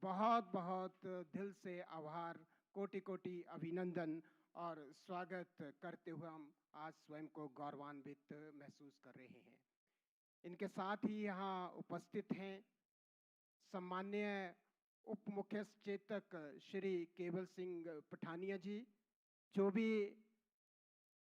बहुत बहुत दिल से आभार, कोटि कोटि अभिनंदन और स्वागत करते हुए हम आज स्वयं को गौरवान्वित महसूस कर रहे हैं। इनके साथ ही यहाँ उपस्थित हैं सम्माननीय उप मुख्य सचेतक श्री केवल सिंह पठानिया जी, जो भी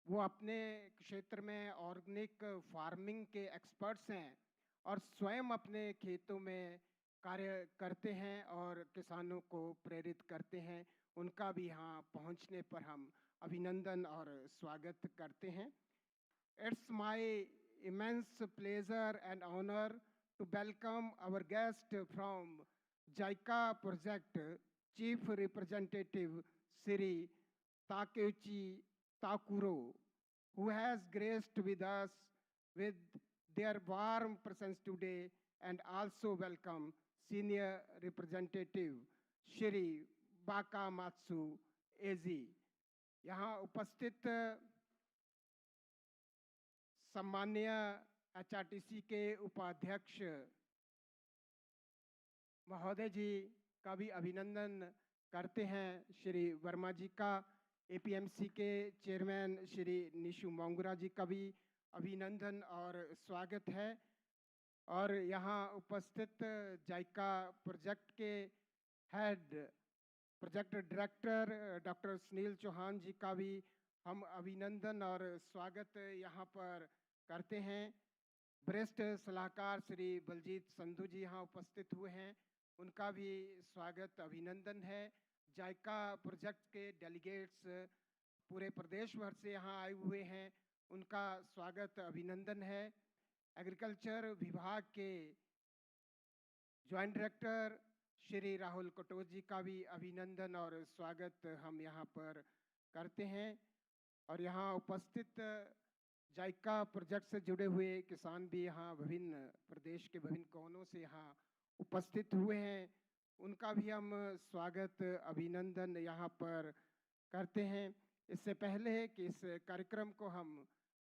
वो अपने क्षेत्र में ऑर्गेनिक फार्मिंग के एक्सपर्ट्स हैं और स्वयं अपने खेतों में कार्य करते हैं और किसानों को प्रेरित करते हैं। उनका भी यहाँ पहुँचने पर हम अभिनंदन और स्वागत करते हैं। It's my immense pleasure and honor to welcome our guest from JICA project, Chief Representative Sri Takeuchi Takuro, who has graced with us with their warm presence today, and also welcome Senior Representative Shri Bakamatsu Ezi. यहाँ उपस्थित सम्माननीय HRTC के उपाध्यक्ष महोदय जी का भी अभिनंदन करते हैं। श्री वर्मा जी का, एपीएमसी के चेयरमैन श्री निशु मोंगरा जी का भी अभिनंदन और स्वागत है। और यहाँ उपस्थित जाइका प्रोजेक्ट के head project director doctor Sunil Chauhan ji का भी हम अभिनंदन और स्वागत यहाँ पर करते हैं। वरिष्ठ सलाहकार श्री बलजीत संधू जी यहाँ उपस्थित हुए हैं, उनका भी स्वागत अभिनंदन है। जाइका प्रोजेक्ट के डेलीगेट्स पूरे प्रदेश भर से यहाँ आए हुए हैं, उनका स्वागत अभिनंदन है। एग्रीकल्चर विभाग के जॉइंट डायरेक्टर श्री राहुल कटोच जी का भी अभिनंदन और स्वागत हम यहाँ पर करते हैं। और यहाँ उपस्थित जाइका प्रोजेक्ट से जुड़े हुए किसान भी यहाँ विभिन्न प्रदेश के विभिन्न कोनों से यहाँ उपस्थित हुए हैं, उनका भी हम स्वागत अभिनंदन यहाँ पर करते हैं। इससे पहले कि इस कार्यक्रम को हम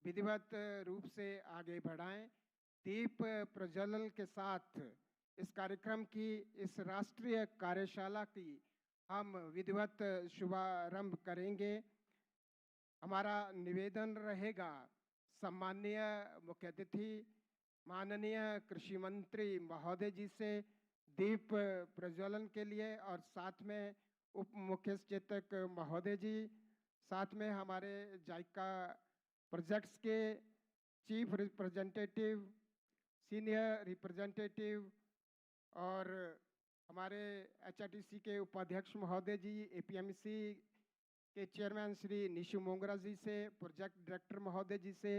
विधिवत रूप से आगे बढ़ाएं, दीप प्रज्वलन के साथ इस कार्यक्रम की इस राष्ट्रीय कार्यशाला की हम विधिवत शुभारंभ करेंगे। हमारा निवेदन रहेगा सम्माननीय मुख्य अतिथि माननीय कृषि मंत्री महोदय जी से दीप प्रज्वलन के लिए, और साथ में उप मुख्य सचेतक महोदय जी, साथ में हमारे जाइका प्रोजेक्ट्स के चीफ रिप्रेजेंटेटिव, सीनियर रिप्रेजेंटेटिव और हमारे एचआरटीसी के उपाध्यक्ष महोदय जी, एपीएमसी के चेयरमैन श्री निशु मोंगरा जी से, प्रोजेक्ट डायरेक्टर महोदय जी से,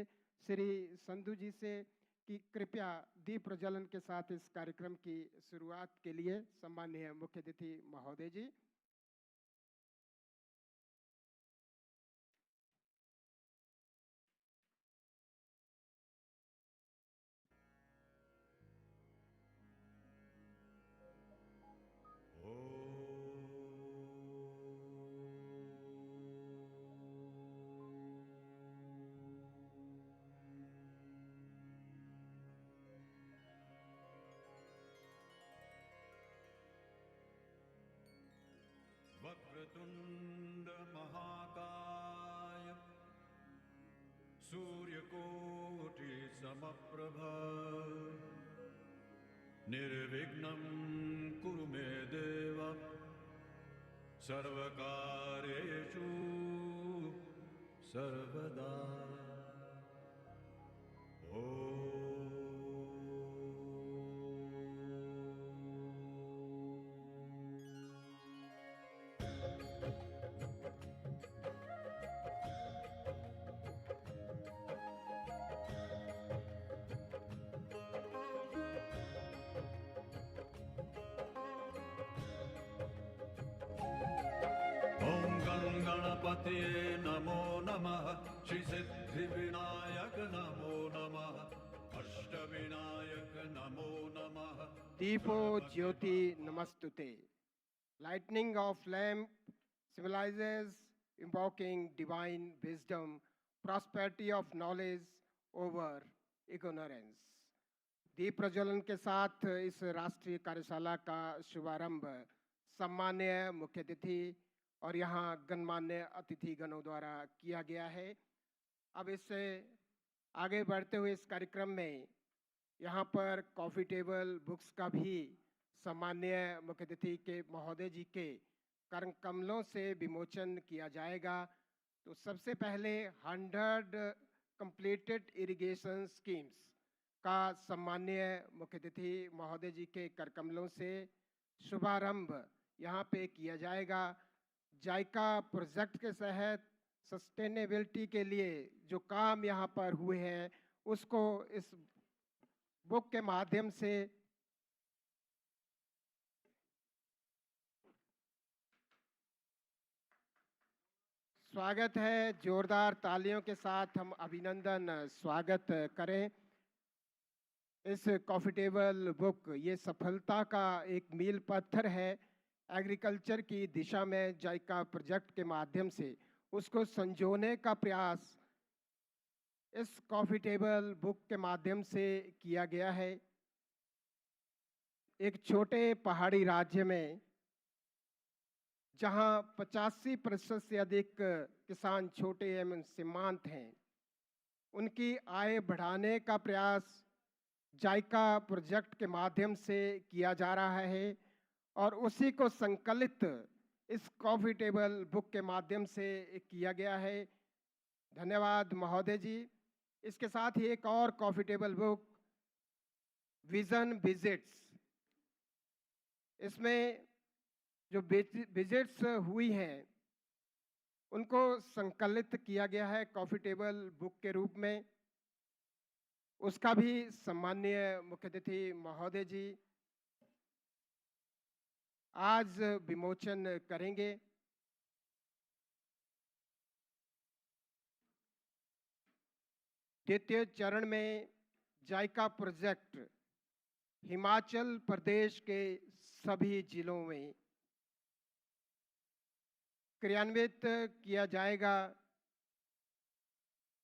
श्री संधू जी से कि कृपया दीप प्रज्वलन के साथ इस कार्यक्रम की शुरुआत के लिए सम्माननीय मुख्य अतिथि महोदय जी। वक्रतुंड महाकाय सूर्यकोटि समप्रभ निर्विघ्नं कुरु मे देव सर्वकार्येषु सर्वदा। गणपते नमो नमः, श्री सिद्धि विनायक नमो नमः, अष्टविनायक नमो नमः। दीपो ज्योति नमस्तुते. Lightning of lamp symbolizes invoking divine wisdom, prosperity of knowledge over ignorance. दीप प्रज्वलन के साथ इस राष्ट्रीय कार्यशाला का शुभारंभ सम्मान्य मुख्य अतिथि और यहाँ गणमान्य अतिथिगणों द्वारा किया गया है। अब इससे आगे बढ़ते हुए इस कार्यक्रम में यहाँ पर कॉफ़ी टेबल बुक्स का भी सम्मान्य मुख्य अतिथि के महोदय जी के कर कमलों से विमोचन किया जाएगा। तो सबसे पहले 100 कंप्लीटेड इरिगेशन स्कीम्स का सम्मान्य मुख्य अतिथि महोदय जी के कर कमलों से शुभारंभ यहाँ पे किया जाएगा। जायका प्रोजेक्ट के तहत सस्टेनेबिलिटी के लिए जो काम यहाँ पर हुए हैं उसको इस बुक के माध्यम से स्वागत है। जोरदार तालियों के साथ हम अभिनंदन स्वागत करें। इस कॉफ़ी टेबल बुक ये सफलता का एक मील पत्थर है। एग्रीकल्चर की दिशा में जायका प्रोजेक्ट के माध्यम से उसको संजोने का प्रयास इस कॉफ़ी टेबल बुक के माध्यम से किया गया है। एक छोटे पहाड़ी राज्य में जहां 85% से अधिक किसान छोटे एवं सीमांत हैं, उनकी आय बढ़ाने का प्रयास जायका प्रोजेक्ट के माध्यम से किया जा रहा है और उसी को संकलित इस कॉफ़ी टेबल बुक के माध्यम से किया गया है। धन्यवाद महोदय जी। इसके साथ ही एक और coffee table book vision visits, इसमें जो विजिट्स हुई हैं उनको संकलित किया गया है कॉफ़ी टेबल बुक के रूप में। उसका भी सम्माननीय मुख्य अतिथि महोदय जी आज विमोचन करेंगे। द्वितीय चरण में जायका प्रोजेक्ट हिमाचल प्रदेश के सभी जिलों में क्रियान्वित किया जाएगा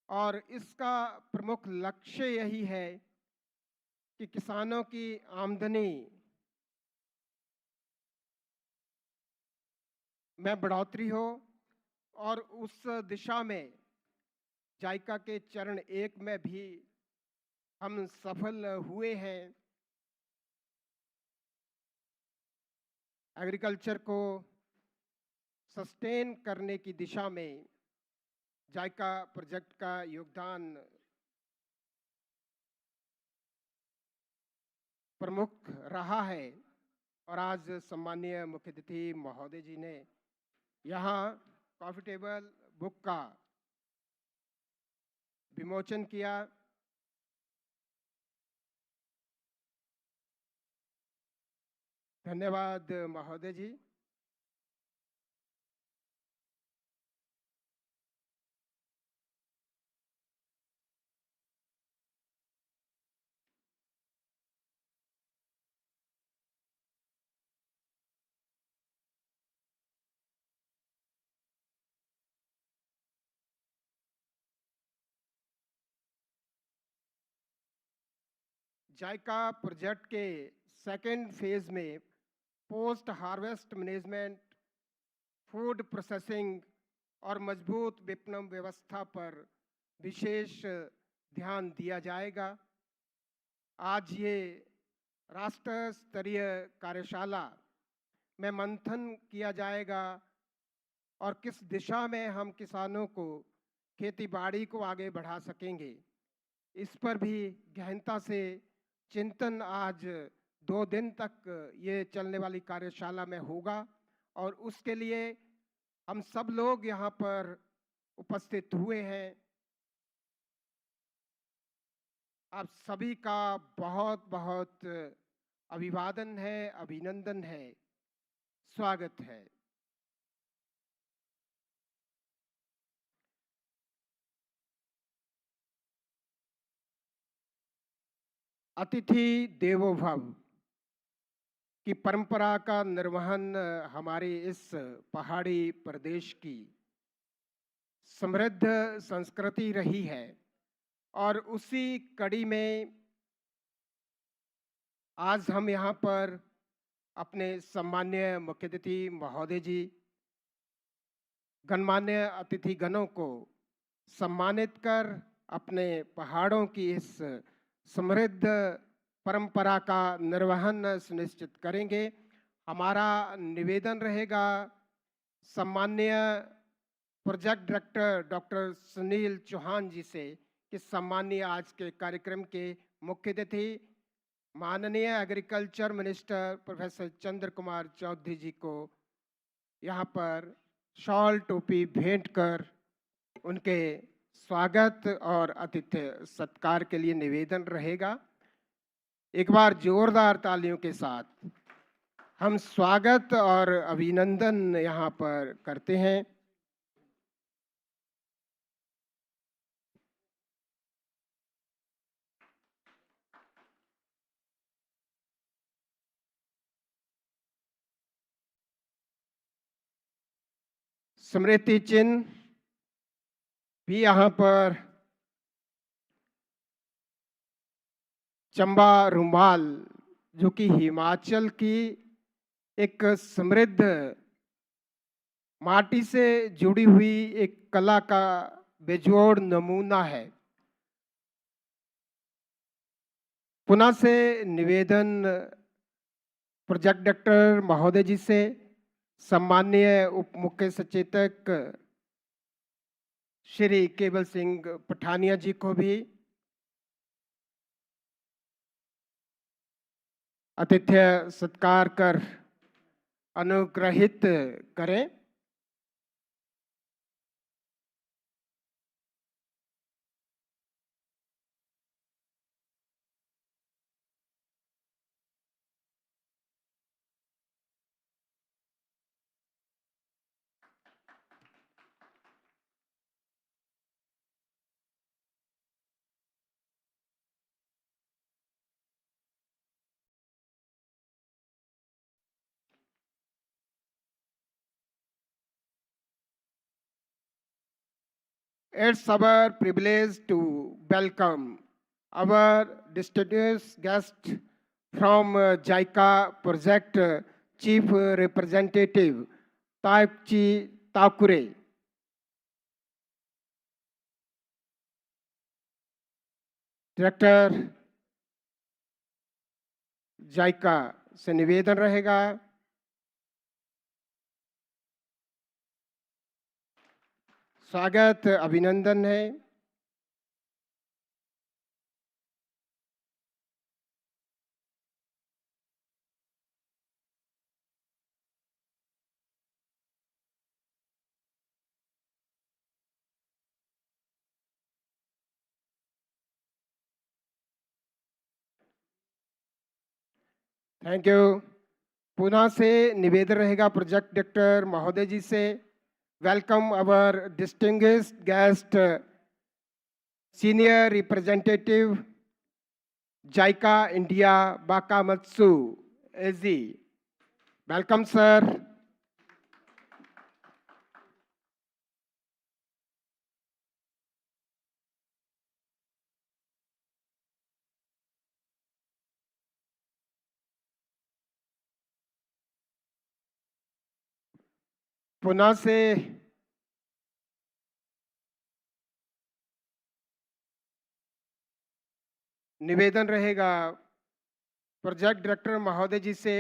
और इसका प्रमुख लक्ष्य यही है कि किसानों की आमदनी में बढ़ोतरी हो और उस दिशा में जायका के चरण 1 में भी हम सफल हुए हैं। एग्रीकल्चर को सस्टेन करने की दिशा में जायका प्रोजेक्ट का योगदान प्रमुख रहा है और आज सम्माननीय मुख्य अतिथि महोदय जी ने यहाँ कॉफ़ी टेबल बुक का विमोचन किया। धन्यवाद महोदय जी। जायका प्रोजेक्ट के सेकेंड फेज में post harvest management, food processing और मजबूत विपणन व्यवस्था पर विशेष ध्यान दिया जाएगा। आज ये राष्ट्र स्तरीय कार्यशाला में मंथन किया जाएगा और किस दिशा में हम किसानों को खेती बाड़ी को आगे बढ़ा सकेंगे, इस पर भी गहनता से चिंतन आज 2 दिन तक ये चलने वाली कार्यशाला में होगा और उसके लिए हम सब लोग यहाँ पर उपस्थित हुए हैं। आप सभी का बहुत बहुत अभिवादन है, अभिनंदन है, स्वागत है। अतिथि देवो भव की परंपरा का निर्वहन हमारे इस पहाड़ी प्रदेश की समृद्ध संस्कृति रही है और उसी कड़ी में आज हम यहाँ पर अपने सम्मान्य मुख्य अतिथि महोदय जी, गणमान्य अतिथिगणों को सम्मानित कर अपने पहाड़ों की इस समृद्ध परंपरा का निर्वहन सुनिश्चित करेंगे। हमारा निवेदन रहेगा सम्मान्य project director doctor Sunil Chauhan ji से कि सम्मानीय आज के कार्यक्रम के मुख्य अतिथि माननीय एग्रीकल्चर मिनिस्टर प्रोफेसर चंद्र कुमार चौधरी जी को यहाँ पर शॉल टोपी भेंट कर उनके स्वागत और आतिथ्य सत्कार के लिए निवेदन रहेगा। एक बार जोरदार तालियों के साथ हम स्वागत और अभिनंदन यहाँ पर करते हैं। स्मृति चिन्ह भी यहाँ पर चंबा रुमाल, जो कि हिमाचल की एक समृद्ध माटी से जुड़ी हुई एक कला का बेजोड़ नमूना है। पुनः से निवेदन प्रोजेक्ट डायरेक्टर महोदय जी से सम्माननीय उप मुख्य सचेतक श्री केवल सिंह पठानिया जी को भी आतिथ्य सत्कार कर अनुग्रहित करें। It's our privilege to welcome our distinguished guest from JICA project Chief Representative Taipchi Takure. Director JICA से निवेदन रहेगा स्वागत अभिनंदन है। Thank you. पुनः से निवेदन रहेगा प्रोजेक्ट डायरेक्टर महोदय जी से welcome our distinguished guest senior representative JICA India Bakamatsu एजी। Welcome sir. पुनः से निवेदन रहेगा प्रोजेक्ट डायरेक्टर महोदय जी से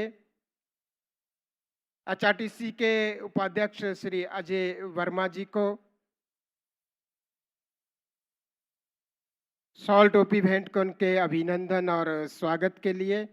एचआरटीसी के उपाध्यक्ष श्री अजय वर्मा जी को शॉल टोपी भेंट कर उनके अभिनंदन और स्वागत के लिए।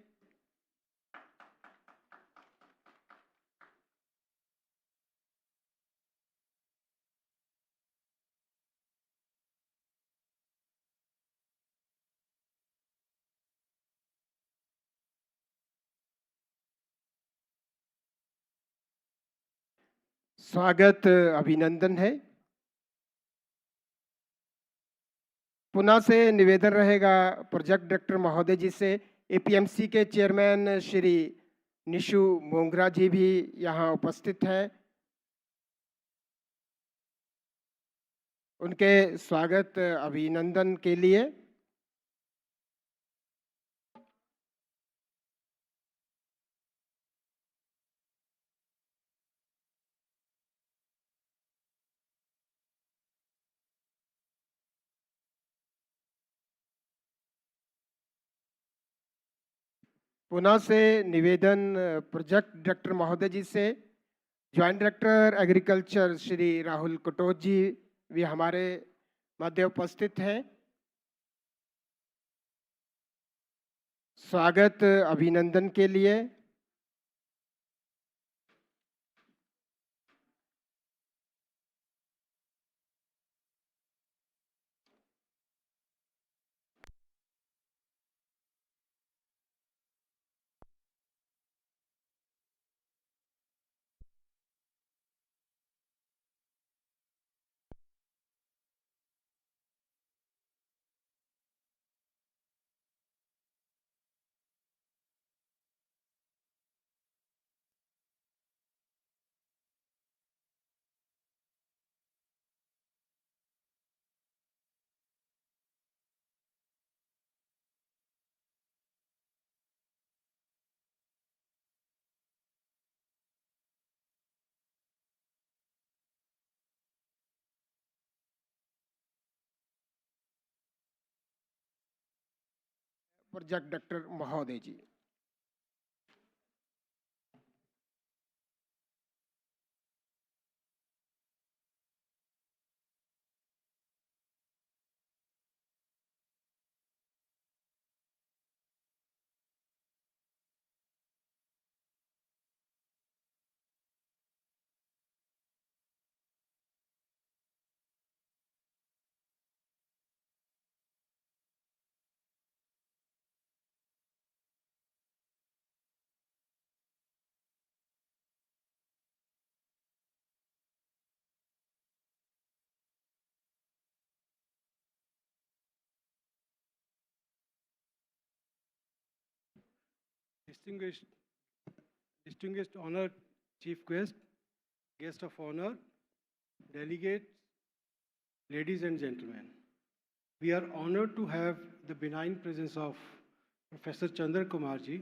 स्वागत अभिनंदन है। पुनः से निवेदन रहेगा प्रोजेक्ट डायरेक्टर महोदय जी से एपीएमसी के चेयरमैन श्री निशु मोंगरा जी भी यहाँ उपस्थित हैं, उनके स्वागत अभिनंदन के लिए। पुनः से निवेदन प्रोजेक्ट डायरेक्टर महोदय जी से, joint director agriculture Shri Rahul Katoch ji भी हमारे मध्य उपस्थित हैं। स्वागत अभिनंदन के लिए प्रोजेक्ट डायरेक्टर महोदय जी। Distinguished honored chief guest of honor, delegates, ladies and gentlemen. We are honored to have the benign presence of Professor Chandra Kumarji,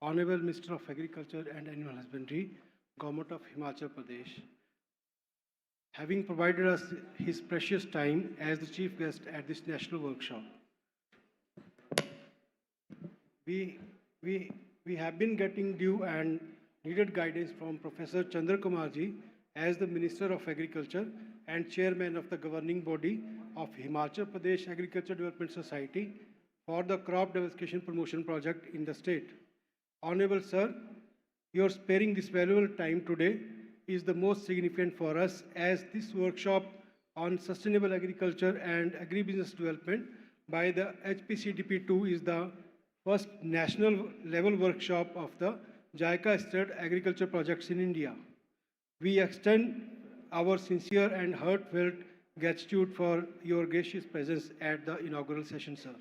Honorable Minister of Agriculture and Animal Husbandry, Government of Himachal Pradesh, having provided us his precious time as the chief guest at this national workshop. We have been getting due and needed guidance from Professor Chandra Kumarji as the Minister of Agriculture and Chairman of the governing body of Himachal Pradesh Agriculture Development Society for the Crop Diversification Promotion Project in the state. Honorable Sir, your sparing this valuable time today is the most significant for us as this workshop on sustainable agriculture and agribusiness development by the HPCDP2 is the first national level workshop of the Jica-ODA agriculture projects in India. We extend our sincere and heartfelt gratitude for your gracious presence at the inaugural session, sir.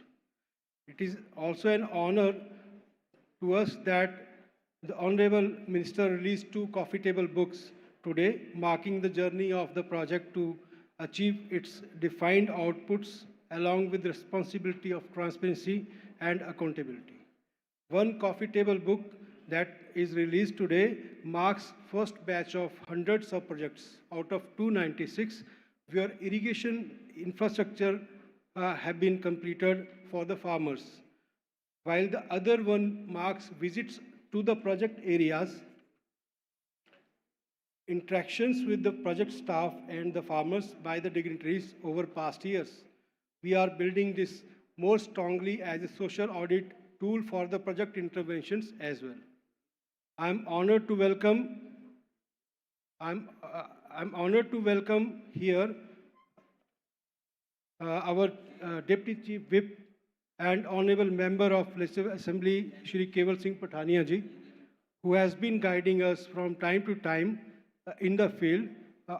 It is also an honor to us that the Honorable Minister released 2 coffee table books today, marking the journey of the project to achieve its defined outputs along with the responsibility of transparency and accountability. One coffee table book that is released today marks first batch of hundreds of projects out of 296 where irrigation infrastructure have been completed for the farmers, while the other one marks visits to the project areas, interactions with the project staff and the farmers by the dignitaries over past years. We are building this more strongly as a social audit tool for the project interventions as well. I'm honored to welcome here our Deputy Chief Whip and Honorable Member of Legislative Assembly, Shri Keval Singh Pathania ji, who has been guiding us from time to time in the field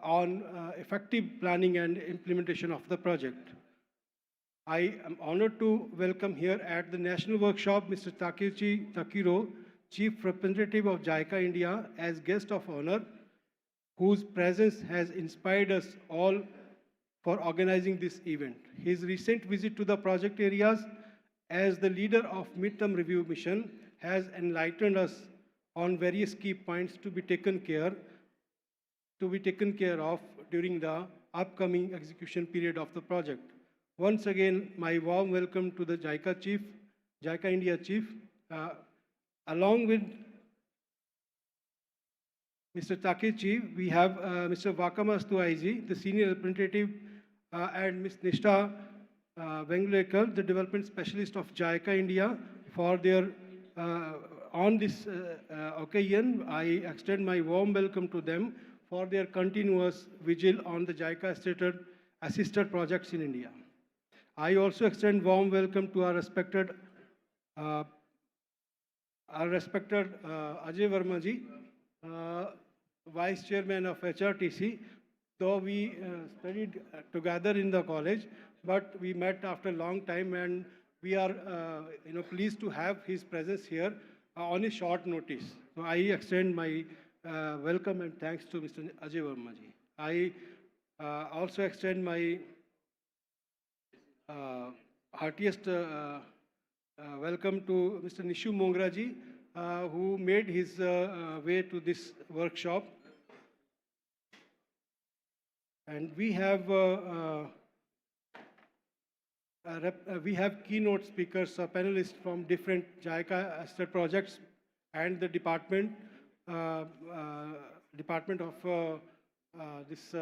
on effective planning and implementation of the project. I am honored to welcome here at the national workshop Mr. Takechi Takiro, Chief Representative of JICA India, as guest of honor, whose presence has inspired us all for organizing this event. His recent visit to the project areas as the leader of midterm review mission has enlightened us on various key points to be taken care of during the upcoming execution period of the project. Once again, my warm welcome to the JICA India Chief, Along with Mr. Takechi, we have Mr. Vakamastu IG, the senior representative, and Ms. Nishta Venglekar, the development specialist of JICA India, for their on this occasion. I extend my warm welcome to them for their continuous vigil on the JICA assisted projects in India. I also extend warm welcome to our respected Ajay Verma ji, Vice Chairman of HRTC. Though we studied together in the college, but we met after a long time, and we are pleased to have his presence here on a short notice. So I extend my welcome and thanks to Mr. Ajay Verma ji. I also extend my heartiest welcome to Mr. Nishu Mongra ji, who made his way to this workshop. And we have keynote speakers, panelists from different JICA assisted projects and the department of this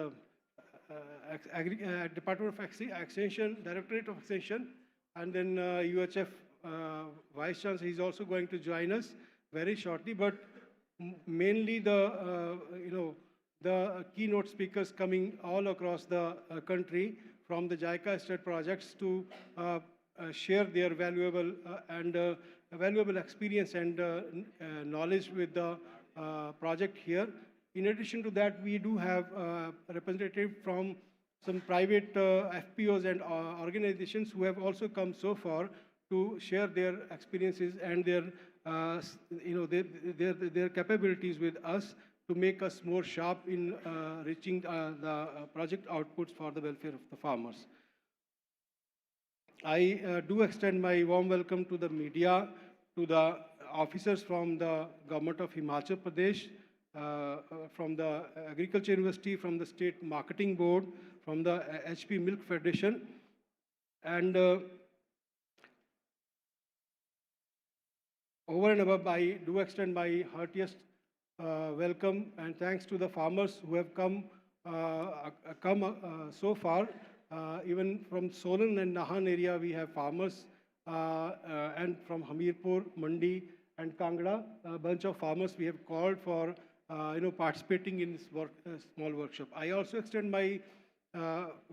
Department of Extension, Directorate of Extension, and then UHF Vice Chancellor. He's also going to join us very shortly, but mainly the the keynote speakers coming all across the country from the JICA state projects to share their valuable valuable experience and knowledge with the project here. In addition to that, we do have a representative from some private FPOs and organizations who have also come so far to share their experiences and their their capabilities with us to make us more sharp in reaching the project outputs for the welfare of the farmers. I do extend my warm welcome to the media, to the officers from the government of Himachal Pradesh, from the Agriculture University, from the State Marketing Board, from the HP Milk Federation, and over and above, I do extend my heartiest welcome and thanks to the farmers who have come so far. Even from Solan and Nahan area, we have farmers, and from Hamirpur, Mandi, and Kangra, a bunch of farmers we have called for participating in this small workshop. I also extend my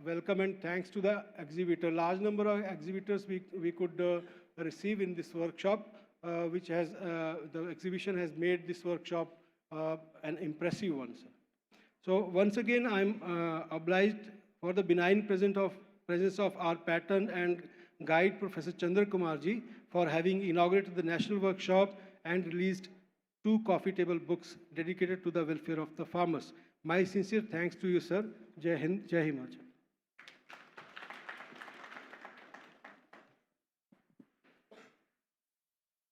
welcome and thanks to the exhibitor. Large number of exhibitors we could receive in this workshop, which has the exhibition has made this workshop an impressive one, sir. So once again, I'm obliged for the benign presence of our patron and guide, Professor Chandra Kumar ji, for having inaugurated the national workshop and released 2 coffee table books dedicated to the welfare of the farmers. My sincere thanks to you, sir. Jai Hind, Jai Himachal.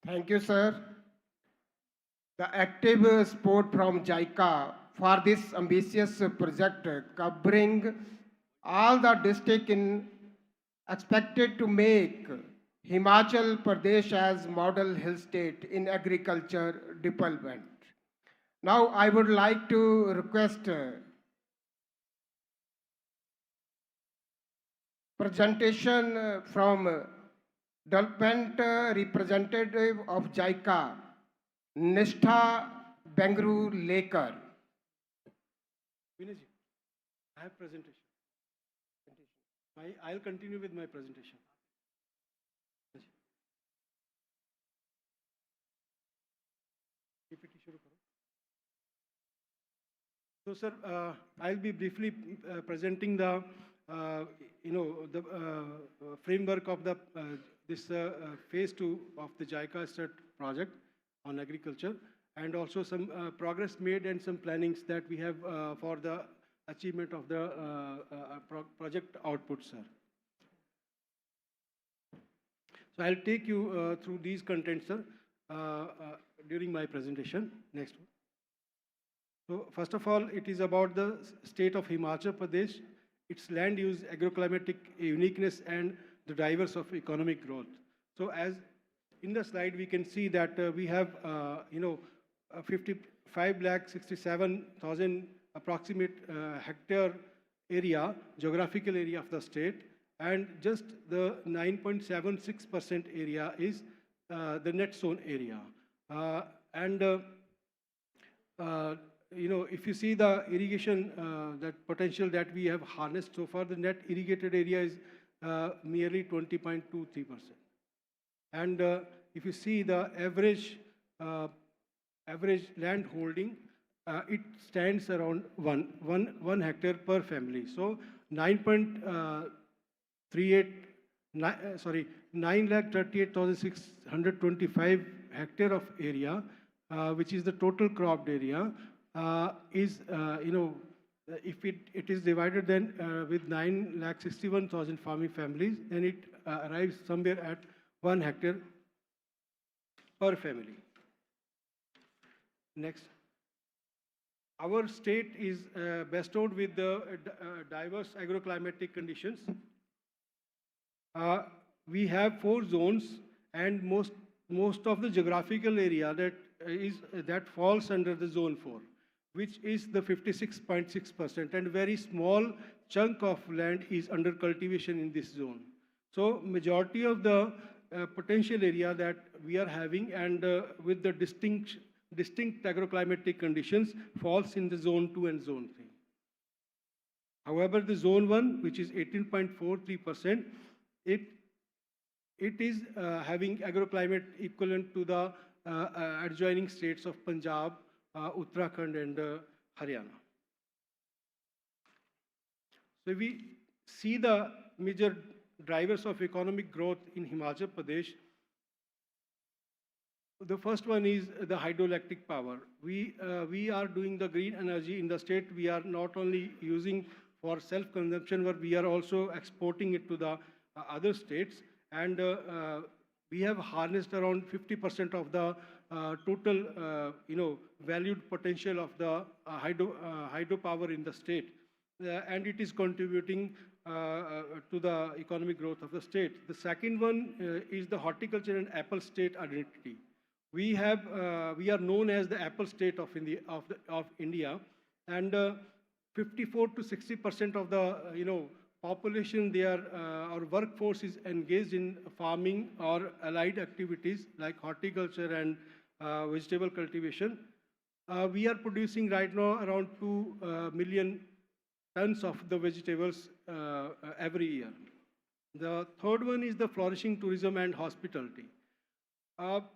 Thank you, sir. The active support from JICA for this ambitious project covering all the districts in expected to make Himachal Pradesh as model hill state in agriculture development. Now I would like to request presentation from development representative of JICA, Nishtha Bengru Lekar. Vinay ji, I have presentation. I'll continue with my presentation. So, sir, I'll be briefly presenting the the framework of the this phase 2 of the JICA state project on agriculture, and also some progress made and some plannings that we have for the achievement of the project output, sir. So I'll take you through these contents, sir, during my presentation. Next one. So first of all, it is about the state of Himachal Pradesh, its land use, agroclimatic uniqueness, and the drivers of economic growth. So as in the slide, we can see that we have, 55,67,000 approximate hectare area, geographical area of the state, and just the 9.76% area is the net zone area. If you see the irrigation, that potential that we have harnessed so far, the net irrigated area is merely 20.23%. And if you see the average land holding, it stands around 1 hectare per family. So 938,625 hectare of area, which is the total cropped area, is, if it is divided then with 9,61,000 farming families, then it arrives somewhere at 1 hectare per family. Next. Our state is bestowed with the diverse agroclimatic conditions. We have 4 zones, and most of the geographical area that falls under the zone 4, which is the 56.6%, and very small chunk of land is under cultivation in this zone. So majority of the potential area that we are having, and with the distinct agroclimatic conditions, falls in the zone 2 and zone 3. However, the zone 1, which is 18.43%, it is having agroclimate equivalent to the adjoining states of Punjab, Uttarakhand, and Haryana. So we see the major drivers of economic growth in Himachal Pradesh. The first one is the hydroelectric power. We are doing the green energy in the state. We are not only using for self-consumption, but we are also exporting it to the other states. And we have harnessed around 50% of the total, valued potential of the hydropower in the state. And it is contributing to the economic growth of the state. The second one is the horticulture and apple state identity. We are known as the apple state of India, and 54 to 60% of the population there, our workforce is engaged in farming or allied activities like horticulture and vegetable cultivation. We are producing right now around 2 million tons of the vegetables every year. The third one is the flourishing tourism and hospitality.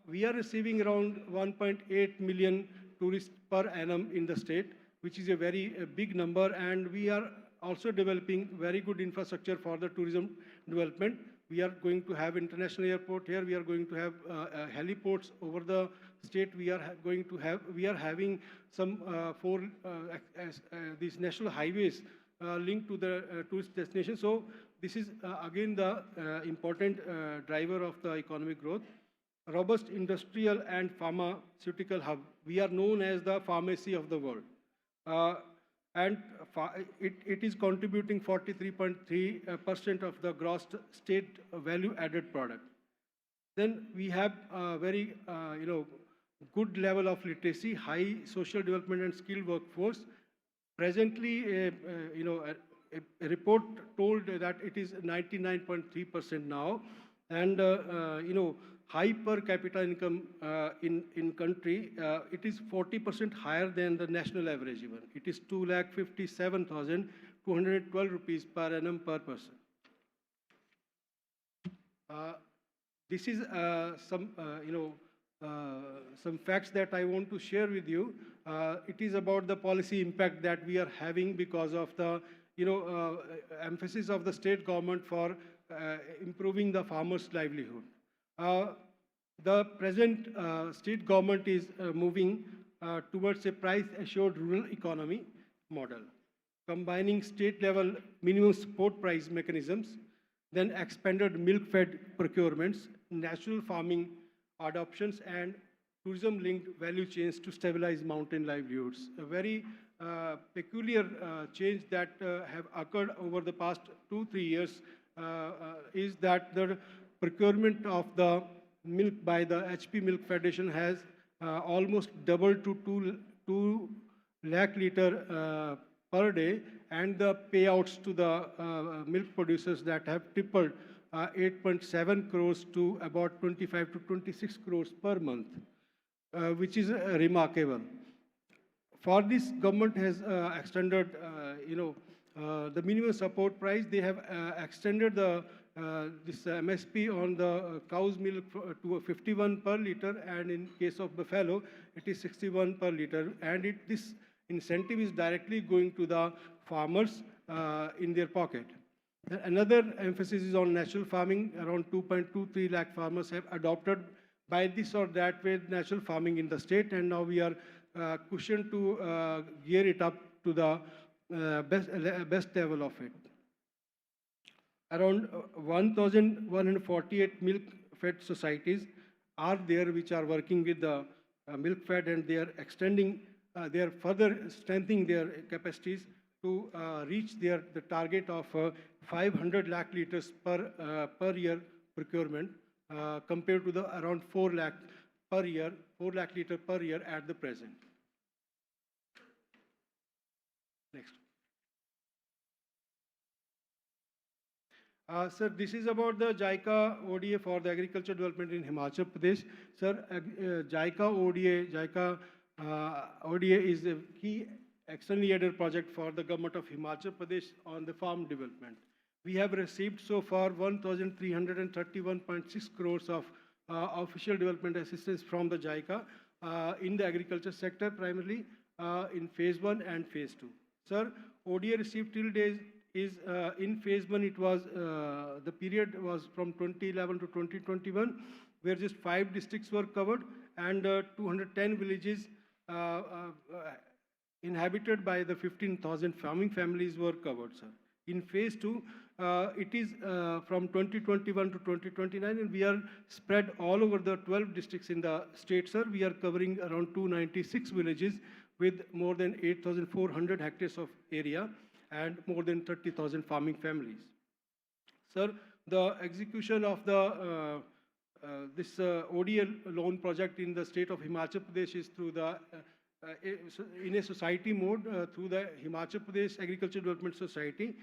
We are receiving around 1.8 million tourists per annum in the state, which is a very big number, and we are also developing very good infrastructure for the tourism development. We are going to have international airport here. We are going to have heliports over the state. We are having some these national highways linked to the tourist destination. So this is again the important driver of the economic growth. Robust industrial and pharmaceutical hub. We are known as the pharmacy of the world. And it is contributing 43.3% of the gross state value added product. Then we have a very good level of literacy, high social development and skilled workforce. Presently, a report told that it is 99.3% now, and high per capita income in country, it is 40% higher than the national average even. It is 2,57,212 rupees per annum per person. This is some facts that I want to share with you. It is about the policy impact that we are having because of the emphasis of the state government for improving the farmers' livelihood. The present state government is moving towards a price-assured rural economy model, combining state-level minimum support price mechanisms, then expanded milk-fed procurements, natural farming adoptions, and tourism-linked value chains to stabilize mountain livelihoods. A very peculiar change that have occurred over the past 2-3 years is that the procurement of the milk by the HP Milk Federation has almost doubled to 2 lakh liter per day, and the payouts to the milk producers that have tripled 8.7 crores to about 25 to 26 crores per month, which is remarkable. For this, government has extended, the minimum support price. They have extended the this MSP on the cow's milk to 51 per liter, and in case of buffalo, it is 61 per liter. And this incentive is directly going to the farmers in their pocket. Another emphasis is on natural farming. Around 2.23 lakh farmers have adopted by this or that way natural farming in the state, and now we are cushioned to gear it up to the best level of it. Around 1,148 milk-fed societies are there which are working with the milk-fed, and they are extending, they are further strengthening their capacities to reach the target of 500 lakh liters per year procurement, compared to the around 4 lakh per year, 4 lakh liter per year at the present. Next. Sir, this is about the Jica-ODA for the agriculture development in Himachal Pradesh. Sir, Jica-ODA is a key externally aided project for the government of Himachal Pradesh on the farm development. We have received so far 1,331.6 crores of official development assistance from the Jica in the agriculture sector, primarily in phase 1 and phase 2. Sir, ODA received till date is in phase 1, it was the period was from 2011 to 2021, where just 5 districts were covered, and 210 villages inhabited by the 15,000 farming families were covered, sir. In phase 2, it is from 2021 to 2029, and we are spread all over the 12 districts in the state, sir. We are covering around 296 villages with more than 8,400 hectares of area and more than 30,000 farming families. Sir, the execution of the this ODA loan project in the state of Himachal Pradesh is through the in a society mode through the Himachal Pradesh Agriculture Development Society,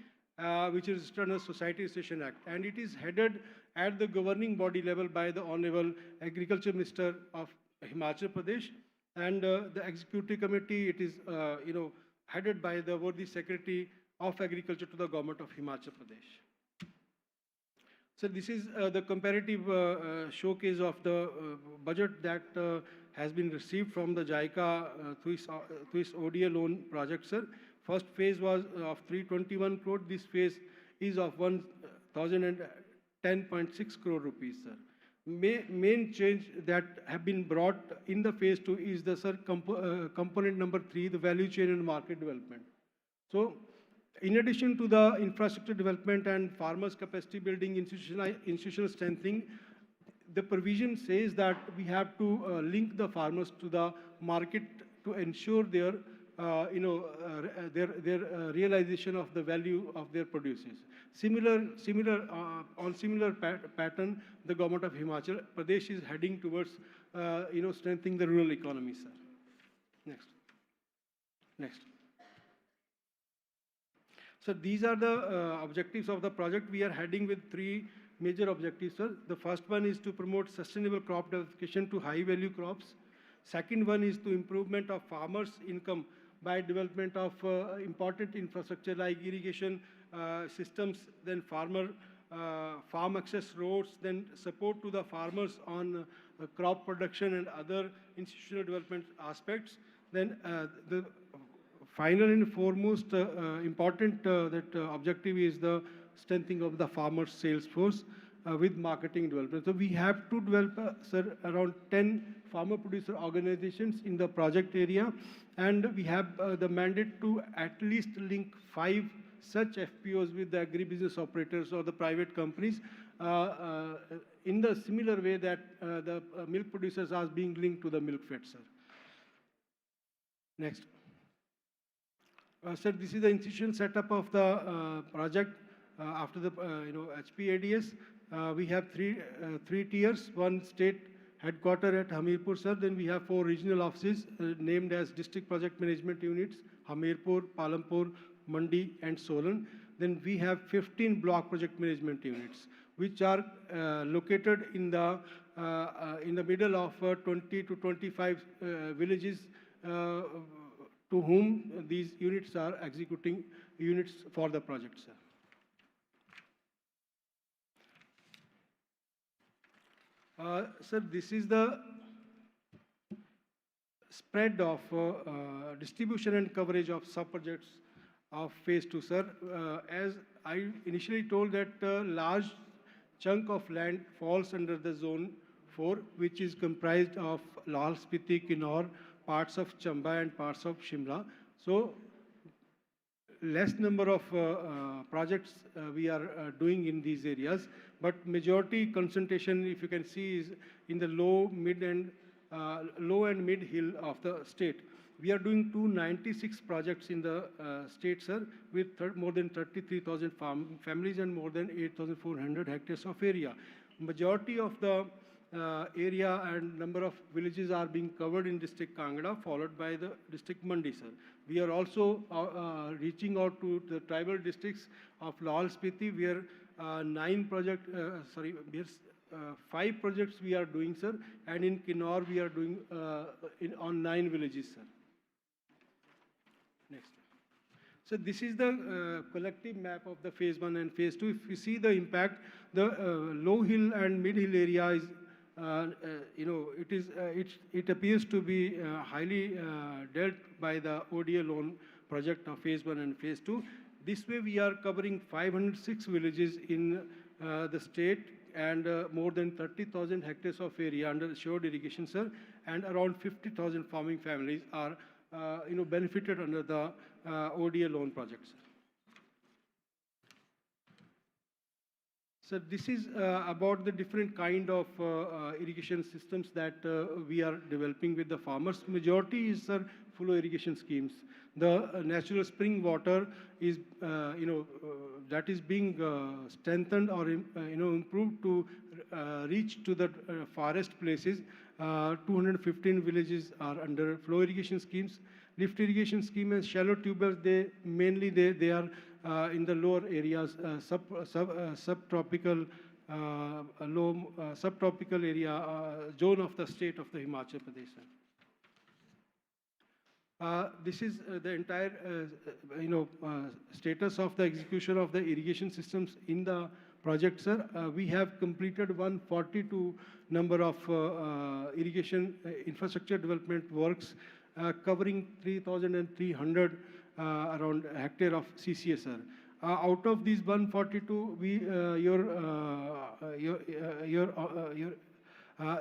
which is registered under Society Registration Act, and it is headed at the governing body level by the Honorable Agriculture Minister of Himachal Pradesh, and the executive committee, it is headed by the worthy Secretary of Agriculture to the government of Himachal Pradesh. So this is the comparative showcase of the budget that has been received from the Jica through its ODA loan project, sir. First phase was of 321 crore. This phase is of 1,010.6 crore rupees, sir. Main change that have been brought in the phase 2 is the, sir, component number 3, the value chain and market development. So, in addition to the infrastructure development and farmers' capacity building, institutional strengthening, the provision says that we have to link the farmers to the market to ensure their realization of the value of their produces. On similar pattern, the government of Himachal Pradesh is heading towards strengthening the rural economy, sir. Next. So these are the objectives of the project. We are heading with 3 major objectives, sir. The first one is to promote sustainable crop diversification to high-value crops. Second one is to improvement of farmers' income by development of important infrastructure like irrigation systems, then farm access roads, then support to the farmers on crop production and other institutional development aspects. Then the final and foremost important objective is the strengthening of the farmers' sales force with marketing development. So we have to develop, sir, around 10 farmer producer organizations in the project area, and we have the mandate to at least link 5 such FPOs with the agribusiness operators or the private companies in the similar way that the milk producers are being linked to the milk fed, sir. Next. Sir, this is the institutional setup of the project after the HPADS. We have three tiers, one state headquarter at Hamirpur, sir. Then we have 4 regional offices named as district project management units, Hamirpur, Palampur, Mandi, and Solan. Then we have 15 block project management units, which are located in the middle of 20 to 25 villages to whom these units are executing units for the project, sir. Sir, this is the spread of distribution and coverage of sub-projects of phase 2, sir. As I initially told that a large chunk of land falls under the zone 4, which is comprised of Lahaul Spiti, Kinnaur, parts of Chamba and parts of Shimla. So less number of projects we are doing in these areas, but majority concentration, if you can see, is in the low and mid hill of the state. We are doing 296 projects in the state, sir, with more than 33,000 families and more than 8,400 hectares of area. Majority of the area and number of villages are being covered in district Kangra, followed by the district Mandi, sir. We are also reaching out to the tribal districts of Lahaul Spiti, where 5 projects we are doing, sir, and in Kinnaur we are doing on 9 villages, sir. Next. So this is the collective map of the phase 1 and phase 2. If you see the impact, the low hill and mid hill area is, it appears to be highly dealt by the ODA loan project of phase 1 and phase 2. This way we are covering 506 villages in the state and more than 30,000 hectares of area under assured irrigation, sir, and around 50,000 farming families are benefited under the ODA loan projects. So this is about the different kind of irrigation systems that we are developing with the farmers. Majority is, sir, flow irrigation schemes. The natural spring water is, that is being strengthened or improved to reach to the forest places. 215 villages are under flow irrigation schemes. Lift irrigation scheme and shallow tube wells, they are in the lower areas, subtropical area zone of the state of the Himachal Pradesh. This is the entire status of the execution of the irrigation systems in the project, sir. We have completed 142 number of irrigation infrastructure development works covering 3,300 around hectare of CCS, sir. Out of these 142, we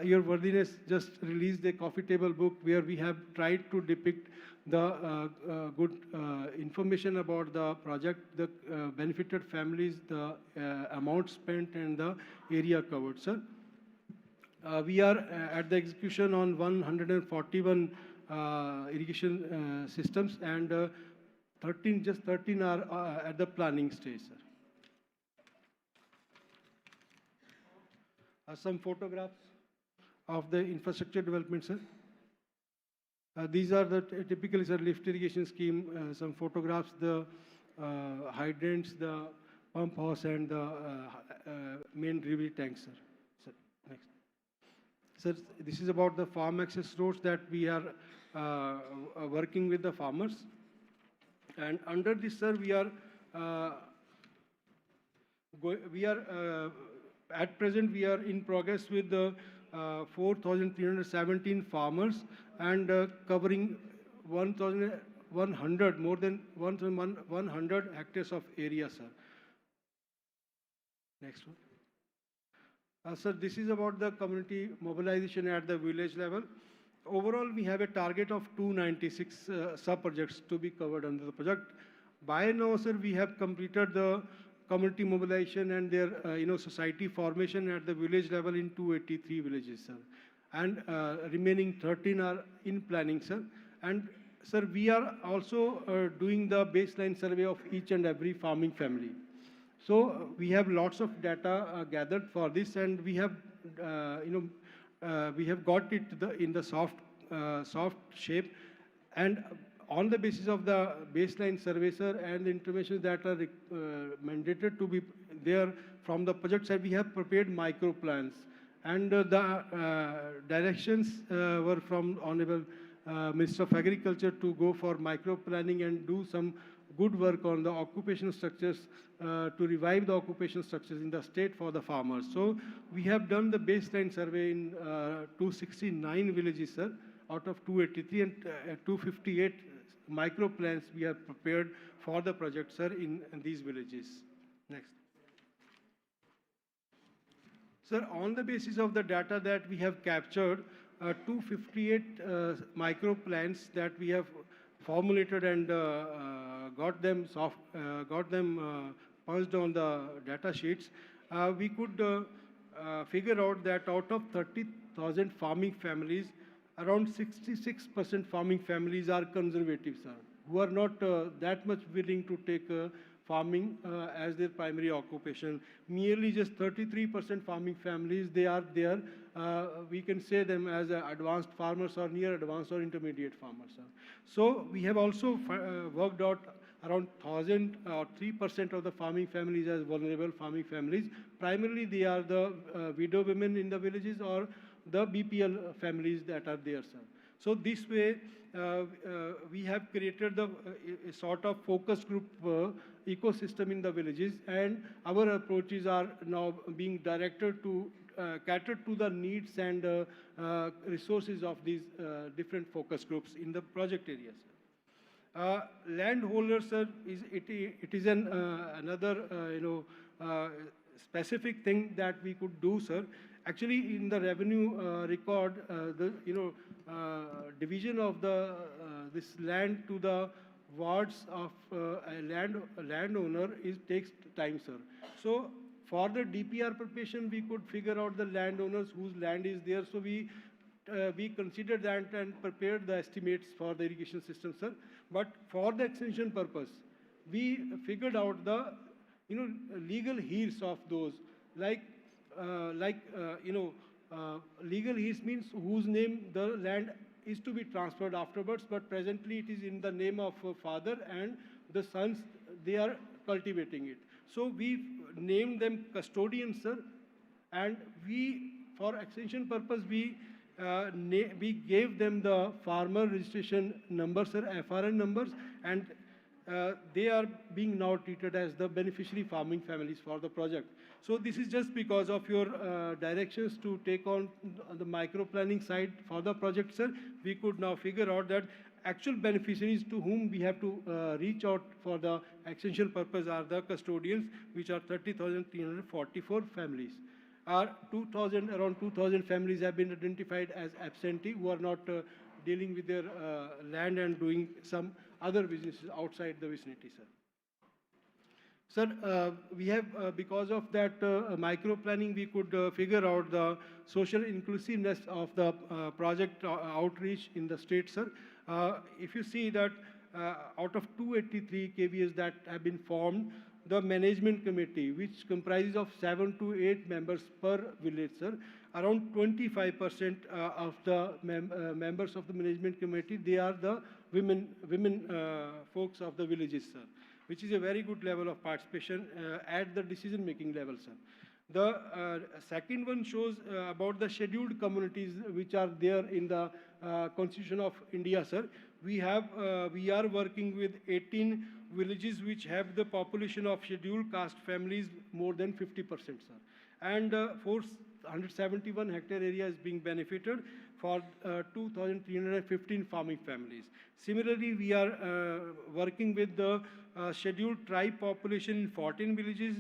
your worthiness just released a coffee table book where we have tried to depict the good information about the project, the benefited families, the amount spent, and the area covered, sir. We are at the execution on 141 irrigation systems, and 13 are at the planning stage, sir. Some photographs of the infrastructure development, sir. These are the typical, sir, lift irrigation scheme, some photographs, the hydrants, the pump house, and the main delivery tanks, sir. Next. Sir, this is about the farm access roads that we are working with the farmers. And under this, sir, we are at present we are in progress with the 4,317 farmers and covering 1,100, more than 1,100 hectares of area, sir. Next one. Sir, this is about the community mobilization at the village level. Overall, we have a target of 296 sub-projects to be covered under the project. By now, sir, we have completed the community mobilization and their society formation at the village level in 283 villages, sir. And remaining 13 are in planning, sir. And, sir, we are also doing the baseline survey of each and every farming family. So we have lots of data gathered for this, and we have, we have got it in the soft shape, and on the basis of the baseline survey, sir, and the information that are mandated to be there from the project side, we have prepared micro plans. And the directions were from Honorable Minister of Agriculture to go for micro planning and do some good work on the occupational structures to revive the occupational structures in the state for the farmers. So we have done the baseline survey in 269 villages, sir, out of 283, and 258 micro plans we have prepared for the project, sir, in these villages. Next. Sir, on the basis of the data that we have captured, 258 micro plans that we have formulated and got them punched on the data sheets, we could figure out that out of 30,000 farming families, around 66% farming families are conservative, sir, who are not that much willing to take farming as their primary occupation. Merely just 33% farming families, they are there. We can say them as advanced farmers or near advanced or intermediate farmers, sir. So we have also worked out around 1,000 or 3% of the farming families as vulnerable farming families. Primarily, they are the widow women in the villages or the BPL families that are there, sir. So this way, we have created the a sort of focus group ecosystem in the villages, and our approaches are now being directed to cater to the needs and resources of these different focus groups in the project areas. Landholders, sir, it is another specific thing that we could do, sir. Actually, in the revenue record, the division of the this land to the wards of a landowner takes time, sir. So for the DPR preparation, we could figure out the landowners whose land is there. So we considered that and prepared the estimates for the irrigation system, sir. But for the extension purpose, we figured out the legal heirs of those, legal heirs means whose name the land is to be transferred afterwards, but presently it is in the name of father and the sons, they are cultivating it. So we named them custodians, sir, and we, for extension purpose, we gave them the farmer registration numbers, sir, FRN numbers, and they are being now treated as the beneficiary farming families for the project. So this is just because of your directions to take on the micro planning side for the project, sir. We could now figure out that actual beneficiaries to whom we have to reach out for the extension purpose are the custodians, which are 30,344 families. Around 2,000 families have been identified as absentee who are not dealing with their land and doing some other businesses outside the vicinity, sir. Sir, we have, because of that micro planning, we could figure out the social inclusiveness of the project outreach in the state, sir. If you see that out of 283 KVS that have been formed, the management committee, which comprises of 7 to 8 members per village, sir, around 25% of the members of the management committee, they are the women folks of the villages, sir, which is a very good level of participation at the decision-making level, sir. The second one shows about the scheduled communities which are there in the Constitution of India, sir. We are working with 18 villages which have the population of scheduled caste families more than 50%, sir. And 471 hectare area is being benefited for 2,315 farming families. Similarly, we are working with the scheduled tribe population in 14 villages,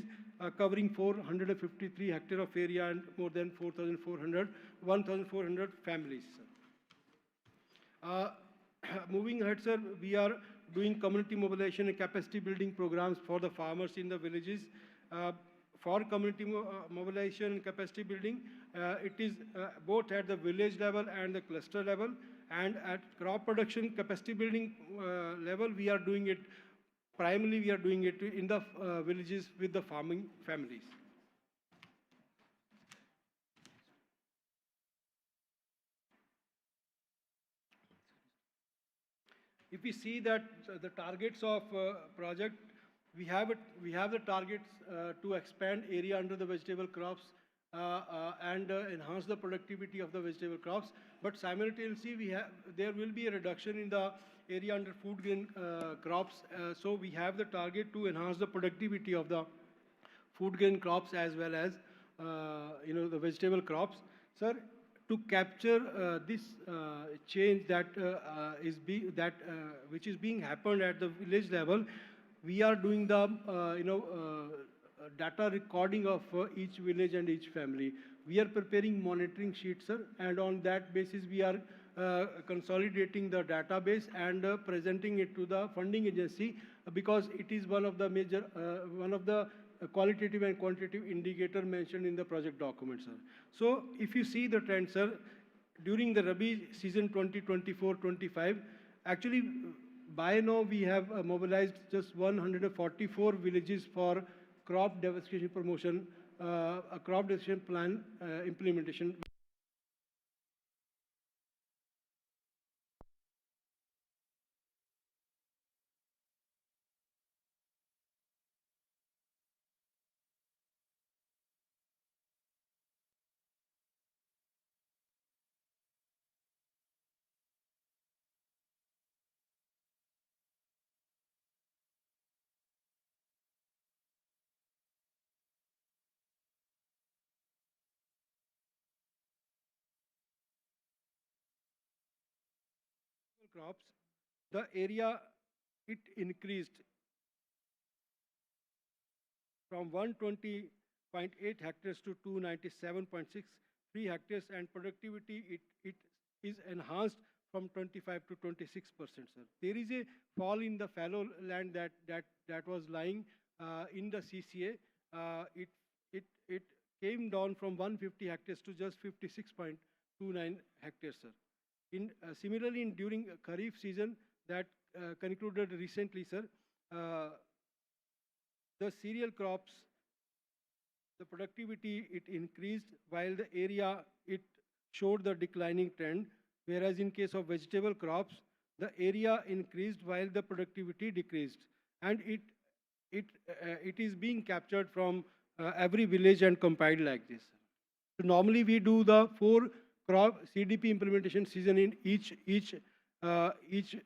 covering 453 hectare of area and more than 1,400 families, sir. Moving ahead, sir, we are doing community mobilization and capacity building programs for the farmers in the villages. For community mobilization and capacity building, it is both at the village level and the cluster level, and at crop production capacity building level, we are doing it primarily we are doing it in the villages with the farming families. If we see that the targets of project, we have the targets to expand area under the vegetable crops and enhance the productivity of the vegetable crops. But simultaneously, there will be a reduction in the area under food grain crops. So we have the target to enhance the productivity of the food grain crops as well as the vegetable crops. Sir, to capture this change that which is being happened at the village level, we are doing the data recording of each village and each family. We are preparing monitoring sheets, sir, and on that basis we are consolidating the database and presenting it to the funding agency because it is one of the major qualitative and quantitative indicator mentioned in the project document, sir. So if you see the trend, sir, during the Rabi season 2024-25, actually by now we have mobilized just 144 villages for crop diversification promotion, a crop diversification plan implementation. Crops, the area it increased from 120.8 hectares to 297.63 hectares, and productivity it is enhanced from 25 to 26%. Sir, there is a fall in the fallow land that was lying in the CCA. It came down from 150 hectares to just 56.29 hectares, sir. Similarly, during Kharif season that concluded recently, sir, the cereal crops, the productivity it increased while the area it showed the declining trend. Whereas in case of vegetable crops, the area increased while the productivity decreased, and it is being captured from every village and compiled like this. So normally we do the 4 crop CDP implementation season in each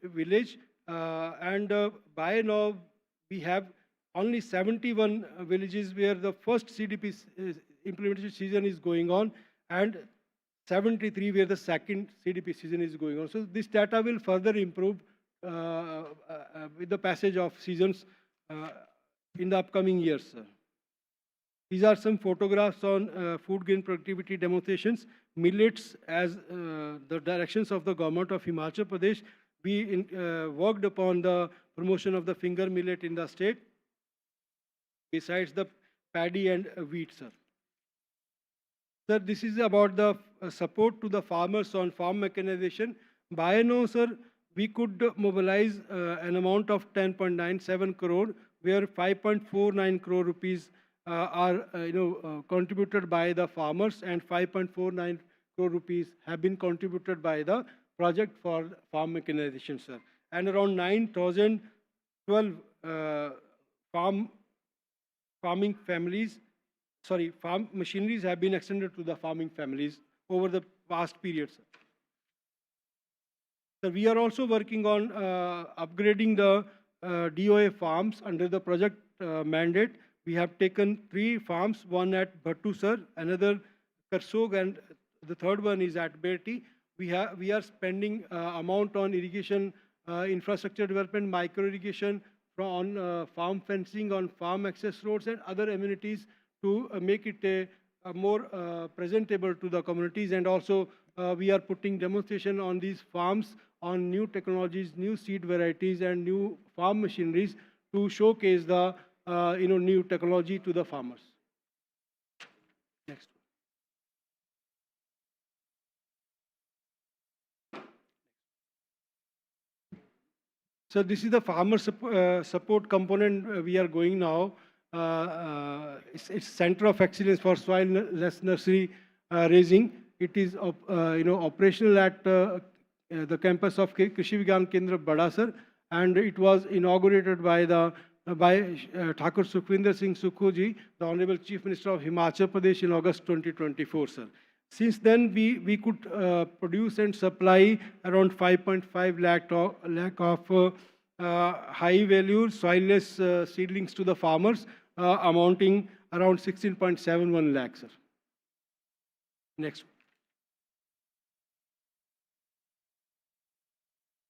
village, and by now we have only 71 villages where the first CDP implementation season is going on, and 73 where the second CDP season is going on. So this data will further improve with the passage of seasons in the upcoming years, sir. These are some photographs on food grain productivity demonstrations. Millets, as the directions of the government of Himachal Pradesh, we worked upon the promotion of the finger millet in the state, besides the paddy and wheat, sir. Sir, this is about the support to the farmers on farm mechanization. By now, sir, we could mobilize an amount of 10.97 crore, where 5.49 crore rupees are contributed by the farmers, and 5.49 crore rupees have been contributed by the project for farm mechanization, sir. And around 9,012 farm machineries have been extended to the farming families over the past period, sir. So we are also working on upgrading the DOA farms under the project mandate. We have taken 3 farms, one at Bhattu, sir, another Karsog, and the third one is at Berti. We are spending amount on irrigation infrastructure development, micro irrigation, on farm fencing, on farm access roads, and other amenities to make it a more presentable to the communities. And also we are putting demonstration on these farms on new technologies, new seed varieties, and new farm machineries to showcase the new technology to the farmers. Next. So this is the farmer support component we are going now. It's Center of Excellence for Soil-less Nursery Raising. It is operational at the campus of Krishi Vigyan Kendra Badasar, and it was inaugurated by Thakur Sukhvinder Singh Sukhoji, the Honorable Chief Minister of Himachal Pradesh, in August 2024, sir. Since then, we could produce and supply around 5.5 lakh of high-value soilless seedlings to the farmers, amounting around 16.71 lakhs, sir. Next.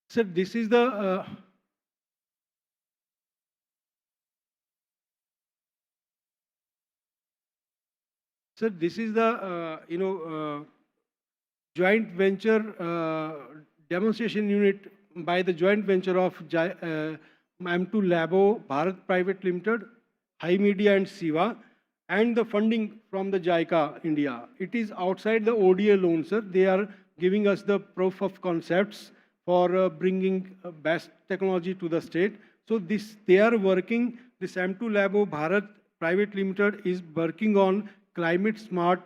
Sir, this is the Sir, this is the joint venture demonstration unit by the joint venture of M2 Labo Bharat Private Limited, High Media and Siva, and the funding from the JICA India. It is outside the ODA loan, sir. They are giving us the proof of concepts for bringing best technology to the state. So they are working, this M2 Labo Bharat Private Limited is working on climate smart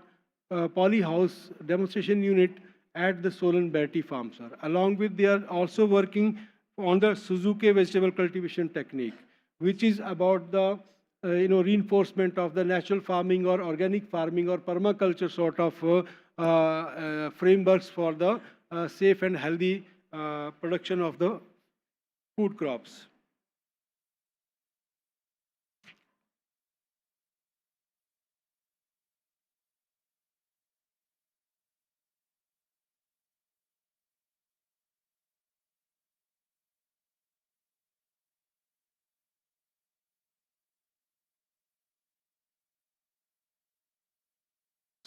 polyhouse demonstration unit at the Solan Berti farm, sir. Along with, they are also working on the Suzuki vegetable cultivation technique, which is about the reinforcement of the natural farming or organic farming or permaculture sort of frameworks for the safe and healthy production of the food crops.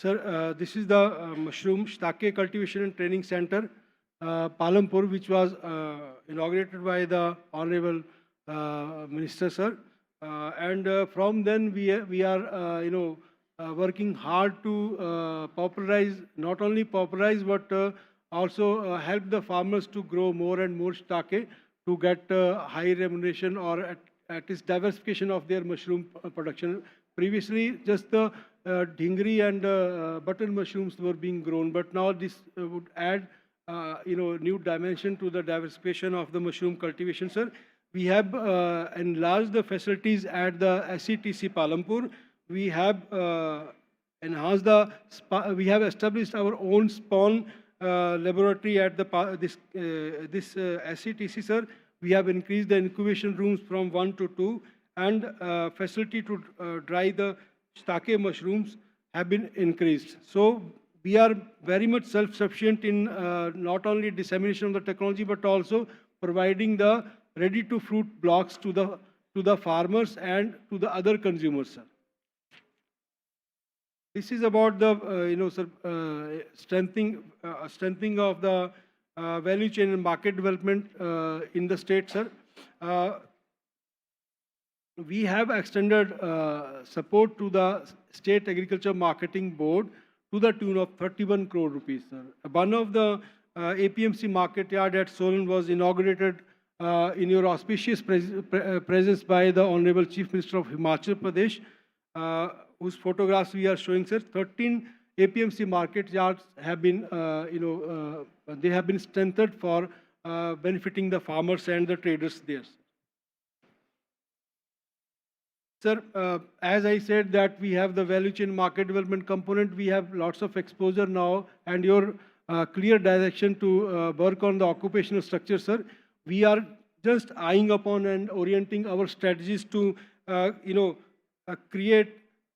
Sir, this is the mushroom shiitake cultivation and training center, Palampur, which was inaugurated by the Honorable Minister, sir. And from then we are working hard to popularize, not only popularize, but also help the farmers to grow more and more shiitake to get high remuneration or at least diversification of their mushroom production. Previously, just the dhingri and button mushrooms were being grown, but now this would add new dimension to the diversification of the mushroom cultivation, sir. We have enlarged the facilities at the SCTC Palampur. We have enhanced we have established our own spawn laboratory at this SCTC, sir. We have increased the incubation rooms from 1 to 2, and facility to dry the shiitake mushrooms have been increased. So we are very much self-sufficient in not only dissemination of the technology, but also providing the ready-to-fruit blocks to the farmers and to the other consumers, sir. This is about the strengthening of the value chain and market development in the state, sir. We have extended support to the State Agriculture Marketing Board to the tune of 31 crore rupees, sir. One of the APMC market yard at Solan was inaugurated in your auspicious presence by the Honorable Chief Minister of Himachal Pradesh, whose photographs we are showing, sir. 13 APMC market yards have been, they have been strengthened for benefiting the farmers and the traders there. Sir, as I said that we have the value chain market development component, we have lots of exposure now, and your clear direction to work on the occupational structure, sir. We are just eyeing upon and orienting our strategies to, create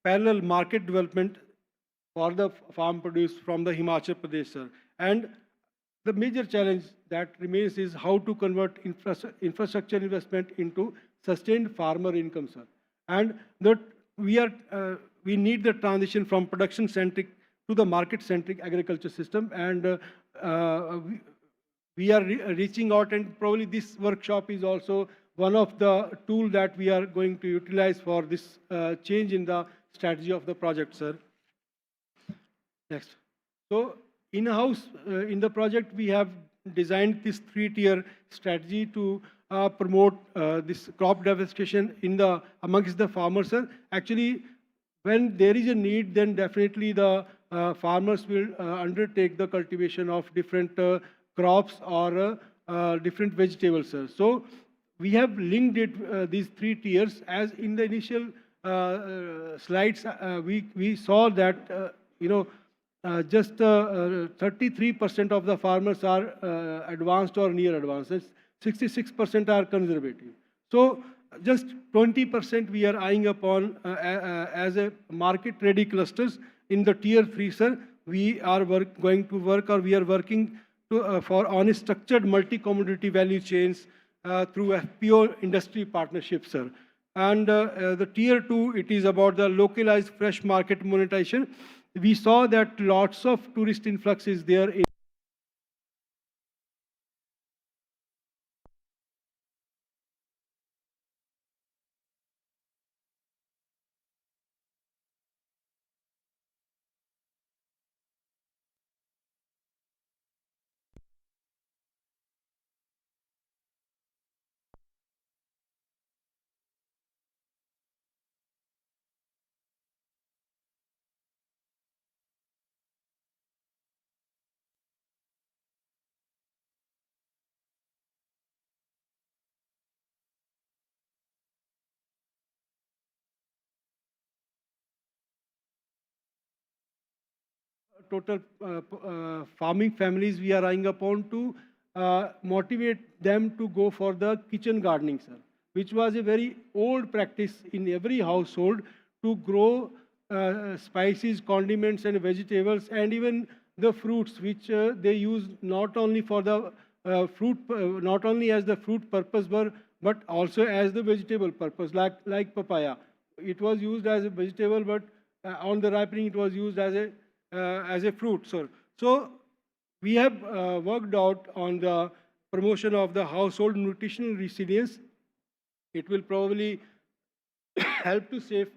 parallel market development for the farm produce from the Himachal Pradesh, sir. And the major challenge that remains is how to convert infrastructure investment into sustained farmer income, sir. And that we need the transition from production-centric to the market-centric agriculture system, and we are reaching out, and probably this workshop is also one of the tools that we are going to utilize for this change in the strategy of the project, sir. Next. So in-house, in the project, we have designed this 3-tier strategy to promote this crop diversification amongst the farmers, sir. Actually, when there is a need, then definitely the farmers will undertake the cultivation of different crops or different vegetables, sir. So we have linked it, these three tiers, as in the initial slides, we saw that, just 33% of the farmers are advanced or near advanced. 66% are conservative. So just 20% we are eyeing upon as a market-ready clusters in the tier 3, sir. We are going to work, or we are working on a structured multi-commodity value chains through FPO industry partnerships, sir. And the tier 2, it is about the localized fresh market monetization. We saw that lots of tourist influx is there in total farming families we are eyeing upon to motivate them to go for the kitchen gardening, sir, which was a very old practice in every household to grow spices, condiments, and vegetables, and even the fruits, which they use not only for the not only as the fruit purpose, but also as the vegetable purpose, like papaya. It was used as a vegetable, but on the ripening, it was used as a fruit, sir. So we have worked out on the promotion of the household nutritional resilience. It will probably help to save.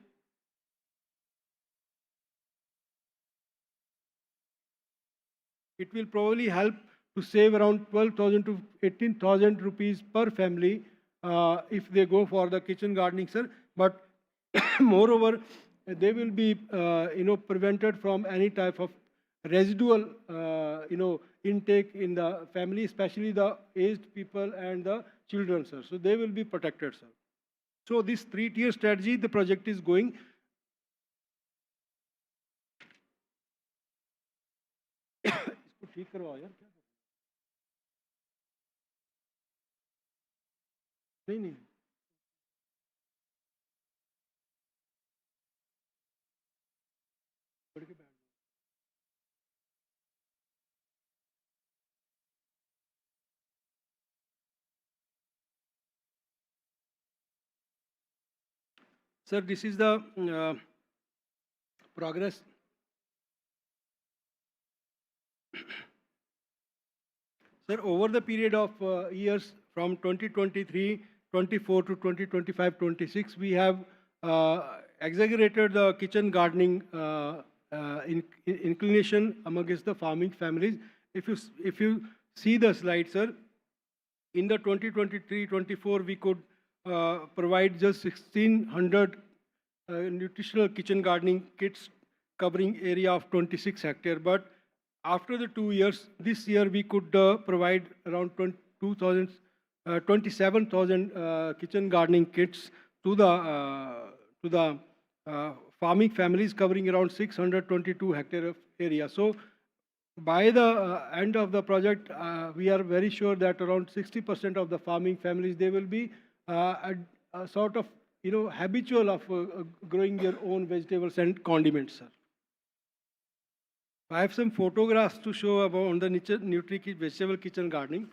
It will probably help to save around 12,000 to 18,000 rupees per family if they go for the kitchen gardening, sir. But moreover, they will be, prevented from any type of residual, intake in the family, especially the aged people and the children, sir. So they will be protected, sir. So this three-tier strategy, the project is going. इसको ठीक करवाओ यार, क्या नहीं Sir, this is the progress. Sir, over the period of years from 2023, 24 to 2025, 26, we have exaggerated the kitchen gardening inclination amongst the farming families. If you see the slide, sir, in the 2023-24, we could provide just 1,600 nutritional kitchen gardening kits covering area of 26 hectares. But after the 2 years, this year we could provide around 27,000 kitchen gardening kits to the farming families covering around 622 hectares of area. So by the end of the project, we are very sure that around 60% of the farming families, they will be a sort of habitual of growing their own vegetables and condiments, sir. I have some photographs to show about on the vegetable kitchen gardening.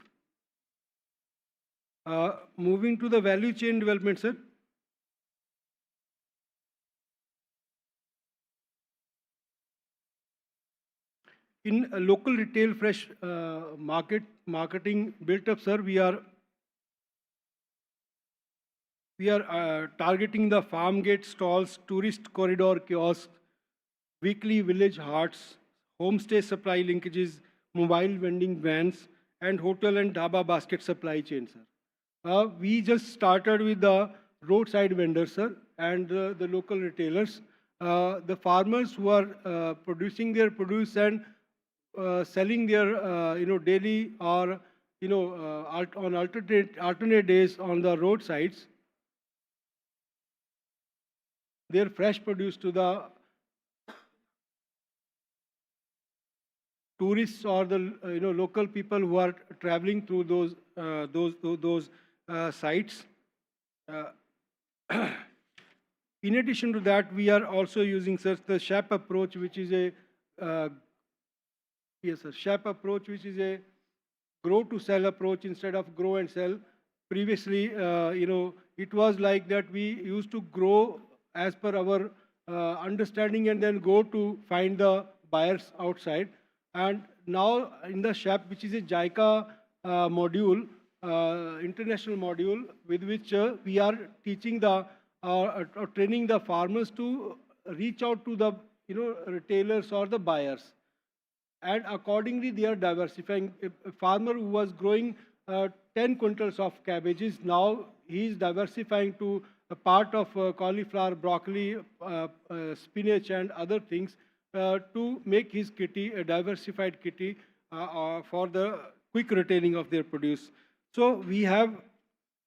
Moving to the value chain development, sir. In a local retail fresh marketing built up, sir, we are targeting the farm gate stalls, tourist corridor kiosks, weekly village hearts, homestay supply linkages, mobile vending vans, and hotel and dhaba basket supply chain, sir. We just started with the roadside vendors, sir, and the local retailers. The farmers who are producing their produce and selling their, daily or, on alternate days on the roadsides, their fresh produce to the tourists or the local people who are traveling through those sites. Uh, in addition to that, we are also using such the SHAP approach, which is a SHAP approach, which is a grow to sell approach instead of grow and sell. Previously, it was like that we used to grow as per our understanding and then go to find the buyers outside. And now in the SHAP, which is a JICA module, international module, with which we are teaching the training the farmers to reach out to the retailers or the buyers, and accordingly they are diversifying. A farmer who was growing 10 quintals of cabbages, now he is diversifying to a part of cauliflower, broccoli, spinach and other things to make his kitty a diversified kitty for the quick retailing of their produce. So we have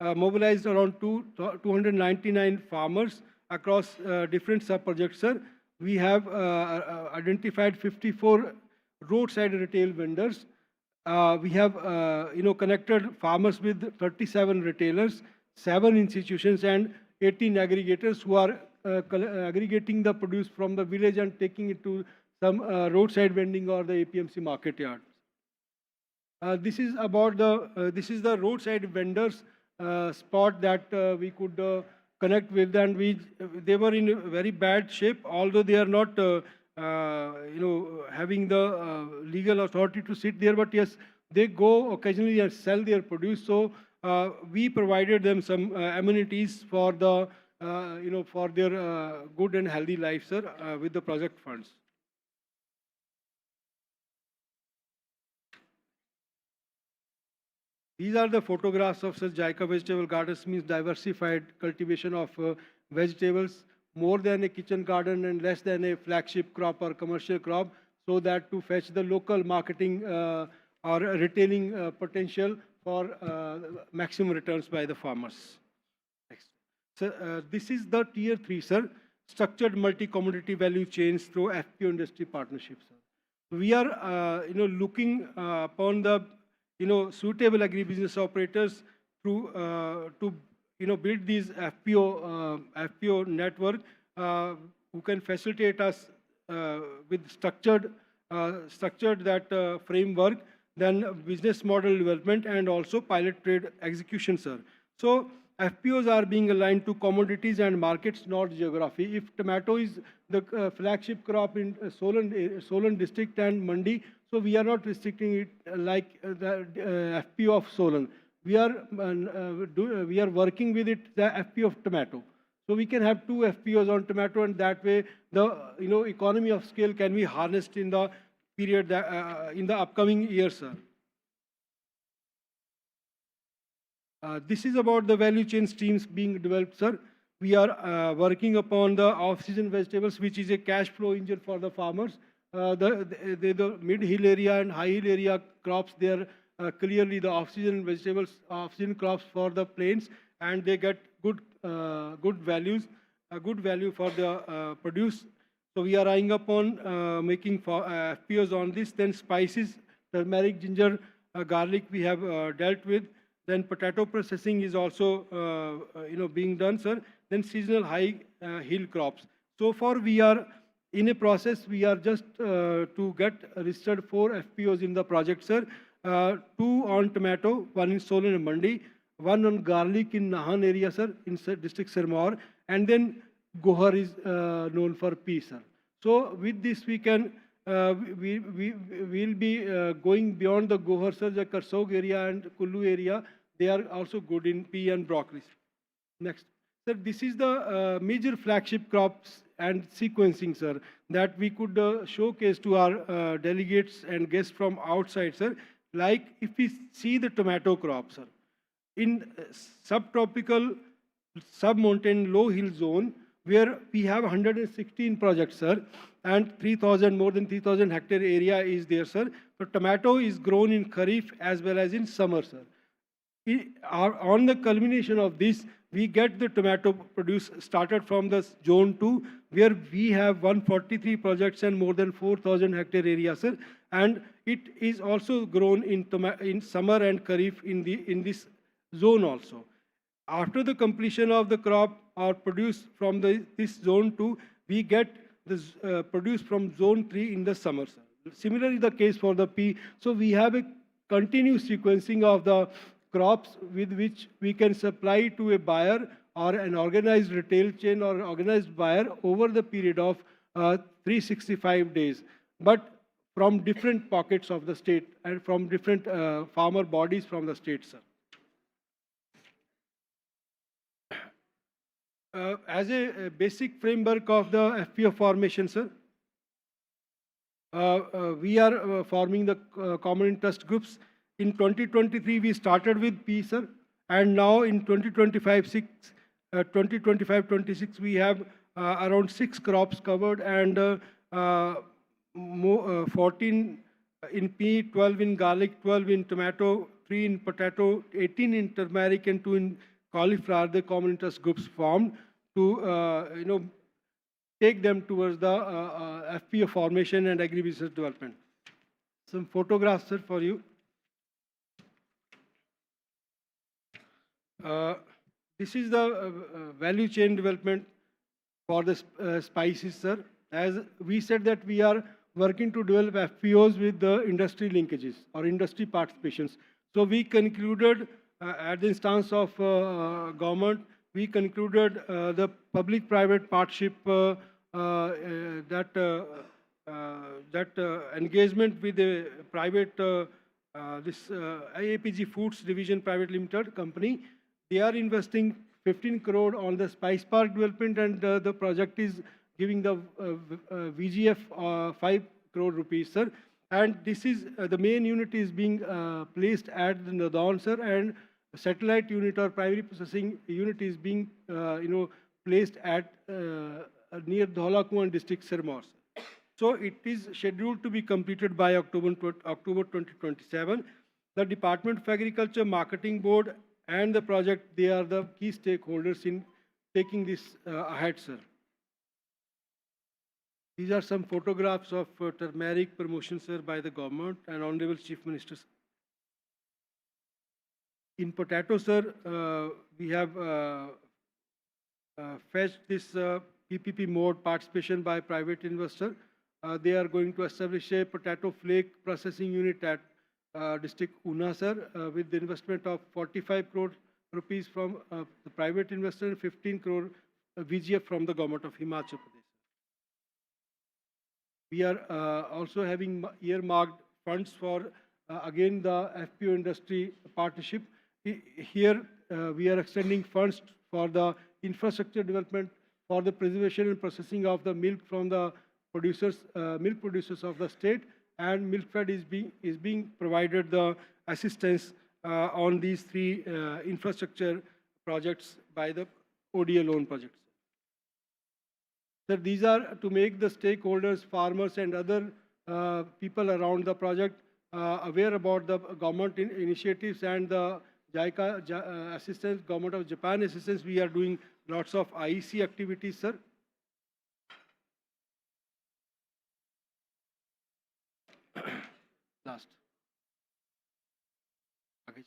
mobilized around 299 farmers across different sub-projects, sir. We have identified 54 roadside retail vendors. We have connected farmers with 37 retailers, 7 institutions and 18 aggregators who are aggregating the produce from the village and taking it to some roadside vending or the APMC market yard. This is about the roadside vendors spot that we could connect with, and they were in very bad shape, although they are not having the legal authority to sit there, but yes, they go occasionally and sell their produce. So we provided them some amenities for the for their good and healthy life, sir, with the project funds. These are the photographs of such JICA vegetable gardens, means diversified cultivation of vegetables, more than a kitchen garden and less than a flagship crop or commercial crop, so that to fetch the local marketing or retailing potential for maximum returns by the farmers. Next. So this is the tier 3, sir, structured multi-commodity value chains through FPO industry partnerships. We are looking upon the suitable agribusiness operators to build these FPO network who can facilitate us with structured that framework, then business model development and also pilot trade execution, sir. So FPOs are being aligned to commodities and markets, not geography. If tomato is the flagship crop in Solan district and Mandi, so we are not restricting it like the FPO of Solan. We are working with it, the FPO of tomato. So we can have 2 FPOs on tomato, and that way the economy of scale can be harnessed in the period in the upcoming years, sir. This is about the value chain streams being developed, sir. We are working upon the off-season vegetables, which is a cash flow engine for the farmers. The mid-hill area and high-hill area crops, they are clearly the off-season vegetables, off-season crops for the plains, and they get good value for the produce. So we are eyeing upon making FPOs on this. Then spices, turmeric, ginger, garlic we have dealt with. Then potato processing is also being done, sir. Then seasonal high hill crops. So far we are in a process. We are just to get registered 4 FPOs in the project, sir. 2 on tomato, 1 in Solan and Mandi, 1 on garlic in Nahan area, sir, in district Sirmaur, and then Gohar is known for pea, sir. So with this we can we will be going beyond the Gohar, sir. The Karsog area and Kullu area, they are also good in pea and broccoli. Next, sir, this is the major flagship crops and sequencing, sir, that we could showcase to our delegates and guests from outside, sir. Like if we see the tomato crop, sir, in subtropical, sub-mountain, low-hill zone, where we have 116 projects, sir, and more than 3,000 hectare area is there, sir. So tomato is grown in Kharif as well as in summer, sir. On the culmination of this, we get the tomato produce started from the zone 2, where we have 143 projects and more than 4,000 hectare area, sir. And it is also grown in summer and Kharif in this zone also. After the completion of the crop or produce from this zone 2, we get the produce from zone 3 in the summer, sir. Similarly, the case for the pea. So we have a continuous sequencing of the crops with which we can supply to a buyer or an organized retail chain or organized buyer over the period of 365 days. But from different pockets of the state and from different farmer bodies from the state, sir. As a basic framework of the FPO formation, sir, we are forming the common interest groups. In 2023, we started with P, sir, and now in 2025-26, we have around 6 crops covered and 14 in pea, 12 in garlic, 12 in tomato, 3 in potato, 18 in turmeric, and 2 in cauliflower. The common interest groups formed to take them towards the FPO formation and agribusiness development. Some photographs, sir, for you. This is the value chain development for the spices, sir. As we said that we are working to develop FPOs with the industry linkages or industry participations. So we concluded at the instance of government, we concluded the public-private partnership engagement with the private this IAPG Foods Division Private Limited company. They are investing 15 crore on the spice park development, and the project is giving the VGF 5 crore rupees, sir. And this is the main unit is being placed at the Nadon, sir, and satellite unit or primary processing unit is being placed at near Dhaulakun district, Sirmaur. So it is scheduled to be completed by October 2027. The Department of Agriculture, Marketing Board, and the project, they are the key stakeholders in taking this ahead, sir. These are some photographs of turmeric promotion, sir, by the government and Honorable Chief Minister. In potato, sir, we have fetched this PPP mode participation by private investor. They are going to establish a potato flake processing unit at district Una, sir, with the investment of 45 crore rupees from the private investor and 15 crore VGF from the government of Himachal Pradesh. We are also having earmarked funds for, again, the FPO industry partnership. Here, we are extending funds for the infrastructure development, for the preservation and processing of the milk from the producers, milk producers of the state, and Milkfed is being provided the assistance on these 3 infrastructure projects by the ODA loan projects. Sir, these are to make the stakeholders, farmers, and other people around the project aware about the government initiatives and the JICA assistance, Government of Japan assistance. We are doing lots of IEC activities, sir. Last. Okay,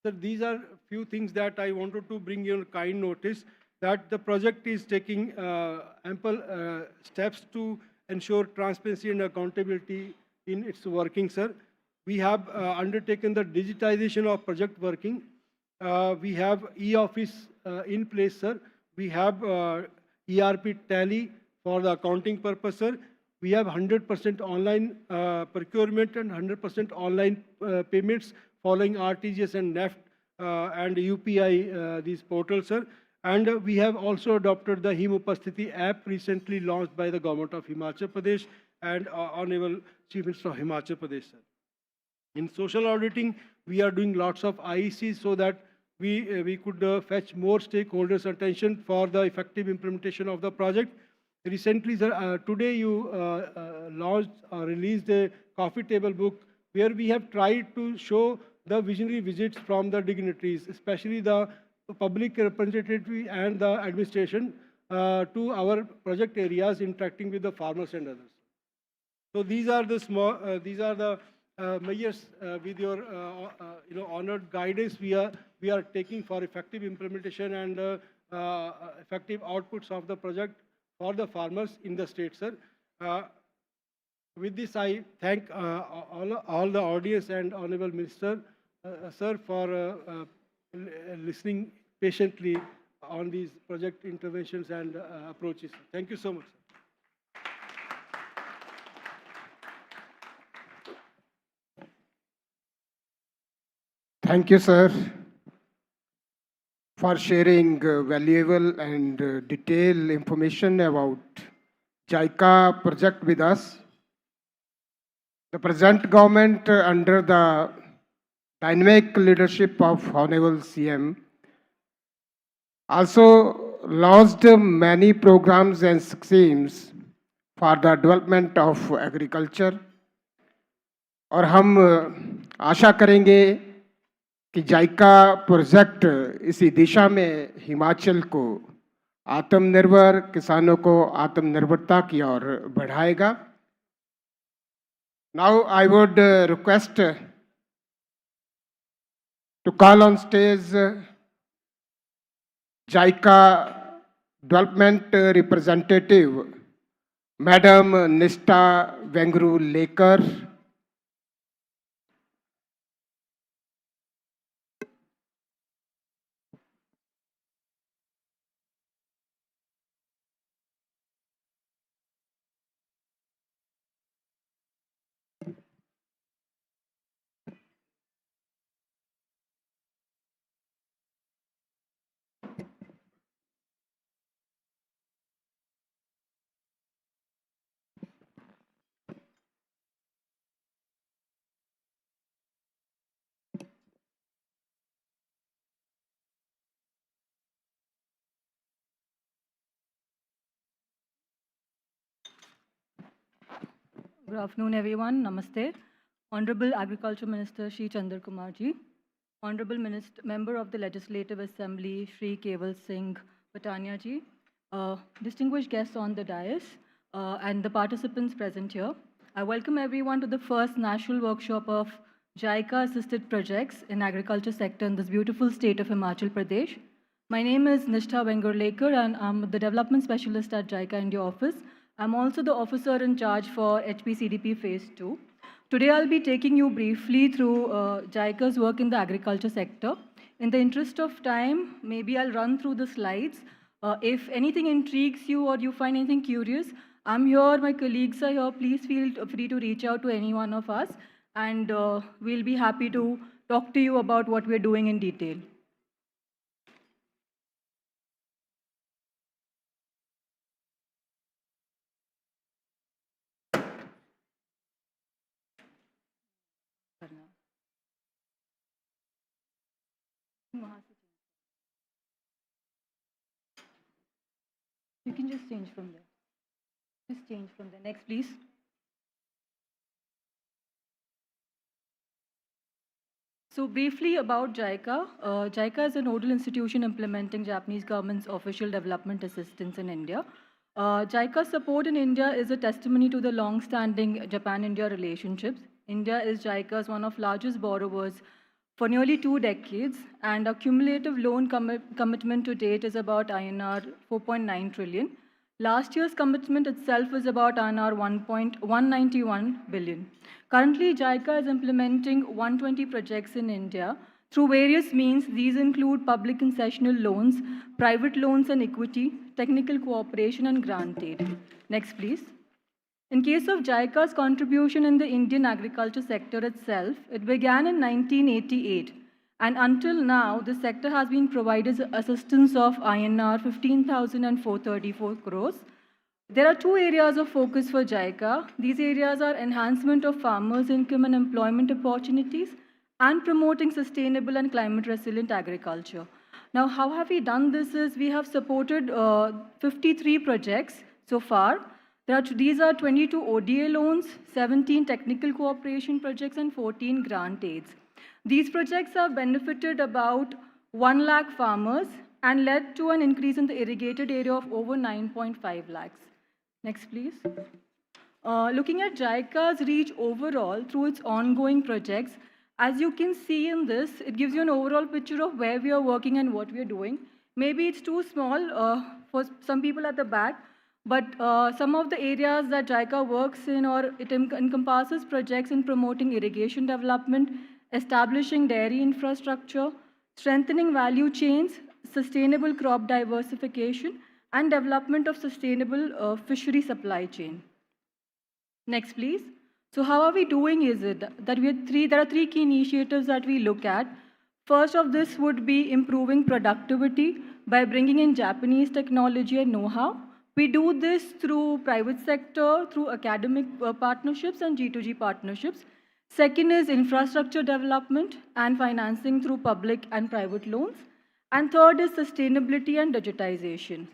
sir, these are few things that I wanted to bring your kind notice that the project is taking ample steps to ensure transparency and accountability in its working, sir. We have undertaken the digitization of project working. We have e-office in place, sir. We have ERP tally for the accounting purpose, sir. We have 100% online procurement and 100% online payments following RTGS and NEFT and UPI, these portals, sir. And we have also adopted the Himupasthiti app recently launched by the government of Himachal Pradesh and Honorable Chief Minister of Himachal Pradesh, sir. In social auditing, we are doing lots of IECs so that we could fetch more stakeholders' attention for the effective implementation of the project. Recently, sir, today you launched or released a coffee table book where we have tried to show the visionary visits from the dignitaries, especially the public representative and the administration to our project areas interacting with the farmers and others. So these are the measures with your honored guidance we are taking for effective implementation and effective outputs of the project for the farmers in the state, sir. With this, I thank all the audience and Honorable Minister, sir, for listening patiently on these project interventions and approaches. Thank you so much, sir. Thank you, sir, for sharing valuable and detailed information about Jica project with us. The present government, under the dynamic leadership of Honorable CM, also launched many programs and schemes for the development of agriculture. और हम आशा करेंगे कि JICA project इसी दिशा में हिमाचल को आत्मनिर्भर, किसानों को आत्मनिर्भरता की ओर बढ़ाएगा. Now I would request to call on stage JICA development representative, Madam Nishtha Vengru Lekar. Good afternoon, everyone. Namaste. Honorable Agriculture Minister Shri Chandra Kumar Ji, Honorable Member of the Legislative Assembly Shri Keval Singh Patania Ji, distinguished guests on the dais, and the participants present here. I welcome everyone to the first national workshop of JICA-assisted projects in agriculture sector in this beautiful state of Himachal Pradesh. My name is Nishtha Vengur and I'm the Development Specialist at JICA India office. I'm also the officer in charge for HPCDP Phase 2. Today I'll be taking you briefly through JICA's work in the agriculture sector. In the interest of time, maybe I'll run through the slides. If anything intrigues you or you find anything curious, I'm here, my colleagues are here. Please feel free to reach out to any one of us and we'll be happy to talk to you about what we're doing in detail. You can just change from there. Just change from there. Next, please. So briefly about JICA. JICA is a nodal institution implementing Japanese government's official development assistance in India. JICA's support in India is a testimony to the long-standing Japan-India relationships. India is JICA's one of largest borrowers for nearly 2 decades, and our cumulative loan commitment to date is about INR 4.9 trillion. Last year's commitment itself was about INR 191 billion. Currently, JICA is implementing 120 projects in India through various means. These include public concessional loans, private loans and equity, technical cooperation and grant aid. Next, please. In case of JICA's contribution in the Indian agriculture sector itself, it began in 1988. And until now, the sector has been provided assistance of INR 15,434 crores. There are 2 areas of focus for JICA. These areas are enhancement of farmers' income and employment opportunities and promoting sustainable and climate resilient agriculture. Now, how have we done this is we have supported 53 projects so far. These are 22 ODA loans, 17 technical cooperation projects, and 14 grant aids. These projects have benefited about 1 lakh farmers and led to an increase in the irrigated area of over 9.5 lakhs. Next, please. Looking at JICA's reach overall through its ongoing projects, as you can see in this, it gives you an overall picture of where we are working and what we are doing. Maybe it's too small for some people at the back, but some of the areas that JICA works in, or it encompasses projects in promoting irrigation development, establishing dairy infrastructure, strengthening value chains, sustainable crop diversification, and development of sustainable fishery supply chain. Next, please. So how are we doing is it that there are three key initiatives that we look at. First of this would be improving productivity by bringing in Japanese technology and know-how. We do this through private sector, through academic partnerships and G2G partnerships. Second is infrastructure development and financing through public and private loans. And third is sustainability and digitization.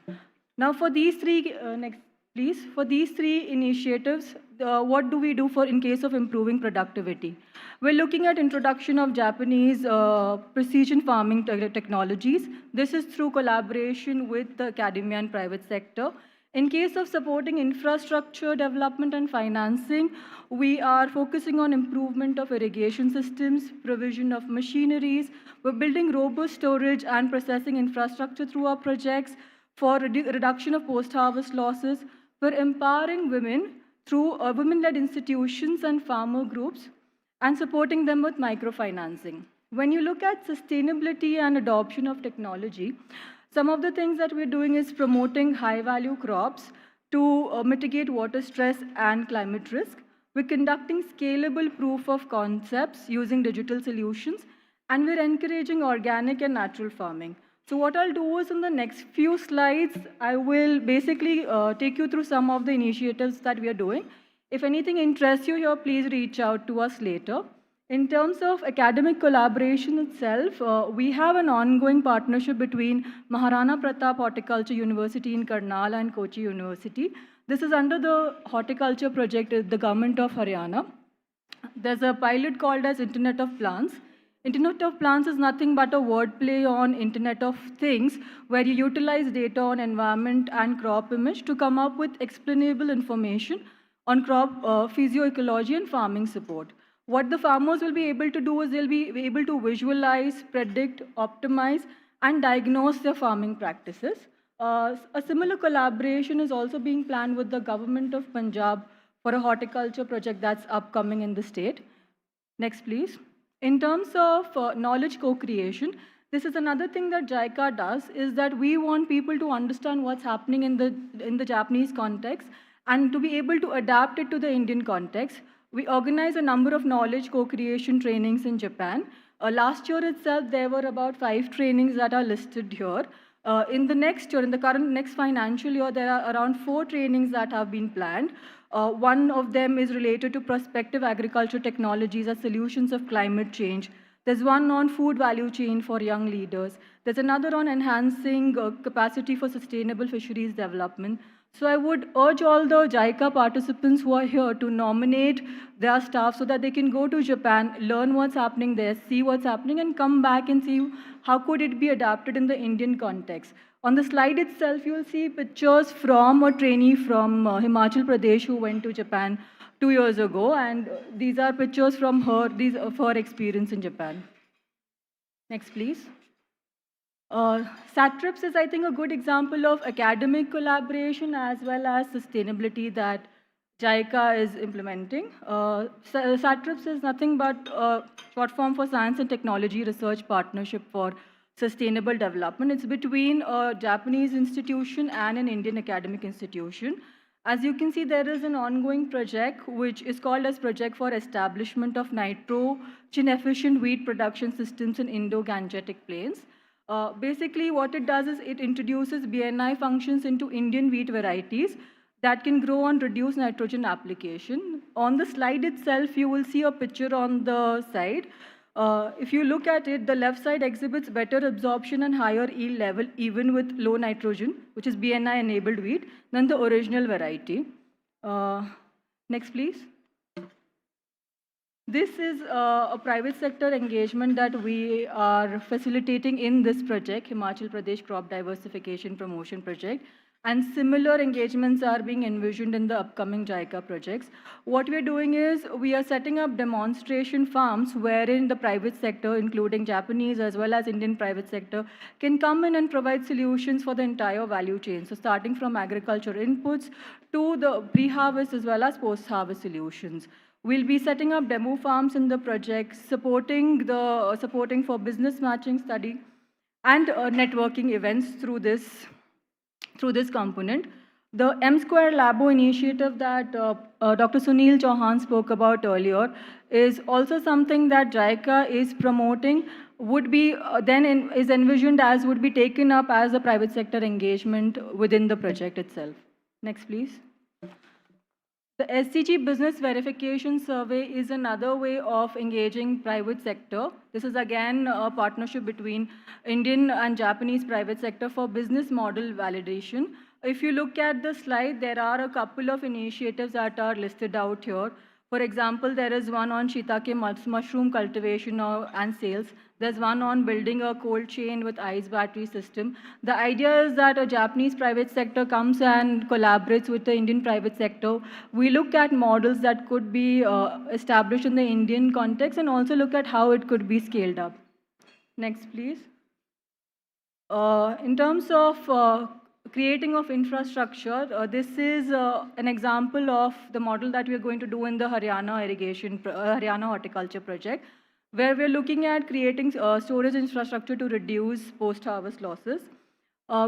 Now for these three, next please, for these three initiatives, what do we do for in case of improving productivity? We're looking at introduction of Japanese precision farming technologies. This is through collaboration with the academia and private sector. In case of supporting infrastructure development and financing, we are focusing on improvement of irrigation systems, provision of machineries. We're building robust storage and processing infrastructure through our projects for reduction of post-harvest losses. We're empowering women through women-led institutions and farmer groups and supporting them with microfinancing. When you look at sustainability and adoption of technology, some of the things that we're doing is promoting high-value crops to mitigate water stress and climate risk. We're conducting scalable proof of concepts using digital solutions, and we're encouraging organic and natural farming. So what I'll do is in the next few slides, I will basically take you through some of the initiatives that we are doing. If anything interests you here, please reach out to us later. In terms of academic collaboration itself, we have an ongoing partnership between Maharana Pratap Horticulture University in Karnal and Kochi University. This is under the horticulture project of the government of Haryana. There's a pilot called as Internet of Plants. Internet of Plants is nothing but a wordplay on Internet of Things, where you utilize data on environment and crop image to come up with explainable information on crop physioecology and farming support. What the farmers will be able to do is they'll be able to visualize, predict, optimize, and diagnose their farming practices. A similar collaboration is also being planned with the government of Punjab for a horticulture project that's upcoming in the state. Next, please. In terms of knowledge co-creation, this is another thing that JICA does, is that we want people to understand what's happening in the Japanese context and to be able to adapt it to the Indian context. We organize a number of knowledge co-creation trainings in Japan. Last year itself, there were about 5 trainings that are listed here. In the next year, in the current next financial year, there are around 4 trainings that have been planned. One of them is related to prospective agriculture technologies as solutions of climate change. There's one on food value chain for young leaders. There's another on enhancing capacity for sustainable fisheries development. So I would urge all the JICA participants who are here to nominate their staff so that they can go to Japan, learn what's happening there, see what's happening, and come back and see how could it be adapted in the Indian context. On the slide itself, you will see pictures from a trainee from Himachal Pradesh who went to Japan 2 years ago, and these are pictures from her, of her experience in Japan. Next, please. SATRIPS is, I think, a good example of academic collaboration as well as sustainability that JICA is implementing. SATRIPS is nothing but a short form for Science and Technology Research Partnership for Sustainable Development. It's between a Japanese institution and an Indian academic institution. As you can see, there is an ongoing project which is called as Project for Establishment of Nitrogen-Efficient Wheat Production Systems in Indo-Gangetic Plains. Basically, what it does is it introduces BNI functions into Indian wheat varieties that can grow on reduced nitrogen application. On the slide itself, you will see a picture on the side. If you look at it, the left side exhibits better absorption and higher yield level even with low nitrogen, which is BNI enabled wheat, than the original variety. Next, please. This is a private sector engagement that we are facilitating in this project, Himachal Pradesh Crop Diversification Promotion Project. And similar engagements are being envisioned in the upcoming JICA projects. What we're doing is we are setting up demonstration farms wherein the private sector, including Japanese as well as Indian private sector, can come in and provide solutions for the entire value chain. So starting from agriculture inputs to the pre-harvest as well as post-harvest solutions. We'll be setting up demo farms in the project, supporting for business matching study and networking events through this component. The M Square Labo initiative that Dr. Sunil Chauhan spoke about earlier is also something that JICA is promoting, is envisioned as would be taken up as a private sector engagement within the project itself. Next, please. The SCG Business Verification Survey is another way of engaging private sector. This is again a partnership between Indian and Japanese private sector for business model validation. If you look at the slide, there are a couple of initiatives that are listed out here. For example, there is one on shiitake mushroom cultivation and sales. There's one on building a cold chain with ice battery system. The idea is that a Japanese private sector comes and collaborates with the Indian private sector. We look at models that could be established in the Indian context and also look at how it could be scaled up. Next, please. In terms of creating of infrastructure, this is an example of the model that we are going to do in the Haryana horticulture project, where we're looking at creating storage infrastructure to reduce post-harvest losses.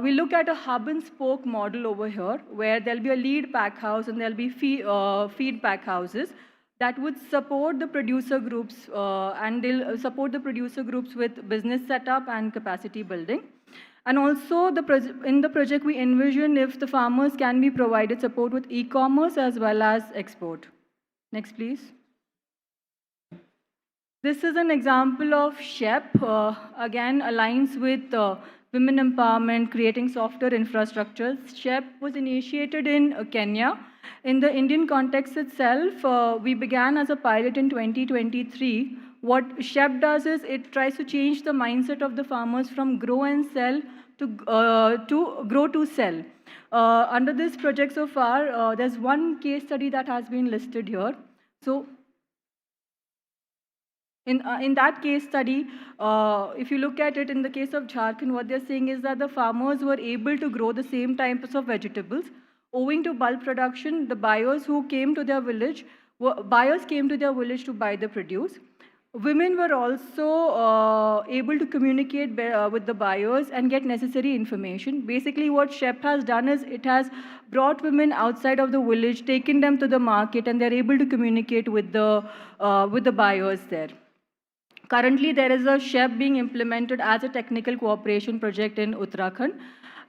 We look at a hub and spoke model over here, where there'll be a lead pack house and there'll be feed pack houses that would support the producer groups, and they'll support the producer groups with business setup and capacity building. And also, in the project, we envision if the farmers can be provided support with e-commerce as well as export. Next, please. This is an example of SHEP, again aligns with women empowerment, creating software infrastructures. SHEP was initiated in Kenya. In the Indian context itself, we began as a pilot in 2023. What SHEP does is it tries to change the mindset of the farmers from grow and sell to grow to sell. Under this project so far, there's one case study that has been listed here. So in that case study, if you look at it in the case of Jharkhand, what they're saying is that the farmers were able to grow the same types of vegetables. Owing to bulk production, the buyers came to their village to buy the produce. Women were also able to communicate with the buyers and get necessary information. Basically, what SHEP has done is it has brought women outside of the village, taken them to the market, and they're able to communicate with the buyers there. Currently, there is a SHEP being implemented as a technical cooperation project in Uttarakhand.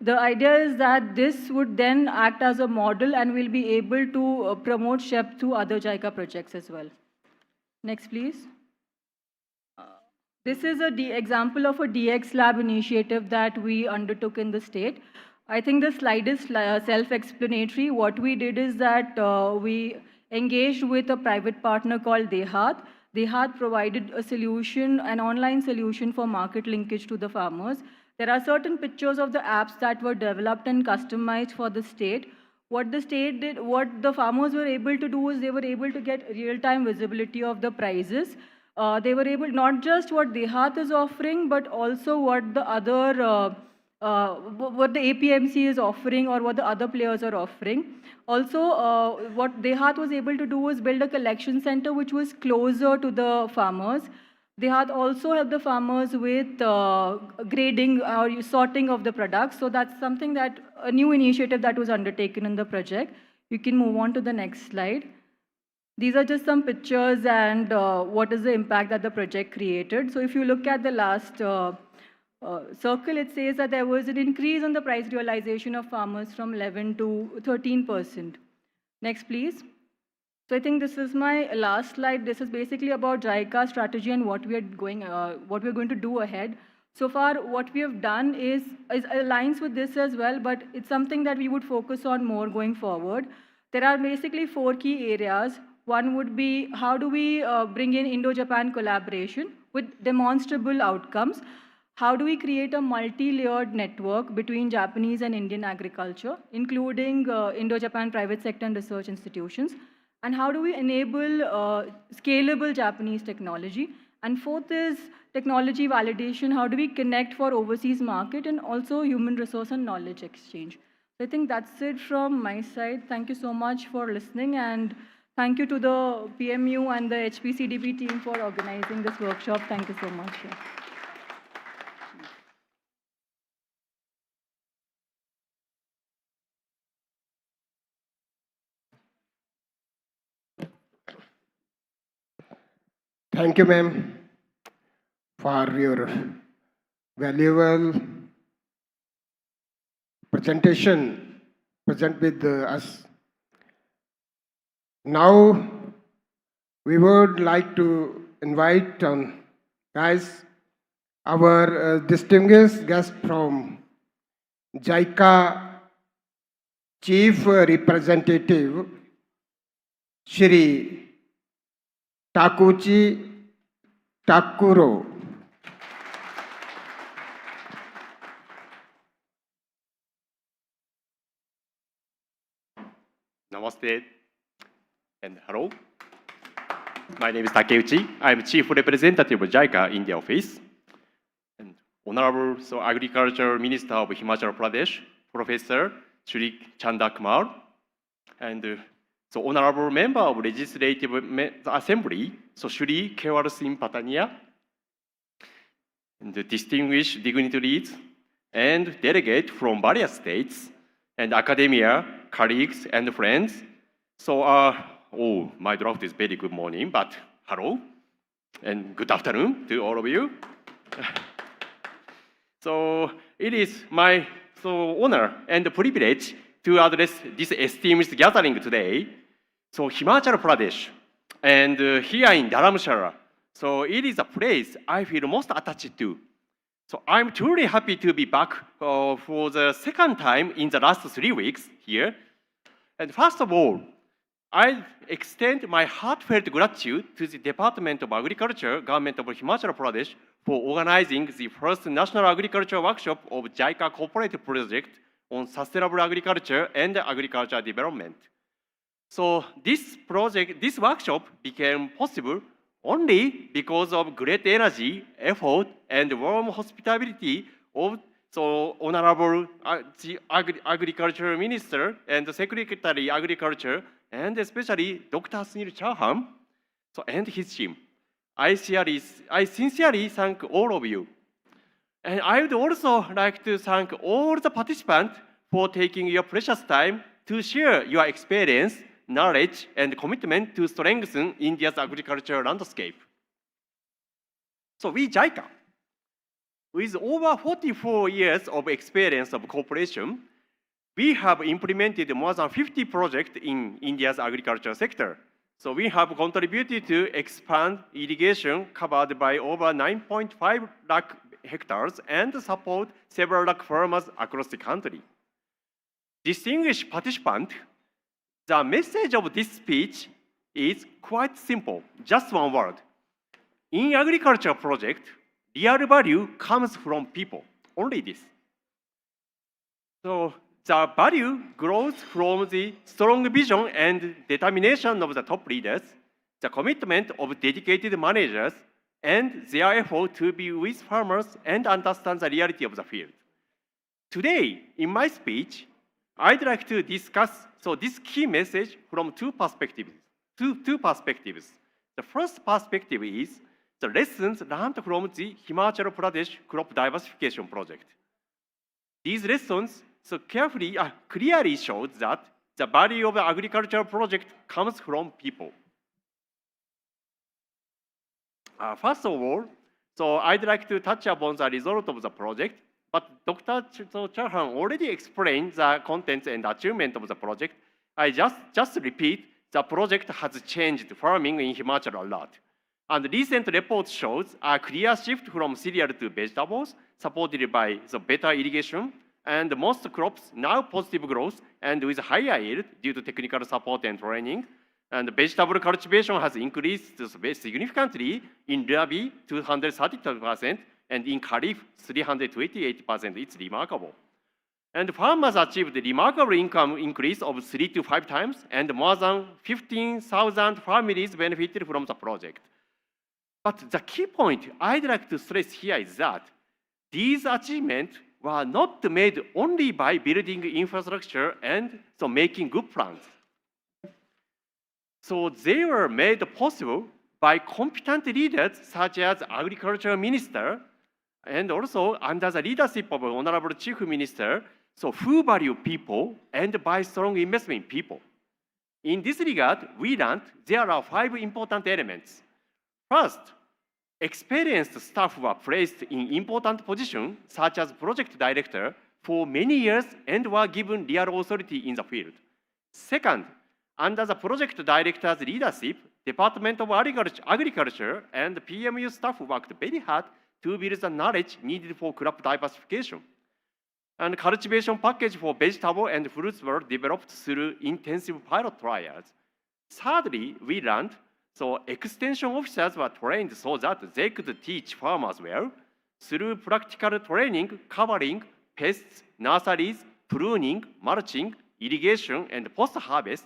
The idea is that this would then act as a model and we'll be able to promote SHEP through other JICA projects as well. Next, please. This is an example of a DX lab initiative that we undertook in the state. I think the slide is self-explanatory. What we did is that we engaged with a private partner called Dehat. Dehat provided a solution, an online solution for market linkage to the farmers. There are certain pictures of the apps that were developed and customized for the state. What the farmers were able to do is they were able to get real-time visibility of the prices. They were able, not just what Dehat is offering, but also what the APMC is offering or what the other players are offering. Also, what Dehat was able to do was build a collection center which was closer to the farmers. Dehat also helped the farmers with grading or sorting of the products. So that's something that, a new initiative that was undertaken in the project. You can move on to the next slide. These are just some pictures and what is the impact that the project created. So if you look at the last circle, it says that there was an increase in the price realization of farmers from 11 to 13%. Next, please. So I think this is my last slide. This is basically about JICA strategy and what we're going to do ahead. So far, what we have done is aligns with this as well, but it's something that we would focus on more going forward. There are basically 4 key areas. One would be how do we bring in Indo-Japan collaboration with demonstrable outcomes? How do we create a multi-layered network between Japanese and Indian agriculture, including Indo-Japan private sector and research institutions? And how do we enable scalable Japanese technology? And fourth is technology validation. How do we connect for overseas market and also human resource and knowledge exchange? So I think that's it from my side. Thank you so much for listening, and thank you to the PMU and the HPCDB team for organizing this workshop. Thank you so much. Thank you, ma'am, for your valuable presentation present with us. Now, we would like to invite guys, our distinguished guest from JICA Chief Representative, Shri Takuchi Takuro. Namaste and hello. My name is Takeuchi. I'm Chief Representative of JICA in the office. And Honorable Agriculture Minister of Himachal Pradesh, Professor Shri Chanda Kumar, and Honorable Member of Legislative Assembly, Shri Kewal Singh Patania, and the distinguished dignitaries and delegates from various states, and academia, colleagues, and friends. My draft is very good morning, but hello, and good afternoon to all of you. It is my honor and privilege to address this esteemed gathering today. Himachal Pradesh, and here in Dharamshala, it is a place I feel most attached to. I'm truly happy to be back for the second time in the last 3 weeks here. And first of all, I extend my heartfelt gratitude to the Department of Agriculture, Government of Himachal Pradesh, for organizing the first National Agriculture Workshop of JICA Cooperative Project on Sustainable Agriculture and Agriculture Development. This workshop became possible only because of great energy, effort, and warm hospitality of Honorable Agriculture Minister and Secretary Agriculture, and especially Dr. Sunil Chauhan, and his team. I sincerely thank all of you. And I would also like to thank all the participants for taking your precious time to share your experience, knowledge, and commitment to strengthen India's agricultural landscape. We JICA, with over 44 years of experience of cooperation, we have implemented more than 50 projects in India's agriculture sector. We have contributed to expand irrigation covered by over 9.5 lakh hectares and support several lakh farmers across the country. Distinguished participants, the message of this speech is quite simple, just one word. In agriculture project, real value comes from people, only this. The value grows from the strong vision and determination of the top leaders, the commitment of dedicated managers, and their effort to be with farmers and understand the reality of the field. Today, in my speech, I'd like to discuss this key message from two perspectives. The first perspective is the lessons learned from the Himachal Pradesh crop diversification project. These lessons clearly show that the value of the agricultural project comes from people. First of all, I'd like to touch upon the result of the project, but Dr. Chauhan already explained the contents and achievement of the project. I just repeat the project has changed farming in Himachal a lot. And recent report shows a clear shift from cereal to vegetables, supported by the better irrigation, and most crops now positive growth and with higher yield due to technical support and training. And vegetable cultivation has increased significantly in Rabi 232% and in Kharif 328%. It's remarkable. And farmers achieved a remarkable income increase of 3 to 5 times, and more than 15,000 families benefited from the project. But the key point I'd like to stress here is that these achievements were not made only by building infrastructure and so making good plans. So they were made possible by competent leaders such as Agriculture Minister, and also under the leadership of Honorable Chief Minister, so who value people and by strong investment in people. In this regard, we learned there are 5 important elements. First, experienced staff were placed in important positions, such as project director, for many years and were given real authority in the field. Second, under the project director's leadership, Department of Agriculture and PMU staff worked very hard to build the knowledge needed for crop diversification. And cultivation package for vegetables and fruits were developed through intensive pilot trials. Thirdly, we learned so extension officers were trained so that they could teach farmers well through practical training covering pests, nurseries, pruning, mulching, irrigation, and post-harvest.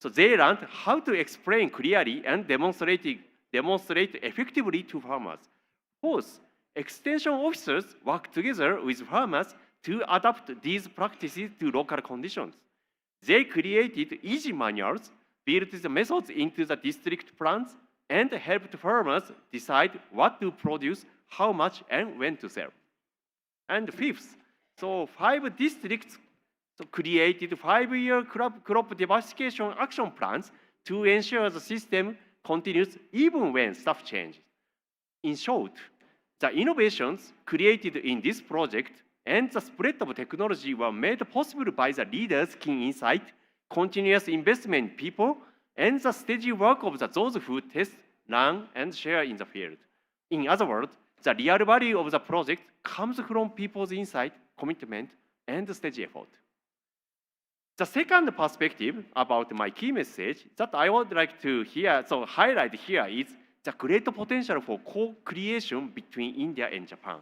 So they learned how to explain clearly and demonstrate effectively to farmers. Fourth, extension officers work together with farmers to adapt these practices to local conditions. They created easy manuals, built the methods into the district plans, and helped farmers decide what to produce, how much, and when to sell. And fifth, so 5 districts created 5-year crop diversification action plans to ensure the system continues even when staff changes. In short, the innovations created in this project and the spread of technology were made possible by the leaders' keen insight, continuous investment in people, and the steady work of those who test, learn, and share in the field. In other words, the real value of the project comes from people's insight, commitment, and steady effort. The second perspective about my key message that I would like to highlight here is the great potential for co-creation between India and Japan.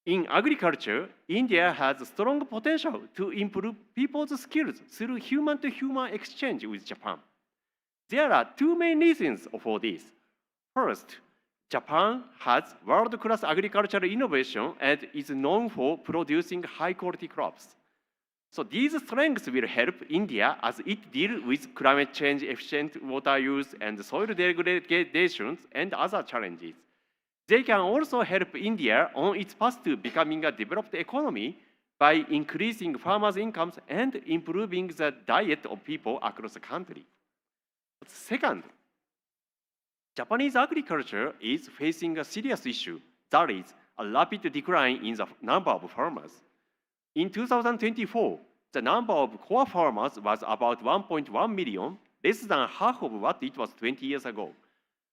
In agriculture, India has strong potential to improve people's skills through human-to-human exchange with Japan. There are 2 main reasons for this. First, Japan has world-class agricultural innovation and is known for producing high-quality crops. So these strengths will help India as it deals with climate change, efficient water use, and soil degradations and other challenges. They can also help India on its path to becoming a developed economy by increasing farmers' incomes and improving the diet of people across the country. Second, Japanese agriculture is facing a serious issue, that is, a rapid decline in the number of farmers. In 2024, the number of core farmers was about 1.1 million, less than half of what it was 20 years ago.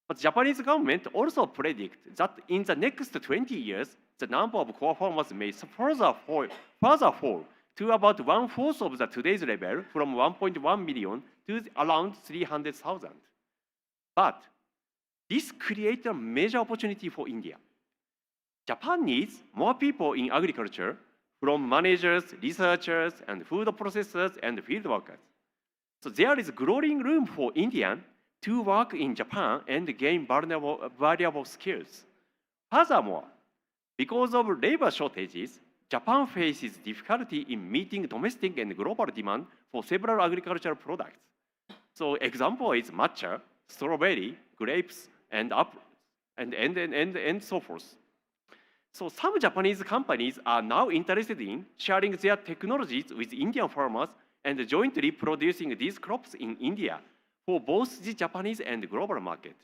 But the Japanese government also predicts that in the next 20 years, the number of core farmers may further fall to about 1/4 of the today's level, from 1.1 million to around 300,000. But this creates a major opportunity for India. Japan needs more people in agriculture, from managers, researchers, and food processors and field workers. So there is growing room for Indians to work in Japan and gain valuable skills. Furthermore, because of labor shortages, Japan faces difficulty in meeting domestic and global demand for several agricultural products. So example is matcha, strawberry, grapes, and apples, and so forth. So some Japanese companies are now interested in sharing their technologies with Indian farmers and jointly producing these crops in India for both the Japanese and global market.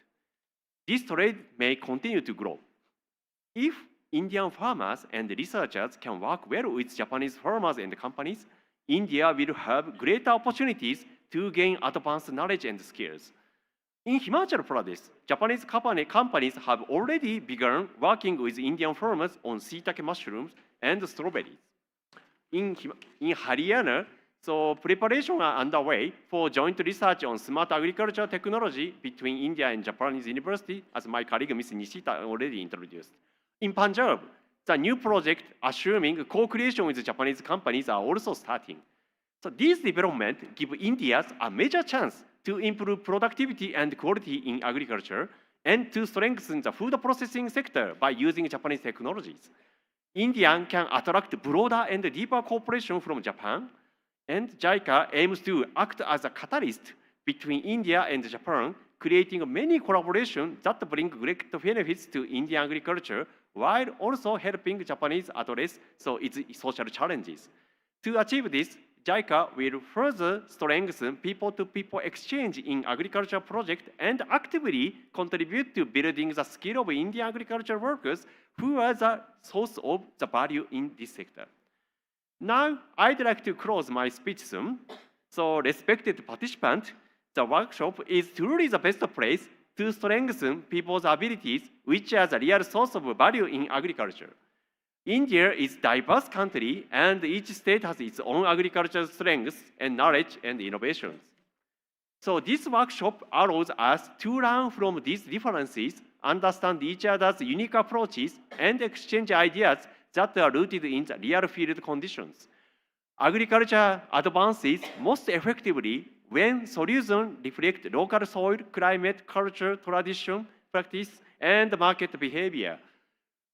This trade may continue to grow. If Indian farmers and researchers can work well with Japanese farmers and companies, India will have greater opportunities to gain advanced knowledge and skills. In Himachal Pradesh, Japanese companies have already begun working with Indian farmers on shiitake mushrooms and strawberries. In Haryana, so preparations are underway for joint research on smart agriculture technology between India and Japanese university, as my colleague Ms. Nishita already introduced. In Punjab, the new project assuming co-creation with Japanese companies are also starting. So these developments give India a major chance to improve productivity and quality in agriculture and to strengthen the food processing sector by using Japanese technologies. India can attract broader and deeper cooperation from Japan, and JICA aims to act as a catalyst between India and Japan, creating many collaborations that bring great benefits to Indian agriculture while also helping Japanese address its social challenges. To achieve this, JICA will further strengthen people-to-people exchange in agriculture projects and actively contribute to building the skill of Indian agriculture workers who are the source of the value in this sector. Now, I'd like to close my speech soon. So, respected participants, the workshop is truly the best place to strengthen people's abilities, which are the real source of value in agriculture. India is a diverse country, and each state has its own agricultural strengths and knowledge and innovations. So this workshop allows us to learn from these differences, understand each other's unique approaches, and exchange ideas that are rooted in the real field conditions. Agriculture advances most effectively when solutions reflect local soil, climate, culture, tradition, practice, and market behavior.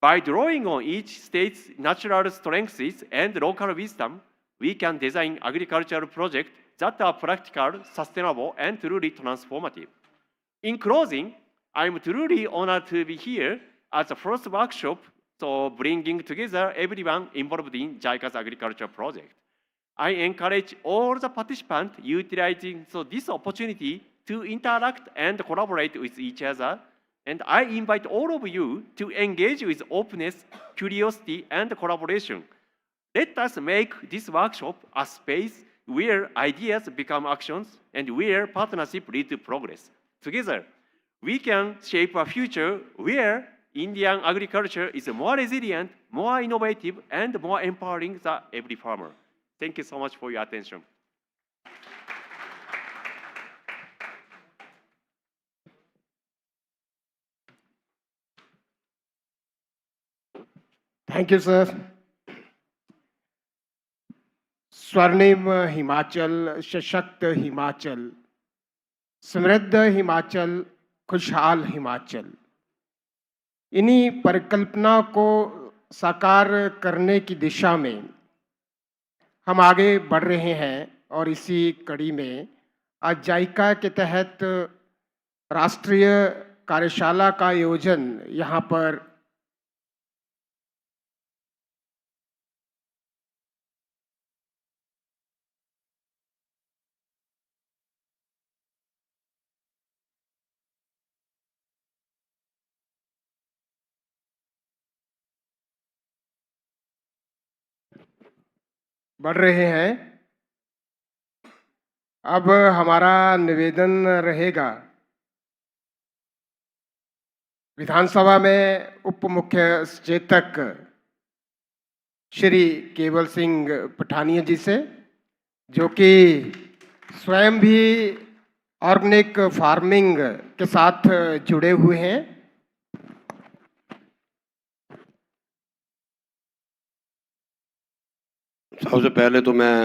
By drawing on each state's natural strengths and local wisdom, we can design agricultural projects that are practical, sustainable, and truly transformative. In closing, I'm truly honored to be here at the first workshop, so bringing together everyone involved in JICA's agriculture project. I encourage all the participants utilizing this opportunity to interact and collaborate with each other. And I invite all of you to engage with openness, curiosity, and collaboration. Let us make this workshop a space where ideas become actions and where partnership leads to progress. Together, we can shape a future where Indian agriculture is more resilient, more innovative, and more empowering than every farmer. Thank you so much for your attention. Thank you sir. स्वर्णिम हिमाचल, सशक्त हिमाचल, समृद्ध हिमाचल, खुशहाल हिमाचल, इन्हीं परिकल्पना को साकार करने की दिशा में हम आगे बढ़ रहे हैं। और इसी कड़ी में आज जाइका के तहत राष्ट्रीय कार्यशाला का आयोजन यहाँ पर बढ़ रहे हैं। अब हमारा निवेदन रहेगा विधानसभा में उप मुख्य सचेतक श्री केवल सिंह पठानिया जी से, जो कि स्वयं भी ऑर्गेनिक फार्मिंग के साथ जुड़े हुए हैं। सबसे पहले तो मैं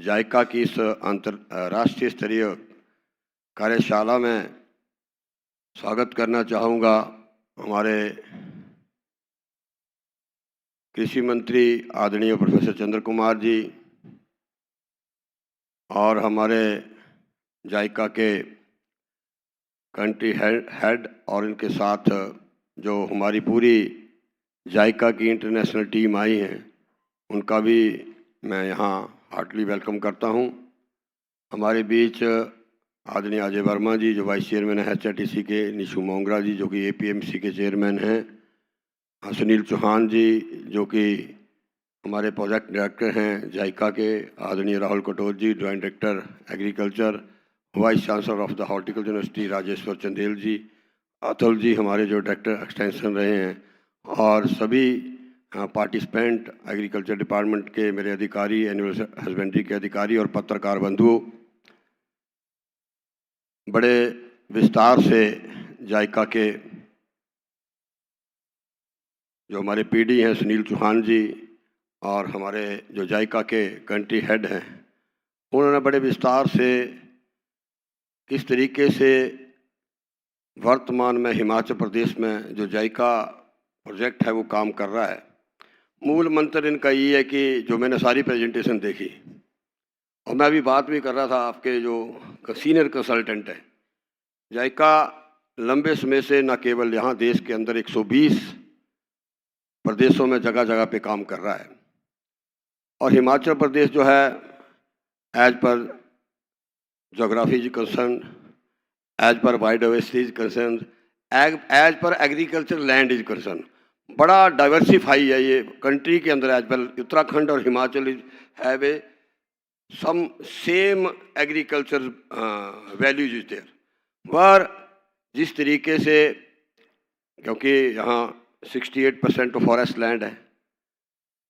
जाइका की इस अंतर्राष्ट्रीय स्तरीय कार्यशाला में स्वागत करना चाहूँगा हमारे कृषि मंत्री आदरणीय प्रोफेसर चंद्र कुमार जी और हमारे जाइका के कंट्री हेड और इनके साथ जो हमारी पूरी जाइका की इंटरनेशनल टीम आई है, उनका भी मैं यहाँ हार्टली वेलकम करता हूँ। हमारे बीच आदरणीय अजय वर्मा जी जो वाइस चेयरमैन है HRTC के, निशु मोंगरा जी जो कि APMC के चेयरमैन हैं, सुनील चौहान जी जो कि हमारे प्रोजेक्ट डायरेक्टर हैं जायका के आदरणीय Rahul Katoch ji, joint director agriculture, vice chancellor of the horticulture university Rajeshwar Chandel ji, Atul ji हमारे जो डायरेक्टर एक्सटेंशन रहे हैं, और सभी पार्टिसिपेंट, एग्रीकल्चर डिपार्टमेंट के मेरे अधिकारी, एनिमल हस्बेंड्री के अधिकारी और पत्रकार बंधुओं, बड़े विस्तार से जायका के जो हमारे पीडी हैं सुनील चौहान जी और हमारे जो जायका के कंट्री हेड हैं, उन्होंने बड़े विस्तार से किस तरीके से वर्तमान में हिमाचल प्रदेश में जो जायका प्रोजेक्ट है वो काम कर रहा है। मूल मंत्र इनका ये है कि जो मैंने सारी प्रेजेंटेशन देखी और मैं अभी बात भी कर रहा था, आपके जो सीनियर कंसल्टेंट है जायका लंबे समय से न केवल यहाँ देश के अंदर 120 प्रदेशों में जगह जगह पे काम कर रहा है, और हिमाचल प्रदेश जो है as per geography is concern, as per biodiversity is concern, as per agriculture land is concern, बड़ा डाइवर्सिफाई है ये कंट्री के अंदर। एज पर उत्तराखंड और Himachal is have a some same agriculture values is there, पर जिस तरीके से, क्योंकि यहाँ 68% फॉरेस्ट लैंड है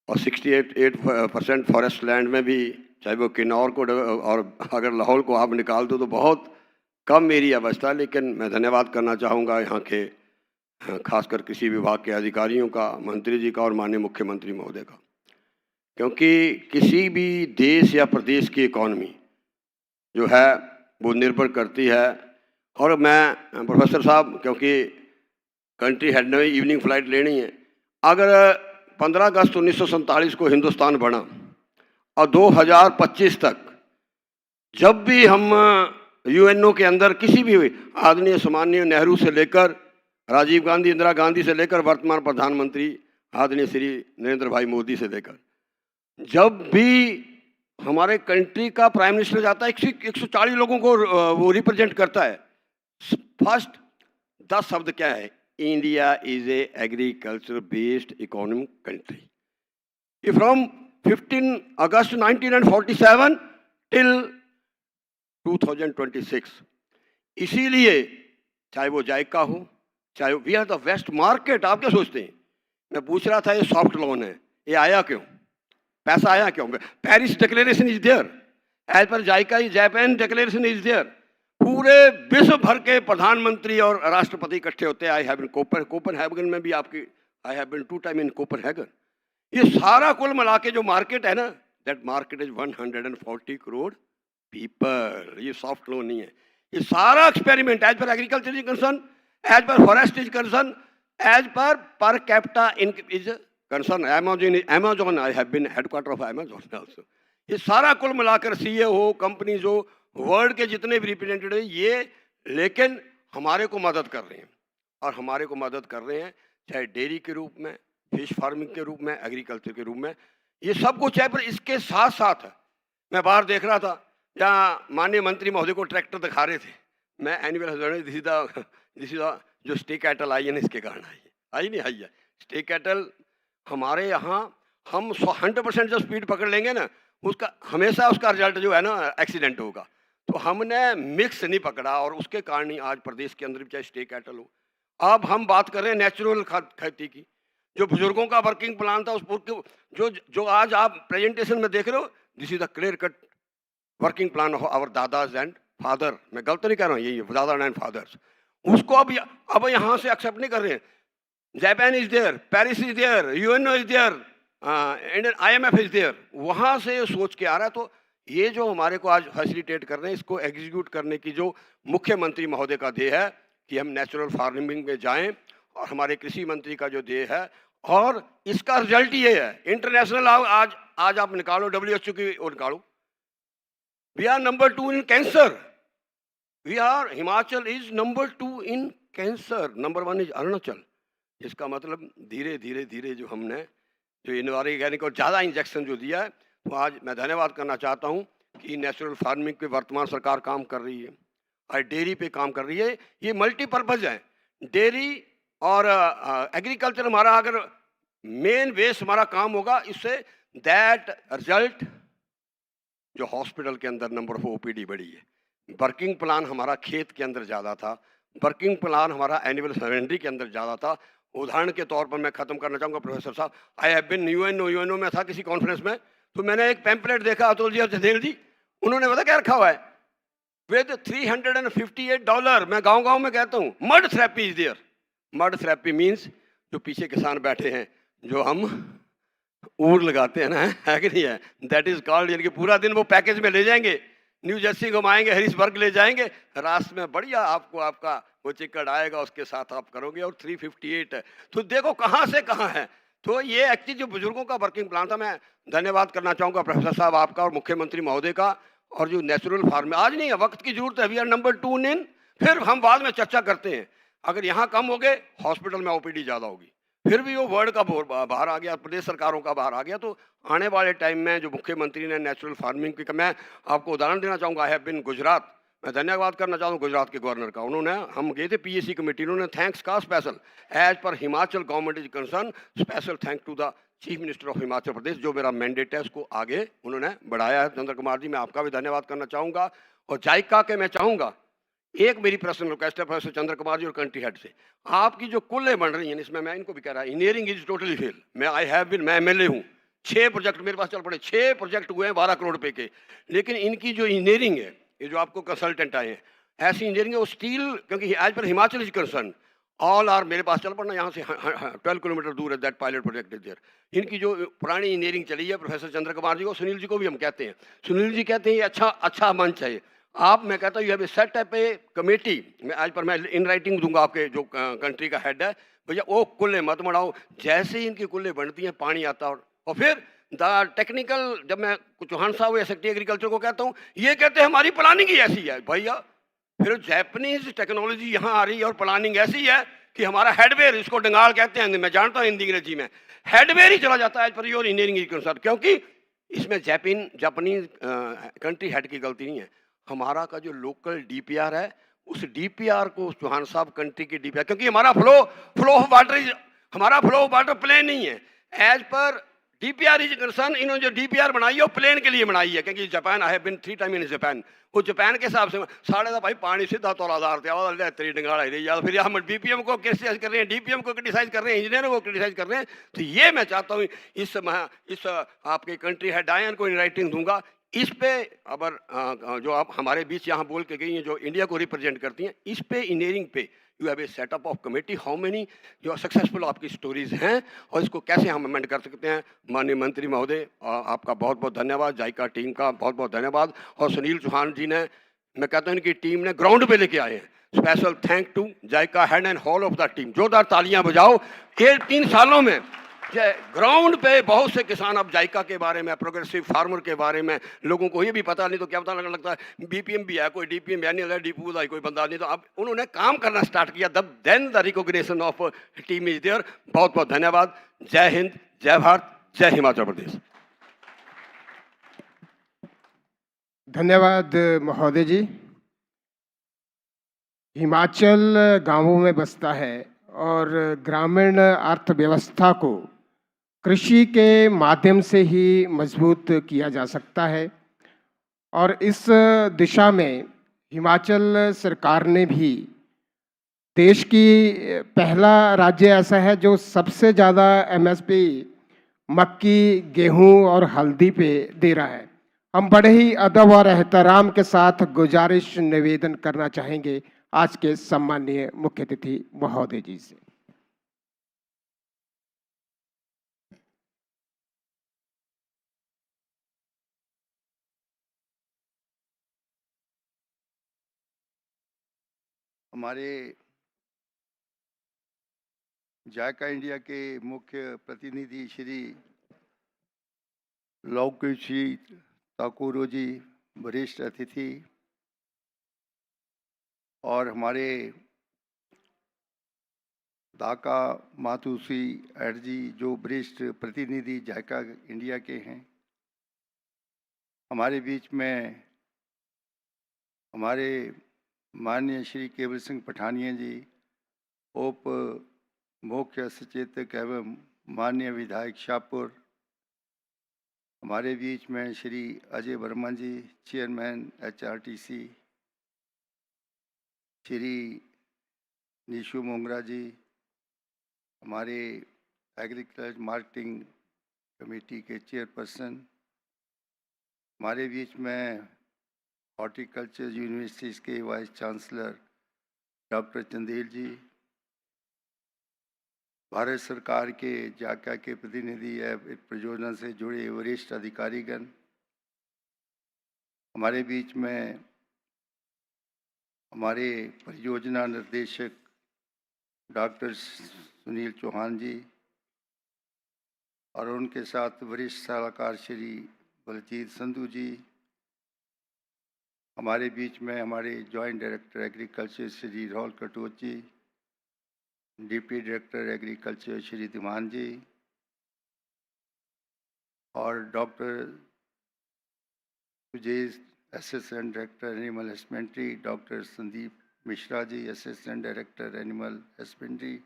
और 68% फॉरेस्ट लैंड में भी चाहे वो किन्नौर को और अगर लाहौल को आप निकाल दो तो बहुत कम एरिया बचता है। लेकिन मैं धन्यवाद करना चाहूँगा यहाँ के खासकर कृषि विभाग के अधिकारियों का, मंत्री जी का और माननीय मुख्यमंत्री महोदय का, क्योंकि किसी भी देश या प्रदेश की इकॉनमी जो है वो निर्भर करती है। और मैं प्रोफेसर साहब, क्योंकि कंट्री हेड ने इवनिंग फ्लाइट लेनी है, अगर 15 अगस्त 1947 को हिंदुस्तान बना और 2025 तक जब भी हम यूएनओ के अंदर किसी भी आदरणीय सम्माननीय नेहरू से लेकर राजीव गांधी, इंदिरा गांधी से लेकर वर्तमान प्रधानमंत्री आदरणीय श्री नरेंद्र भाई मोदी से लेकर, जब भी हमारे कंट्री का प्राइम मिनिस्टर जाता है 140 लोगों को वो रिप्रेजेंट करता है। फर्स्ट 10 शब्द क्या है? India is a agriculture based economic country. From 15 August 1947 till 2026। इसीलिए चाहे वो जायका हो, चाहे we are the west market. आप क्या सोचते हैं? मैं पूछ रहा था, ये सॉफ्ट लोन है, ये आया क्यों? पैसा आया क्यों? Paris declaration is there, as per JICA Japan declaration is there. पूरे विश्व भर के प्रधानमंत्री और राष्ट्रपति इकट्ठे होते हैं। आई हैव बीन कोपेनहेगन में भी आपकी, I have been 2 time in Copenhagen. ये सारा कुल मिला के जो मार्केट है ना, that market is 140 crore people. ये सॉफ्ट लोन नहीं है, ये सारा experiment as per agriculture is concern, as per forest is concern, as per capita is concern. Amazon, I have been headquarter of Amazon also. ये सारा कुल मिलाकर CEO कंपनी जो वर्ल्ड के जितने भी रिप्रेजेंटेटिव हैं ये, लेकिन हमारे को मदद कर रहे हैं, और हमारे को मदद कर रहे हैं चाहे डेयरी के रूप में, फिश फार्मिंग के रूप में, एग्रीकल्चर के रूप में, ये सब कुछ है। पर इसके साथ साथ मैं बाहर देख रहा था जहाँ माननीय मंत्री महोदय को ट्रैक्टर दिखा रहे थे। मैं एनिमल हस्बेंड्री दिस इज जो स्टे कैटल आई है ना, इसके कारण आई नहीं आई है। स्टे कैटल हमारे यहाँ हम 100% जो स्पीड पकड़ लेंगे ना, उसका हमेशा उसका रिजल्ट जो है ना एक्सीडेंट होगा। तो हमने मिक्स नहीं पकड़ा, और उसके कारण ही आज प्रदेश के अंदर भी चाहे स्टे कैटल हो। अब हम बात कर रहे हैं नेचुरल खेती की, जो बुजुर्गों का वर्किंग प्लान था, उस जो आज आप प्रेजेंटेशन में देख रहे हो, this is the clear cut working plan of our दादाज एंड फादर। मैं गलत नहीं कह रहा हूँ, यही दादा एंड फादर्स। उसको अब यहाँ से एक्सेप्ट नहीं कर रहे हैं। Japan is there, Paris is there, UNO is there, Indian IMF is there. वहाँ से सोच के आ रहा है। तो ये जो हमारे को आज फैसिलिटेट कर रहे हैं, इसको एग्जीक्यूट करने की जो मुख्यमंत्री महोदय का ध्येय है कि हम नेचुरल फार्मिंग में जाएं, और हमारे कृषि मंत्री का जो ध्येय है, और इसका रिजल्ट ये है इंटरनेशनल। आज आप निकालो WHO की और निकालो, we are number 2 in cancer. Himachal is number 2 in cancer, number 1 is Arunachal. इसका मतलब धीरे धीरे धीरे जो हमने जो इनऑर्गेनिक और ज़्यादा इंजेक्शन जो दिया है, तो आज मैं धन्यवाद करना चाहता हूँ कि नेचुरल फार्मिंग पे वर्तमान सरकार काम कर रही है, और डेयरी पे काम कर रही है। ये मल्टीपर्पज़ है, डेयरी और एग्रीकल्चर। हमारा अगर मेन बेस हमारा काम होगा, इससे दैट रिजल्ट जो हॉस्पिटल के अंदर नंबर ऑफ ओपीडी बढ़ी है। वर्किंग प्लान हमारा खेत के अंदर ज़्यादा था, वर्किंग प्लान हमारा एनुअल सरेंडरी के अंदर ज़्यादा था। उदाहरण के तौर पर मैं ख़त्म करना चाहूँगा प्रोफेसर साहब, आई हैव बिन यूएनओ में था किसी कॉन्फ्रेंस में, तो मैंने एक पैम्पलेट देखा अतुल जी और जदेल जी, उन्होंने पता क्या रखा हुआ है, विद $358, मैं गाँव में कहता हूँ mud therapy is there. Mud therapy means जो पीछे किसान बैठे हैं, जो हम ऊर लगाते हैं ना, है कि नहीं है, दैट इज कॉल्ड, यानी कि पूरा दिन वो पैकेज में ले जाएंगे, न्यू जर्सी घुमाएंगे, हैरिसबर्ग ले जाएंगे, रास्ते में बढ़िया आपको आपका वो चिकट आएगा, उसके साथ आप करोगे, और 358 है। तो देखो कहाँ से कहाँ है। तो ये एक्चुअली जो बुजुर्गों का वर्किंग प्लान था, मैं धन्यवाद करना चाहूँगा प्रोफेसर साहब आपका और मुख्यमंत्री महोदय का। और जो नेचुरल फार्म आज नहीं है, वक्त की जरूरत है, वी आर नंबर 2 इन, फिर हम बाद में चर्चा करते हैं। अगर यहाँ कम हो गए, हॉस्पिटल में ओपीडी ज़्यादा होगी, फिर भी वो वर्ड का बाहर आ गया, प्रदेश सरकारों का बाहर आ गया। तो आने वाले टाइम में जो मुख्यमंत्री ने नेचुरल फार्मिंग की, मैं आपको उदाहरण देना चाहूँगा, आई हैव बिन गुजरात, मैं धन्यवाद करना चाहता हूँ गुजरात के गवर्नर का। उन्होंने, हम गए थे पीएसी कमेटी, उन्होंने थैंक्स का स्पेशल एज पर Himachal government is concern, special thank to the chief minister of Himachal Pradesh, जो मेरा मैंडेट है उसको आगे उन्होंने बढ़ाया है। चंद्र कुमार जी, मैं आपका भी धन्यवाद करना चाहूँगा। और जायका के मैं चाहूँगा, एक मेरी पर्सनल रिक्वेस्ट है प्रोफेसर चंद्र कुमार जी और कंट्री हेड से, आपकी जो कुल्लें बन रही हैं, इसमें मैं इनको भी कह रहा हूँ, इंजीनियरिंग इज टोटली फेल। मैं आई हैव बिन, मैं एमएलए हूँ, 6 प्रोजेक्ट मेरे पास चल पड़े, 6 प्रोजेक्ट हुए हैं 12 करोड़ रुपए के, लेकिन इनकी जो इंजीनियरिंग है, ये जो आपको कंसल्टेंट आए हैं, ऐसी इंजीनियरिंग है वो स्टील, क्योंकि आज पर Himachal is concern, all are मेरे पास चल पड़ना, यहाँ से 12 किलोमीटर दूर है, that pilot project is there. इनकी जो पुरानी इंजीनियरिंग चली है, प्रोफेसर चंद्र कुमार जी को, सुनील जी को भी हम कहते हैं, सुनील जी कहते हैं ये अच्छा मंच है आप, मैं कहता हूँ you have set up A committee, मैं आज पर मैं इन राइटिंग दूंगा आपके जो कंट्री का हेड है, भैया वो कुल्ले मत बढ़ाओ, जैसे ही इनकी कुल्ले बनती हैं पानी आता, और फिर द टेक्निकल, जब मैं चौहान साहब या सेक्रेटरी एग्रीकल्चर को कहता हूँ, ये कहते हैं हमारी प्लानिंग ही ऐसी है। भैया फिर जैपनीज टेक्नोलॉजी यहाँ आ रही है और प्लानिंग ऐसी है कि हमारा हेडवेयर, इसको डंगाल कहते हैं, मैं जानता हूँ हिंदी अंग्रेजी में, हेडवेयर ही चला जाता है पर योर इंजीनियरिंग कंसर्न, क्योंकि इसमें जापानीज कंट्री हेड की गलती नहीं है, हमारा का जो लोकल डीपीआर है, उस डीपीआर को चौहान साहब कंट्री के डीपीआर, क्योंकि हमारा फ्लो ऑफ वाटर प्लेन नहीं है, एज पर डीपीआर इज कंसर्न, इन्होंने जो डीपीआर बनाई है वो प्लेन के लिए बनाई है, क्योंकि Japan, I have been 3 time in Japan, वो जापान के हिसाब से साढ़े का भाई पानी सीधा धौलाधार थे, तेरी डंगाड़ा ही रही, फिर हम बीपीएम को क्रिटिसाइज कर रहे हैं, डीपीएम को क्रिटिसाइज कर रहे हैं, इंजीनियरों को क्रिटिसाइज कर रहे हैं। तो ये मैं चाहता हूँ इस आपके कंट्री हेड आयन को इन राइटिंग दूंगा, इस पे अगर जो आप हमारे बीच यहाँ बोल के गई हैं, जो इंडिया को रिप्रेजेंट करती हैं, इस पे इंजीनियरिंग पे you have A setup of committee, how many जो सक्सेसफुल आपकी स्टोरीज हैं और इसको कैसे हम अमेंड कर सकते हैं। माननीय मंत्री महोदय, आपका बहुत बहुत धन्यवाद, जायका टीम का बहुत बहुत धन्यवाद, और सुनील चौहान जी ने, मैं कहता हूँ इनकी टीम ने ग्राउंड पे लेके आए हैं, special thank to JICA head and whole of the team, जोरदार तालियां बजाओ। ये 3 सालों में ग्राउंड पे बहुत से किसान अब जायका के बारे में, प्रोग्रेसिव फार्मर के बारे में, लोगों को ये भी पता नहीं तो क्या पता लगता है बीपीएम भी है, कोई डीपीएम है नहीं, डीपू का कोई बंदा नहीं, तो अब उन्होंने काम करना स्टार्ट किया, then the recognition of team is there. बहुत बहुत धन्यवाद। जय हिंद, जय भारत, जय हिमाचल प्रदेश। धन्यवाद महोदय जी। हिमाचल गांवों में बसता है और ग्रामीण अर्थव्यवस्था को कृषि के माध्यम से ही मजबूत किया जा सकता है, और इस दिशा में हिमाचल सरकार ने भी, देश की पहला राज्य ऐसा है जो सबसे ज़्यादा एमएसपी मक्की, गेहूं और हल्दी पे दे रहा है। हम बड़े ही अदब और एहतराम के साथ गुजारिश निवेदन करना चाहेंगे आज के सम्माननीय मुख्य अतिथि महोदय जी से। हमारे जायका इंडिया के मुख्य प्रतिनिधि श्री लौकुशी ताकुरो जी, वरिष्ठ अतिथि, और हमारे दाका मातुसी एड जी जो वरिष्ठ प्रतिनिधि जायका इंडिया के हैं, हमारे बीच में हमारे माननीय श्री केवल सिंह पठानिया जी, उप मुख्य सचेतक एवं माननीय विधायक शाहपुर, हमारे बीच में श्री अजय वर्मा जी, चेयरमैन HRTC, श्री निशु मोंगरा जी, हमारे एग्रीकल्चर मार्केटिंग कमेटी के चेयरपर्सन, हमारे बीच में हॉर्टिकल्चर यूनिवर्सिटीज़ के वाइस चांसलर डॉक्टर चंदेल जी, भारत सरकार के जाका के प्रतिनिधि या परियोजना से जुड़े वरिष्ठ अधिकारीगण, हमारे बीच में हमारे परियोजना निर्देशक डॉक्टर सुनील चौहान जी और उनके साथ वरिष्ठ सलाहकार श्री बलजीत संधू जी, हमारे बीच में हमारे joint director agriculture Shri Rahul Katoch ji, deputy director agriculture Shri Dhiman ji और doctor Sujesh assistant director animal husbandry, doctor Sandeep Mishra ji assistant director animal husbandry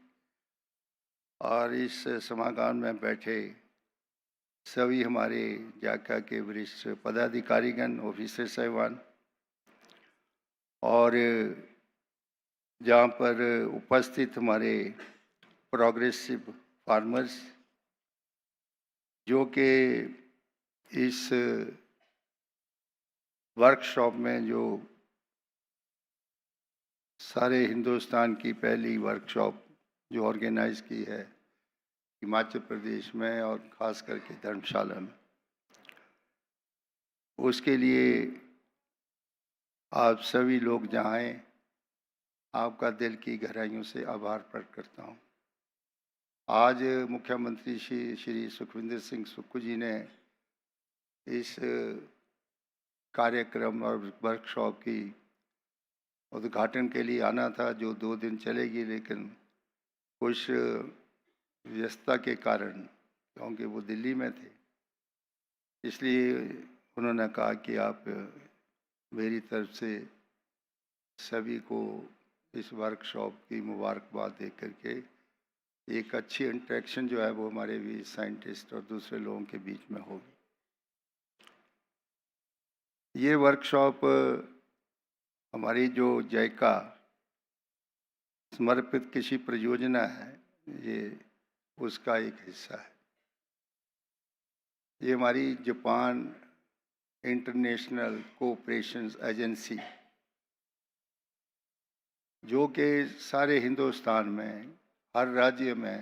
और इस सभागार में बैठे सभी हमारे जाका के वरिष्ठ पदाधिकारीगण, ऑफिसर साहिबान और जहाँ पर उपस्थित हमारे प्रोग्रेसिव फार्मर्स जो कि इस वर्कशॉप में जो सारे हिंदुस्तान की पहली वर्कशॉप जो ऑर्गेनाइज की है हिमाचल प्रदेश में और ख़ास करके धर्मशाला में, उसके लिए आप सभी लोग जहाँ आए आपका दिल की गहराइयों से आभार प्रकट करता हूँ। आज मुख्यमंत्री श्री सुखविंदर सिंह सुक्खू जी ने इस कार्यक्रम और वर्कशॉप की उद्घाटन के लिए आना था जो 2 दिन चलेगी, लेकिन कुछ व्यस्तता के कारण, क्योंकि वो दिल्ली में थे, इसलिए उन्होंने कहा कि आप मेरी तरफ से सभी को इस वर्कशॉप की मुबारकबाद दे करके एक अच्छी इंटरेक्शन जो है वो हमारे भी साइंटिस्ट और दूसरे लोगों के बीच में होगी। ये वर्कशॉप हमारी जो जायका समर्पित कृषि परियोजना है, ये उसका एक हिस्सा है। ये हमारी जापान इंटरनेशनल कोऑपरेशन एजेंसी जो कि सारे हिंदुस्तान में हर राज्य में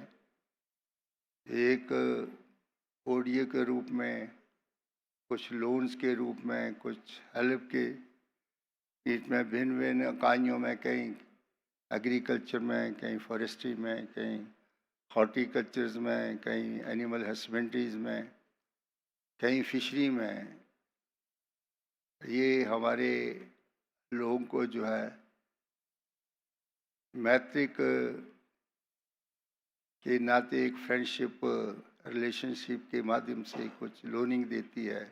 एक ODA के रूप में, कुछ लोन्स के रूप में, कुछ हेल्प के बीच में भिन्न भिन्न इकाइयों में, कहीं एग्रीकल्चर में, कहीं फॉरेस्ट्री में, कहीं हॉर्टिकल्चर्स में, कहीं एनिमल हस्बेंड्रीज में, कहीं फिशरी में, ये हमारे लोगों को जो है मैत्रिक के नाते एक फ्रेंडशिप रिलेशनशिप के माध्यम से कुछ लोनिंग देती है,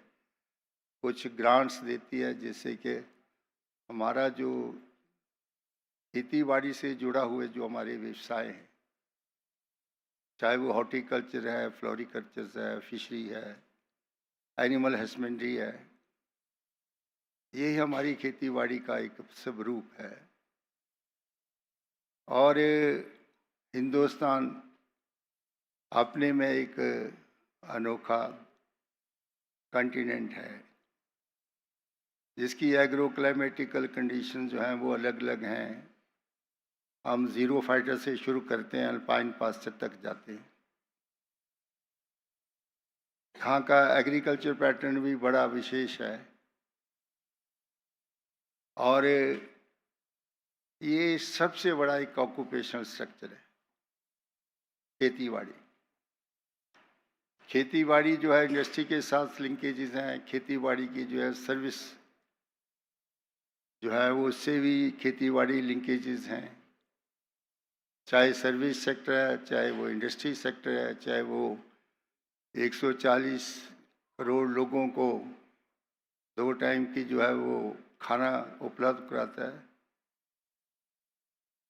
कुछ ग्रांट्स देती है, जिससे कि हमारा जो खेती बाड़ी से जुड़ा हुए जो हमारे व्यवसाय हैं, चाहे वो हॉर्टिकल्चर है, फ्लोरिकल्चर है, फिशरी है, एनिमल हस्बेंड्री है, यही हमारी खेती बाड़ी का एक स्वरूप है। और हिंदुस्तान अपने में एक अनोखा कॉन्टिनेंट है जिसकी एग्रो क्लाइमेटिकल कंडीशन जो हैं वो अलग अलग हैं। हम ज़ीरो फाइटर से शुरू करते हैं, अल्पाइन पास्चर तक जाते हैं। यहाँ का एग्रीकल्चर पैटर्न भी बड़ा विशेष है और ये सबसे बड़ा एक ऑक्यूपेशनल स्ट्रक्चर है खेतीबाड़ी। खेतीबाड़ी जो है इंडस्ट्री के साथ लिंकेजेस हैं, खेतीबाड़ी की जो है सर्विस जो है वो उससे भी खेतीबाड़ी लिंकेजेस हैं, चाहे सर्विस सेक्टर है, चाहे वो इंडस्ट्री सेक्टर है, चाहे वो 140 करोड़ लोगों को 2 टाइम की जो है वो खाना उपलब्ध कराता है।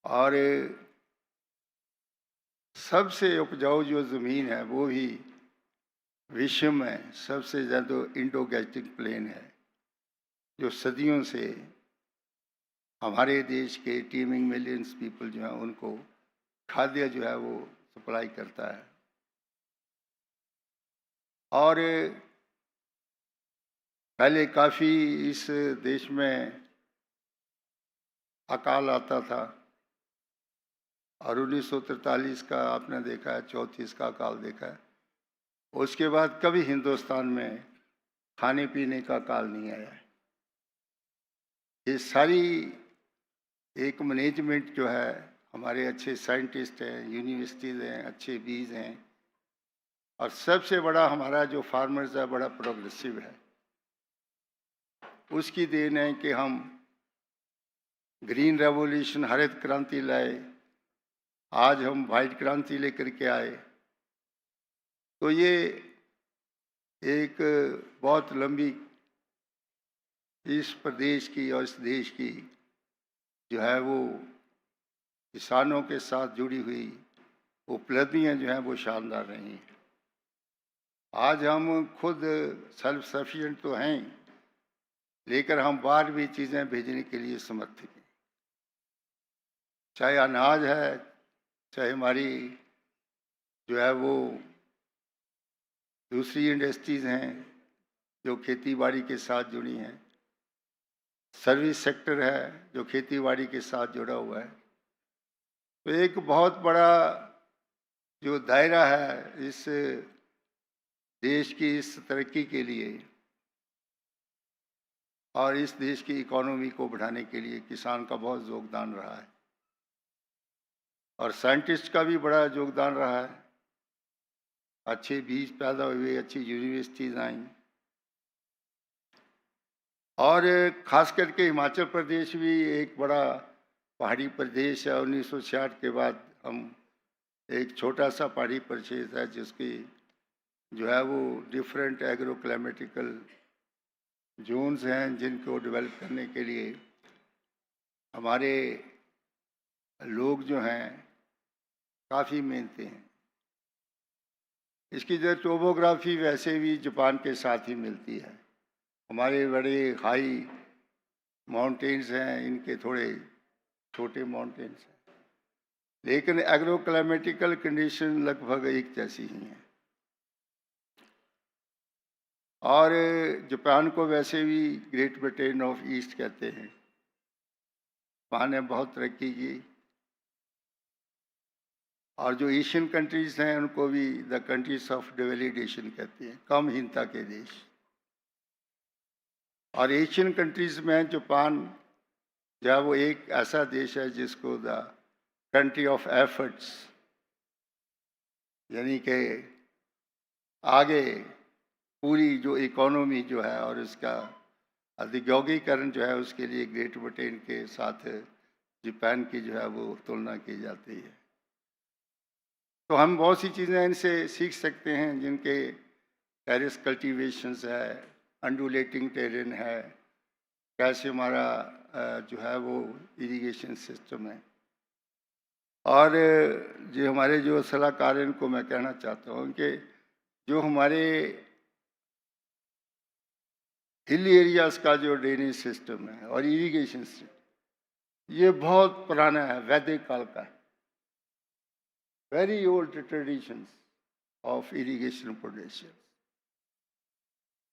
और सबसे उपजाऊ जो ज़मीन है वो भी विश्व में सबसे ज़्यादा इंडो गैंजेटिक प्लेन है, जो सदियों से हमारे देश के टीमिंग मिलियंस पीपल जो हैं उनको खाद्य जो है वो सप्लाई करता है। और पहले काफ़ी इस देश में अकाल आता था, और 1943 का आपने देखा है, 34 का अकाल देखा है। उसके बाद कभी हिंदुस्तान में खाने पीने का काल नहीं आया है। ये सारी एक मैनेजमेंट जो है, हमारे अच्छे साइंटिस्ट हैं, यूनिवर्सिटीज़ हैं, अच्छे बीज हैं, और सबसे बड़ा हमारा जो फार्मर्स है बड़ा प्रोग्रेसिव है। उसकी देन है कि हम ग्रीन रेवोल्यूशन, हरित क्रांति लाए, आज हम वाइट क्रांति लेकर के आए। तो ये एक बहुत लंबी इस प्रदेश की और इस देश की जो है वो किसानों के साथ जुड़ी हुई उपलब्धियां जो हैं वो शानदार रही हैं। आज हम खुद सेल्फ सफिशिएंट तो हैं, लेकिन हम बाहर भी चीज़ें भेजने के लिए समर्थ हैं, चाहे अनाज है, चाहे हमारी जो है वो दूसरी इंडस्ट्रीज़ हैं जो खेती बाड़ी के साथ जुड़ी हैं, सर्विस सेक्टर है जो खेती बाड़ी के साथ जुड़ा हुआ है। तो एक बहुत बड़ा जो दायरा है इस देश की इस तरक्की के लिए और इस देश की इकोनॉमी को बढ़ाने के लिए किसान का बहुत योगदान रहा है, और साइंटिस्ट का भी बड़ा योगदान रहा है। अच्छे बीज पैदा हुए, अच्छी यूनिवर्सिटीज आई, और ख़ास करके हिमाचल प्रदेश भी एक बड़ा पहाड़ी प्रदेश है। 1966 के बाद हम एक छोटा सा पहाड़ी प्रदेश है जिसकी जो है वो डिफरेंट एग्रो क्लाइमेटिकल जोन्स हैं, जिनको डेवलप करने के लिए हमारे लोग जो हैं काफ़ी मेहनती हैं। इसकी जो टोपोग्राफी वैसे भी जापान के साथ ही मिलती है। हमारे बड़े हाई माउंटेन्स हैं, इनके थोड़े छोटे माउंटेन्स हैं, लेकिन एग्रो क्लाइमेटिकल कंडीशन लगभग एक जैसी ही हैं। और जापान को वैसे भी ग्रेट ब्रिटेन ऑफ ईस्ट कहते हैं। जापान ने बहुत तरक्की की, और जो एशियन कंट्रीज़ हैं उनको भी द कंट्रीज ऑफ डेवलिडेशन कहते हैं, कम हीनता के देश। और एशियन कंट्रीज़ में जापान जो है वो एक ऐसा देश है जिसको द कंट्री ऑफ एफर्ट्स, यानी कि आगे पूरी जो इकोनॉमी जो है और इसका औद्योगिकीकरण जो है उसके लिए ग्रेट ब्रिटेन के साथ जापान की जो है वो तुलना की जाती है। तो हम बहुत सी चीज़ें इनसे सीख सकते हैं, जिनके टेरेस कल्टीवेशंस है, अंडुलेटिंग टेरेन है, कैसे हमारा जो है वो इरिगेशन सिस्टम है। और जो हमारे जो सलाहकार हैं इनको मैं कहना चाहता हूँ कि जो हमारे हिल एरियाज़ का जो ड्रेनेज सिस्टम है और इरिगेशन सिस्टम, ये बहुत पुराना है, वैदिक काल का है। Very old traditions of irrigation production.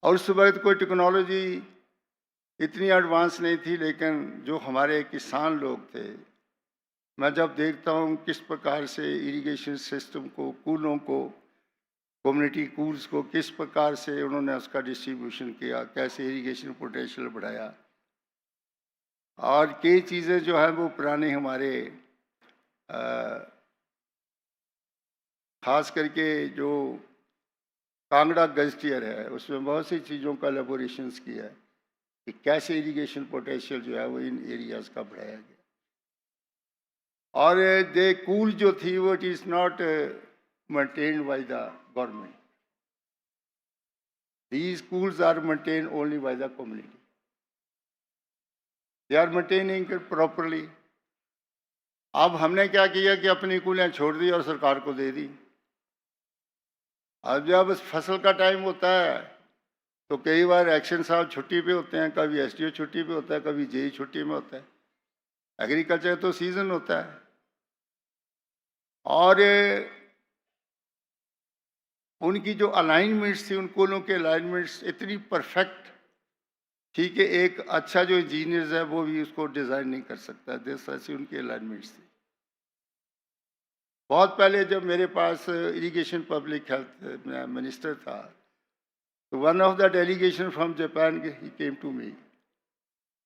और उस वक्त कोई टेक्नोलॉजी इतनी एडवांस नहीं थी, लेकिन जो हमारे किसान लोग थे, मैं जब देखता हूँ किस प्रकार से इरिगेशन सिस्टम को, कूलों को, कम्युनिटी कूल्स को किस प्रकार से उन्होंने उसका डिस्ट्रीब्यूशन किया, कैसे इरिगेशन पोटेंशियल बढ़ाया, और कई चीज़ें जो है वो पुराने हमारे ख़ास करके जो कांगड़ा गज़टियर है उसमें बहुत सी चीज़ों का एलेबोरेशंस किया है कि कैसे इरिगेशन पोटेंशियल जो है वो इन एरियाज़ का बढ़ाया गया। और दे कूल जो थी वो it is not maintained by the government, these kuhls are maintained only by the community, they are maintaining it properly. अब हमने क्या किया कि अपनी कूलें छोड़ दी और सरकार को दे दी। अब जब फसल का टाइम होता है तो कई बार एक्शन साहब छुट्टी पे होते हैं, कभी एसडीओ छुट्टी पे होता है, कभी जेई छुट्टी में होता है। एग्रीकल्चर तो सीजन होता है और उनकी जो अलाइनमेंट्स थी, उन कोलों के अलाइनमेंट्स इतनी परफेक्ट थी कि एक अच्छा जो इंजीनियर्स है वो भी उसको डिज़ाइन नहीं कर सकता। देश ऐसी उनकी अलाइनमेंट्स थी। बहुत पहले जब मेरे पास इरिगेशन पब्लिक हेल्थ मिनिस्टर था, तो one of the delegation from Japan he came to me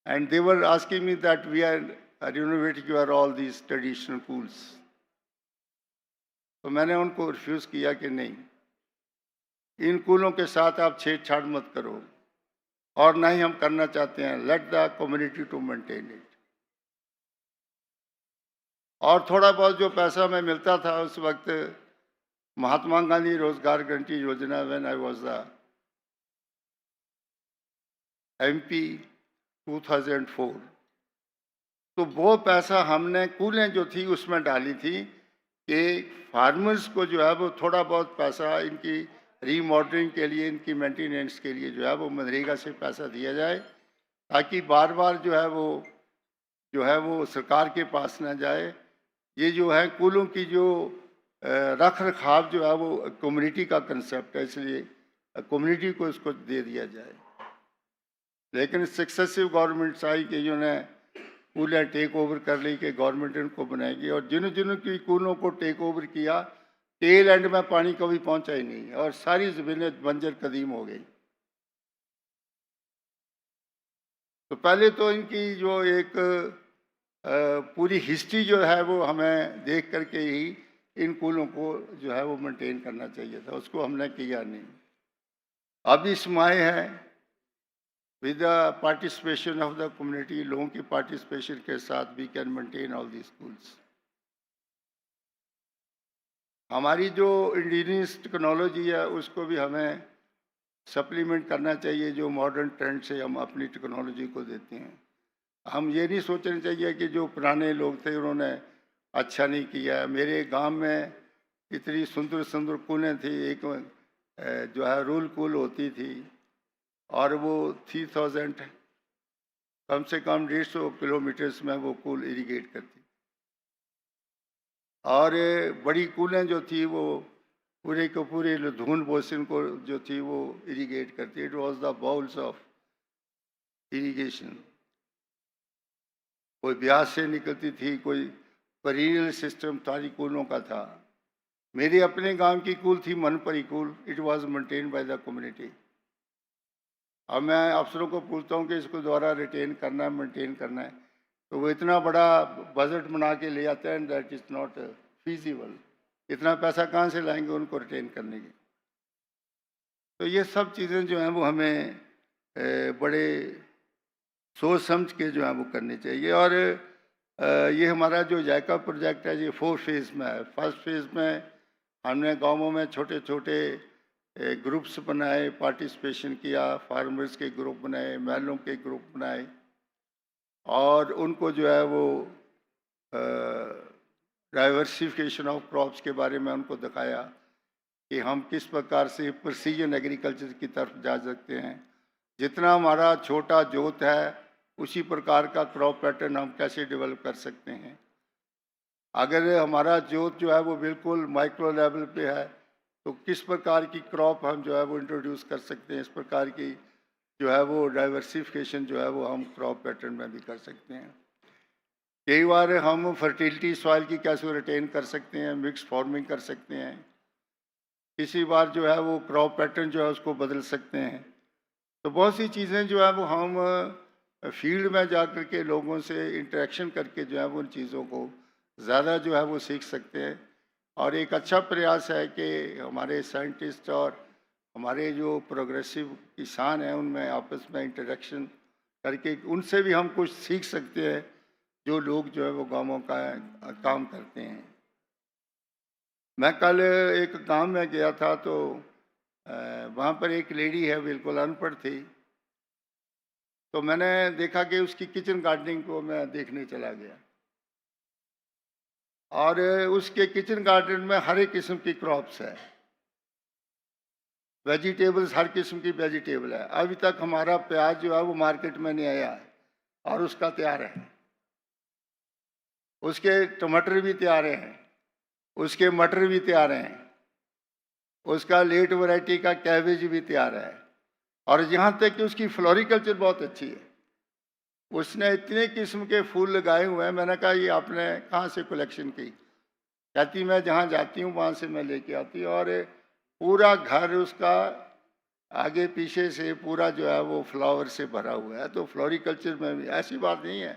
and they were asking me that we are renovating all these traditional pools. तो मैंने उनको रिफ्यूज़ किया कि नहीं, इन कूलों के साथ आप छेड़छाड़ मत करो और ना ही हम करना चाहते हैं। Let the community to maintain it. और थोड़ा बहुत जो पैसा मैं मिलता था उस वक्त महात्मा गांधी रोजगार गारंटी योजना, when I was the MP 2004, तो वो पैसा हमने कूलें जो थी उसमें डाली थी कि फार्मर्स को जो है वो थोड़ा बहुत पैसा इनकी रीमॉडलिंग के लिए, इनकी मेंटेनेंस के लिए जो है वो मनरेगा से पैसा दिया जाए, ताकि बार बार जो है वो सरकार के पास ना जाए। ये जो है कूलों की जो रख रखाव जो है वो कम्युनिटी का कंसेप्ट है, इसलिए कम्युनिटी को इसको दे दिया जाए। लेकिन सक्सेसिव गवर्नमेंट्स आई कि जिन्होंने कूलें टेक ओवर कर ली कि गवर्नमेंट इनको बनाएगी, और जिन की कूलों को टेक ओवर किया टेल एंड में पानी कभी पहुंचा ही नहीं और सारी ज़मीनें बंजर कदीम हो गई। तो पहले तो इनकी जो एक पूरी हिस्ट्री जो है वो हमें देख करके ही इन कूलों को जो है वो मेंटेन करना चाहिए था, उसको हमने किया नहीं। अब इस माहे है with the participation of the community, लोगों की पार्टिसिपेशन के साथ we can maintain all the schools. हमारी जो इंडिजिनियस टेक्नोलॉजी है उसको भी हमें सप्लीमेंट करना चाहिए, जो मॉडर्न ट्रेंड से हम अपनी टेक्नोलॉजी को देते हैं। हम ये नहीं सोचना चाहिए कि जो पुराने लोग थे उन्होंने अच्छा नहीं किया। मेरे गांव में इतनी सुंदर सुंदर कूलें थी, एक जो है रूल कूल होती थी और वो 3000 कम से कम 150 किलोमीटर्स में वो कूल इरिगेट करती, और बड़ी कूलें जो थी वो पूरे को पूरे लुधून बेसिन को जो थी वो इरिगेट करती। It was the bowls of irrigation. कोई ब्यास से निकलती थी, कोई पेरिनियल सिस्टम सारी कूलों का था। मेरे अपने गांव की कूल थी मनपरी कूल, it was maintain by the community. अब मैं अफसरों को पूछता हूँ कि इसको दोबारा रिटेन करना है, मेंटेन करना है, तो वो इतना बड़ा बजट बना के ले आते हैं, दैट इज़ नॉट फीजिबल। इतना पैसा कहाँ से लाएंगे उनको रिटेन करने की? तो ये सब चीज़ें जो हैं वो हमें बड़े सोच समझ के जो है वो करनी चाहिए। और ये हमारा जो जायका प्रोजेक्ट है ये 4 फेज़ में है। फर्स्ट फेज़ में हमने गाँवों में छोटे छोटे ग्रुप्स बनाए, पार्टिसिपेशन किया, फार्मर्स के ग्रुप बनाए, महलों के ग्रुप बनाए, और उनको जो है वो डाइवर्सिफिकेशन ऑफ क्रॉप्स के बारे में उनको दिखाया कि हम किस प्रकार से प्रिसीजन एग्रीकल्चर की तरफ जा सकते हैं। जितना हमारा छोटा जोत है उसी प्रकार का क्रॉप पैटर्न हम कैसे डेवलप कर सकते हैं। अगर हमारा जोत जो है वो बिल्कुल माइक्रो लेवल पे है तो किस प्रकार की क्रॉप हम जो है वो इंट्रोड्यूस कर सकते हैं। इस प्रकार की जो है वो डाइवर्सिफिकेशन जो है वो हम क्रॉप पैटर्न में भी कर सकते हैं। कई बार हम फर्टिलिटी सॉइल की कैसे रिटेन कर सकते हैं, मिक्स फार्मिंग कर सकते हैं। किसी बार जो है वो क्रॉप पैटर्न जो है उसको बदल सकते हैं। तो बहुत सी चीज़ें जो है वो हम फील्ड में जा कर के लोगों से इंटरेक्शन करके जो है वो उन चीज़ों को ज़्यादा जो है वो सीख सकते हैं। और एक अच्छा प्रयास है कि हमारे साइंटिस्ट और हमारे जो प्रोग्रेसिव किसान हैं उनमें आपस में इंटरेक्शन करके उनसे भी हम कुछ सीख सकते हैं, जो लोग जो है वो गाँवों का काम करते हैं। मैं कल एक गांव में गया था तो वहाँ पर एक लेडी है, बिल्कुल अनपढ़ थी, तो मैंने देखा कि उसकी किचन गार्डनिंग को मैं देखने चला गया, और उसके किचन गार्डन में हर एक किस्म की क्रॉप्स है। वेजिटेबल्स हर किस्म की वेजिटेबल है। अभी तक हमारा प्याज जो है वो मार्केट में नहीं आया है और उसका तैयार है, उसके टमाटर भी तैयार हैं, उसके मटर भी तैयार हैं, उसका लेट वैरायटी का कैबेज भी तैयार है, और यहाँ तक कि उसकी फ्लोरिकल्चर बहुत अच्छी है। उसने इतने किस्म के फूल लगाए हुए हैं। मैंने कहा ये आपने कहाँ से कलेक्शन की? कहती मैं जहाँ जाती हूँ वहाँ से मैं लेके आती हूँ। और पूरा घर उसका आगे पीछे से पूरा जो है वो फ्लावर से भरा हुआ है। तो फ्लोरिकल्चर में भी ऐसी बात नहीं है।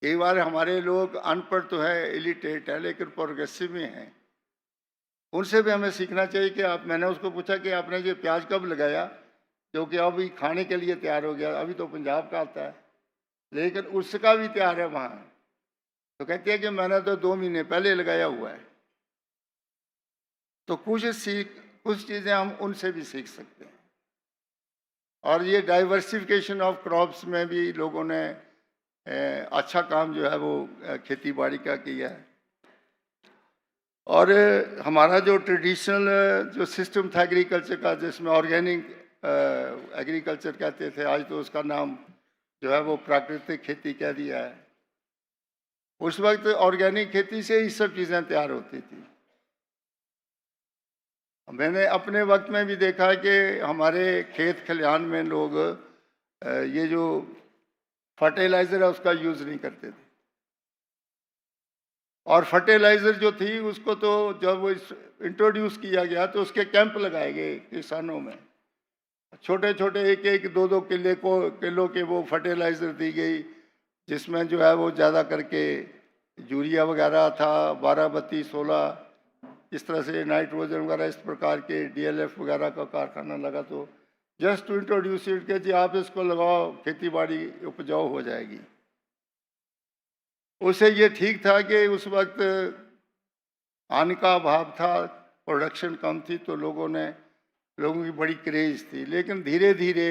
कई बार हमारे लोग अनपढ़ तो है, इलिटरेट है, लेकिन प्रोग्रेसिव में हैं। उनसे भी हमें सीखना चाहिए कि आप, मैंने उसको पूछा कि आपने ये प्याज कब लगाया, क्योंकि अभी खाने के लिए तैयार हो गया, अभी तो पंजाब का आता है, लेकिन उसका भी तैयार है वहाँ। तो कहते हैं कि मैंने तो 2 महीने पहले लगाया हुआ है। तो कुछ चीज़ें हम उनसे भी सीख सकते हैं। और ये डाइवर्सिफिकेशन ऑफ क्रॉप्स में भी लोगों ने अच्छा काम जो है वो खेती बाड़ी का किया है। और हमारा जो ट्रेडिशनल जो सिस्टम था एग्रीकल्चर का, जिसमें ऑर्गेनिक एग्रीकल्चर कहते थे, आज तो उसका नाम जो है वो प्राकृतिक खेती कह दिया है। उस वक्त ऑर्गेनिक खेती से ही सब चीज़ें तैयार होती थी। मैंने अपने वक्त में भी देखा है कि हमारे खेत खलिहान में लोग ये जो फर्टिलाइज़र है उसका यूज़ नहीं करते थे। और फर्टिलाइज़र जो थी उसको तो जब वो इंट्रोड्यूस किया गया तो उसके कैंप लगाए गए किसानों में। छोटे छोटे 1-1, 2-2 किलो के वो फर्टिलाइज़र दी गई, जिसमें जो है वो ज़्यादा करके यूरिया वगैरह था, 12-32-16, इस तरह से नाइट्रोजन वगैरह, इस प्रकार के DLF वगैरह का कारखाना लगा। तो जस्ट टू इंट्रोड्यूस इट के जी आप इसको लगाओ, खेती बाड़ी उपजाऊ हो जाएगी। उसे ये ठीक था कि उस वक्त अन्न का अभाव था, प्रोडक्शन कम थी, तो लोगों की बड़ी क्रेज थी। लेकिन धीरे धीरे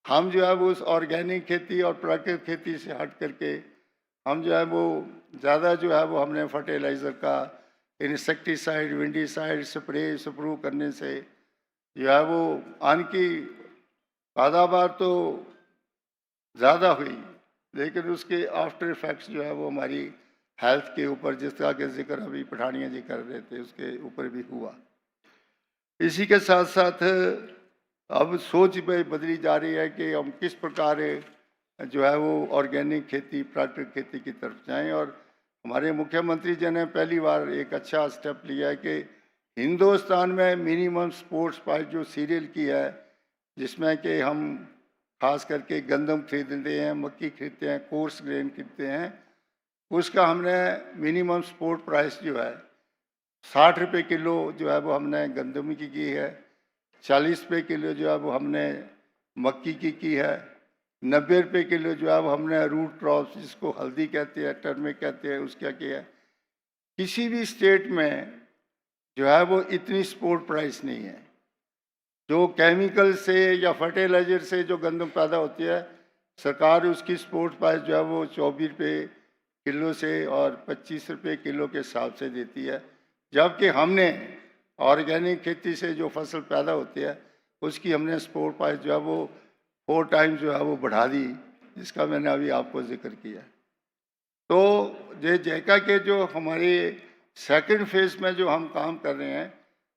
हम जो है वो उस ऑर्गेनिक खेती और प्राकृतिक खेती से हट करके हम जो है वो ज़्यादा जो है वो हमने फर्टिलाइज़र का, इंसेक्टिसाइड, विंडीसाइड स्प्रू करने से जो है वो अन्न की पैदावार तो ज़्यादा हुई, लेकिन उसके आफ्टर इफेक्ट्स जो है वो हमारी हेल्थ के ऊपर, जिसका के जिक्र अभी पठानिया जी कर रहे थे, उसके ऊपर भी हुआ। इसी के साथ साथ अब सोच में बदली जा रही है कि हम किस प्रकार जो है वो ऑर्गेनिक खेती, प्राकृतिक खेती की तरफ जाएं। और हमारे मुख्यमंत्री जी ने पहली बार एक अच्छा स्टेप लिया है कि हिंदुस्तान में मिनिमम सपोर्ट प्राइस जो सीरियल की है, जिसमें कि हम खास करके गंदम खरीदते हैं, मक्की खरीदते हैं, कोर्स ग्रेन खरीदते हैं, उसका हमने मिनिमम सपोर्ट प्राइस जो है 60 रुपये किलो जो है वो हमने गंदम की है, 40 रुपये किलो जो है वो हमने मक्की की है, 90 रुपये किलो जो है वो हमने रूट क्रॉप्स, जिसको हल्दी कहते हैं, टर्मिक कहते हैं, उसका किया है। किसी भी स्टेट में जो है वो इतनी सपोर्ट प्राइस नहीं है। जो केमिकल से या फर्टिलाइज़र से जो गंदम पैदा होती है, सरकार उसकी सपोर्ट प्राइस जो है वो 24 रुपये किलो से और 25 रुपये किलो के हिसाब से देती है। जबकि हमने ऑर्गेनिक खेती से जो फसल पैदा होती है उसकी हमने सपोर्ट प्राइस जो है वो 4 टाइम्स जो है वो बढ़ा दी, जिसका मैंने अभी आपको जिक्र किया। तो ये जायका के जो हमारे सेकंड फेज़ में जो हम काम कर रहे हैं,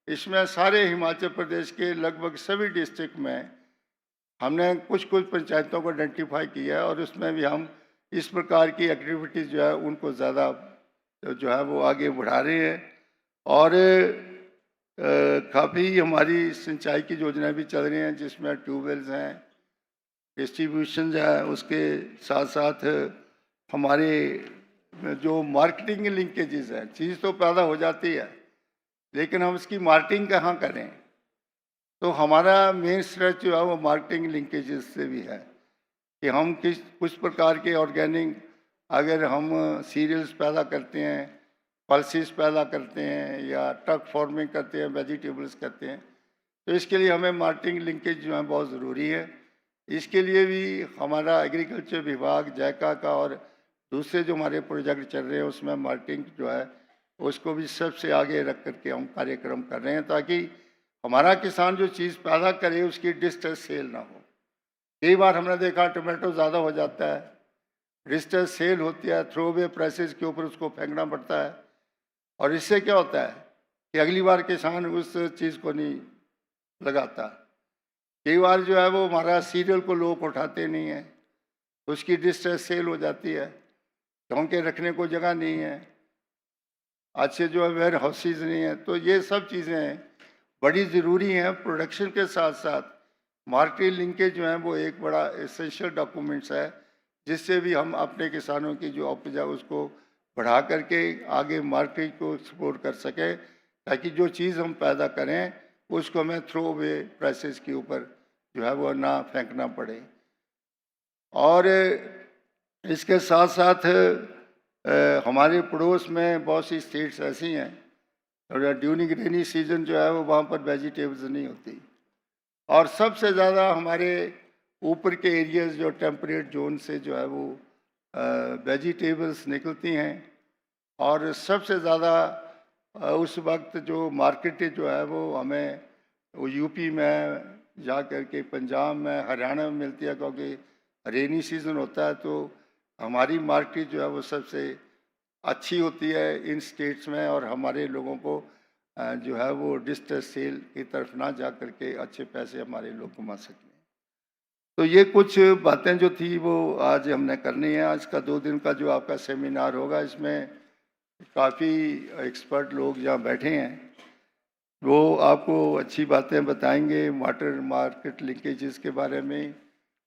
इसमें सारे हिमाचल प्रदेश के लगभग सभी डिस्ट्रिक्ट में हमने कुछ पंचायतों को आइडेंटिफाई किया है, और उसमें भी हम इस प्रकार की एक्टिविटीज़ जो है उनको ज़्यादा जो है वो आगे बढ़ा रहे हैं। और काफ़ी हमारी सिंचाई की योजनाएं भी चल रही हैं, जिसमें ट्यूबवेल्स हैं, डिस्ट्रीब्यूशन है, उसके साथ साथ हमारे जो मार्केटिंग लिंकेजेस हैं। चीज़ तो पैदा हो जाती है, लेकिन हम इसकी मार्केटिंग कहाँ करें? तो हमारा मेन स्ट्रेच जो है वो मार्केटिंग लिंकेजेस से भी है कि हम कुछ प्रकार के ऑर्गेनिक, अगर हम सीरियल्स पैदा करते हैं, पल्सेस पैदा करते हैं, या ट्रक फार्मिंग करते हैं, वेजिटेबल्स करते हैं, तो इसके लिए हमें मार्केटिंग लिंकेज जो है बहुत ज़रूरी है। इसके लिए भी हमारा एग्रीकल्चर विभाग, जायका का और दूसरे जो हमारे प्रोजेक्ट चल रहे हैं, उसमें मार्केटिंग जो है उसको भी सबसे आगे रख करके हम कार्यक्रम कर रहे हैं, ताकि हमारा किसान जो चीज़ पैदा करे उसकी डिस्ट्रेस सेल ना हो। कई बार हमने देखा टोमेटो ज़्यादा हो जाता है, डिस्ट्रेस सेल होती है, थ्रो अवे प्राइसेस के ऊपर उसको फेंकना पड़ता है, और इससे क्या होता है कि अगली बार किसान उस चीज़ को नहीं लगाता। कई बार जो है वो हमारा सीरियल को लोग उठाते नहीं हैं, उसकी डिस्ट्रेस सेल हो जाती है क्योंकि रखने को जगह नहीं है, अच्छे जो है वेयर हाउसेज नहीं है। तो ये सब चीज़ें बड़ी ज़रूरी हैं। प्रोडक्शन के साथ साथ मार्केट लिंकेज जो है वो एक बड़ा एसेंशियल डॉक्यूमेंट्स है, जिससे भी हम अपने किसानों की जो उपज है उसको बढ़ा करके आगे मार्केट को सपोर्ट कर सकें, ताकि जो चीज़ हम पैदा करें उसको हमें थ्रो अवे प्राइसेस के ऊपर जो है वो ना फेंकना पड़े। और इसके साथ साथ हमारे पड़ोस में बहुत सी स्टेट्स ऐसी हैं और ड्यूरिंग रेनी सीजन जो है वो वहाँ पर वेजिटेबल्स नहीं होती, और सबसे ज़्यादा हमारे ऊपर के एरियाज जो टेम्परेट जोन से जो है वो वेजिटेबल्स निकलती हैं, और सबसे ज़्यादा उस वक्त जो मार्केट जो है वो हमें वो यूपी में जा कर के पंजाब में हरियाणा में मिलती है, क्योंकि रेनी सीज़न होता है। तो हमारी मार्केट जो है वो सबसे अच्छी होती है इन स्टेट्स में, और हमारे लोगों को जो है वो डिस्ट्रेस सेल की तरफ ना जा करके अच्छे पैसे हमारे लोग कमा सकें। तो ये कुछ बातें जो थी वो आज हमने करनी है। आज का 2 दिन का जो आपका सेमिनार होगा, इसमें काफ़ी एक्सपर्ट लोग यहाँ बैठे हैं, वो आपको अच्छी बातें बताएंगे वाटर मार्केट लिंकेजेस के बारे में,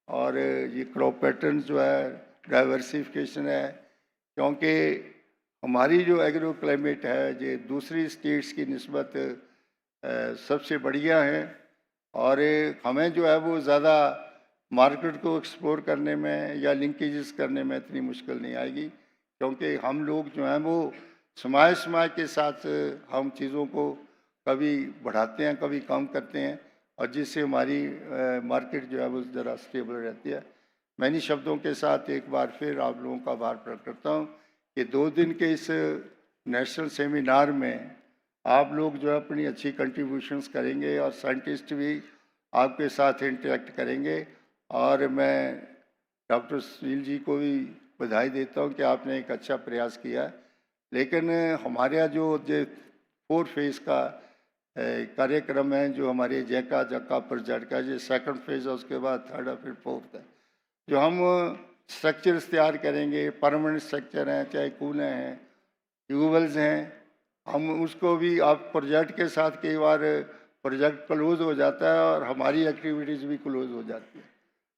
और ये क्रॉप पैटर्न जो है, डाइवर्सिफिकेशन है, क्योंकि हमारी जो एग्रो क्लाइमेट है ये दूसरी स्टेट्स की निस्बत सबसे बढ़िया है, और हमें जो है वो ज़्यादा मार्केट को एक्सप्लोर करने में या लिंकेजेस करने में इतनी मुश्किल नहीं आएगी, क्योंकि हम लोग जो हैं वो समय के साथ हम चीज़ों को कभी बढ़ाते हैं कभी कम करते हैं, और जिससे हमारी मार्केट जो है वो ज़रा स्टेबल रहती है। मैं इन्हीं शब्दों के साथ एक बार फिर आप लोगों का आभार प्रकट करता हूँ कि 2 दिन के इस नेशनल सेमिनार में आप लोग जो है अपनी अच्छी कंट्रीब्यूशंस करेंगे, और साइंटिस्ट भी आपके साथ इंटरेक्ट करेंगे। और मैं डॉक्टर सुनील जी को भी बधाई देता हूँ कि आपने एक अच्छा प्रयास किया है, लेकिन हमारे यहाँ जो 4 फेज़ का कार्यक्रम है, जो हमारे जैका प्रोजेक्ट का ये 2nd फेज़ है, उसके बाद 3rd और फिर 4th है, जो हम स्ट्रक्चर्स तैयार करेंगे, परमानेंट स्ट्रक्चर हैं, चाहे कूलें हैं, ट्यूबवेल्स हैं, हम उसको भी आप प्रोजेक्ट के साथ कई बार प्रोजेक्ट क्लोज हो जाता है और हमारी एक्टिविटीज़ भी क्लोज हो जाती है।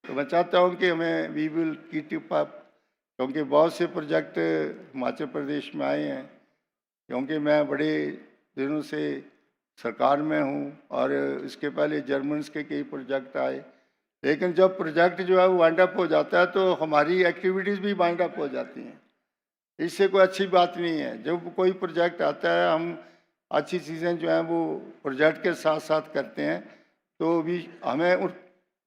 तो मैं चाहता हूँ कि हमें वी विल कीप अप, क्योंकि बहुत से प्रोजेक्ट हिमाचल प्रदेश में आए हैं, क्योंकि मैं बड़े दिनों से सरकार में हूँ, और इसके पहले जर्मन्स के कई प्रोजेक्ट आए, लेकिन जब प्रोजेक्ट जो है वो वाइंड अप हो जाता है तो हमारी एक्टिविटीज़ भी वाइंड अप हो जाती हैं। इससे कोई अच्छी बात नहीं है। जब कोई प्रोजेक्ट आता है, हम अच्छी चीज़ें जो हैं वो प्रोजेक्ट के साथ साथ करते हैं, तो भी हमें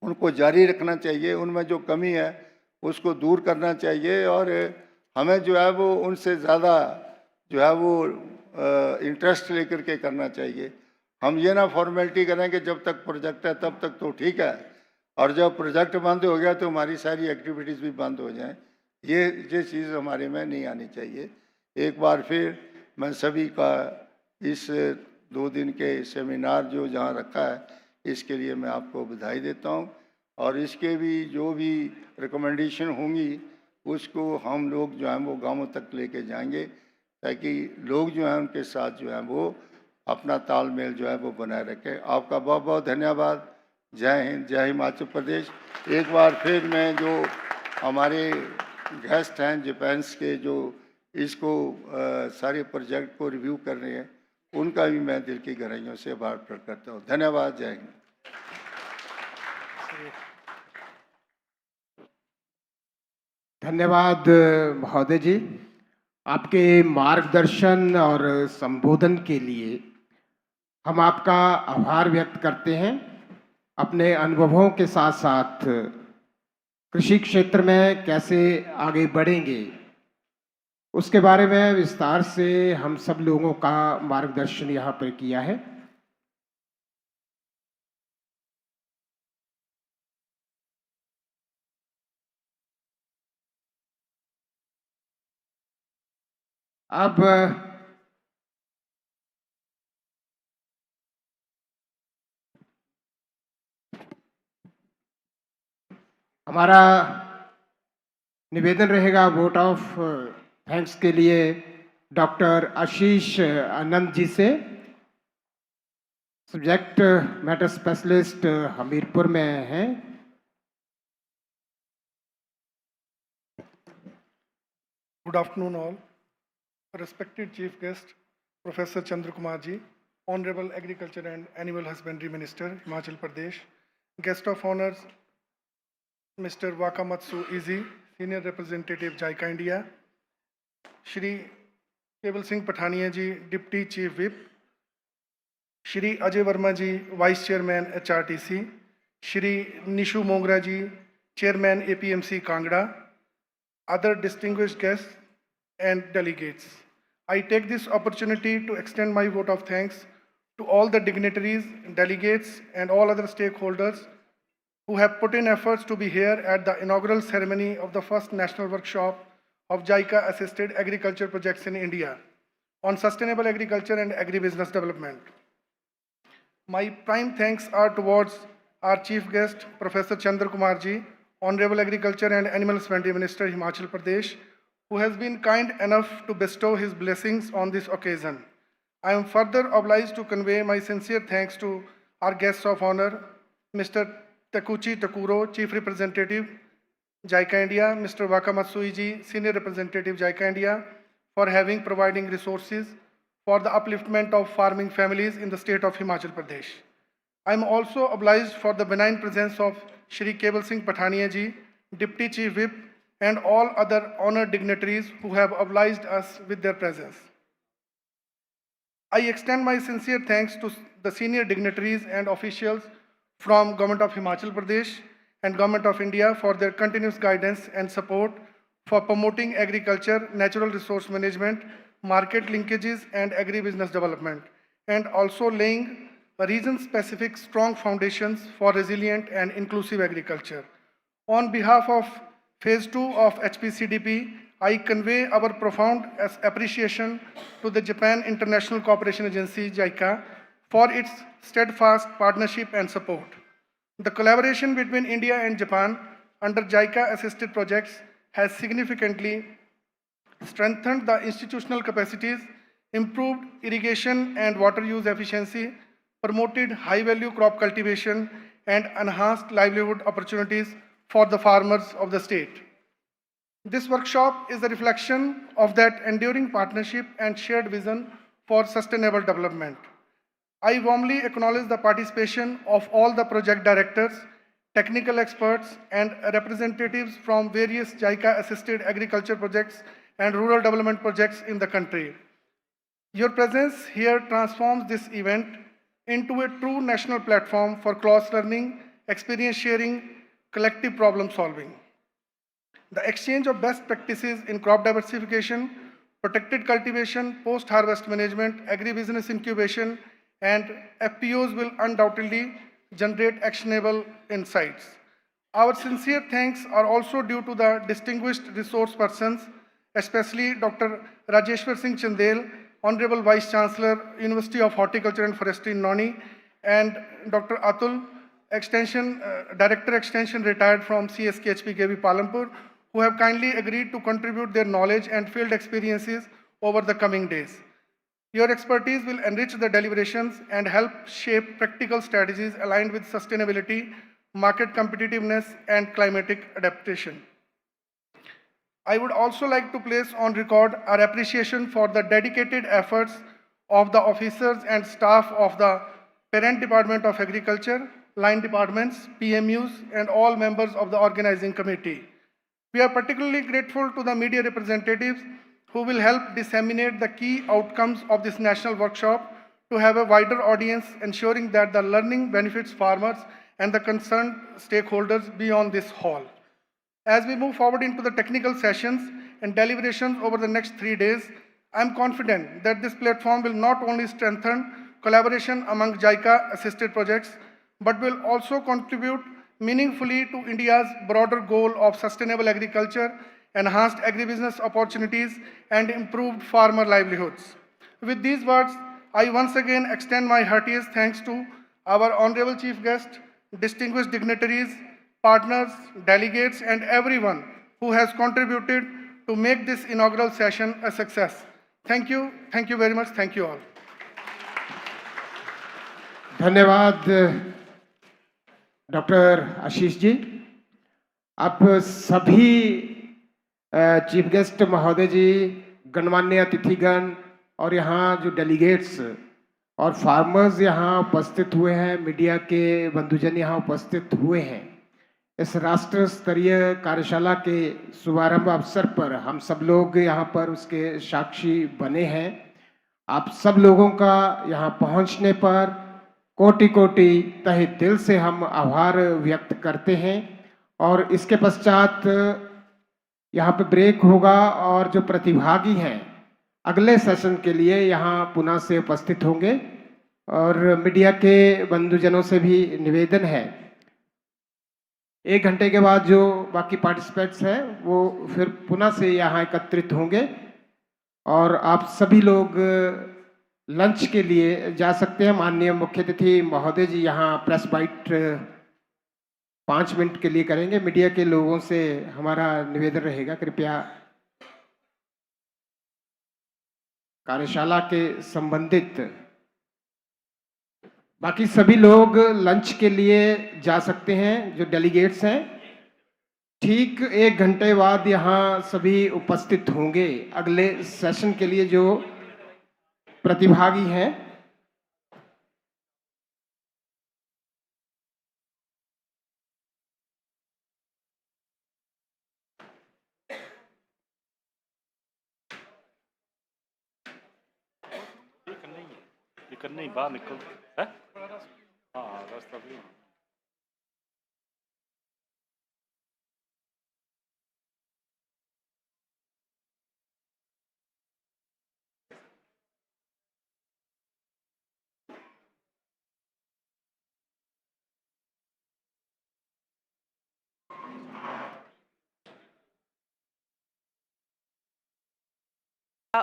उनको जारी रखना चाहिए, उनमें जो कमी है उसको दूर करना चाहिए, और हमें जो है वो उनसे ज़्यादा जो है वो इंटरेस्ट लेकर के करना चाहिए। हम ये ना फॉर्मेलिटी करें कि जब तक प्रोजेक्ट है तब तक तो ठीक है, और जब प्रोजेक्ट बंद हो गया तो हमारी सारी एक्टिविटीज़ भी बंद हो जाएं। ये चीज़ हमारे में नहीं आनी चाहिए। एक बार फिर मैं सभी का इस 2 दिन के सेमिनार जो जहाँ रखा है, इसके लिए मैं आपको बधाई देता हूँ, और इसके भी जो भी रिकमेंडेशन होंगी उसको हम लोग जो हैं वो गाँवों तक लेके जाएंगे, ताकि लोग जो हैं उनके साथ जो हैं वो अपना तालमेल जो है वो बनाए रखें। आपका बहुत बहुत धन्यवाद। जय हिंद, जय हिमाचल प्रदेश। एक बार फिर मैं जो हमारे गेस्ट हैं जापान के, जो इसको सारे प्रोजेक्ट को रिव्यू कर रहे हैं, उनका भी मैं दिल की गहराइयों से आभार प्रकट करता हूँ। धन्यवाद। जय हिंद। धन्यवाद महोदय जी, आपके मार्गदर्शन और संबोधन के लिए हम आपका आभार व्यक्त करते हैं। अपने अनुभवों के साथ साथ कृषि क्षेत्र में कैसे आगे बढ़ेंगे उसके बारे में विस्तार से हम सब लोगों का मार्गदर्शन यहाँ पर किया है। अब हमारा निवेदन रहेगा वोट ऑफ थैंक्स के लिए डॉक्टर आशीष आनंद जी से, सब्जेक्ट मैटर स्पेशलिस्ट हमीरपुर में हैं। Good afternoon all. Respected Chief Guest, Professor Chandra Kumar ji, Honorable Agriculture and Animal Husbandry Minister, Himachal Pradesh, Guest of Honors, Mr. Wakamatsu Izi, Senior Representative Jica India, Shri Kebal Singh Pathania ji, Deputy Chief Whip, Shri Ajay Verma ji, Vice Chairman HRTC, Shri Nishu Mongra ji, Chairman APMC Kangra, other distinguished guests and delegates. I take this opportunity to extend my vote of thanks to all the dignitaries, delegates, and all other stakeholders who have put in efforts to be here at the inaugural ceremony of the first national workshop of JICA-assisted agriculture projects in India on sustainable agriculture and agribusiness development. My prime thanks are towards our chief guest, Professor Chandra Kumar ji, Honorable Agriculture and Animal Husbandry Minister, Himachal Pradesh, who has been kind enough to bestow his blessings on this occasion. I am further obliged to convey my sincere thanks to our guests of honor, Mr. Takuchi Takuro, Chief Representative, JICA India, Mr. Wakamatsuiji, Senior Representative, JICA India, for providing resources for the upliftment of farming families in the state of Himachal Pradesh. I am also obliged for the benign presence of Shri Kebal Singh Pathania ji, Deputy Chief Whip, and all other honored dignitaries who have obliged us with their presence. I extend my sincere thanks to the senior dignitaries and officials from Government of Himachal Pradesh and Government of India for their continuous guidance and support for promoting agriculture, natural resource management, market linkages, and agribusiness development, and also laying region-specific strong foundations for resilient and inclusive agriculture. On behalf of Phase 2 of HPCDP, I convey our profound appreciation to the Japan International Cooperation Agency, JICA, for its steadfast partnership and support. The collaboration between India and Japan under JICA-assisted projects has significantly strengthened the institutional capacities, improved irrigation and water use efficiency, promoted high-value crop cultivation, and enhanced livelihood opportunities for the farmers of the state. This workshop is a reflection of that enduring partnership and shared vision for sustainable development. I warmly acknowledge the participation of all the project directors, technical experts, and representatives from various JICA-assisted agriculture projects and rural development projects in the country. Your presence here transforms this event into a true national platform for cross-learning, experience sharing, collective problem solving. The exchange of best practices in crop diversification, protected cultivation, post-harvest management, agribusiness incubation, and FPOs will undoubtedly generate actionable insights. Our sincere thanks are also due to the distinguished resource persons, especially Dr. Rajeshwar Singh Chandel, Honorable Vice Chancellor, University of Horticulture and Forestry, Noni, and Dr. Atul, Director Extension retired from CSKHPKV Palampur, who have kindly agreed to contribute their knowledge and field experiences over the coming days. Your expertise will enrich the deliberations and help shape practical strategies aligned with sustainability, market competitiveness, and climatic adaptation. I would also like to place on record our appreciation for the dedicated efforts of the officers and staff of the Parent Department of Agriculture, line departments, PMUs, and all members of the organizing committee. We are particularly grateful to the media representatives who will help disseminate the key outcomes of this national workshop to have a wider audience, ensuring that the learning benefits farmers and the concerned stakeholders beyond this hall. As we move forward into the technical sessions and deliberations over the next 3 days, I am confident that this platform will not only strengthen collaboration among JICA-assisted projects, but will also contribute meaningfully to India's broader goal of sustainable agriculture enhanced agribusiness opportunities, and improved farmer livelihoods. With these words, I once again extend my heartiest thanks to our honorable chief guest, distinguished dignitaries, partners, delegates, and everyone who has contributed to make this inaugural session a success. Thank you very much, thank you all. धन्यवाद doctor Ashish ji. आप सभी chief guest महोदय जी, गणमान्य अतिथिगण और यहाँ जो delegates और farmers यहाँ उपस्थित हुए हैं, मीडिया के बंधुजन यहाँ उपस्थित हुए हैं, इस राष्ट्र स्तरीय कार्यशाला के शुभारंभ अवसर पर हम सब लोग यहाँ पर उसके साक्षी बने हैं। आप सब लोगों का यहाँ पहुँचने पर कोटि कोटि तहे दिल से हम आभार व्यक्त करते हैं। और इसके पश्चात यहाँ पे ब्रेक होगा और जो प्रतिभागी हैं अगले सेशन के लिए यहाँ पुनः से उपस्थित होंगे। और मीडिया के बंधुजनों से भी निवेदन है, 1 घंटे के बाद जो बाकी पार्टिसिपेंट्स हैं वो फिर पुनः से यहाँ एकत्रित होंगे और आप सभी लोग लंच के लिए जा सकते हैं। माननीय मुख्य अतिथि महोदय जी यहाँ प्रेस बाइट 5 मिनट के लिए करेंगे। मीडिया के लोगों से हमारा निवेदन रहेगा, कृपया कार्यशाला के संबंधित बाकी सभी लोग लंच के लिए जा सकते हैं जो डेलीगेट्स हैं। ठीक 1 घंटे बाद यहाँ सभी उपस्थित होंगे अगले सेशन के लिए जो प्रतिभागी हैं। करना ही बाहर निकल है। हाँ रास्ता भी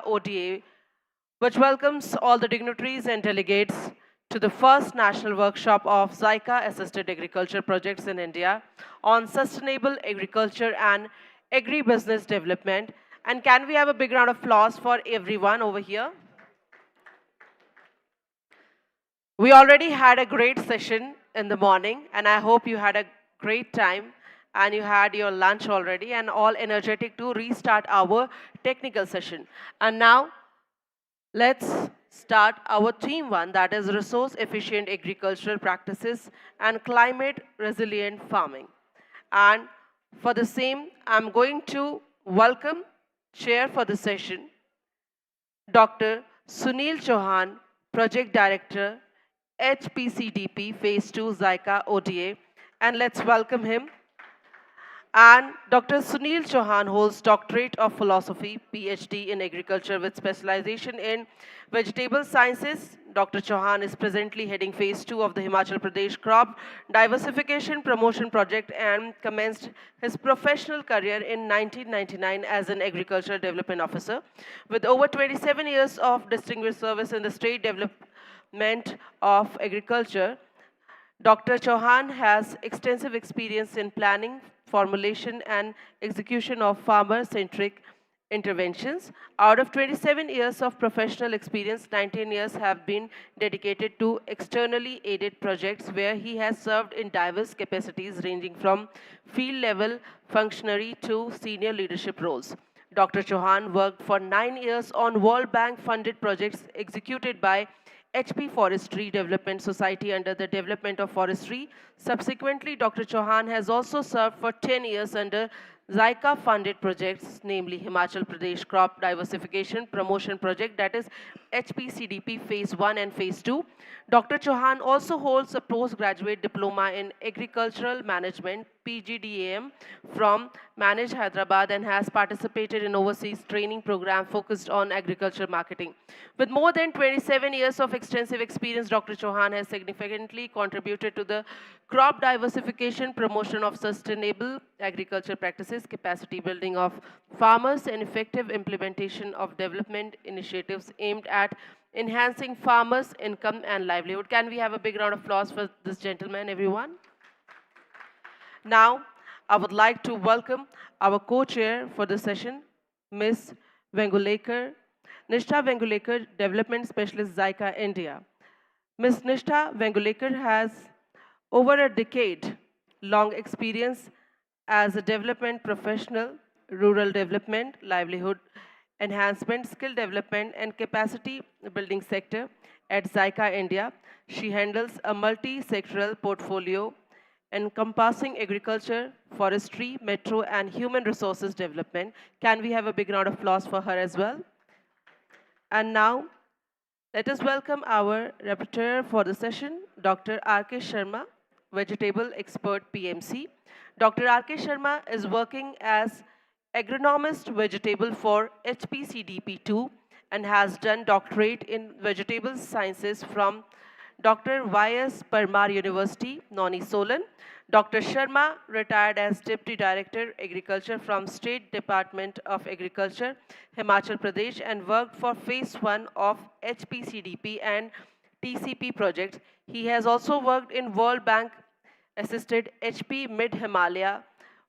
ODA, which welcomes all the dignitaries and delegates to the first national workshop of Jica-assisted agriculture projects in India on sustainable agriculture and agribusiness development. And can we have a big round of applause for everyone over here? We already had a great session in the morning, and I hope you had a great time and you had your lunch already and all energetic to restart our technical session. And now, let's start our theme 1, that is resource efficient agricultural practices and climate resilient farming. And for the same, I'm going to welcome chair for the session, Dr. Sunil Chauhan, Project Director, HPCDP Phase 2 Jica-ODA, and let's welcome him. And Dr. Sunil Chauhan holds Doctorate of Philosophy, PhD in Agriculture with specialization in Vegetable Sciences. Dr. Chauhan is presently heading Phase 2 of the Himachal Pradesh Crop Diversification Promotion Project and commenced his professional career in 1999 as an Agricultural Development Officer. With over 27 years of distinguished service in the state development of agriculture, Dr. Chauhan has extensive experience in planning, formulation and execution of farmer-centric interventions. Out of 27 years of professional experience, 19 years have been dedicated to externally aided projects where he has served in diverse capacities ranging from field-level functionary to senior leadership roles. Dr. Chauhan worked for 9 years on World Bank-funded projects executed by HP Forestry Development Society under the Development of Forestry. Subsequently, Dr. Chauhan has also served for 10 years under Jica-funded projects, namely Himachal Pradesh Crop Diversification Promotion Project, that is HPCDP Phase 1 and Phase 2. Dr. Chauhan also holds a postgraduate diploma in Agricultural Management, PGDAM, from Manage Hyderabad and has participated in overseas training program focused on agriculture marketing. With more than 27 years of extensive experience, Dr. Chauhan has significantly contributed to the crop diversification, promotion of sustainable agriculture practices, capacity building of farmers, and effective implementation of development initiatives aimed at enhancing farmers' income and livelihood. Can we have a big round of applause for this gentleman, everyone? Now, I would like to welcome our co-chair for the session, Ms. Vengulekar, Nishtha Vengulekar, Development Specialist, Jica India. Ms. Nishtha Vengulekar has over a decade-long experience as a development professional, rural development, livelihood enhancement, skill development, and capacity building sector at Jica India. She handles a multi-sectoral portfolio encompassing agriculture, forestry, metro, and human resources development. Can we have a big round of applause for her as well? And now, let us welcome our rapporteur for the session, Dr. R.K. Sharma, vegetable expert PMC. Dr. R.K. Sharma is working as agronomist vegetable for HPCDP2 and has done doctorate in vegetable sciences from Dr. Y.S. Parmar University, Nauni Solan. Dr. Sharma retired as Deputy Director Agriculture from State Department of Agriculture, Himachal Pradesh, and worked for Phase 1 of HPCDP and TCP projects. He has also worked in World Bank assisted HP Mid-Himalaya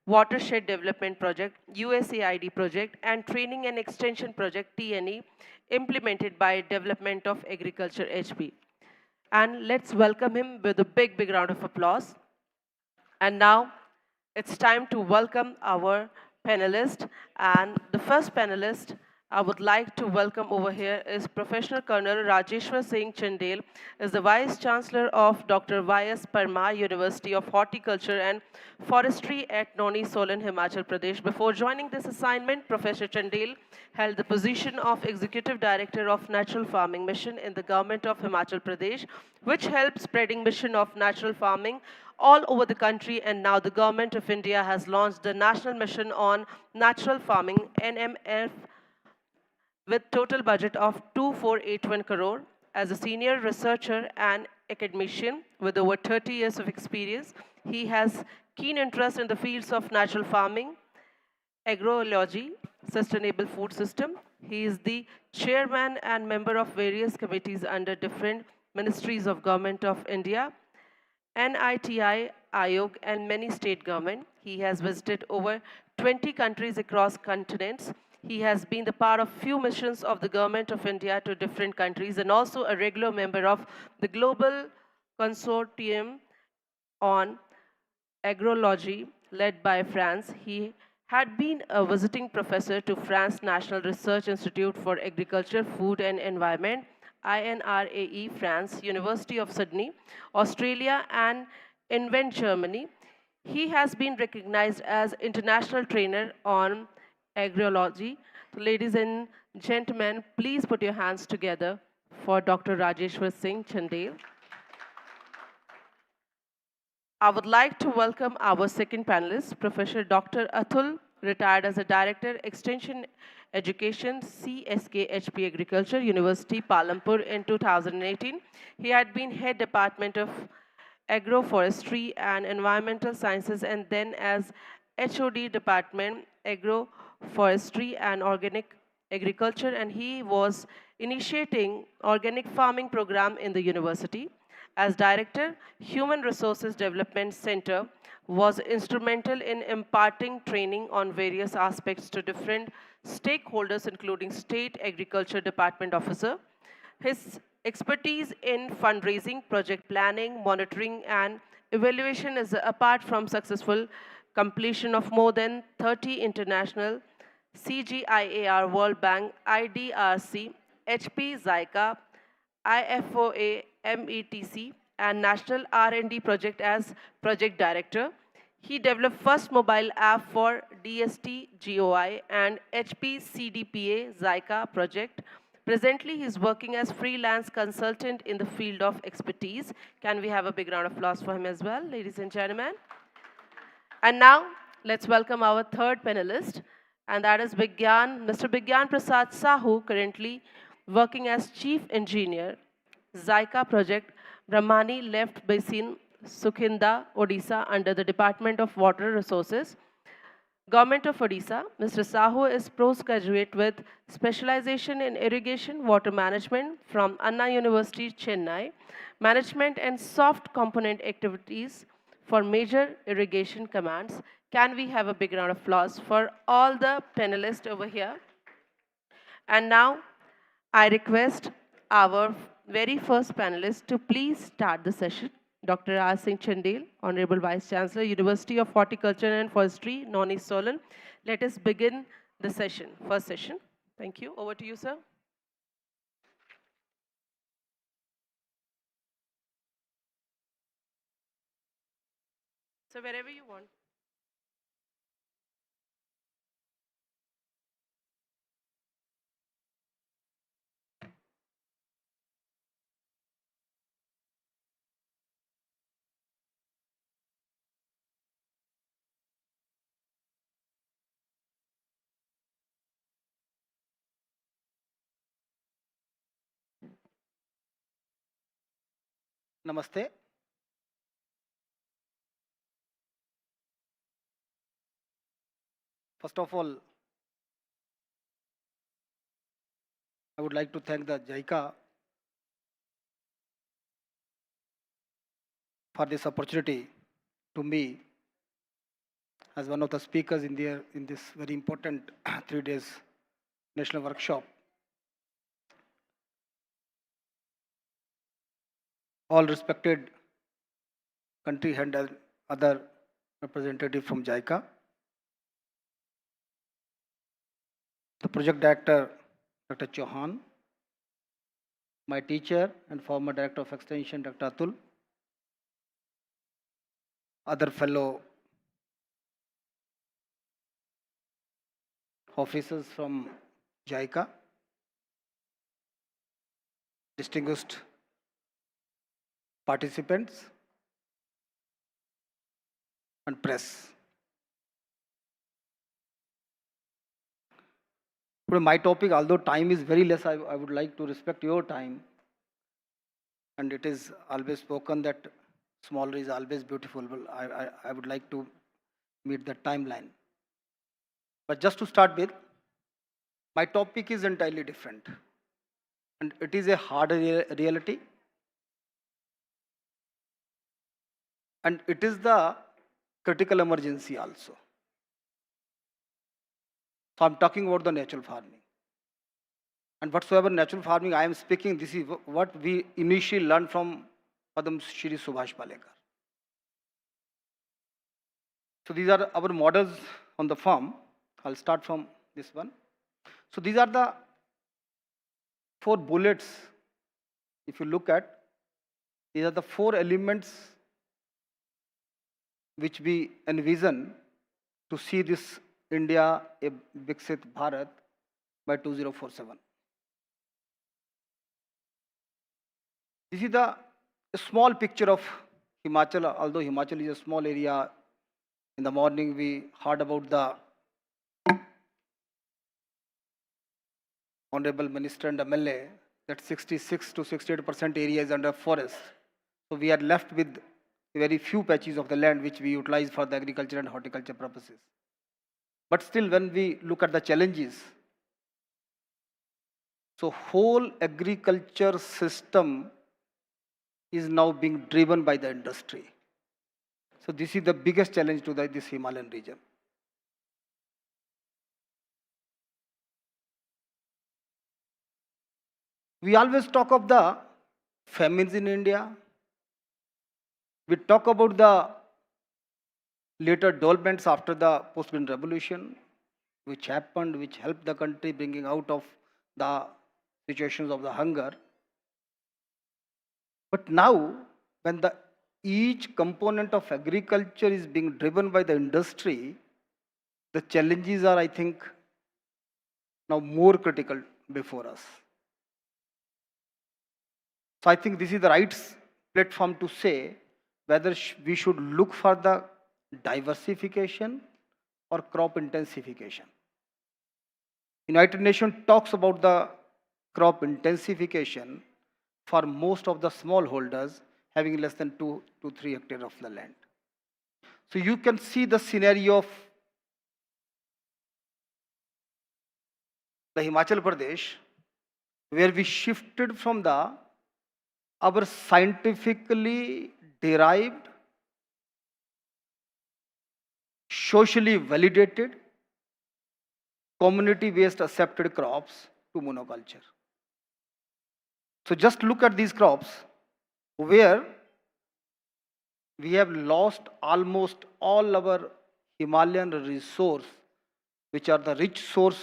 Watershed Development Project, USAID project, and Training and Extension Project, TNE, implemented by Development of Agriculture, HP. And let's welcome him with a big, big round of applause. And now, it's time to welcome our panelists. And the first panelist I would like to welcome over here is Professional Colonel Rajeshwar Singh Chandel, is the Vice Chancellor of Dr. Y.S. Parmar University of Horticulture and Forestry at Nauni Solan, Himachal Pradesh. Before joining this assignment, Professor Chandel held the position of Executive Director of Natural Farming Mission in the Government of Himachal Pradesh, which helps spreading mission of natural farming all over the country, and now the Government of India has launched the National Mission on Natural Farming, NMF, with total budget of 2481 crore. As a senior researcher and academician with over 30 years of experience, he has keen interest in the fields of natural farming, agroecology, sustainable food system. He is the chairman and member of various committees under different ministries of Government of India, NITI, Ayog, and many state government. He has visited over 20 countries across continents. He has been the part of few missions of the Government of India to different countries and also a regular member of the Global Consortium on Agroecology led by France. He had been a visiting professor to France National Research Institute for Agriculture, Food and Environment, INRAE, France, University of Sydney, Australia, and Invent, Germany. He has been recognized as international trainer on agroecology. So ladies and gentlemen, please put your hands together for Dr. Rajeshwar Singh Chandel. I would like to welcome our second panelist, Professor Dr. Atul, retired as a Director, Extension Education, CSK HP Agriculture, University, Palampur in 2018. He had been Head Department of Agroforestry and Environmental Sciences and then as HOD Department, Agroforestry and Organic Agriculture, and he was initiating organic farming program in the university. As director, Human Resources Development Center was instrumental in imparting training on various aspects to different stakeholders, including State Agriculture Department officer. His expertise in fundraising, project planning, monitoring, and evaluation is apart from successful completion of more than 30 international CGIAR, World Bank, IDRC, HP, Jica, IFOA, METC, and National R&D project as project director. He developed first mobile app for DST GOI and HP CDPA Jica project, Presently, he is working as freelance consultant in the field of expertise. Can we have a big round of applause for him as well, ladies and gentlemen? And now, let's welcome our third panelist, and that is Mr. Bigyan Prasad Sahu, currently working as Chief Engineer, Jica project, Brahmani Left Basin, Sukhinda, Odisha, under the Department of Water Resources, Government of Odisha. Mr. Sahu is postgraduate with specialization in irrigation water management from Anna University, Chennai, management and soft component activities for major irrigation commands. Can we have a big round of applause for all the panelists over here? And now, I request our very first panelist to please start the session. Dr. R. Singh Chandel, Honorable Vice Chancellor, University of Horticulture and Forestry, Nauni Solan. Let us begin the session, first session. Thank you. Over to you, sir. So wherever you want. Namaste. First of all, I would like to thank the JICA for this opportunity to me as one of the speakers in this very important 3 days national workshop. All respected country head and other representative from JICA, the project director, Dr. Chauhan, my teacher and former director of extension, Dr. Atul, other fellow officers from JICA, distinguished participants, and press. Today my topic, although time is very less, I would like to respect your time. And it is always spoken that smaller is always beautiful. But I would like to meet the timeline. But just to start with, my topic is entirely different. And it is a hard reality. And it is the critical emergency also. So I'm talking about the natural farming. And whatsoever natural farming I am speaking, this is what we initially learned from Padam Shri Subhash Palekar. So these are our models on the farm. I'll start from this one. So these are the 4 bullets. If you look at, these are the 4 elements which we envision to see this India, a Viksit Bharat by 2047. This is a small picture of Himachal, although Himachal is a small area. In the morning we heard about the Honorable Minister and MLA that 66 to 68% area is under forest. So we are left with very few patches of the land which we utilize for the agriculture and horticulture purposes. But still, when we look at the challenges, so whole agriculture system is now being driven by the industry. So this is the biggest challenge to this Himalayan region. We always talk of the famines in India. We talk about the later developments after the post-green revolution, which happened, which helped the country bringing out of the situations of the hunger. But now, when each component of agriculture is being driven by the industry, the challenges are, I think, now more critical before us. So I think this is the right platform to say whether we should look for the diversification or crop intensification. United Nations talks about the crop intensification for most of the smallholders having less than 2 to 3 hectares of the land. So you can see the scenario of the Himachal Pradesh, where we shifted from our scientifically derived, socially validated, community-based accepted crops to monoculture. So just look at these crops where we have lost almost all our Himalayan resource, which are the rich source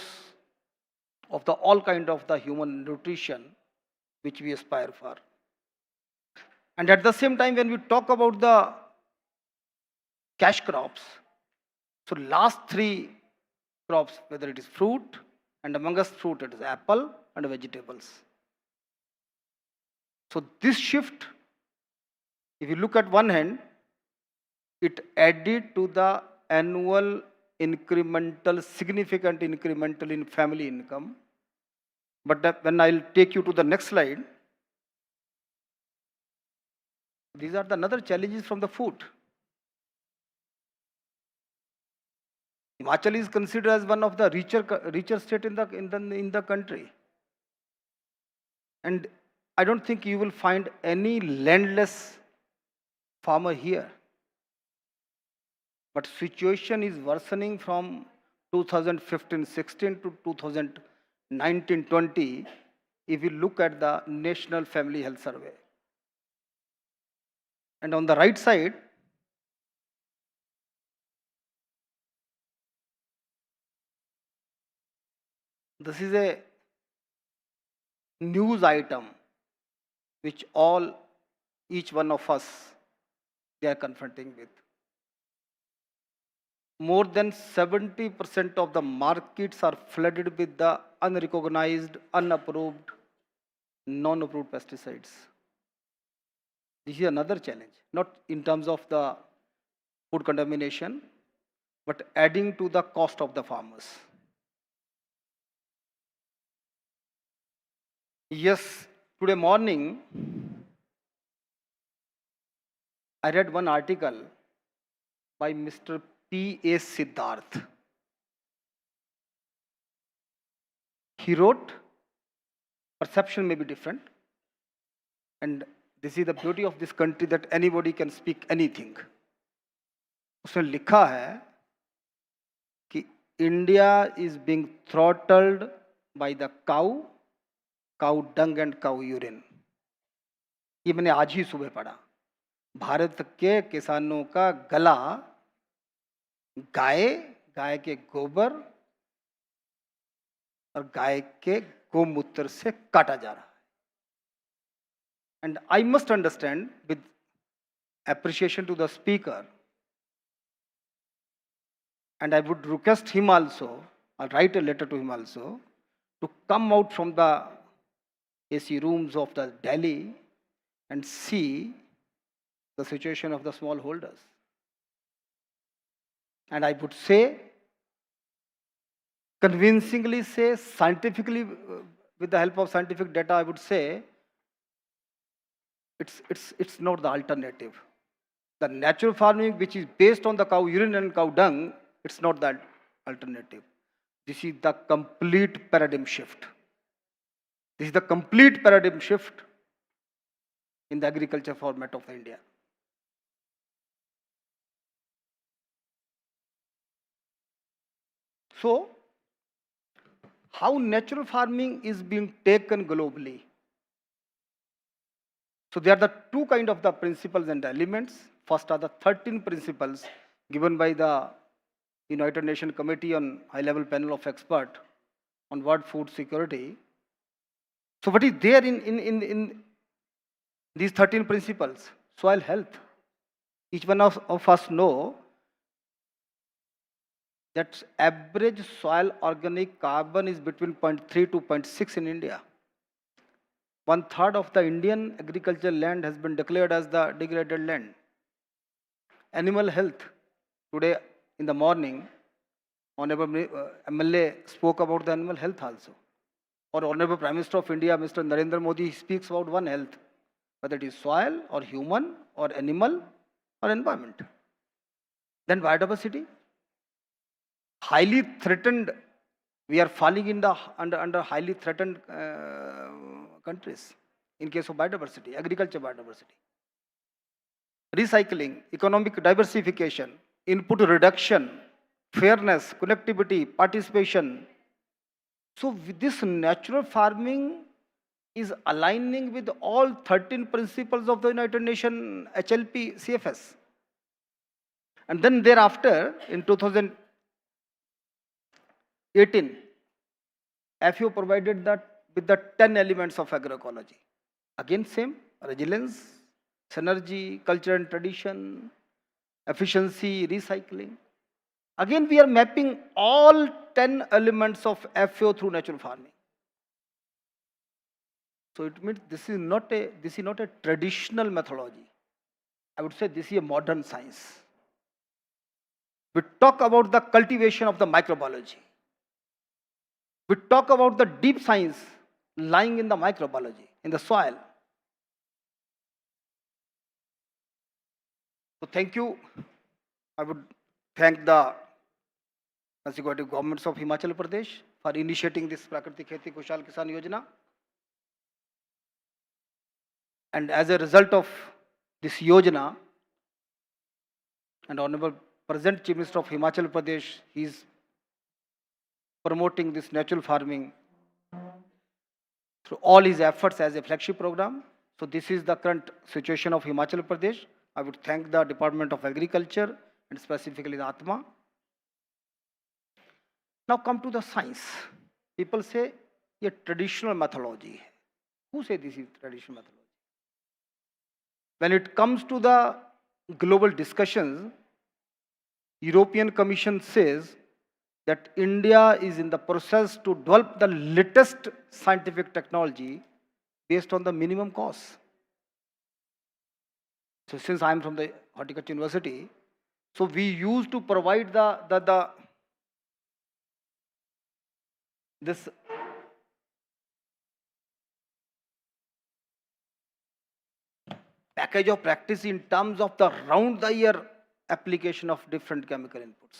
of the all kind of the human nutrition which we aspire for. And at the same time, when we talk about the cash crops, so last 3 crops, whether it is fruit, and amongst fruit it is apple and vegetables. So this shift, if you look at one hand, it added to the annual incremental, significant incremental in family income. But when I'll take you to the next slide, these are the another challenges from the food. Himachal is considered as one of the richer state in the country. And I don't think you will find any landless farmer here. But situation is worsening from 2015-16 to 2019-20 if you look at the National Family Health Survey. And on the right side, this is a news item which each one of us, they are confronting with. More than 70% of the markets are flooded with the unrecognized, unapproved, non-approved pesticides. This is another challenge, not in terms of the food contamination, but adding to the cost of the farmers. Yes, today morning, I read one article by Mr. P.A. Siddharth. He wrote, perception may be different, and this is the beauty of this country that anybody can speak anything. उसने लिखा है कि India is being throttled by the cow dung and cow urine. ये मैंने आज ही सुबह पढ़ा. भारत के किसानों का गला गाय के गोबर और गाय के गोमूत्र से काटा जा रहा है. And I must understand, with appreciation to the speaker, and I would request him also, I'll write a letter to him also, to come out from the AC rooms of the Delhi and see the situation of the smallholders. And I would say, convincingly say, scientifically, with the help of scientific data, I would say, it's not the alternative. The natural farming, which is based on the cow urine and cow dung, it's not that alternative. This is the complete paradigm shift. This is the complete paradigm shift in the agriculture format of India. So, how natural farming is being taken globally? So there are the 2 kind of the principles and elements. First are the 13 principles given by the United Nations Committee on High-Level Panel of Experts on World Food Security. So what is there in these 13 principles? Soil health. Each one of us know that average soil organic carbon is between 0.3 to 0.6 in India. 1/3 of the Indian agricultural land has been declared as the degraded land. Animal health. Today in the morning, Honorable MLA spoke about the animal health also. Or Honorable Prime Minister of India, Mr. Narendra Modi, speaks about one health, whether it is soil or human or animal or environment. Then biodiversity. Highly threatened, we are falling in the under highly threatened countries in case of biodiversity, agriculture biodiversity. Recycling, economic diversification, input reduction, fairness, connectivity, participation. So with this natural farming is aligning with all 13 principles of the United Nations HLP CFS. And then thereafter, in 2018, FAO provided that with the 10 elements of agroecology. Again same, resilience, synergy, culture and tradition, efficiency, recycling. Again we are mapping all 10 elements of FAO through natural farming. So it means this is not a traditional methodology. I would say this is a modern science. We talk about the cultivation of the microbiology. We talk about the deep science lying in the microbiology, in the soil. So thank you. I would thank the consecutive governments of Himachal Pradesh for initiating this Prakriti Kheti Kushal Kisan Yojana. And as a result of this Yojana, and Honorable Present Chief Minister of Himachal Pradesh, he is promoting this natural farming through all his efforts as a flagship program. So this is the current situation of Himachal Pradesh. I would thank the Department of Agriculture and specifically the Atma. Now come to the science. People say a traditional methodology. Who say this is traditional methodology? When it comes to the global discussions, European Commission says that India is in the process to develop the latest scientific technology based on the minimum cost. So since I am from the Horticulture University, so we used to provide this package of practice in terms of the round the year application of different chemical inputs.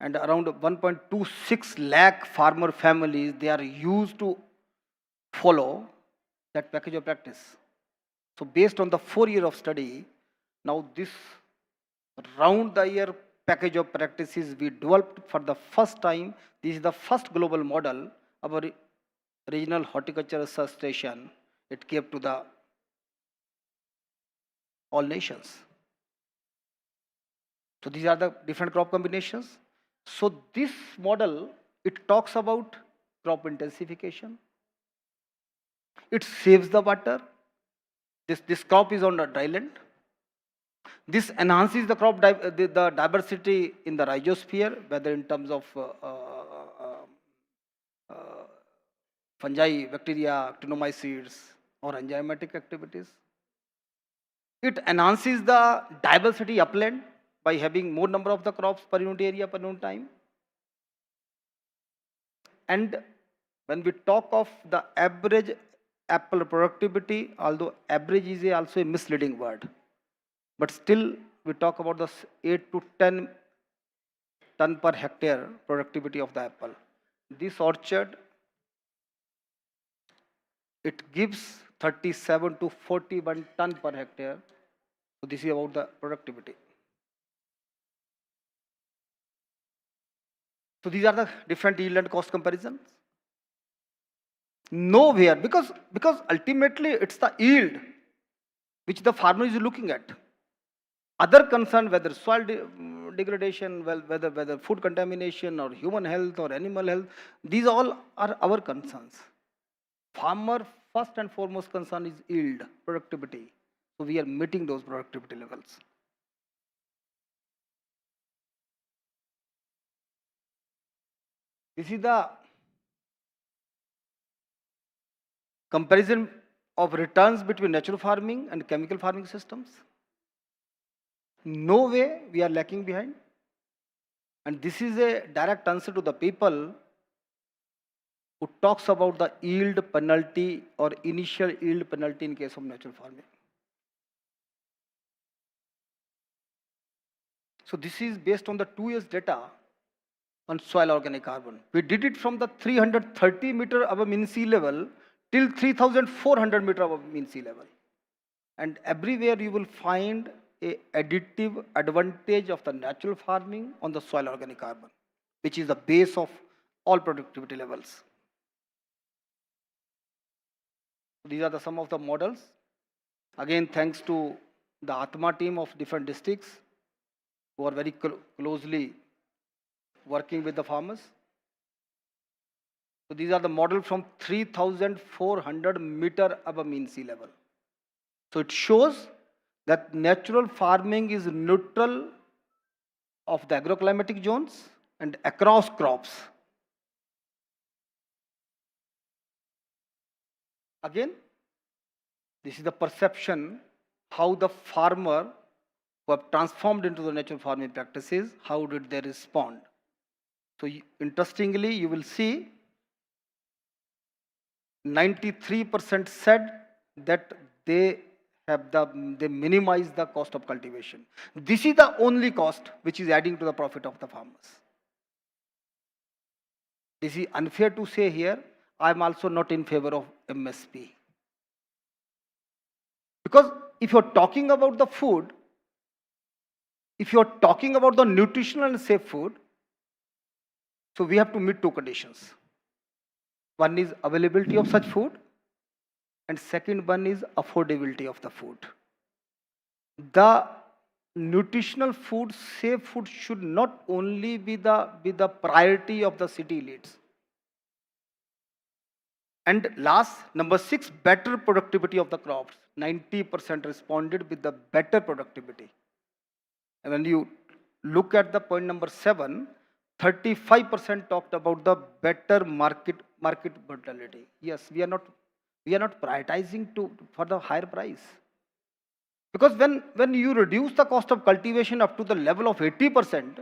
And around 1.26 lakh farmer families, they are used to follow that package of practice. So based on the 4 years of study, now this round the year package of practices we developed for the first time. This is the first global model of a regional horticulture research station. It came to the all nations. So these are the different crop combinations. So this model, it talks about crop intensification. It saves the water. This crop is on the dry land. This enhances the crop the diversity in the rhizosphere, whether in terms of fungi, bacteria, actinomycetes, or enzymatic activities. It enhances the diversity upland by having more number of the crops per unit area per unit time. And when we talk of the average apple productivity, although average is also a misleading word, but still we talk about the 8 to 10 ton per hectare productivity of the apple. This orchard, it gives 37 to 41 ton per hectare. So this is about the productivity. So these are the different yield and cost comparisons. Nowhere, because ultimately it's the yield which the farmer is looking at. Other concerns, whether soil degradation, whether food contamination or human health or animal health, these all are our concerns. Farmer first and foremost concern is yield, productivity. So we are meeting those productivity levels. This is the comparison of returns between natural farming and chemical farming systems. No way we are lacking behind. And this is a direct answer to the people who talks about the yield penalty or initial yield penalty in case of natural farming. So this is based on the 2 years data on soil organic carbon. We did it from the 330 meter above mean sea level till 3,400 meter above mean sea level. And everywhere you will find a additive advantage of the natural farming on the soil organic carbon, which is the base of all productivity levels. These are some of the models. Again, thanks to the Atma team of different districts who are very closely working with the farmers. So these are the model from 3,400 meter above mean sea level. So it shows that natural farming is neutral of the agroclimatic zones and across crops. Again, this is the perception how the farmer who have transformed into the natural farming practices, how did they respond? So interestingly, you will see 93% said that they minimize the cost of cultivation. This is the only cost which is adding to the profit of the farmers. This is unfair to say here. I am also not in favor of MSP. Because if you are talking about the food, if you are talking about the nutritional and safe food, so we have to meet 2 conditions. One is availability of such food, and second one is affordability of the food. The nutritional food, safe food should not only be the priority of the city elites. And last, number 6, better productivity of the crops. 90% responded with the better productivity. And when you look at the point number 7, 35% talked about the better market brutality. Yes, we are not prioritizing for the higher price. Because when you reduce the cost of cultivation up to the level of 80%,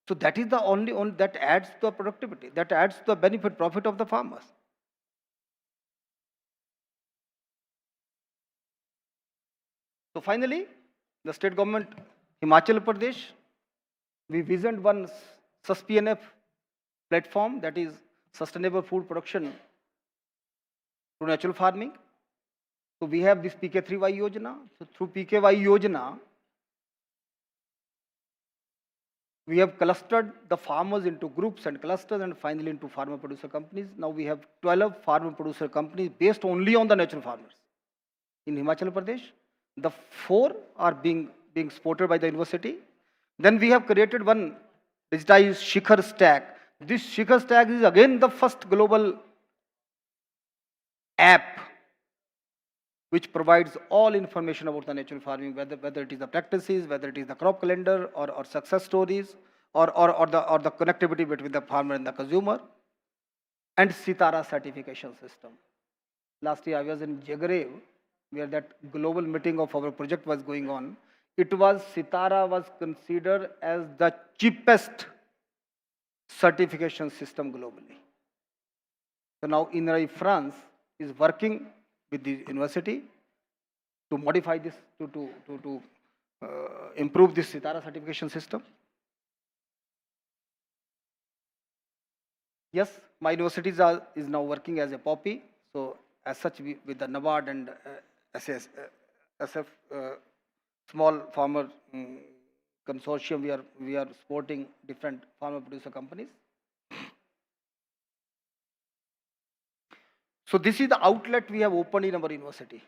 so that is the only that adds to the productivity, that adds to the benefit, profit of the farmers. So finally, the state government, Himachal Pradesh, we visioned one SUSPNF platform, that is sustainable food production through natural farming. So we have this PK3Y Yojana. So through PKY Yojana, we have clustered the farmers into groups and clusters and finally into farmer producer companies. Now we have 12 farmer producer companies based only on the natural farmers in Himachal Pradesh. The 4 are being supported by the university. Then we have created one digitized Shikhar stack. This Shikhar stack is again the first global app which provides all information about the natural farming, whether it is the practices, whether it is the crop calendar or success stories or the connectivity between the farmer and the consumer, and Sitara certification system. Last year I was in Jica-ODA, where that global meeting of our project was going on. Sitara was considered as the cheapest certification system globally. So now INRAE France is working with the university to modify this, to improve this Sitara certification system. Yes, my university is now working as a POPI. So as such, with the NABARD and SF small farmer consortium, we are supporting different farmer producer companies. So this is the outlet we have opened in our university.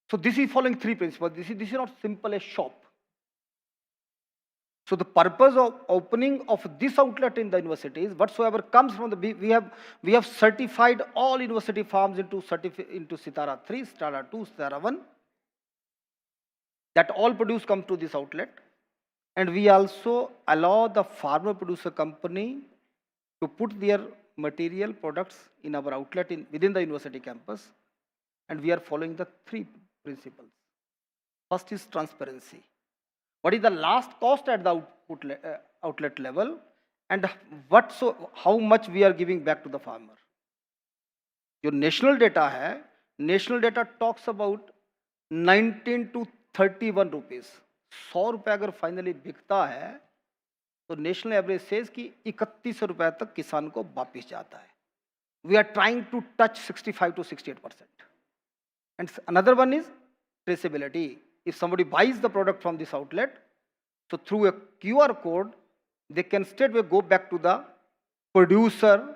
So this is following 3 principles. This is not simple as shop. So the purpose of opening of this outlet in the university is whatsoever comes from the, we have certified all university farms into Sitara 3, Sitara 2, Sitara 1. That all produce come to this outlet. And we also allow the farmer producer company to put their material products in our outlet within the university campus, and we are following the 3 principles. First is transparency. What is the last cost at the outlet level, and how much we are giving back to the farmer. जो national data है, national data talks about 19 to 31 rupees. 100 रुपये अगर finally बिकता है तो national average says कि 3100 रुपये तक किसान को वापस जाता है. We are trying to touch 65 to 68%. And another one is traceability. If somebody buys the product from this outlet, so through a QR code, they can straightway go back to the producer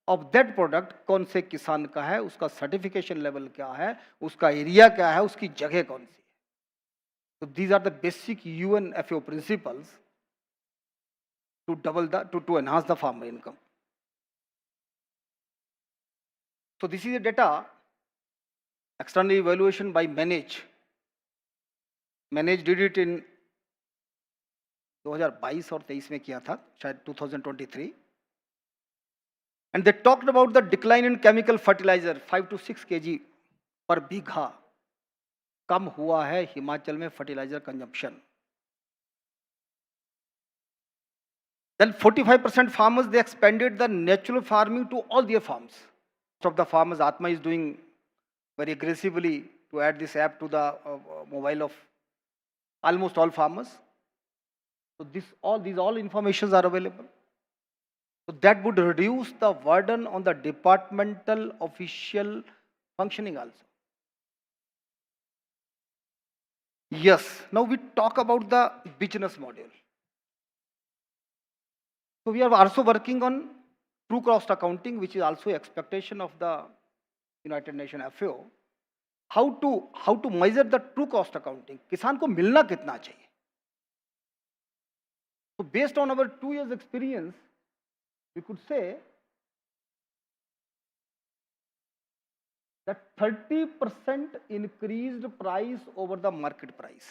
of that product. कौन से किसान का है, उसका certification level क्या है, उसका area क्या है, उसकी जगह कौन सी है. So these are the basic UNFO principles to enhance the farmer income. So this is the data. External evaluation by Manage. Manage did it in 2022 और 23 में किया था, शायद 2023. And they talked about the decline in chemical fertilizer, 5 to 6 kg per बीघा कम हुआ है हिमाचल में fertilizer consumption. Then 45% farmers, they expanded the natural farming to all their farms. Some of the farmers, Atma is doing very aggressively to add this app to the mobile of almost all farmers. So these all informations are available. So that would reduce the burden on the departmental official functioning also. Yes, now we talk about the business model. So we are also working on true cost accounting, which is also expectation of the United Nations FAO. How to measure the true cost accounting? किसान को मिलना कितना चाहिए? So based on our 2 years experience, we could say that 30% increased price over the market price.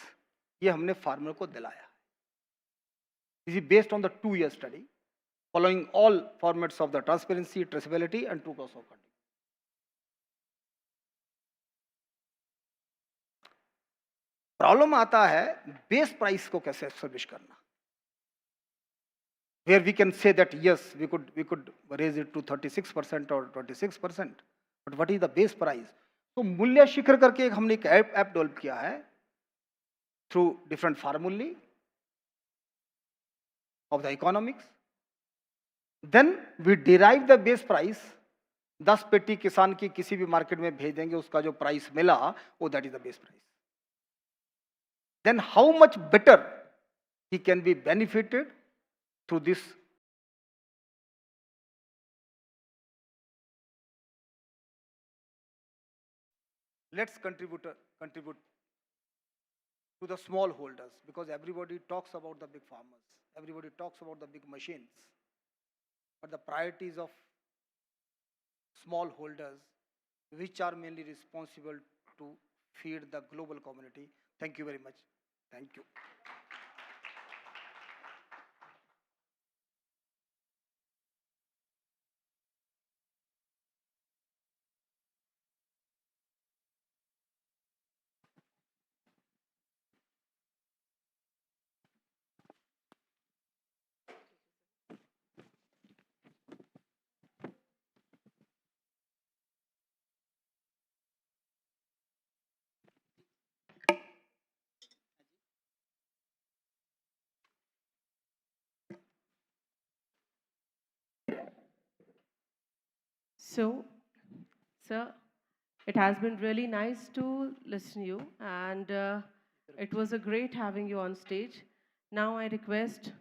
ये हमने farmer को दिलाया. This is based on the 2-year study, following all formats of the transparency, traceability, and true cost accounting. Problem आता है base price को कैसे establish करना. Where we can say that yes, we could raise it to 36% or 26%, but what is the base price? So मूल्य शिखर करके हमने एक app develop किया है through different formulae of the economics. Then we derive the base price. 10 पेटी किसान की किसी भी मार्केट में भेज देंगे, उसका जो प्राइस मिला वो that is the base price. Then how much better he can be benefited through this. Let's contribute to the small holders, because everybody talks about the big farmers, everybody talks about the big machines, but the priorities of small holders, which are mainly responsible to feed the global community. Thank you very much. Thank you. So, sir, it has been really nice to listen to you, and it was a great having you on stage. Now I request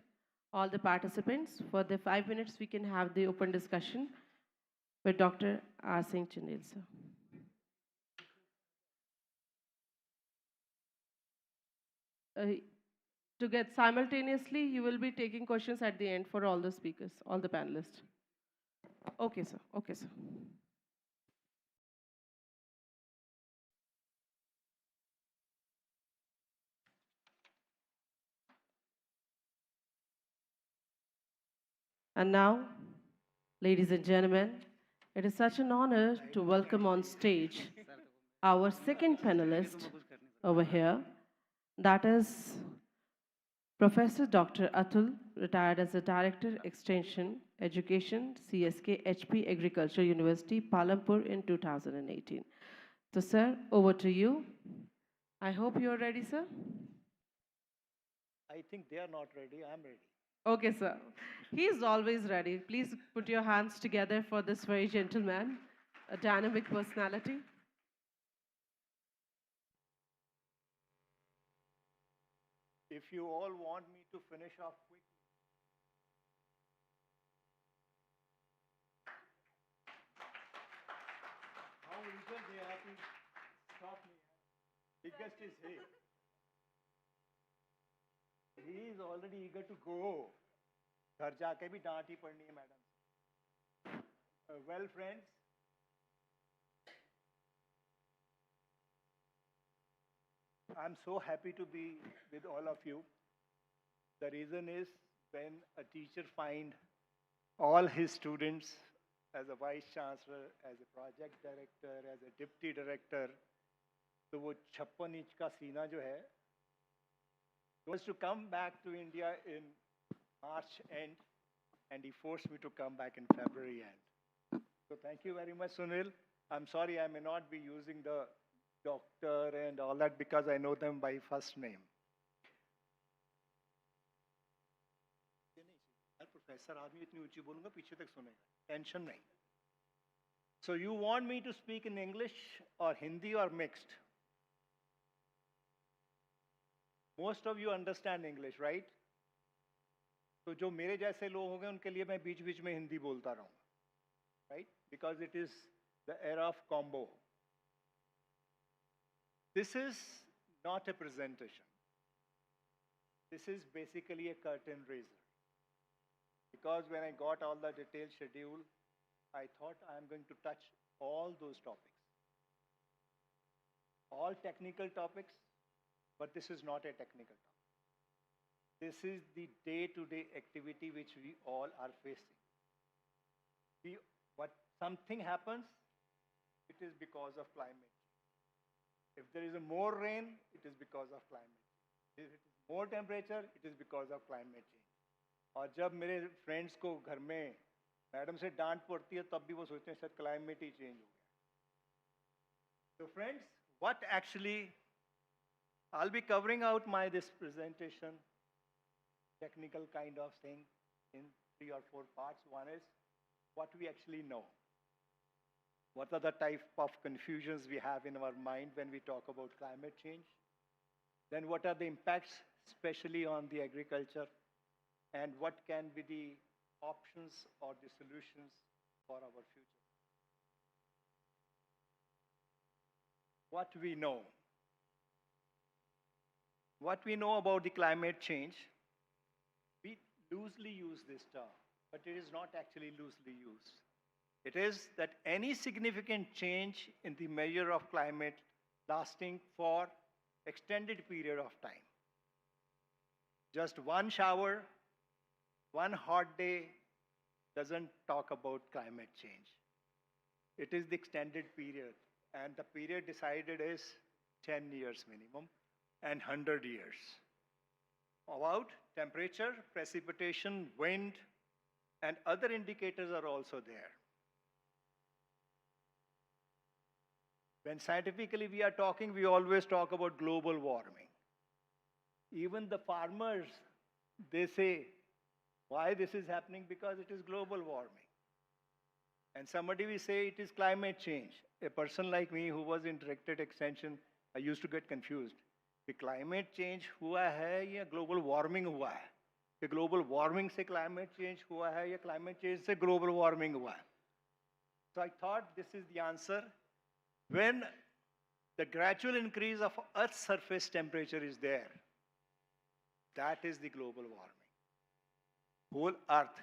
all the participants for the 5 minutes we can have the open discussion with Dr. R. Singh Chandel, sir. To get simultaneously, you will be taking questions at the end for all the speakers, all the panelists. Okay, sir. Okay, sir. And now, Ladies and gentlemen, it is such an honor to welcome on stage our second panelist over here. That is Professor Dr. Atul, retired as a Director, Extension, Education, CSK HP Agriculture University, Palampur in 2018. So, sir, over to you. I hope you are ready, sir. I think they are not ready. I'm ready. Okay, sir. He is always ready. Please put your hands together for this very gentleman, a dynamic personality. If you all want me to finish off quickly. How eager they are to stop me. Biggest is he. He is already eager to go. घर जाके भी डांट ही पड़नी है madam. Well, friends, I'm so happy to be with all of you. The reason is when a teacher finds all his students as a vice chancellor, as a project director, as a deputy director, तो वो 56 inch का सीना जो है, was to come back to India in March end, and he forced me to come back in February end. So thank you very much, Sunil. I'm sorry I may not be using the doctor and all that because I know them by first name. Professor, आदमी इतनी ऊंची बोलूंगा पीछे तक सुनेगा. Tension नहीं. So you want me to speak in English or Hindi or mixed? Most of you understand English, right? तो जो मेरे जैसे लोग होंगे उनके लिए मैं बीच बीच में हिंदी बोलता रहूँगा, right? Because it is the era of combo. This is not a presentation. This is basically a curtain raiser. Because when I got all the detailed schedule, I thought I'm going to touch all those topics. All technical topics, but this is not a technical topic. This is the day-to-day activity which we all are facing. But something happens, it is because of climate change. If there is more rain, it is because of climate change. If it is more temperature, it is because of climate change. और जब मेरे friends को घर में madam से डांट पड़ती है तब भी वो सोचते हैं शायद क्लाइमेट ही चेंज हो गया. So friends, what actually I'll be covering out my this presentation, technical kind of thing, in 3 or 4 parts. One is what we actually know. What are the type of confusions we have in our mind when we talk about climate change? Then what are the impacts, especially on the agriculture? And what can be the options or the solutions for our future? What we know. What we know about the climate change, we loosely use this term, but it is not actually loosely used. It is that any significant change in the measure of climate lasting for extended period of time. Just one shower, one hot day doesn't talk about climate change. It is the extended period, and the period decided is 10 years minimum and 100 years. About temperature, precipitation, wind, and other indicators are also there. When scientifically we are talking, we always talk about global warming. Even the farmers, they say, why this is happening? Because it is global warming. And somebody will say it is climate change. A person like me who was in directed extension, I used to get confused. कि climate change हुआ है या global warming हुआ है? कि global warming से climate change हुआ है या climate change से global warming हुआ है? So I thought this is the answer. When the gradual increase of Earth's surface temperature is there, that is the global warming. Whole Earth,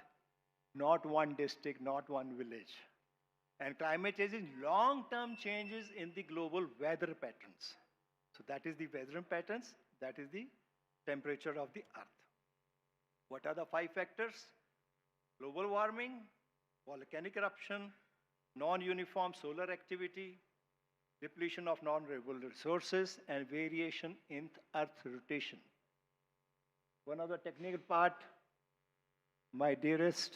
not one district, not one village. And climate change is long-term changes in the global weather patterns. So that is the weather patterns, that is the temperature of the Earth. What are the 5 factors? Global warming, volcanic eruption, non-uniform solar activity, depletion of non-renewable resources, and variation in Earth rotation. One of the technical part, my dearest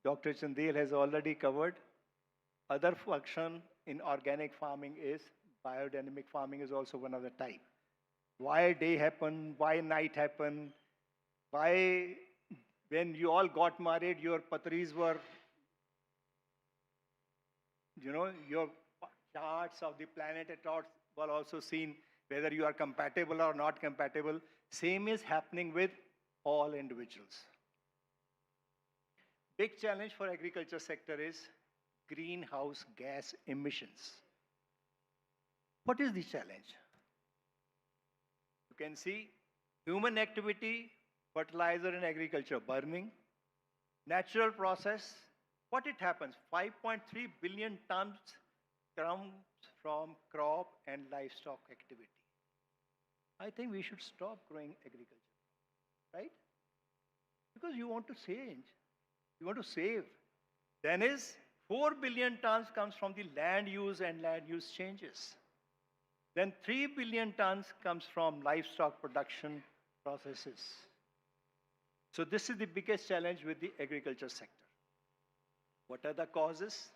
Dr. Chandil has already covered. Other function in organic farming is biodynamic farming is also one of the type. Why day happen, why night happen, why when you all got married, your patris were, your charts of the planet at all were also seen, whether you are compatible or not compatible. Same is happening with all individuals. Big challenge for agriculture sector is greenhouse gas emissions. What is the challenge? You can see human activity, fertilizer in agriculture burning, natural process. What it happens? 5.3 billion tons comes from crop and livestock activity. I think we should stop growing agriculture, right? Because you want to change, you want to save. Then is 4 billion tons comes from the land use and land use changes. Then 3 billion tons comes from livestock production processes. So this is the biggest challenge with the agriculture sector. What are the causes?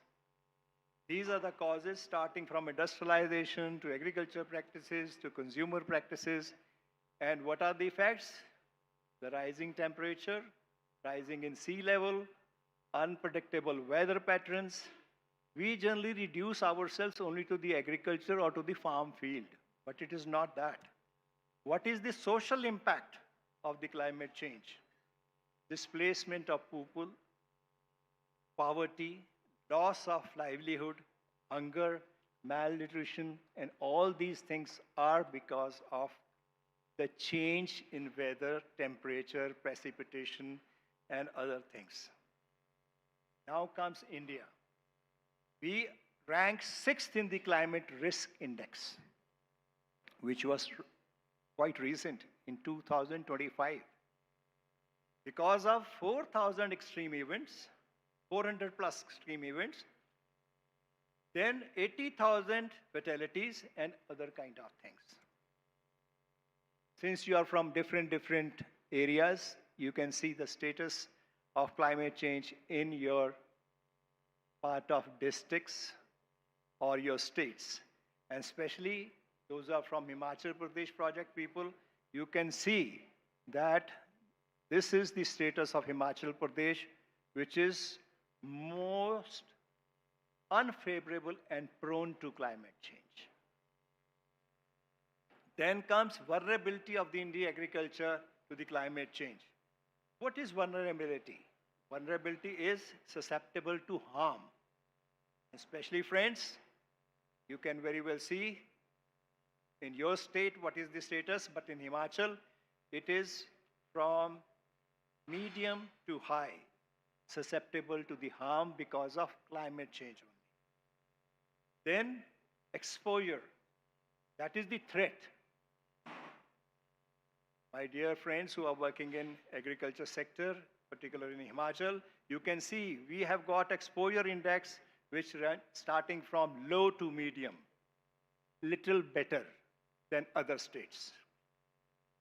These are the causes starting from industrialization to agriculture practices to consumer practices. And what are the effects? The rising temperature, rising in sea level, unpredictable weather patterns. We generally reduce ourselves only to the agriculture or to the farm field, but it is not that. What is the social impact of the climate change? Displacement of people, poverty, loss of livelihood, hunger, malnutrition, and all these things are because of the change in weather, temperature, precipitation, and other things. Now comes India. We rank 6th in the climate risk index, which was quite recent in 2025. Because of 4,000 extreme events, 400 plus extreme events, then 80,000 fatalities and other kind of things. Since you are from different areas, you can see the status of climate change in your part of districts or your states. And especially those are from Himachal Pradesh project people, you can see that this is the status of Himachal Pradesh, which is most unfavorable and prone to climate change. Then comes vulnerability of the Indian agriculture to the climate change. What is vulnerability? Vulnerability is susceptible to harm. Especially friends, you can very well see in your state what is the status, but in Himachal, it is from medium to high, susceptible to the harm because of climate change only. Then exposure, that is the threat. My dear friends who are working in agriculture sector, particularly in Himachal, you can see we have got exposure index which run starting from low to medium, little better than other states.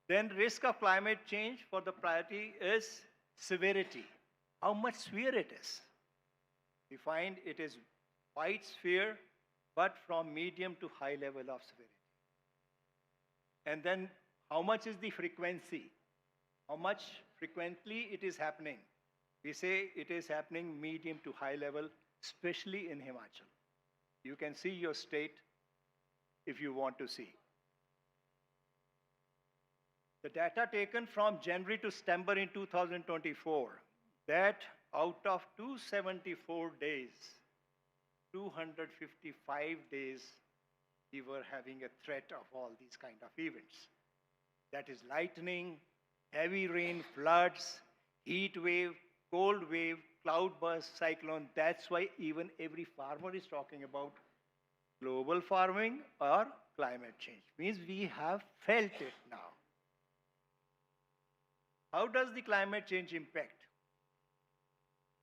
Then risk of climate change for the priority is severity. How much severe it is? We find it is wide sphere, but from medium to high level of severity. And then how much is the frequency? How much frequently it is happening? We say it is happening medium to high level, especially in Himachal. You can see your state if you want to see. The data taken from January to September in 2024, that out of 274 days, 255 days, we were having a threat of all these kind of events. That is lightning, heavy rain, floods, heat wave, cold wave, cloudburst, cyclone. That's why even every farmer is talking about global farming or climate change. Means we have felt it now. How does the climate change impact?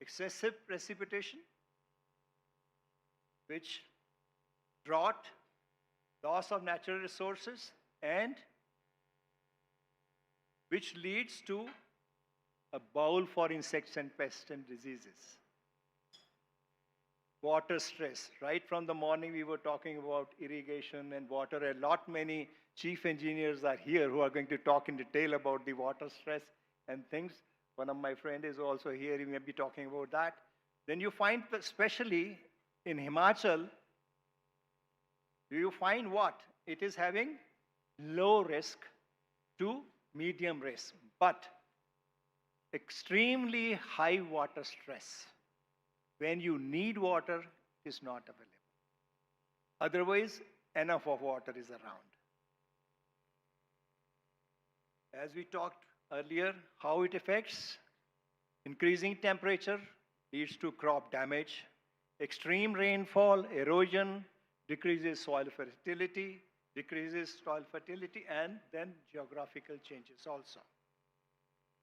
excessive precipitation, which drought, loss of natural resources, and which leads to a bowl for insects and pests and diseases. Water stress. Right from the morning we were talking about irrigation and water. A lot many chief engineers are here who are going to talk in detail about the water stress and things. One of my friends is also here, he may be talking about that. Then you find, especially in Himachal, you find what? It is having low risk to medium risk, but extremely high water stress. When you need water, it is not available. Otherwise, enough of water is around. As we talked earlier, how it affects, increasing temperature leads to crop damage, extreme rainfall, erosion, decreases soil fertility, and then geographical changes also.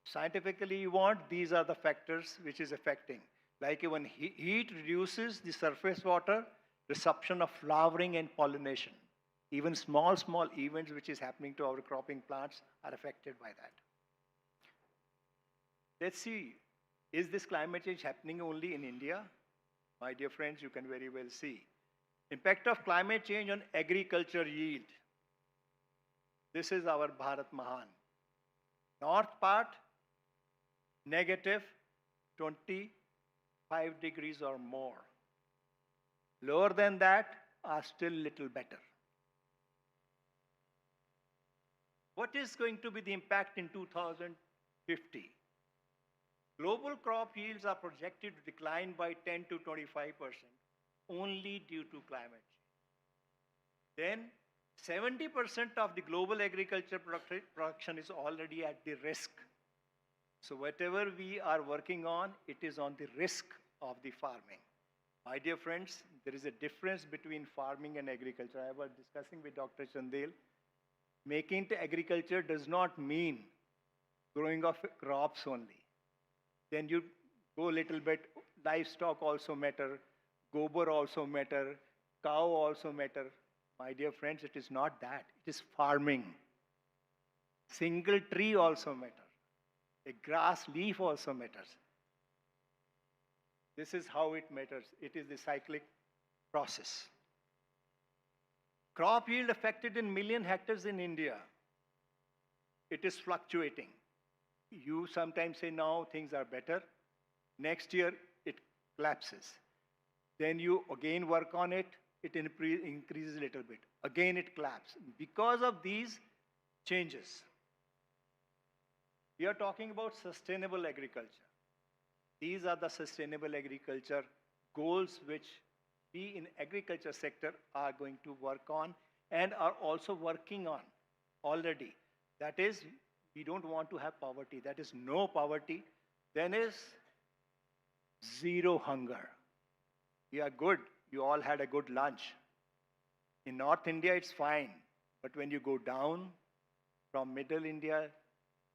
Scientifically, you want, these are the factors which is affecting. Like when heat reduces the surface water, reception of flowering and pollination. Even small events which is happening to our cropping plants are affected by that. Let's see, is this climate change happening only in India? My dear friends, you can very well see. Impact of climate change on agriculture yield. This is our Bharat Mahan. North part, negative 25 degrees or more. Lower than that are still little better. What is going to be the impact in 2050? Global crop yields are projected to decline by 10 to 25% only due to climate change. Then 70% of the global agriculture production is already at the risk. So whatever we are working on, it is on the risk of the farming. My dear friends, there is a difference between farming and agriculture. I was discussing with Dr. Chandel. Making to agriculture does not mean growing of crops only. Then you go a little bit, livestock also matter, gobar also matter, cow also matter. My dear friends, it is not that. It is farming. Single tree also matters. A grass leaf also matters. This is how it matters. It is the cyclic process. Crop yield affected in million hectares in India. It is fluctuating. You sometimes say now things are better. Next year it collapses. Then you again work on it, it increases a little bit. Again it collapses. Because of these changes, we are talking about sustainable agriculture. These are the sustainable agriculture goals which we in agriculture sector are going to work on and are also working on already. That is, we don't want to have poverty. That is no poverty. Then is zero hunger. We are good. You all had a good lunch. In North India, it's fine. But when you go down from Middle India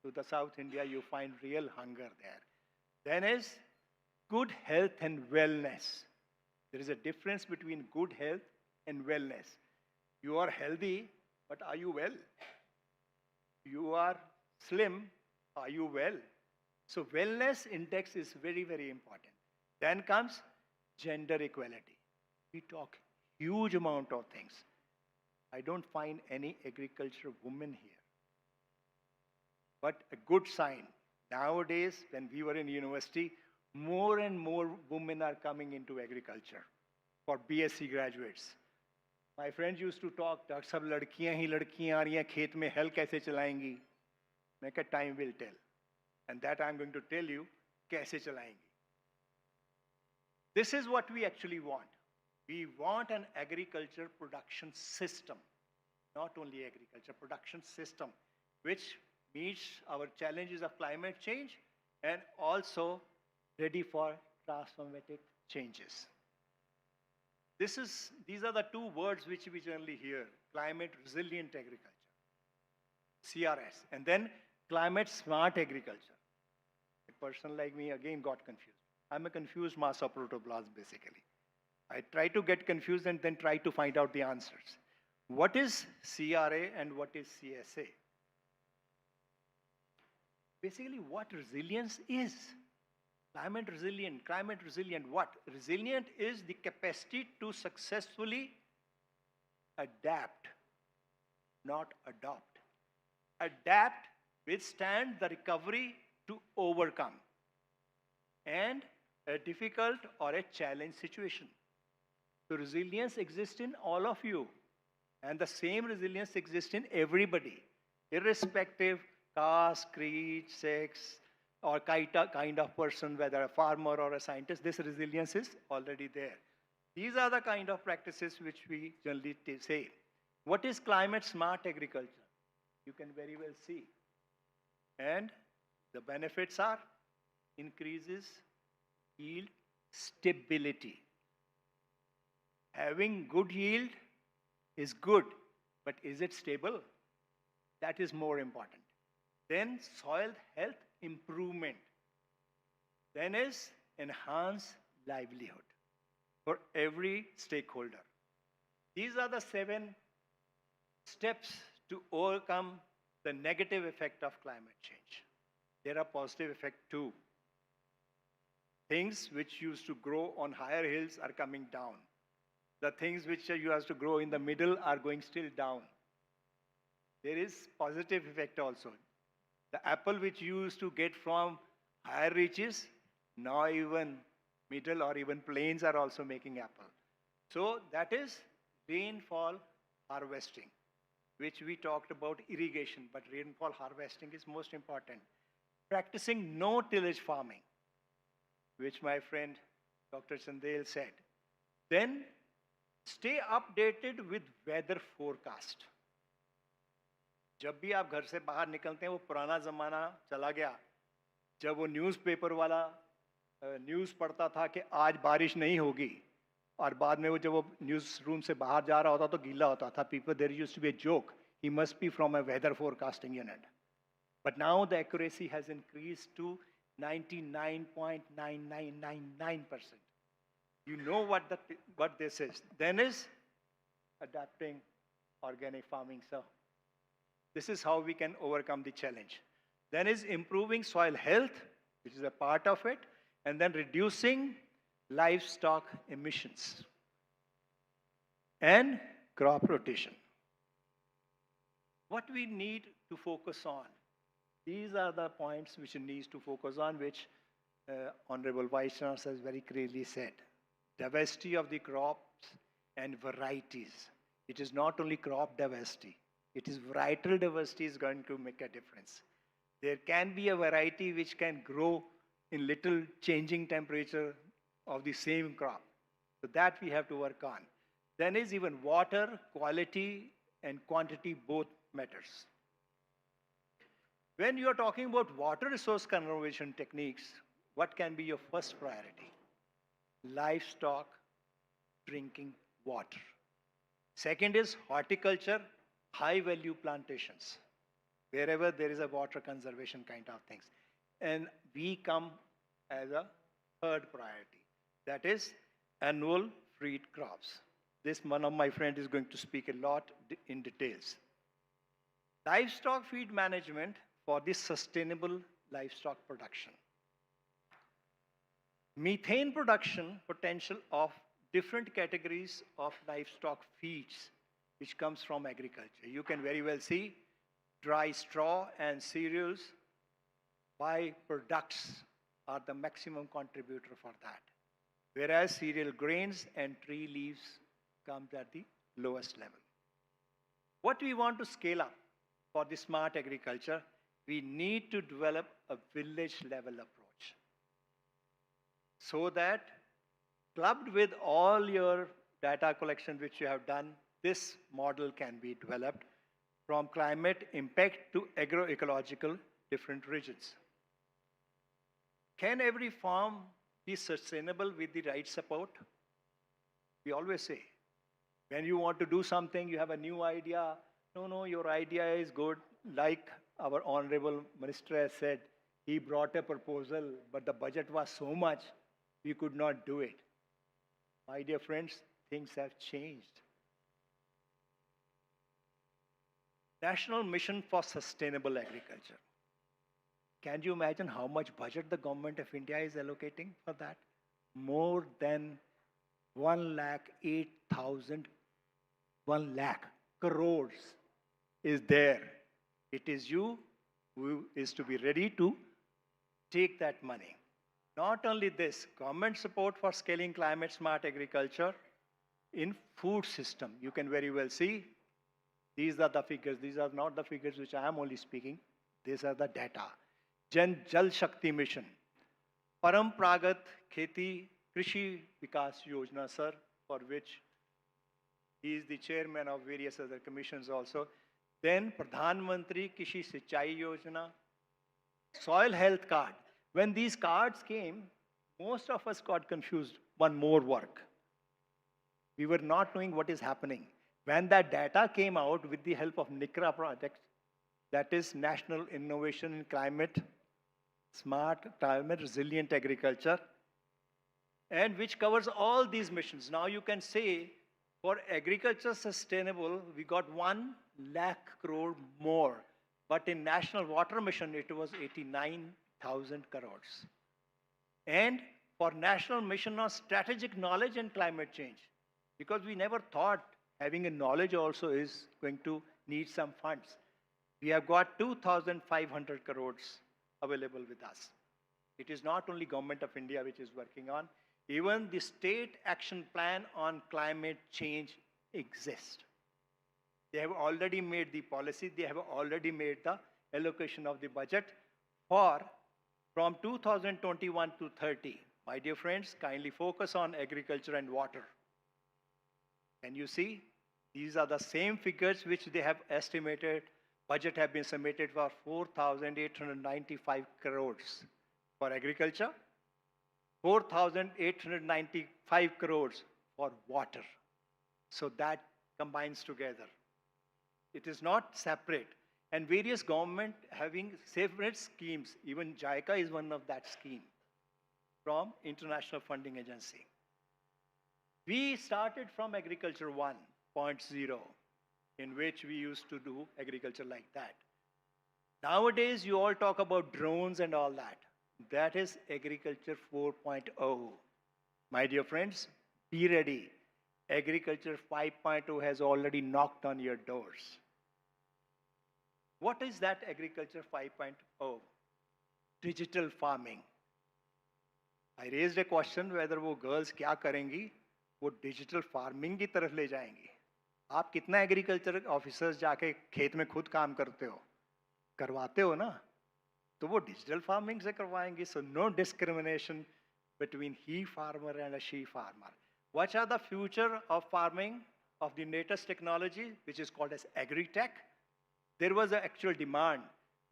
to the South India, you find real hunger there. Then is good health and wellness. There is a difference between good health and wellness. You are healthy, but are you well? You are slim, are you well? So wellness index is very, very important. Then comes gender equality. We talk huge amount of things. I don't find any agriculture woman here. But a good sign. Nowadays, when we were in university, more and more women are coming into agriculture for BSc graduates. My friends used to talk, "Doctor sahab, ladkiyan hi ladkiyan aa rahi hain, khet mein hal kaise chalayenge?" मैं कहा time will tell. And that I'm going to tell you, kaise chalayenge. This is what we actually want. We want an agriculture production system, not only agriculture, production system, which meets our challenges of climate change and also ready for transformative changes. These are the two words which we generally hear: climate resilient agriculture, CRS, and then climate smart agriculture. A person like me again got confused. I'm a confused mass of protoblast, basically. I try to get confused and then try to find out the answers. What is CRA and what is CSA? Basically, what resilience is. Climate resilient what? Resilient is the capacity to successfully adapt, not adopt. Adapt, withstand the recovery to overcome and a difficult or a challenge situation. So resilience exists in all of you, and the same resilience exists in everybody, irrespective caste, creed, sex, or kind of person, whether a farmer or a scientist. This resilience is already there. These are the kind of practices which we generally say. What is climate smart agriculture? You can very well see. And the benefits are increases yield stability. Having good yield is good, but is it stable? That is more important. Then soil health improvement. Then is enhanced livelihood for every stakeholder. These are the 7 steps to overcome the negative effect of climate change. There are positive effects too. Things which used to grow on higher hills are coming down. The things which used to grow in the middle are going still down. There is positive effect also. The apple which you used to get from higher reaches, now even middle or even plains are also making apple. So that is rainfall harvesting, which we talked about irrigation, but rainfall harvesting is most important. Practicing no tillage farming, which my friend Dr. Chandel said. Then stay updated with weather forecast. जब भी आप घर से बाहर निकलते हैं वो पुराना ज़माना चला गया जब वो न्यूज़पेपर वाला न्यूज़ पढ़ता था कि आज बारिश नहीं होगी और बाद में वो जब वो न्यूज़ रूम से बाहर जा रहा होता तो गीला होता था people there used to be a joke he must be from a weather forecasting unit but now the accuracy has increased to 99.9999%. You know what this is. Then is adapting organic farming. So this is how we can overcome the challenge. Then is improving soil health, which is a part of it, and then reducing livestock emissions and crop rotation. What we need to focus on, these are the points which it needs to focus on, which Honorable Vice Chancellor has very clearly said. Diversity of the crops and varieties. It is not only crop diversity, it is varietal diversity is going to make a difference. There can be a variety which can grow in little changing temperature of the same crop. So that we have to work on. Then is even water, quality and quantity both matters. When you are talking about water resource conservation techniques, what can be your first priority? Livestock drinking water. Second is horticulture, high value plantations, wherever there is a water conservation kind of things. And we come as a third priority, that is annual fruit crops. This one of my friends is going to speak a lot in details. Livestock feed management for this sustainable livestock production. Methane production potential of different categories of livestock feeds which comes from agriculture. You can very well see dry straw and cereals by-products are the maximum contributor for that. Whereas cereal grains and tree leaves comes at the lowest level. What we want to scale up for the smart agriculture, we need to develop a village level approach. So that clubbed with all your data collection which you have done, this model can be developed from climate impact to agroecological different regions. Can every farm be sustainable with the right support? We always say, when you want to do something, you have a new idea. No, your idea is good. Like our Honorable Minister has said, he brought a proposal, but the budget was so much, we could not do it. My dear friends, things have changed. National Mission for Sustainable Agriculture. Can you imagine how much budget the government of India is allocating for that? More than 1,08,000, 1 lakh crores is there. It is you who is to be ready to take that money. Not only this, government support for scaling climate smart agriculture in food system. You can very well see, these are the figures. These are not the figures which I am only speaking. These are the data. Jan Jal Shakti Mission, Parampragat Kheti Krishi Vikas Yojana, sir, for which he is the chairman of various other commissions also. Then Pradhan Mantri Krishi Sinchai Yojana, Soil Health Card. When these cards came, most of us got confused. One more work. We were not knowing what is happening. When that data came out with the help of NICRA project, that is National Innovation in Climate, Smart, Climate Resilient Agriculture, and which covers all these missions. Now you can say for agriculture sustainable, we got 1 lakh crore more. But in National Water Mission, it was 89,000 crores. And for National Mission on Strategic Knowledge and Climate Change, because we never thought having a knowledge also is going to need some funds. We have got 2,500 crores available with us. It is not only Government of India which is working on, even the State Action Plan on Climate Change exists. They have already made the policy, they have already made the allocation of the budget for from 2021 to 30. My dear friends, kindly focus on agriculture and water. Can you see? These are the same figures which they have estimated. Budget have been submitted for 4,895 crores for agriculture, 4,895 crores for water. So that combines together. It is not separate. And various government having separate schemes, even JICA is one of that scheme from International Funding Agency. We started from agriculture 1.0, in which we used to do agriculture like that. Nowadays, you all talk about drones and all that. That is agriculture 4.0. My dear friends, be ready. Agriculture 5.0 has already knocked on your doors. What is that agriculture 5.0? Digital farming. I raised a question whether वो girls क्या करेंगी, वो digital farming की तरफ ले जाएंगी. आप कितना एग्रीकल्चर ऑफिसर्स जाके खेत में खुद काम करते हो, करवाते हो ना, तो वो डिजिटल फार्मिंग से करवाएंगे. So no discrimination between he farmer and a she farmer. What are the future of farming of the latest technology, which is called as agri-tech? There was an actual demand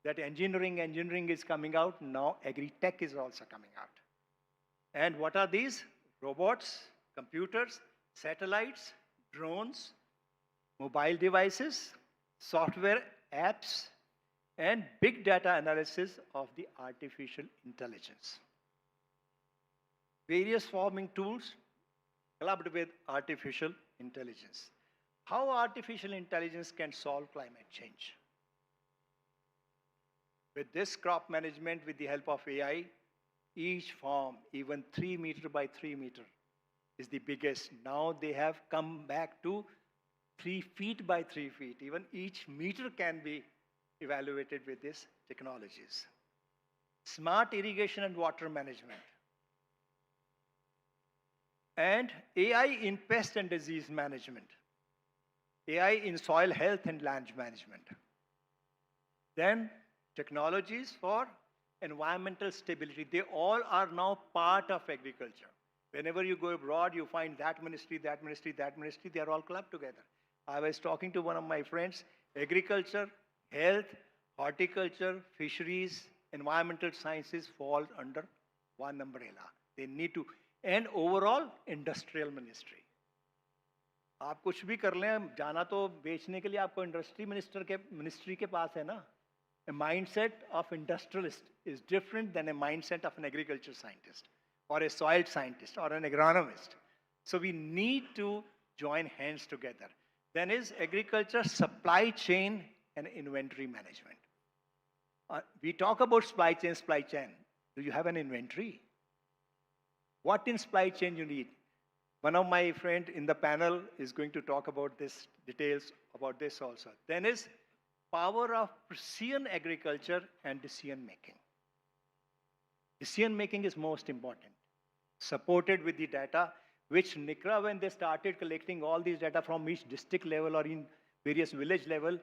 that engineering is coming out. Now agri-tech is also coming out. And what are these? Robots, computers, satellites, drones, mobile devices, software apps, and big data analysis of the artificial intelligence. Various farming tools clubbed with artificial intelligence. How artificial intelligence can solve climate change? With this crop management, with the help of AI, each farm, even 3 meter by 3 meter, is the biggest. Now they have come back to 3 feet by 3 feet. Even each meter can be evaluated with these technologies. Smart irrigation and water management. And AI in pest and disease management. AI in soil health and land management. Then technologies for environmental stability. They all are now part of agriculture. Whenever you go abroad, you find that ministry, that ministry, that ministry, they are all clubbed together. I was talking to one of my friends, agriculture, health, horticulture, fisheries, environmental sciences fall under one umbrella. They need to, and overall, industrial ministry. आप कुछ भी कर लें, जाना तो बेचने के लिए आपको इंडस्ट्री मिनिस्ट्री के पास है ना. A mindset of industrialist is different than a mindset of an agriculture scientist. or a soil scientist or an agronomist. So we need to join hands together. Then is agriculture supply chain and inventory management. We talk about supply chain. Do you have an inventory? What in supply chain you need? One of my friend in the panel is going to talk about this, details about this also. Then is power of precision agriculture and decision making. Decision making is most important. Supported with the data, which NICRA, when they started collecting all these data from each district level or in various village level,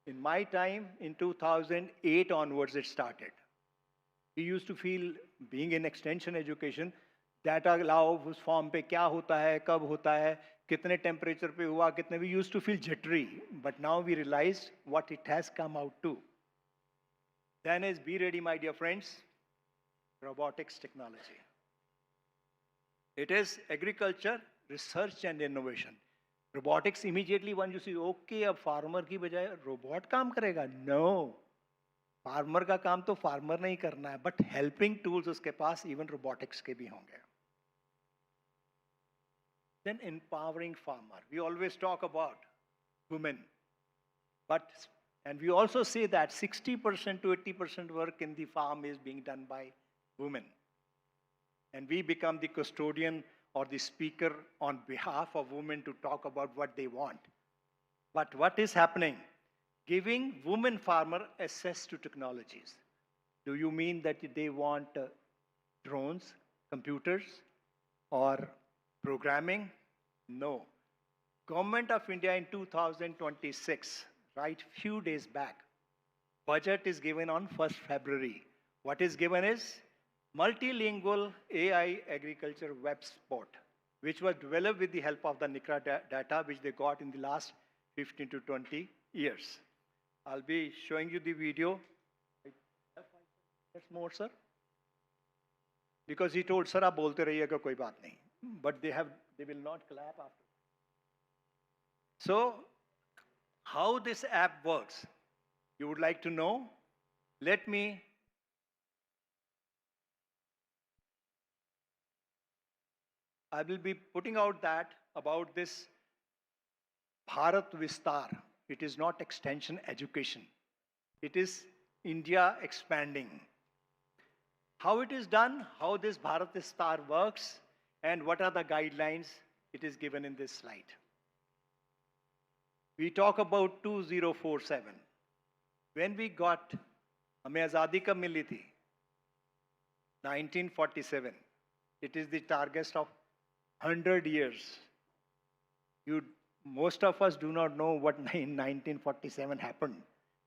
in my time, in 2008 onwards, it started. We used to feel, being in extension education, data लाओ उस form पे क्या होता है, कब होता है, कितने टेम्परेचर पे हुआ, कितने, we used to feel jittery, but now we realized what it has come out to. Then is, be ready, my dear friends, robotics technology. It is agriculture, research and innovation. Robotics, immediately one you see, okay, अब farmer की बजाय robot काम करेगा? No. Farmer का काम तो farmer नहीं करना है, but helping tools उसके पास even robotics के भी होंगे. Then empowering farmer. We always talk about women, and we also say that 60% to 80% work in the farm is being done by women. And we become the custodian or the speaker on behalf of women to talk about what they want. But what is happening? Giving women farmer access to technologies. Do you mean that they want drones, computers, or programming? No. Government of India in 2026, right, few days back, budget is given on 1st February. What is given is multilingual AI agriculture web spot, which was developed with the help of the NICRA data, which they got in the last 15 to 20 years. I'll be showing you the video. That's more, sir. Because he told, sir, आप बोलते रहिएगा कोई बात नहीं. But they will not clap after. So, how this app works? You would like to know? Let me. I will be putting out that about this Bharat Vistar. It is not extension education. It is India expanding. How it is done, how this Bharat Vistar works, and what are the guidelines, it is given in this slide. We talk about 2047. When we got, हमें आज़ादी कब मिली थी? 1947. It is the target of 100 years. Most of us do not know what in 1947 happened.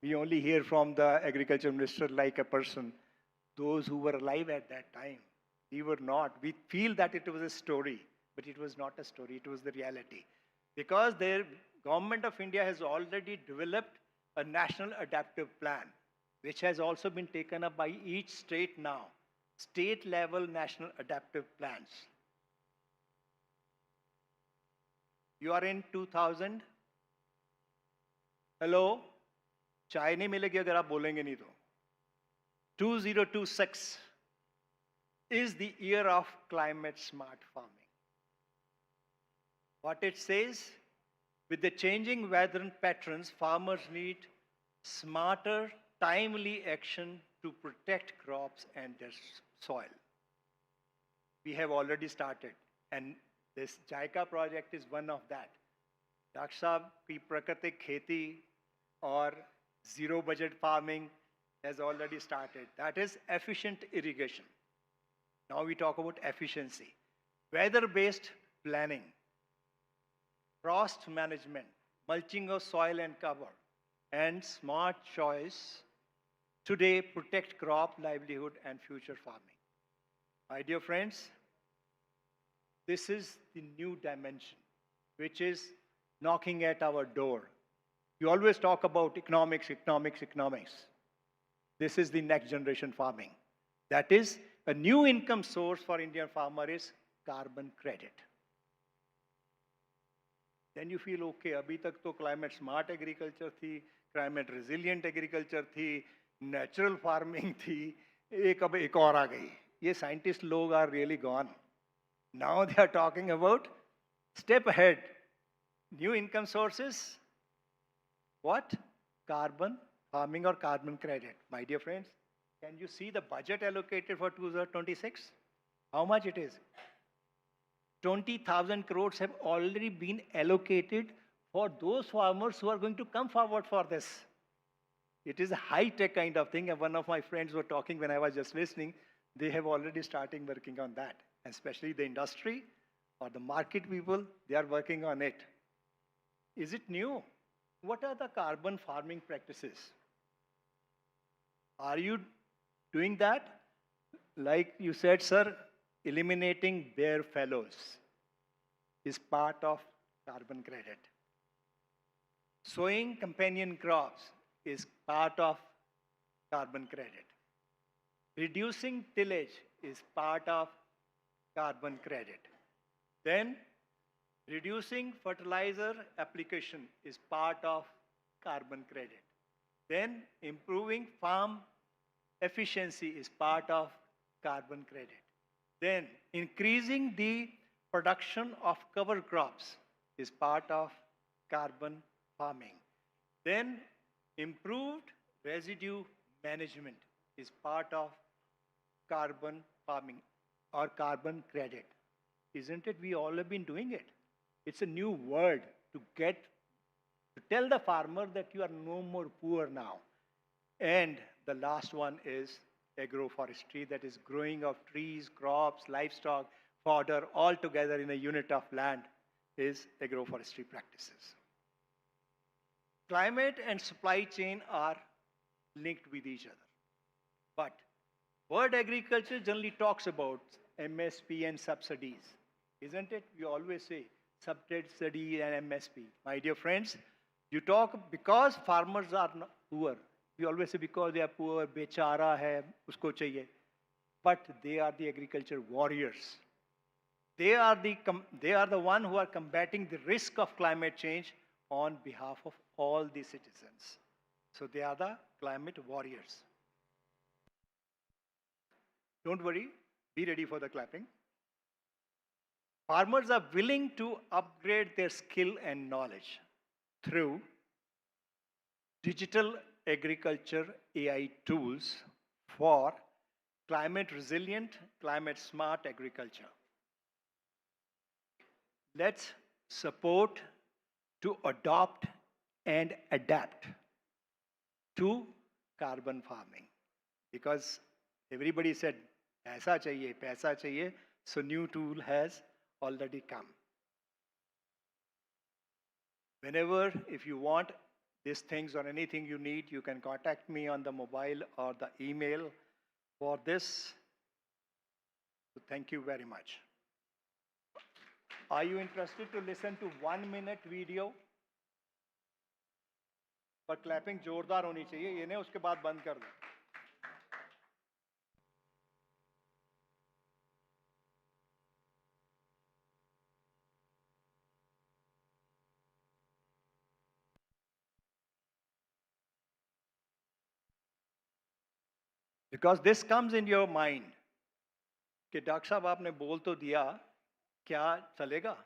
We only hear from the agriculture minister like a person. Those who were alive at that time, we were not. We feel that it was a story, but it was not a story, it was the reality. Because the government of India has already developed a national adaptive plan, which has also been taken up by each state now. State level national adaptive plans. You are in 2000. Hello? चाय नहीं मिलेगी अगर आप बोलेंगे नहीं तो. 2026 is the year of climate smart farming. What it says, with the changing weather patterns, farmers need smarter, timely action to protect crops and their soil. We have already started, and this Jica project is one of that. Dr. Saab की प्राकृतिक खेती और zero budget farming has already started. That is efficient irrigation. Now we talk about efficiency. Weather-based planning, frost management, mulching of soil and cover, and smart choice today protect crop, livelihood, and future farming. My dear friends, this is the new dimension which is knocking at our door. You always talk about economics. This is the next generation farming. That is, a new income source for Indian farmer is carbon credit. Then you feel, okay, अभी तक तो climate smart agriculture थी, climate resilient agriculture थी, natural farming थी, एक अब एक और आ गई. ये scientist लोग are really gone. Now they are talking about step ahead. New income sources. What? Carbon farming or carbon credit. My dear friends, can you see the budget allocated for 2026? How much it is? 20,000 crores have already been allocated for those farmers who are going to come forward for this. It is a high-tech kind of thing, and one of my friends were talking when I was just listening, they have already started working on that, especially the industry or the market people, they are working on it. Is it new? What are the carbon farming practices? Are you doing that? Like you said, sir, eliminating bare fallows is part of carbon credit. Sowing companion crops is part of carbon credit. Reducing tillage is part of carbon credit. Then reducing fertilizer application is part of carbon credit. Then improving farm efficiency is part of carbon credit. Then increasing the production of cover crops is part of carbon farming. Then improved residue management is part of carbon farming or carbon credit. Isn't it? We all have been doing it. It's a new word to tell the farmer that you are no more poor now. And the last one is agroforestry, that is growing of trees, crops, livestock, fodder, all together in a unit of land is agroforestry practices. Climate and supply chain are linked with each other. But word agriculture generally talks about MSP and subsidies, isn't it? We always say subsidy and MSP. My dear friends, you talk because farmers are not poor. We always say because they are poor, bechara hai, usko chahiye. But they are the agriculture warriors. They are the one who are combating the risk of climate change on behalf of all the citizens. So they are the climate warriors. Don't worry, be ready for the clapping. Farmers are willing to upgrade their skill and knowledge through digital agriculture AI tools for climate resilient, climate smart agriculture. Let's support to adopt and adapt to carbon farming, because everybody said paisa chahiye, so new tool has already come. Whenever, if you want these things or anything you need, you can contact me on the mobile or the email for this. So thank you very much. Are you interested to listen to 1 minute video? पर clapping जोरदार होनी चाहिए, ये नहीं उसके बाद बंद कर दो. Because this comes in your mind कि डॉक्टर साहब आपने बोल तो दिया, क्या चलेगा?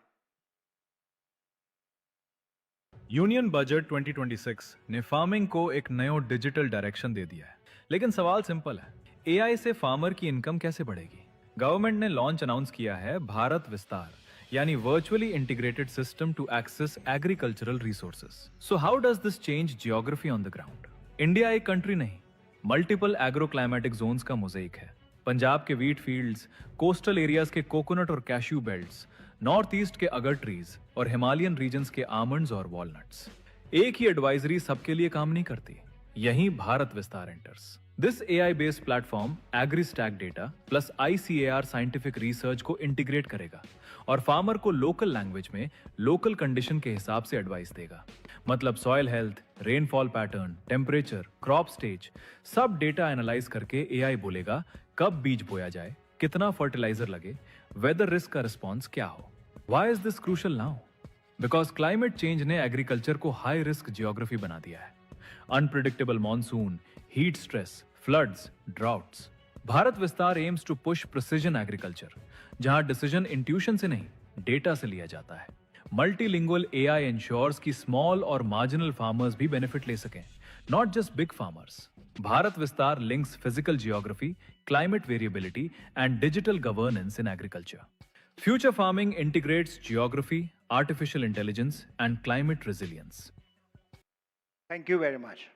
यूनियन बजट 2026 ने फार्मिंग को एक नया डिजिटल डायरेक्शन दे दिया है, लेकिन सवाल सिंपल है, एआई से फार्मर की इनकम कैसे बढ़ेगी? गवर्नमेंट ने लॉन्च अनाउंस किया है भारत विस्तार, यानी virtually integrated system to access agricultural resources. So how does this change geography on the ground? India एक कंट्री नहीं, मल्टीपल एग्रो क्लाइमेटिक जोन्स का मोज़ेक है. पंजाब के वीट फील्ड्स, कोस्टल एरियाज के कोकोनट और कैश्यू बेल्ट्स, नॉर्थ ईस्ट के agar trees और Himalayan regions के आमंड्स और वॉलनट्स. एक ही एडवाइजरी सबके लिए काम नहीं करती. यहीं भारत विस्तार enters. This AI based platform agri stack data plus ICAR scientific research को इंटीग्रेट करेगा और फार्मर को लोकल लैंग्वेज में लोकल कंडीशन के हिसाब से एडवाइस देगा. मतलब soil health, rainfall pattern, temperature, crop stage, सब डेटा एनालाइज करके एआई बोलेगा कब बीज बोया जाए, कितना फर्टिलाइजर लगे, वेदर रिस्क का रिस्पॉन्स क्या हो. Why is this crucial now? Because climate change ने एग्रीकल्चर को हाई रिस्क जियोग्राफी बना दिया है. Unpredictable monsoon, heat stress, floods, droughts. Bharat विस्तार aims to push precision agriculture, जहां decision intuition से नहीं, data से लिया जाता है. Multilingual AI ensures कि small और marginal farmers भी benefit ले सकें, not just big farmers. Bharat Vistar links physical geography, climate variability, and digital governance in agriculture. Future farming integrates geography, artificial intelligence, and climate resilience. Thank you very much.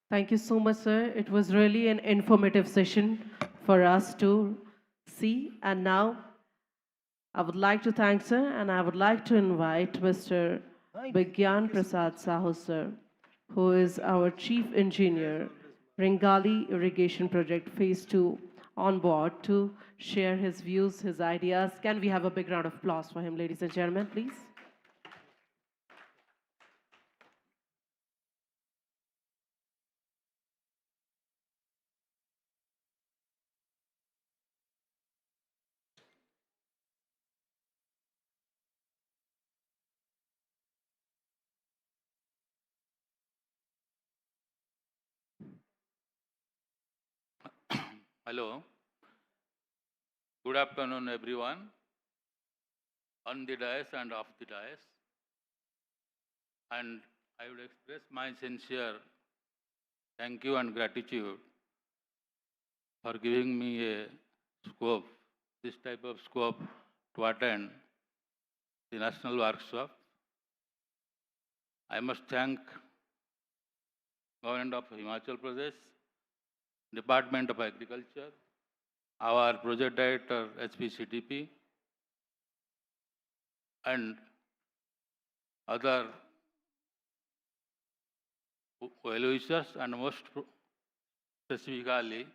Thank you so much, sir. It was really an informative session for us to see. And now, I would like to thank sir, and I would like to invite Mr. Bigyan Prasad Sahu, sir, who is our Chief Engineer, Ringali Irrigation Project Phase 2, on board to share his views, his ideas. Can we have a big round of applause for him, ladies and gentlemen, please? Hello. Good afternoon, everyone. On the dais and off the dais. And I would express my sincere thank you and gratitude for giving me a scope, this type of scope, to attend the national workshop. I must thank Government of Himachal Pradesh, Department of Agriculture, our project director HPCDP, and other well-wishers, and most specifically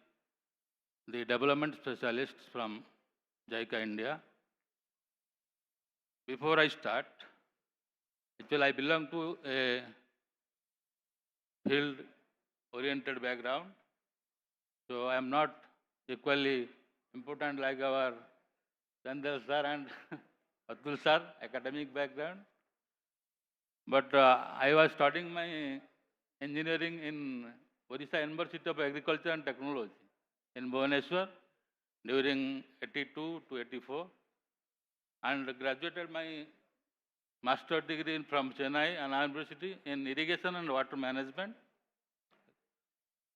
the development specialists from JICA India. Before I start, actually I belong to a field-oriented background. So I am not equally important like our Chandal sir and Atul sir, academic background. But I was studying my engineering in Odisha University of Agriculture and Technology in Bhubaneswar during 82 to 84, and graduated my master's degree from Chennai and University in irrigation and water management.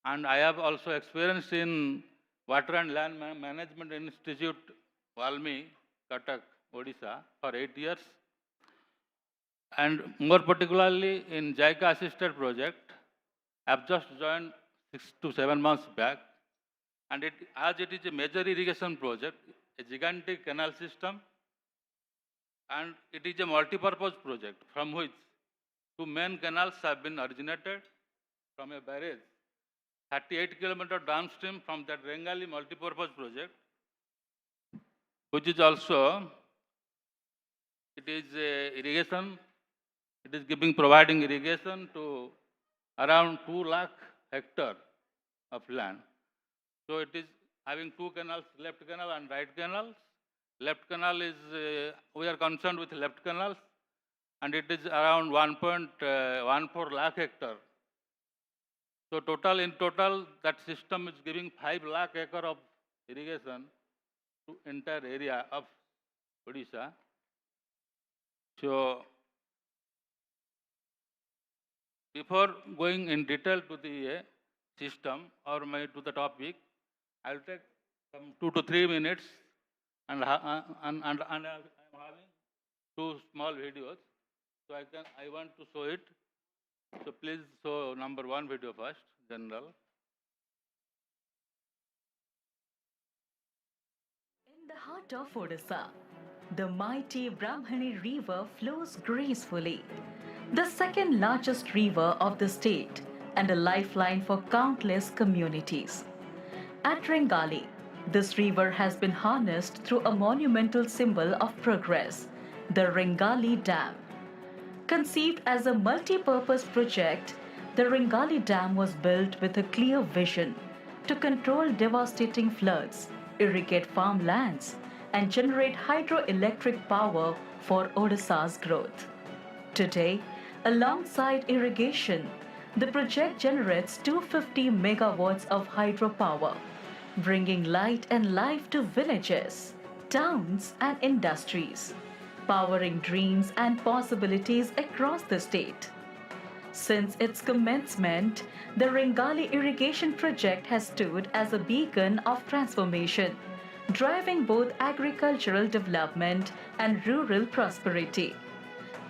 And I have also experience in Water and Land Management Institute, Valmi, Cuttack, Odisha, for 8 years. And more particularly in JICA assisted project, I have just joined 6 to 7 months back. And as it is a major irrigation project, a gigantic canal system, and it is a multi-purpose project from which 2 main canals have been originated from a barrage 38 kilometers downstream from that Rengali multi-purpose project, which is also, it is irrigation, it is providing irrigation to around 2 lakh hectares of land. So it is having 2 canals, left canal and right canals. Left canal is, we are concerned with left canals, and it is around 1.14 lakh hectares. So in total, that system is giving 5 lakh acre of irrigation to entire area of Odisha. So before going in detail to the system or to the topic, I'll take some 2 to 3 minutes, and I'm having 2 small videos. So I want to show it. So please show number 1 video first, general. In the heart of Odisha, the mighty Brahmani River flows gracefully, the second largest river of the state and a lifeline for countless communities. At Ringali, this river has been harnessed through a monumental symbol of progress, the Ringali Dam. Conceived as a multi-purpose project, the Ringali Dam was built with a clear vision to control devastating floods, irrigate farmlands, and generate hydroelectric power for Odisha's growth. Today, Alongside irrigation, the project generates 250 megawatts of hydropower, bringing light and life to villages, towns, and industries, powering dreams and possibilities across the state. Since its commencement, the Ringali irrigation project has stood as a beacon of transformation, driving both agricultural development and rural prosperity.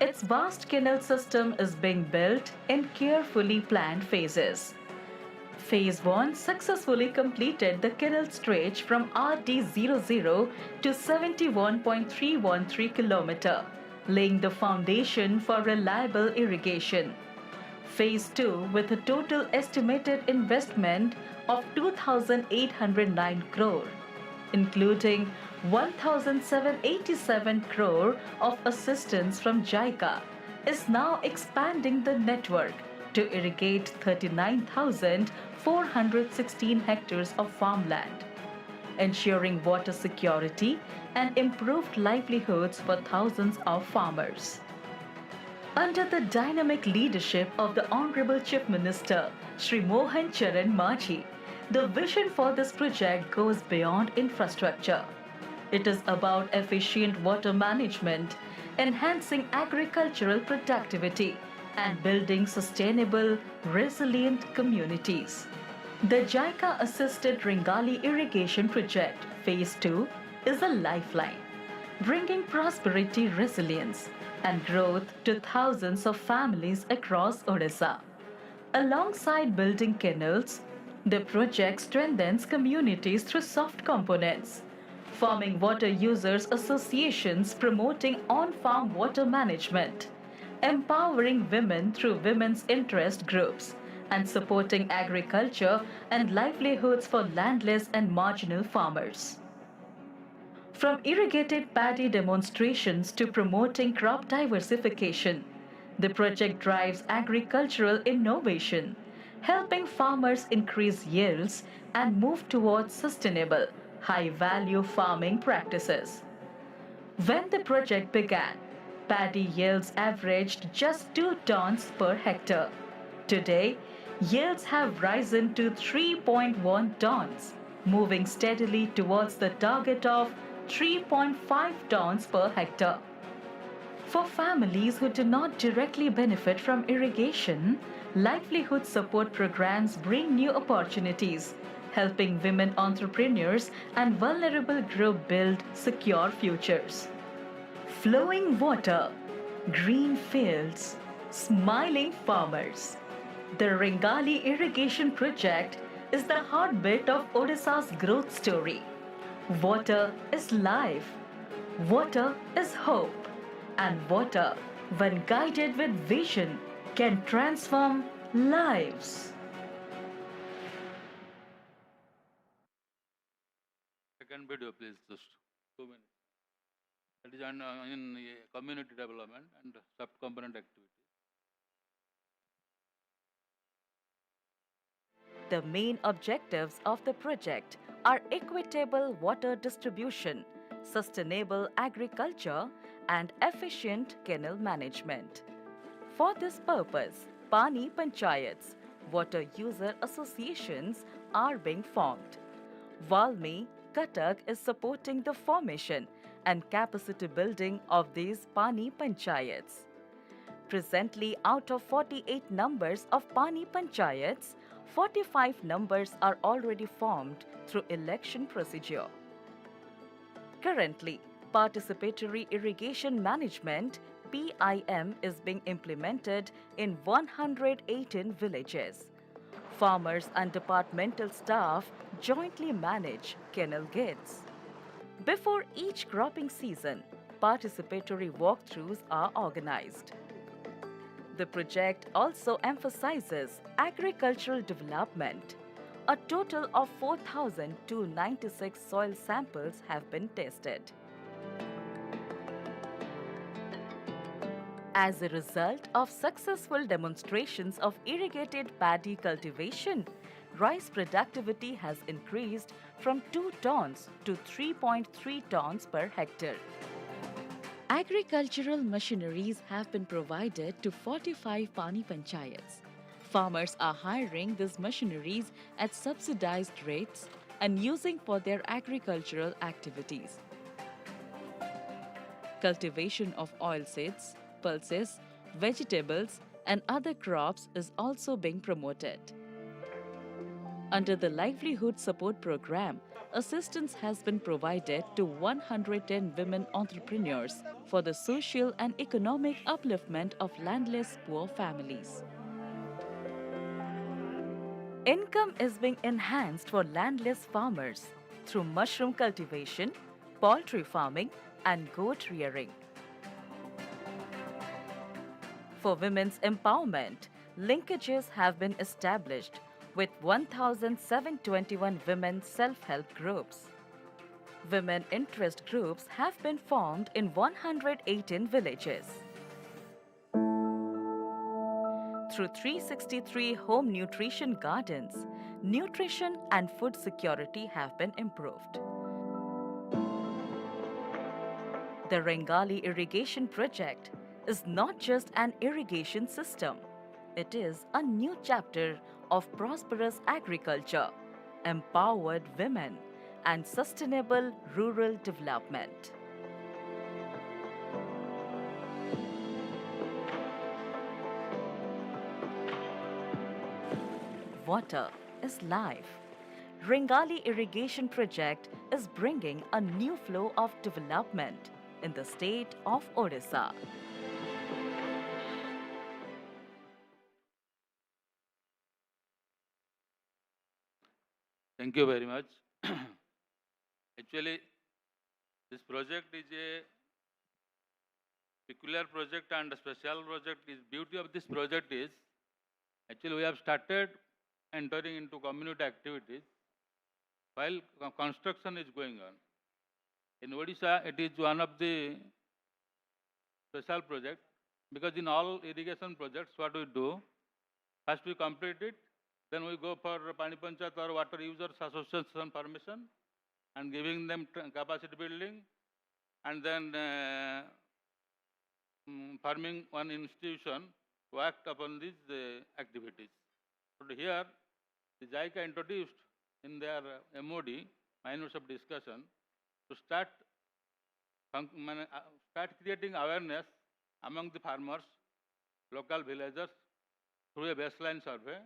Its vast canal system is being built in carefully planned phases. Phase 1 successfully completed the canal stretch from RD00 to 71.313 km, laying the foundation for reliable irrigation. Phase 2, with a total estimated investment of 2,809 crore, including 1,787 crore of assistance from JICA, is now expanding the network to irrigate 39,416 hectares of farmland, ensuring water security and improved livelihoods for thousands of farmers. Under the dynamic leadership of the Honorable Chief Minister, Shri Mohan Charan Majhi, the vision for this project goes beyond infrastructure. It is about efficient water management, enhancing agricultural productivity, and building sustainable, resilient communities. The JICA-assisted Ringali irrigation project, Phase 2, is a lifeline, bringing prosperity, resilience, and growth to thousands of families across Odisha. Alongside building canals, the project strengthens communities through soft components, forming water users associations promoting on-farm water management, empowering women through women's interest groups, and supporting agriculture and livelihoods for landless and marginal farmers. From irrigated paddy demonstrations to promoting crop diversification, the project drives agricultural innovation, helping farmers increase yields and move towards sustainable, high-value farming practices. When the project began, paddy yields averaged just 2 tons per hectare. Today, yields have risen to 3.1 tons, moving steadily towards the target of 3.5 tons per hectare. For families who do not directly benefit from irrigation, livelihood support programs bring new opportunities, helping women entrepreneurs and vulnerable groups build secure futures. Flowing water, green fields, smiling farmers. The Ringali irrigation project is the heartbeat of Odisha's growth story. Water is life. Water is hope. And water, when guided with vision, can transform lives. Second video, please, just 2 minutes. That is in community development and sub-component activity. The main objectives of the project are equitable water distribution, sustainable agriculture, and efficient canal management. For this purpose, Pani Panchayats, water user associations, are being formed. Valmi, Cuttack is supporting the formation and capacity building of these Pani Panchayats. Presently, out of 48 numbers of Pani Panchayats, 45 numbers are already formed through election procedure. Currently, participatory irrigation management (PIM) is being implemented in 118 villages. Farmers and departmental staff jointly manage canal gates. Before each cropping season, participatory walkthroughs are organized. The project also emphasizes agricultural development. A total of 4,296 soil samples have been tested. As a result of successful demonstrations of irrigated paddy cultivation, rice productivity has increased from 2 tons to 3.3 tons per hectare. Agricultural machineries have been provided to 45 Pani Panchayats. Farmers are hiring these machineries at subsidized rates and using for their agricultural activities. Cultivation of oilseeds, pulses, vegetables, and other crops is also being promoted. Under the Livelihood Support Program, assistance has been provided to 110 women entrepreneurs for the social and economic upliftment of landless poor families. Income is being enhanced for landless farmers through mushroom cultivation, poultry farming, and goat rearing. For women's empowerment, linkages have been established with 1,721 women self-help groups. Women interest groups have been formed in 118 villages. Through 363 home nutrition gardens, nutrition and food security have been improved. The Rengali irrigation project is not just an irrigation system. It is a new chapter of prosperous agriculture, empowered women, and sustainable rural development. Water is life. Rengali irrigation project is bringing a new flow of development in the state of Odisha. Thank you very much. Actually, this project is a peculiar project and a special project. The beauty of this project is, actually we have started entering into community activities while construction is going on. In Odisha, it is one of the special projects because in all irrigation projects, what we do, first we complete it, then we go for Pani Panchayat or Water Users Association permission and giving them capacity building, and then forming one institution to act upon these activities. So here, the JICA introduced in their MOD, minutes of discussion, to start creating awareness among the farmers, local villagers, through a baseline survey,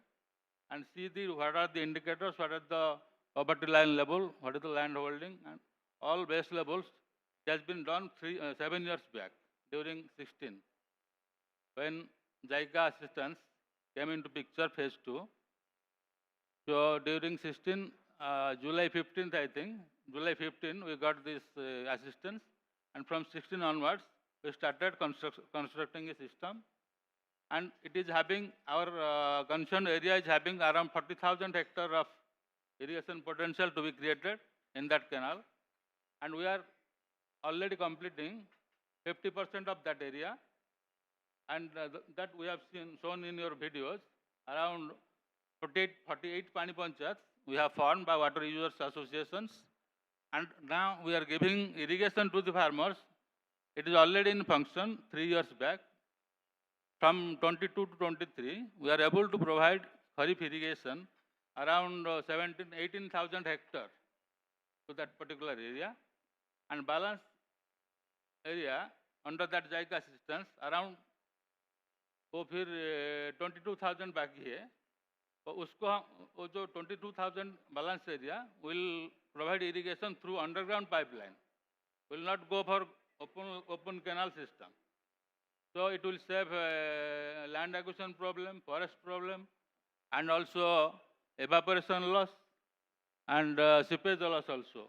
and see what are the indicators, what are the poverty line level, what is the land holding, and all base levels. It has been done 7 years back, during 16, when JICA assistance came into picture, phase 2. So during 16, July 15th, I think, July 15, we got this assistance, and from 16 onwards, we started constructing a system, and it is having, our concerned area is having around 40,000 hectares of irrigation potential to be created in that canal, and we are already completing 50% of that area, and that we have shown in your videos, around 48 Pani Panchayats we have formed by water users associations, and now we are giving irrigation to the farmers. It is already in function 3 years back. From 22 to 23, we are able to provide kharif irrigation around 18,000 hectares to that particular area, and balance area under that JICA assistance around 22,000 बाकी है, तो उसको वो जो 22,000 balance area will provide irrigation through underground pipeline, will not go for open canal system. So it will save land acquisition problem, forest problem, and also evaporation loss and seepage loss also.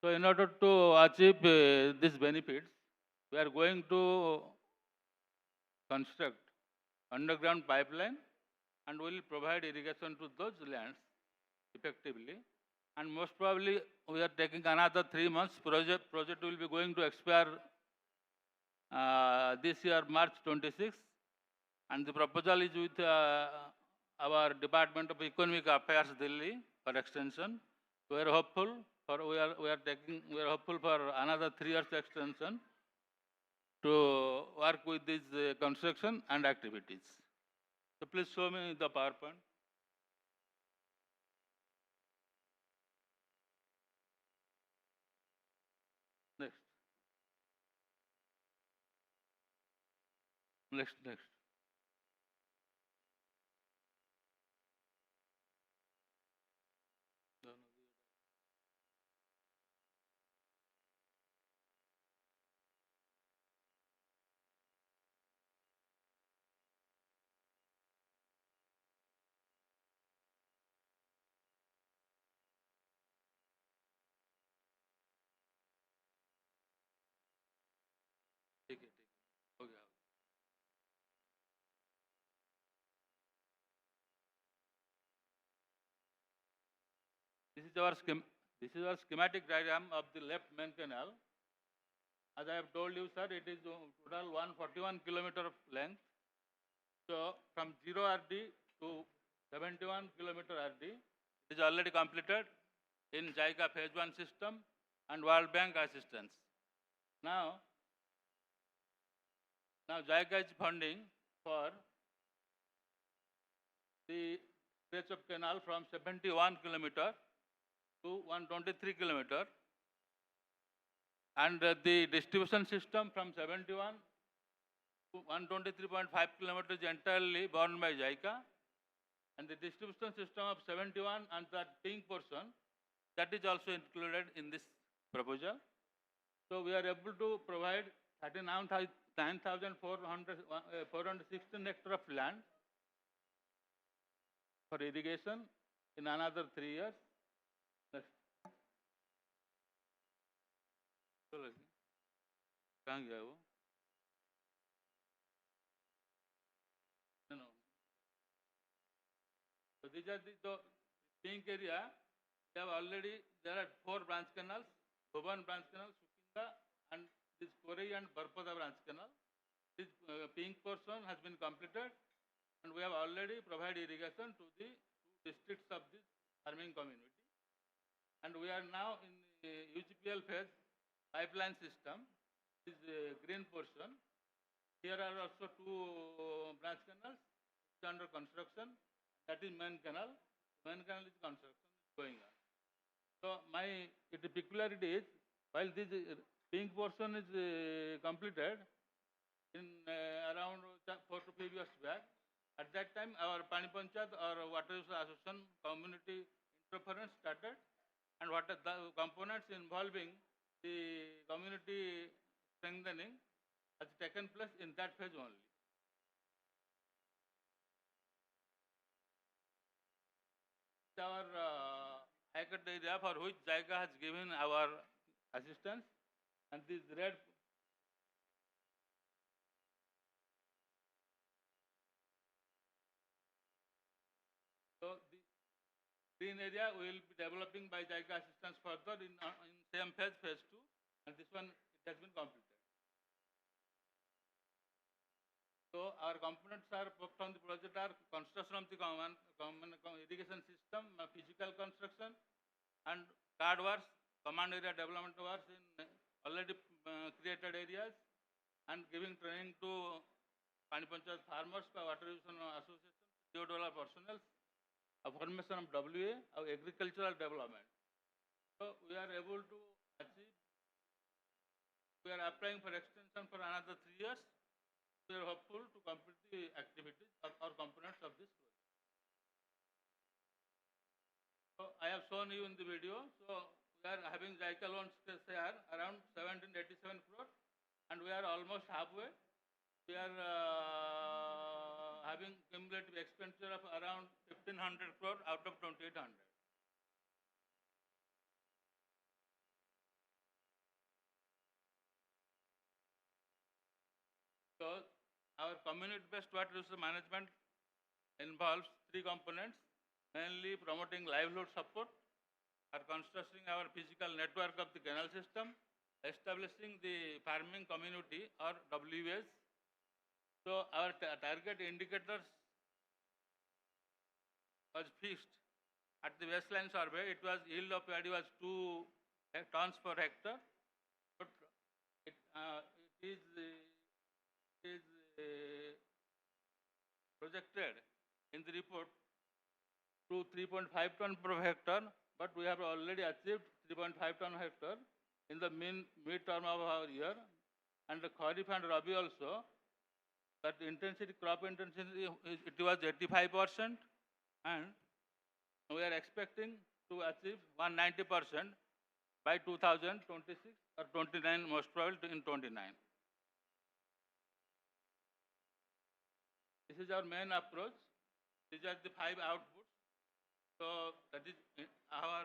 So in order to achieve these benefits, we are going to construct underground pipeline and will provide irrigation to those lands effectively. And most probably we are taking another 3 months. Project will be going to expire this year, March 26, and the proposal is with our Department of Economic Affairs, Delhi, for extension. We are hopeful for another 3 years extension. to work with this construction and activities. So please show me the PowerPoint. Next. Next. ठीक है हो गया this is our schematic diagram of the left main canal. As I have told you, sir, it is total 141 kilometer of length. So from 0 RD to 71 kilometer RD, it is already completed in JICA phase 1 system and World Bank assistance. Now JICA is funding for the stretch of canal from 71 kilometer to 123 kilometer, and the distribution system from 71 to 123.5 kilometers is entirely borne by JICA, and the distribution system of 71 and that pink portion, that is also included in this proposal. So we are able to provide 39,416 hectares of land for irrigation in another 3 years. Next. कहाँ गया वो? No. So these are the pink area. They have already, there are 4 branch canals, Bhuban branch canal, Sukinda, and this Korei and Barpada branch canal. This pink portion has been completed, and we have already provided irrigation to the 2 districts of this farming community. And we are now in the UGPL phase pipeline system. This green portion. Here are also 2 branch canals under construction. That is main canal. Main canal is construction going on. So my peculiarity is, while this pink portion is completed in around 4 to 5 years back, at that time our Pani Panchayat or Water Use Association community interference started, and what are the components involving the community strengthening has taken place in that phase only. Our high-cut area for which JICA has given our assistance, and this red so the green area will be developing by JICA assistance further in same phase, phase 2, and this one it has been completed. So our components are from the project are construction of the common irrigation system, physical construction, and card works, command area development works in already created areas, and giving training to Pani Panchayat farmers, Water Use Association, Jica-ODA personnel, a formation of WA, of agricultural development. So we are able to achieve, we are applying for extension for another 3 years. We are hopeful to complete the activities or components of this project. So I have shown you in the video. So we are having JICA loans share around 1787 crore, and we are almost halfway. We are having cumulative expenditure of around 1500 crore out of 2800. So our community-based water resource management involves 3 components, mainly promoting livelihood support, or constructing our physical network of the canal system, establishing the farming community or WAs. So our target indicators was fixed. At the baseline survey, it was yield of paddy was 2 tons per hectare, but it is is projected in the report to 3.5 ton per hectare, but we have already achieved 3.5 ton hectare in the mid-term of our year, and the Kharif and Rabi also. That intensity, crop intensity, it was 85%, and we are expecting to achieve 190% by 2026 or 29, most probably in 29. This is our main approach. These are the 5 outputs. So that is our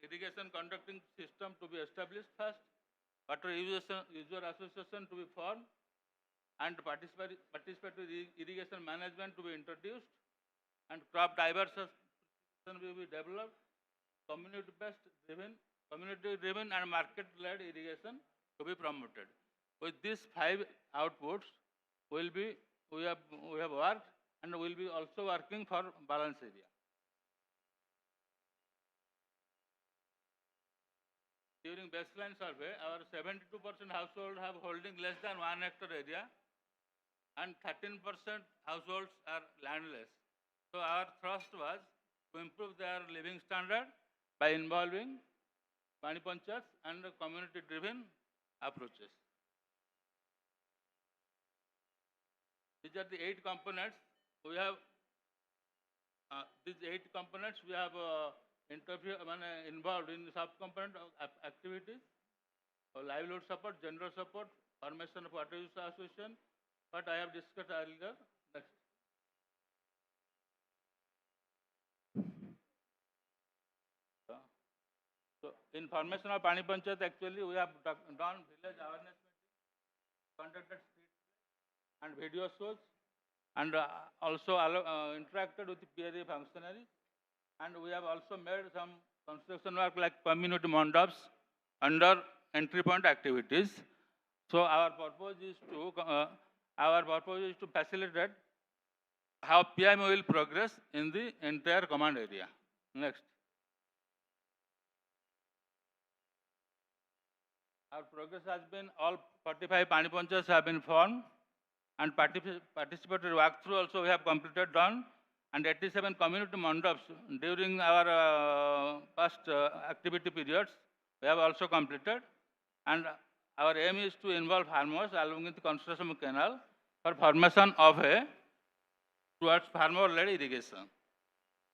irrigation conducting system to be established first, water user association to be formed, and participatory irrigation management to be introduced, and crop diversification will be developed, community-driven and market-led irrigation to be promoted. With these 5 outputs, we have worked and will be also working for balance area. During baseline survey, our 72% households have holding less than 1 hectare area, and 13% households are landless. So our thrust was to improve their living standard by involving Pani Panchayats and community-driven approaches. These are the 8 components. We have these 8 components. We have involved in sub-component activities, livelihood support, general support, formation of water use association, what I have discussed earlier. Next. So in formation of Pani Panchayat, actually we have done village awareness meetings, conducted street and video shows, and also interacted with the PRA functionaries. And we have also made some construction work like community mandaps under entry point activities. So our purpose is to facilitate how PMO will progress in the entire command area. Next. Our progress has been all 45 Pani Panchayats have been formed, and participatory walkthrough also we have completed done, and 87 community mandaps during our past activity periods we have also completed, and our aim is to involve farmers along with the construction of canal for formation of a towards farmer-led irrigation.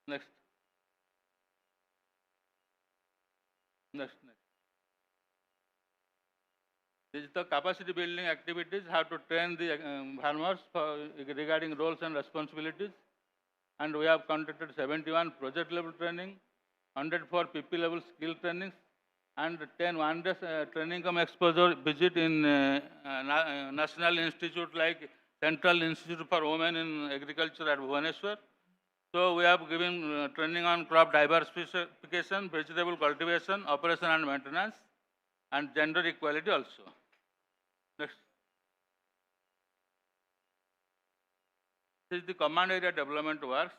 Next. Next. This is the capacity building activities, how to train the farmers regarding roles and responsibilities. And we have conducted 71 project level training, 104 PP level skill trainings, and 10 one-day training cum exposure visit in national institute like Central Institute for Women in Agriculture at Bhubaneswar. So we have given training on crop diversification, vegetable cultivation, operation and maintenance, and gender equality also. Next. This is the command area development works.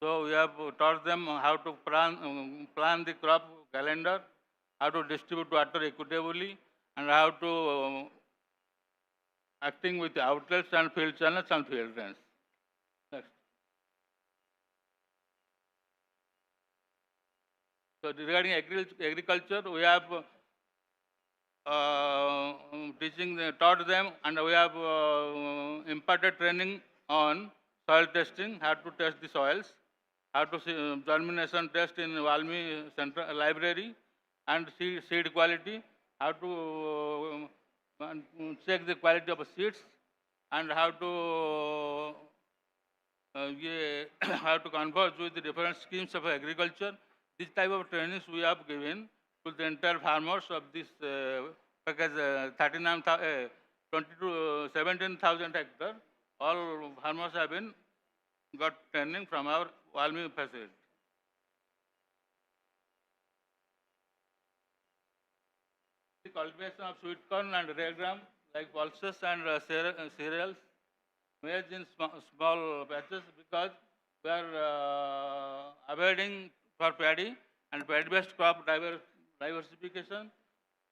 So we have taught them how to plan the crop calendar, how to distribute water equitably, and how to acting with the outlets and field channels and field drains. Next. So regarding agriculture, we have taught them, and we have imparted training on soil testing, how to test the soils, how to germination test in Valmi Central Library, and seed quality, how to check the quality of seeds, and how to how to converse with the different schemes of agriculture. This type of trainings we have given to the entire farmers of this package 17,000 hectares. All farmers have got training from our Valmi facility. The cultivation of sweet corn and rare gram like pulses and cereals, maize in small patches, because we are avoiding for paddy and paddy-based crop diversification.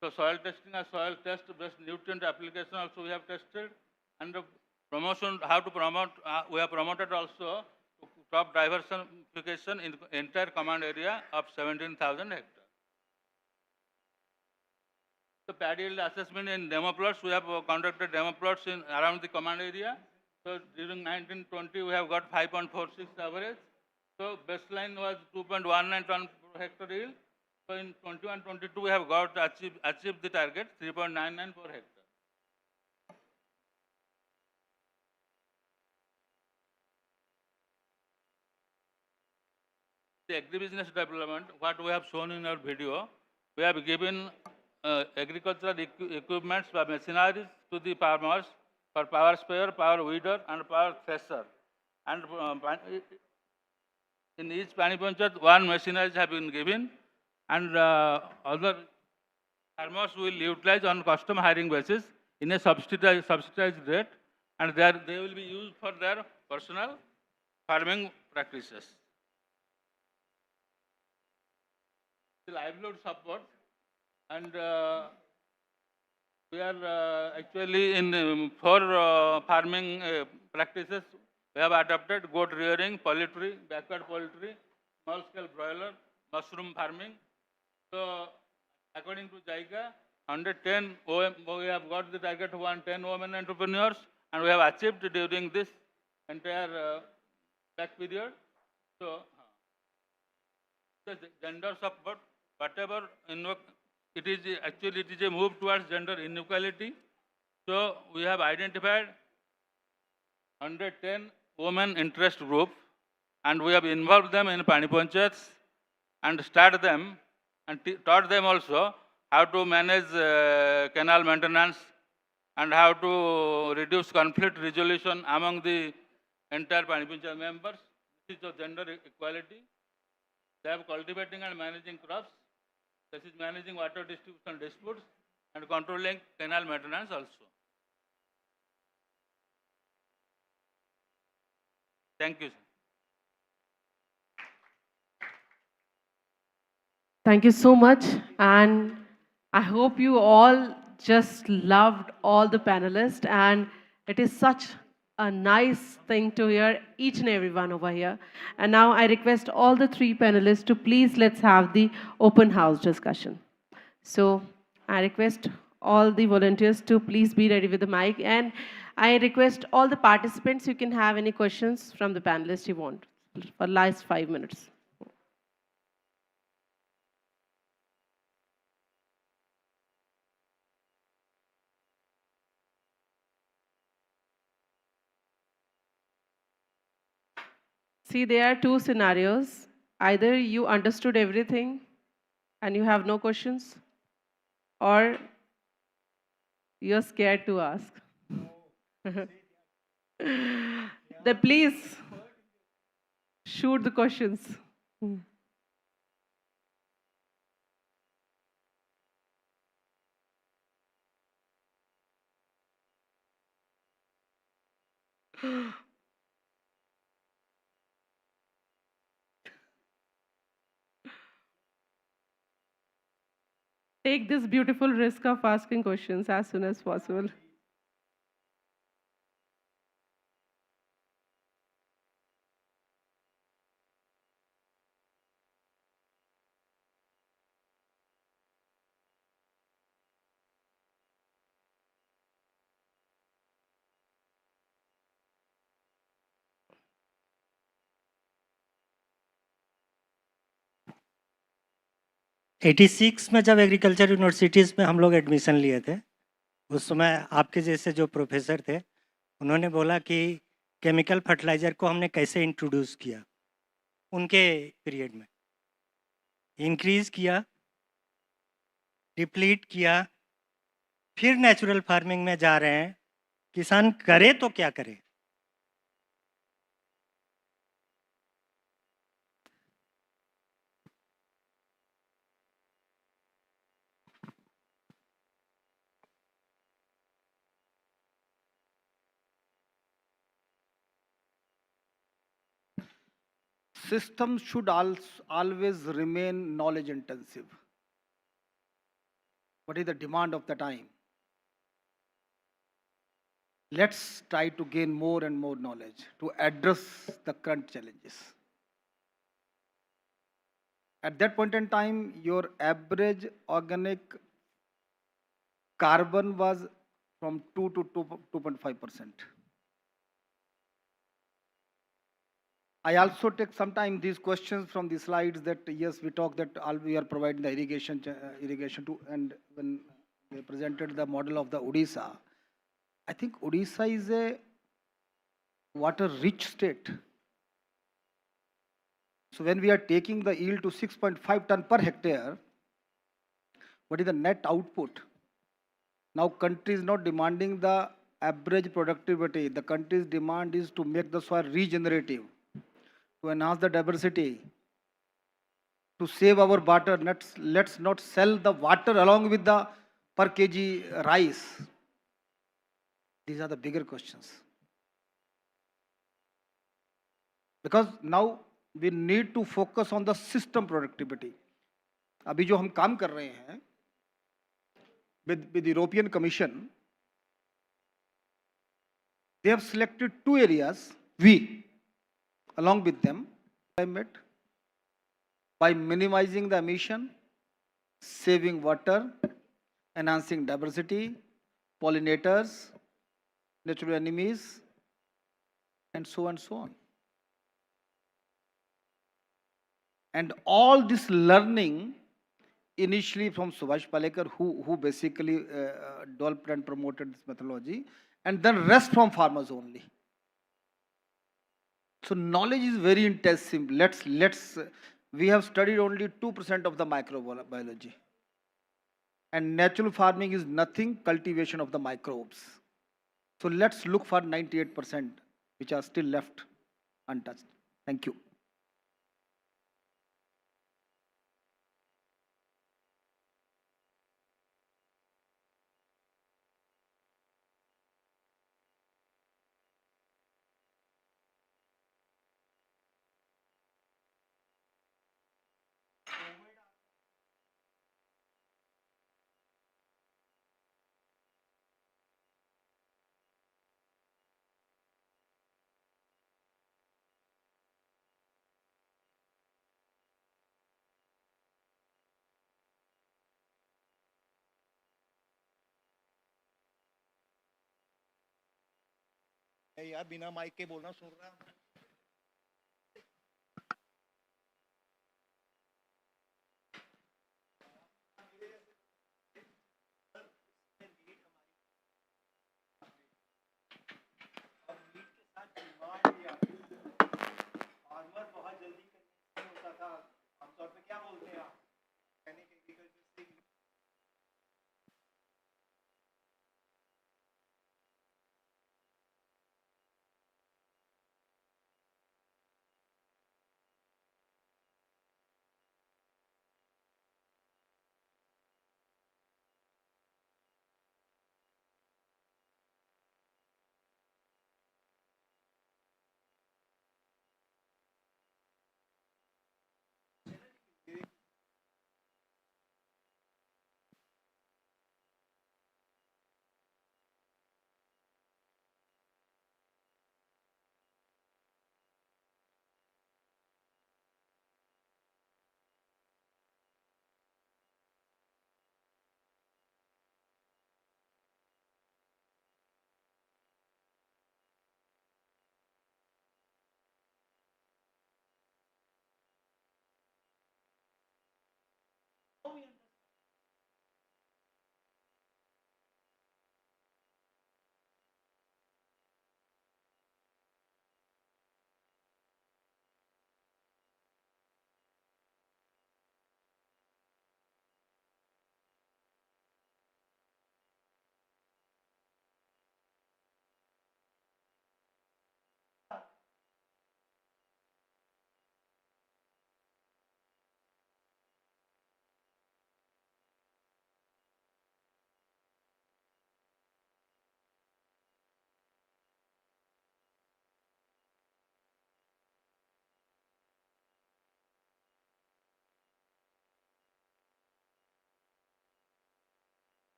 So soil testing and soil test-based nutrient application also we have tested, and promotion, how to promote, we have promoted also crop diversification in the entire command area of 17,000 hectares. The paddy yield assessment in demo plots, we have conducted demo plots in around the command area. So during 1920, we have got 5.46 average. So baseline was 2.19 ton per hectare yield. So in 21-22, we have got achieved the target 3.99 per hectare. The agribusiness development, what we have shown in our video, we have given agricultural equipments or machineries to the farmers for power sprayer, power weeder, and power thresher. And in each pani panchayat, one machinery have been given, and other farmers will utilize on custom hiring basis in a subsidized rate, and they will be used for their personal farming practices. The livelihood support, and we are actually in 4 farming practices. We have adopted goat rearing, poultry, backward poultry, small scale broiler, mushroom farming. So according to Jica, 110 we have got the target of 110 women entrepreneurs, and we have achieved during this entire back period. So the gender support, whatever it is actually it is a move towards gender inequality. So we have identified 110 women interest group, and we have involved them in pani panchayats and started them and taught them also how to manage canal maintenance and how to reduce conflict resolution among the entire pani panchayat members. This is the gender equality. They have cultivating and managing crops. This is managing water distribution disputes and controlling canal maintenance also. Thank you, sir. Thank you so much. And I hope you all just loved all the panelists. And it is such a nice thing to hear each and every one over here. And now I request all the 3 panelists to please let's have the open house discussion. So I request all the volunteers to please be ready with the mic. And I request all the participants, you can have any questions from the panelists you want for last 5 minutes. See, there are 2 scenarios. Either you understood everything and you have no questions, or you're scared to ask. Please shoot the questions. Take this beautiful risk of asking questions as soon as possible. '86 में जब agriculture universities में हम लोग admission लिए थे, उस समय आपके जैसे जो प्रोफेसर थे, उन्होंने बोला कि केमिकल फर्टिलाइज़र को हमने कैसे इंट्रोड्यूस किया उनके पीरियड में। इंक्रीज़ किया, डिप्लीट किया, फिर नेचुरल फार्मिंग में जा रहे हैं। किसान करे तो क्या करे? Systems should always remain knowledge intensive. What is the demand of the time? let's try to gain more and more knowledge to address the current challenges. At that point in time, your average organic carbon was from 2 to 2.5%. I also take sometimes these questions from the slides that yes, we talk that all we are providing the irrigation to, and when they presented the model of the Odisha, I think Odisha is a water-rich state. So when we are taking the yield to 6.5 ton per hectare, what is the net output? Now country is not demanding the average productivity. The country's demand is to make the soil regenerative, to enhance the diversity, to save our water. Let's not sell the water along with the per kg rice. These are the bigger questions. Because now we need to focus on the system productivity. अभी जो हम काम कर रहे हैं with European Commission, they have selected 2 areas, we along with them, climate, by minimizing the emission, saving water, enhancing diversity, pollinators, natural enemies, and so on. And all this learning initially from Subhash Palekar, who basically developed and promoted this methodology, and then rest from farmers only. So knowledge is very intensive. We have studied only 2% of the microbiology. And natural farming is nothing, cultivation of the microbes. So let's look for 98%, which are still left untouched. Thank you. यार बिना mic के बोलना सुन रहा हूं। Farmer बहुत जल्दी होता था, आमतौर पे क्या बोलते हैं आप?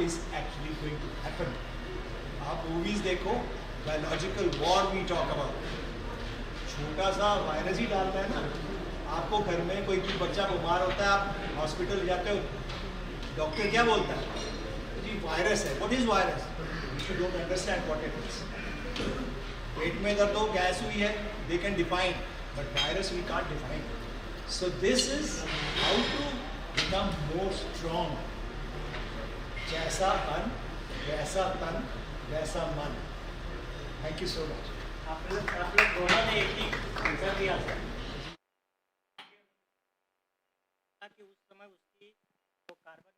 is actually going to happen. आप movies देखो, biological war we talk about. छोटा सा वायरस ही डालता है ना, आपको घर में कोई भी बच्चा बीमार होता है, आप हॉस्पिटल जाते हो, डॉक्टर क्या बोलता है? जी वायरस है. What is virus? You don't understand what it is. पेट में दर्द हो, गैस हुई है, they can define, but virus we can't define. So this is how to become more strong. जैसा अन्न, वैसा तन, वैसा मन. Thank you so much. आप लोग दोनों ने एक ही आंसर दिया सर कि उस समय उसकी जो कार्बन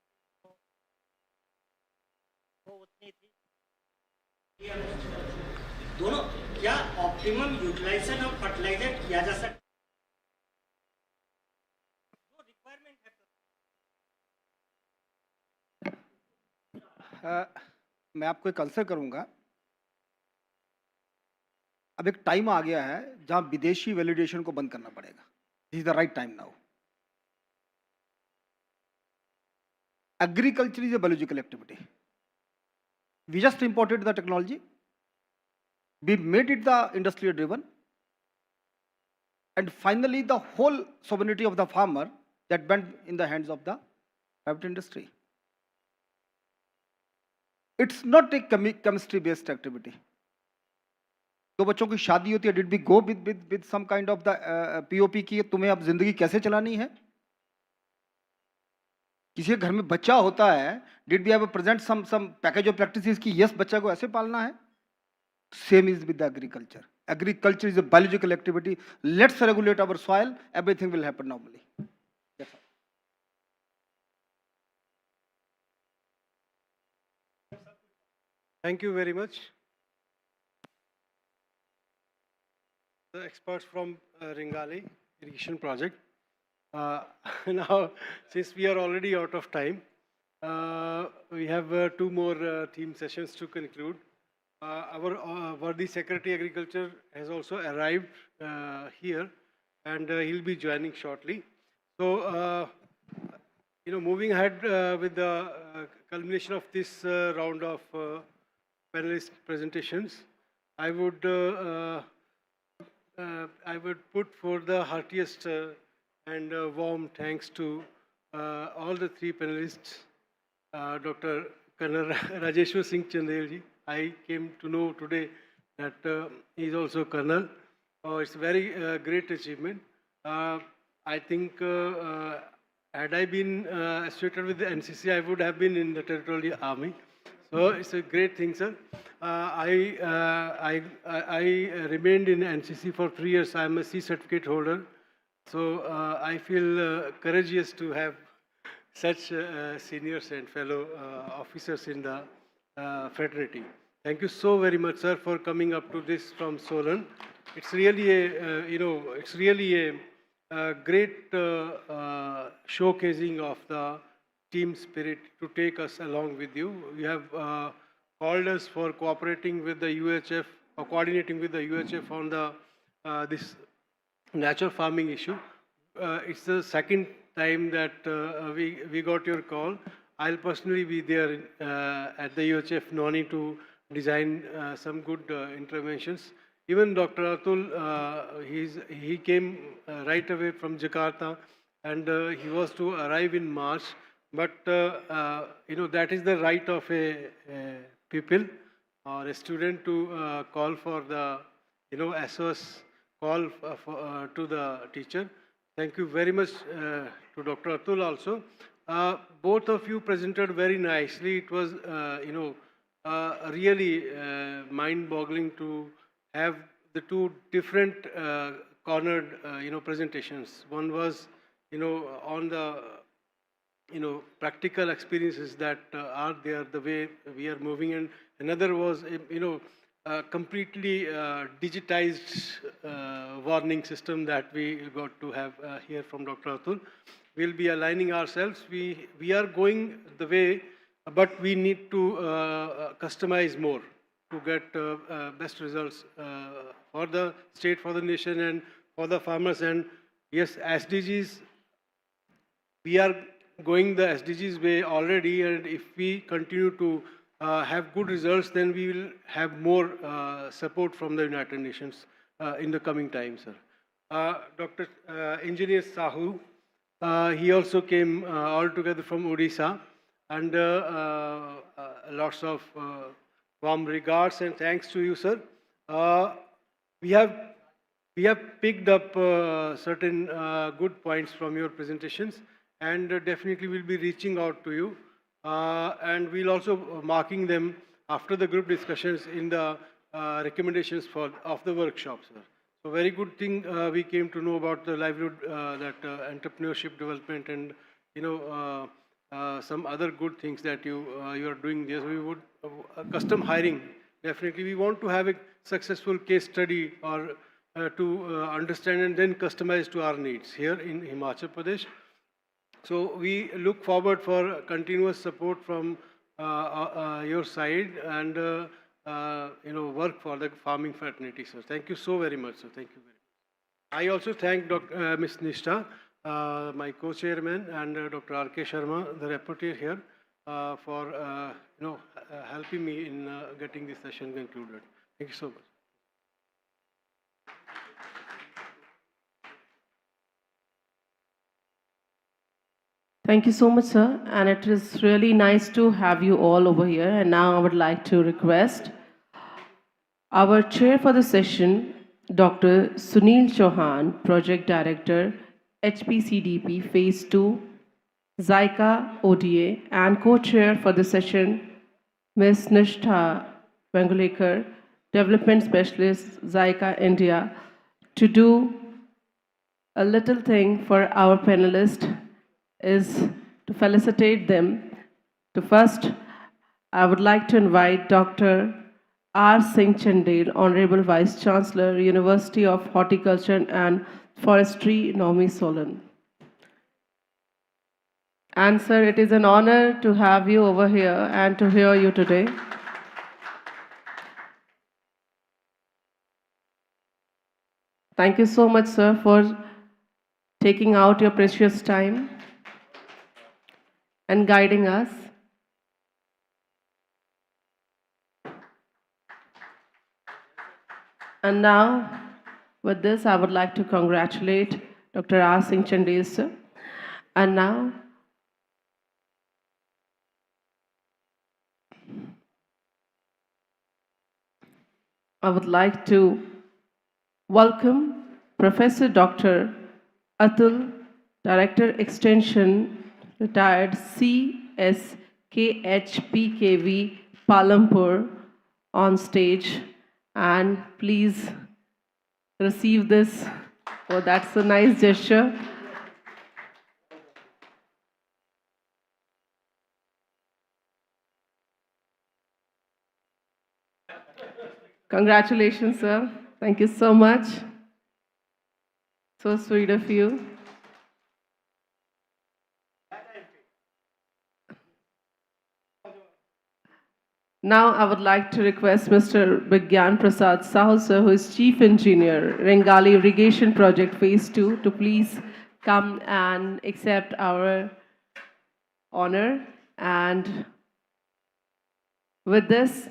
वो उतनी थी. दोनों क्या ऑप्टिमम यूटिलाइजेशन ऑफ फर्टिलाइजर किया जा सकता जो रिक्वायरमेंट है. मैं आपको एक आंसर करूंगा. अब एक टाइम आ गया है जहां विदेशी वैलिडेशन को बंद करना पड़ेगा. This is the right time now. Agriculture is a biological activity. We just imported the technology. We made it the industrial driven. And finally, the whole sovereignty of the farmer that went in the hands of the private industry. It's not a chemistry based activity. दो बच्चों की शादी होती है, did we go with some kind of the POP की तुम्हें अब जिंदगी कैसे चलानी है? किसी के घर में बच्चा होता है, did we have present some package of practices की यस बच्चा को ऐसे पालना है. Same is with agriculture. Agriculture is a biological activity. Let's regulate our soil, everything will happen normally. Thank you very much. The experts from Ringali Irrigation Project. Now, since we are already out of time, we have two more team sessions to conclude. Our worthy Secretary Agriculture has also arrived here, and he'll be joining shortly. So, moving ahead with the culmination of this round of panelist presentations, I would put forth the heartiest and warm thanks to all the three panelists. Dr. Colonel Rajeshwar Singh Chandel ji. I came to know today that he is also Colonel. It's a very great achievement. I think had I been associated with the NCC, I would have been in the Territorial Army. So it's a great thing, sir. I remained in NCC for 3 years. I am a C certificate holder. So I feel courageous to have such seniors and fellow officers in the fraternity. Thank you so very much, sir, for coming up to this from Solan. It's really a great showcasing of the team spirit to take us along with you. You have called us for cooperating with the UHF or coordinating with the UHF on the this natural farming issue. It's the second time that we got your call. I'll personally be there at the UHF NONI to design some good interventions. Even Dr. Atul, he came right away from Jakarta, and he was to arrive in March. But that is the right of a pupil or a student to call for the SOS call to the teacher. Thank you very much to Dr. Atul also. Both of you presented very nicely. It was really mind-boggling to have the two different cornered presentations. One was on the practical experiences that are there, the way we are moving, and another was completely digitized warning system that we got to have here from Dr. Atul. We'll be aligning ourselves. We are going the way, but we need to customize more to get best results for the state, for the nation, and for the farmers. And yes, SDGs, we are going the SDGs way already, and if we continue to have good results, then we will have more support from the United Nations in the coming time, sir. Dr. Engineer Sahu, he also came all together from Odisha, and lots of warm regards and thanks to you, sir. We have picked up certain good points from your presentations, and definitely we'll be reaching out to you, and we'll also marking them after the group discussions in the recommendations of the workshop, sir. So very good thing we came to know about the livelihood, that entrepreneurship development, and some other good things that you are doing there. So we would custom hiring. Definitely, we want to have a successful case study or to understand and then customize to our needs here in Himachal Pradesh. So we look forward for continuous support from your side, and work for the farming fraternity, sir. Thank you so very much, sir. Thank you very much. I also thank Ms. Nishta, my co-chairman, and Dr. R.K. Sharma, the rapporteur here, for helping me in getting this session concluded. Thank you so much. Thank you so much, sir. And it is really nice to have you all over here. And now I would like to request our chair for the session, Dr. Sunil Chauhan, Project Director, HPCDP Phase 2, Jica-ODA, and co-chair for the session, Ms. Nishtha Vengulekar, Development Specialist, Jica India, to do a little thing for our panelists is to felicitate them. To first, I would like to invite Dr. R. Singh Chandel, Honorable Vice Chancellor, University of Horticulture and Forestry, Nomi Solan. And sir, it is an honor to have you over here and to hear you today. Thank you so much, sir, for taking out your precious time and guiding us. And now, with this, I would like to congratulate Dr. R. Singh Chandel, sir. And now, I would like to welcome Professor Dr. Atul, Director Extension, retired CSKHPKV Palampur, on stage, and please receive this. Oh, that's a nice gesture. Congratulations, sir. Thank you so much. So sweet of you. Now I would like to request Mr. Vigyan Prasad Sahu, sir, who is Chief Engineer, Rengali Irrigation Project Phase 2, to please come and accept our honor. And with this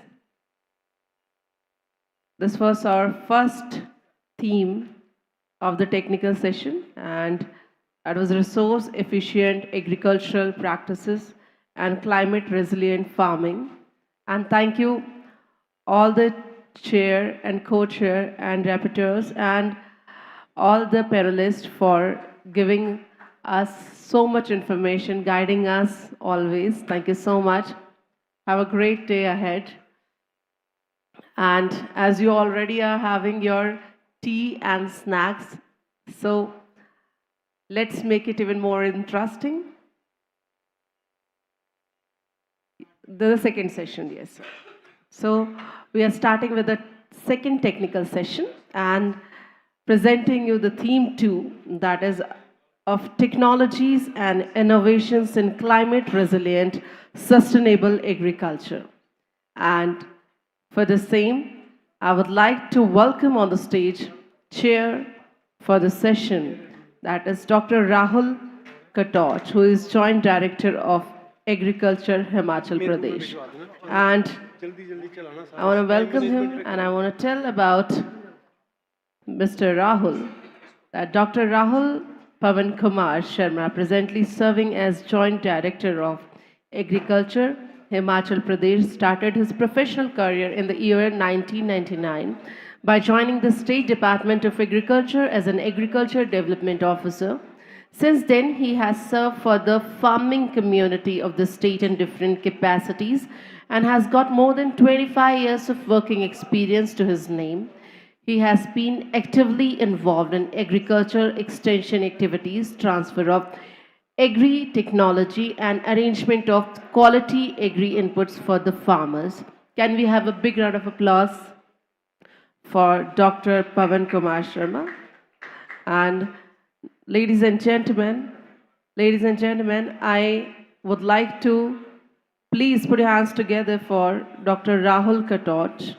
was our first theme of the technical session, and that was resource efficient agricultural practices and climate resilient farming. And thank you all the chair and co-chair and rapporteurs and all the panelists for giving us so much information, guiding us always. Thank you so much. Have a great day ahead. And as you already are having your tea and snacks, so let's make it even more interesting. The second session, yes. So we are starting with the second technical session and presenting you the theme 2, that is of technologies and innovations in climate resilient sustainable agriculture. And for the same, I would like to welcome on the stage chair for the session, that is Dr. Rahul Katot, who is Joint Director of Agriculture, Himachal Pradesh. And I want to welcome him and I want to tell about Mr. Rahul, that Dr. Rahul Pavan Kumar Sharma, presently serving as Joint Director of Agriculture, Himachal Pradesh, started his professional career in the year 1999 by joining the State Department of Agriculture as an Agriculture Development Officer. Since then, he has served for the farming community of the state in different capacities and has got more than 25 years of working experience to his name. He has been actively involved in agriculture extension activities, transfer of agri-technology and arrangement of quality agri-inputs for the farmers. Can we have a big round of applause for Dr. Pavan Kumar Sharma? And ladies and gentlemen, I would like to please put your hands together for Dr. Rahul Katot.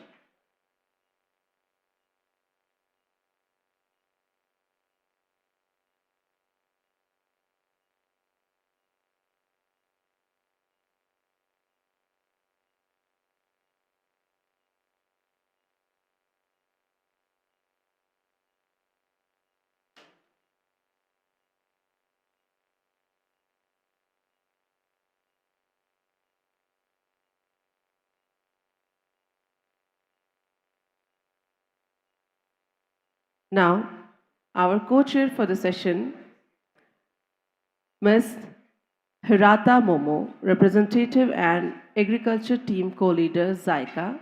Now, our co-chair for the session, Ms. Hirata Momo, representative and agriculture team co-leader, Jica.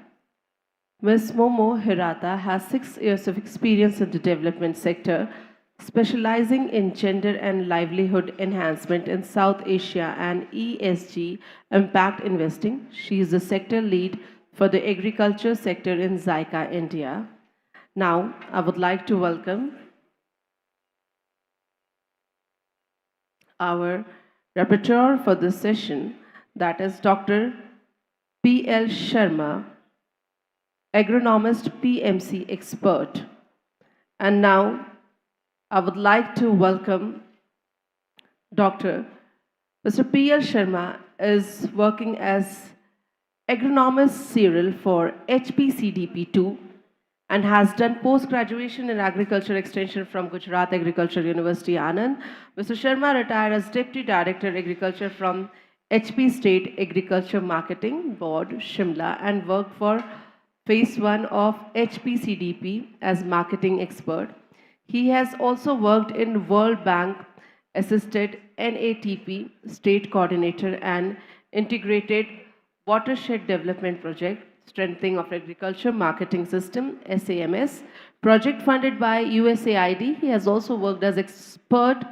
Ms. Momo Hirata has 6 years of experience in the development sector, specializing in gender and livelihood enhancement in South Asia and ESG impact investing. She is the sector lead for the agriculture sector in Jica, India. Now, I would like to welcome our rapporteur for this session, that is Dr. P.L. Sharma, agronomist PMC expert. And now, I would like to welcome Dr. Mr. P.L. Sharma is working as agronomist serial for HPCDP2 and has done post-graduation in agriculture extension from Gujarat Agriculture University, Anand. Mr. Sharma retired as Deputy Director Agriculture from HP State Agriculture Marketing Board, Shimla, and worked for Phase 1 of HPCDP as marketing expert. He has also worked in World Bank assisted NATP State Coordinator and Integrated Watershed Development Project, Strengthening of Agriculture Marketing System, SAMS, project funded by USAID. He has also worked as expert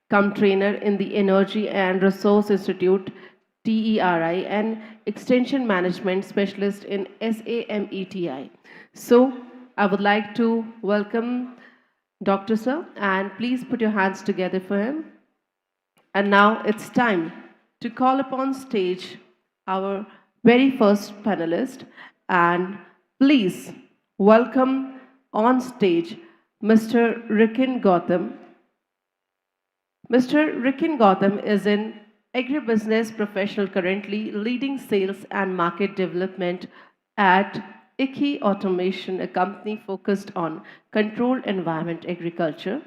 cum trainer in the Energy and Resource Institute, TERI, and Extension Management Specialist in SAMETI. So, I would like to welcome Dr. Sir, and please put your hands together for him. And now it's time to call upon stage our very first panelist, and please welcome on stage Mr. Rikin Gautam. Mr. Rikin Gautam is an agribusiness professional currently leading sales and market development at ICHI Automation, a company focused on controlled environment agriculture.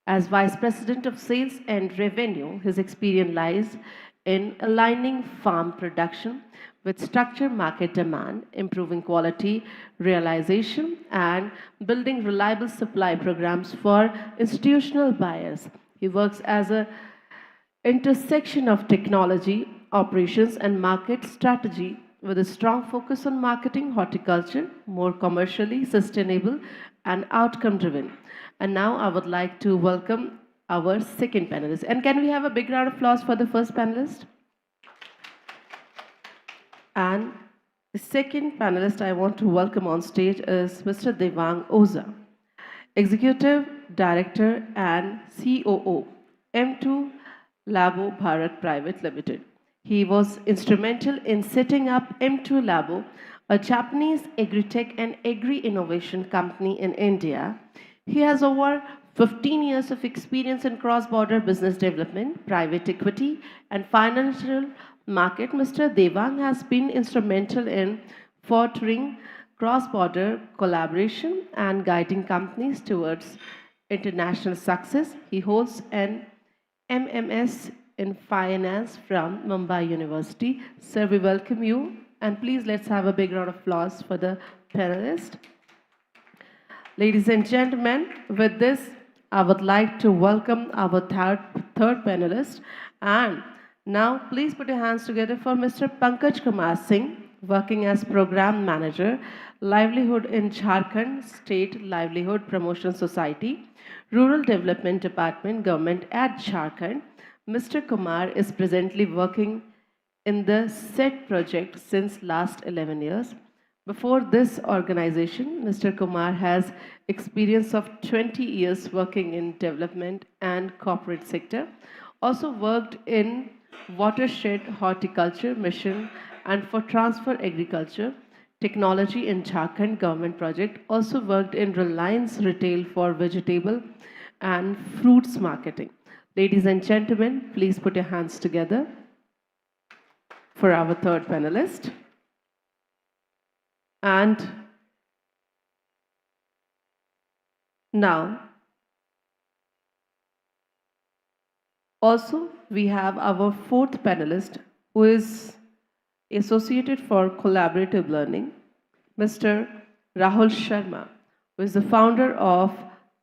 As Vice President of Sales and Revenue, his experience lies in aligning farm production with structured market demand, improving quality realization, and building reliable supply programs for institutional buyers. He works as an intersection of technology, operations, and market strategy with a strong focus on marketing, horticulture, more commercially sustainable and outcome-driven. And now I would like to welcome our second panelist. And can we have a big round of applause for the first panelist? And the second panelist I want to welcome on stage is Mr. Devang Oza, Executive Director and COO, M2 Labo Bharat Private Limited. He was instrumental in setting up M2 Labo, a Japanese agri-tech and agri-innovation company in India. He has over 15 years of experience in cross-border business development, private equity, and financial market, Mr. Devang has been instrumental in fostering cross-border collaboration and guiding companies towards international success. He holds an MMS in Finance from Mumbai University. Sir, we welcome you, and please let's have a big round of applause for the panelists. Ladies and gentlemen, with this, I would like to welcome our third panelist. And now, please put your hands together for Mr. Pankaj Kumar Singh, working as Program Manager, Livelihood in Jharkhand State Livelihood Promotion Society, Rural Development Department, Government at Jharkhand. Mr. Kumar is presently working in the SET project since last 11 years. Before this organization, Mr. Kumar has experience of 20 years working in development and corporate sector. Also worked in watershed horticulture mission and for transfer agriculture technology in Jharkhand government project. Also worked in Reliance Retail for vegetable and fruits marketing. Ladies and gentlemen, please put your hands together for our third panelist. And now, also we have our fourth panelist who is associated for collaborative learning, Mr. Rahul Sharma, who is the founder of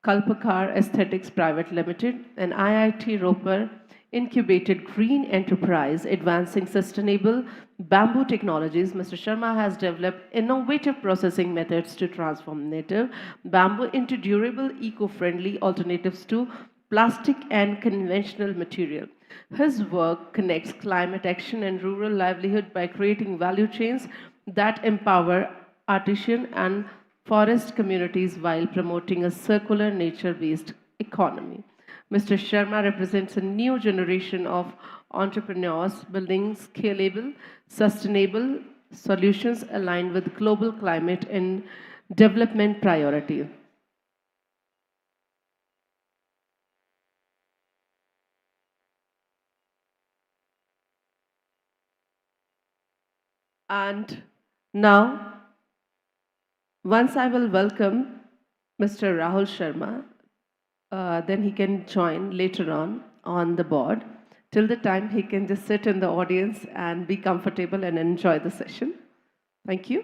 Kalpakar Aesthetics Private Limited, an IIT Roper incubated green enterprise advancing sustainable bamboo technologies. Mr. Sharma has developed innovative processing methods to transform native bamboo into durable, eco-friendly alternatives to plastic and conventional material. His work connects climate action and rural livelihood by creating value chains that empower artisan and forest communities while promoting a circular nature-based economy. Mr. Sharma represents a new generation of entrepreneurs building scalable, sustainable solutions aligned with global climate and development priorities. And now, once I will welcome Mr. Rahul Sharma, then he can join later on the board. Till the time, he can just sit in the audience and be comfortable and enjoy the session. Thank you.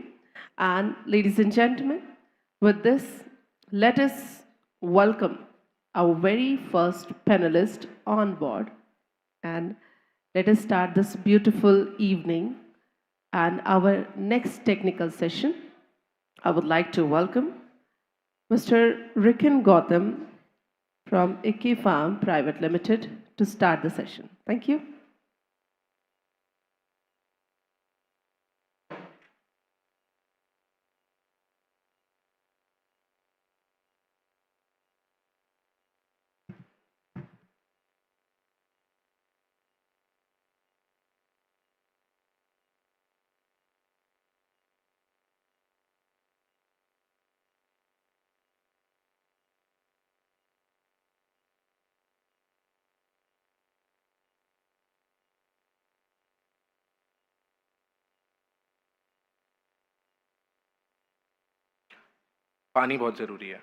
And ladies and gentlemen, with this, let us welcome our very first panelist on board. And let us start this beautiful evening and our next technical session. I would like to welcome Mr. Rikin Gautam from Icky Farm Private Limited to start the session. Thank you. पानी बहुत ज़रूरी है।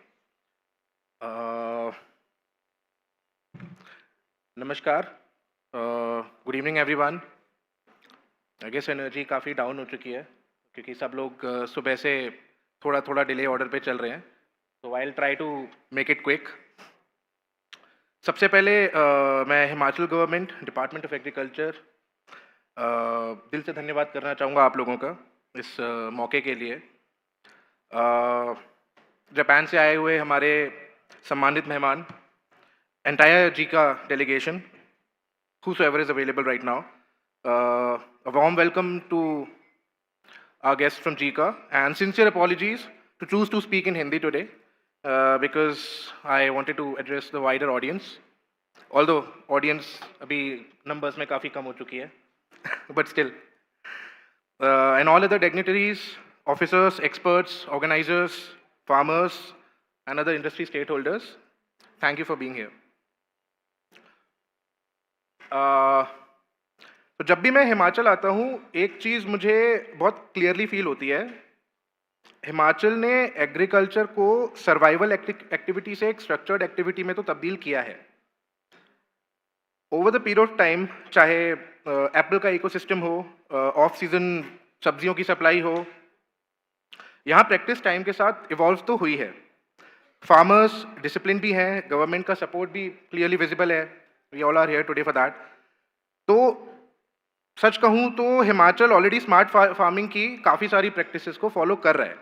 नमस्कार, good evening everyone. I guess energy काफ़ी down हो चुकी है क्योंकि सब लोग सुबह से थोड़ा थोड़ा डिले ऑर्डर पे चल रहे हैं, तो I will try to make it quick. सबसे पहले मैं Himachal government department of agriculture दिल से धन्यवाद करना चाहूँगा आप लोगों का इस मौके के लिए। जापान से आए हुए हमारे सम्मानित मेहमान, entire Jica delegation, whosoever is available right now, a warm welcome to our guests from Jica, and sincere apologies to choose to speak in Hindi today because I wanted to address the wider audience. Although audience abhi numbers में काफ़ी कम हो चुकी है, but still, and all other dignitaries, officers, experts, organizers, farmers, and other industry stakeholders. Thank you for being here. तो जब भी मैं हिमाचल आता हूँ एक चीज़ मुझे बहुत क्लियरली फील होती है, हिमाचल ने एग्रीकल्चर को सर्वाइवल एक्टिविटी से एक स्ट्रक्चर्ड एक्टिविटी में तो तब्दील किया है. Over the period of time, चाहे एप्पल का इकोसिस्टम हो, ऑफ सीजन सब्जियों की सप्लाई हो, यहाँ प्रैक्टिस टाइम के साथ इवॉल्व तो हुई है. फार्मर्स डिसिप्लिन भी हैं, गवर्नमेंट का सपोर्ट भी क्लियरली विजिबल है. We all are here today for that. तो सच कहूँ तो हिमाचल ऑलरेडी स्मार्ट फार्मिंग की काफ़ी सारी प्रैक्टिसेस को फॉलो कर रहा है.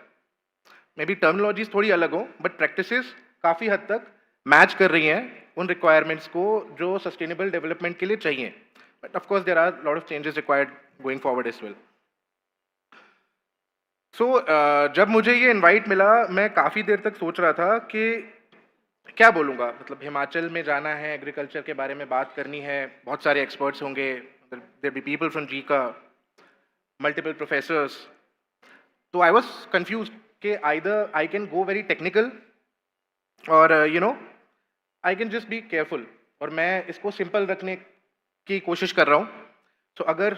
मे बी टर्मिनोलॉजीज थोड़ी अलग हो, बट प्रैक्टिसेस काफ़ी हद तक मैच कर रही हैं उन रिक्वायरमेंट्स को जो सस्टेनेबल डेवलपमेंट के लिए चाहिए. But of course there are lot of changes required going forward as well. So जब मुझे ये इनवाइट मिला, मैं काफ़ी देर तक सोच रहा था कि क्या बोलूँगा. मतलब हिमाचल में जाना है, एग्रीकल्चर के बारे में बात करनी है, बहुत सारे एक्सपर्ट्स होंगे, there be people from JICA, multiple professors. तो आई वॉज कन्फ्यूज कि either I can go very technical और I can just be careful. और मैं इसको सिंपल रखने की कोशिश कर रहा हूँ. तो अगर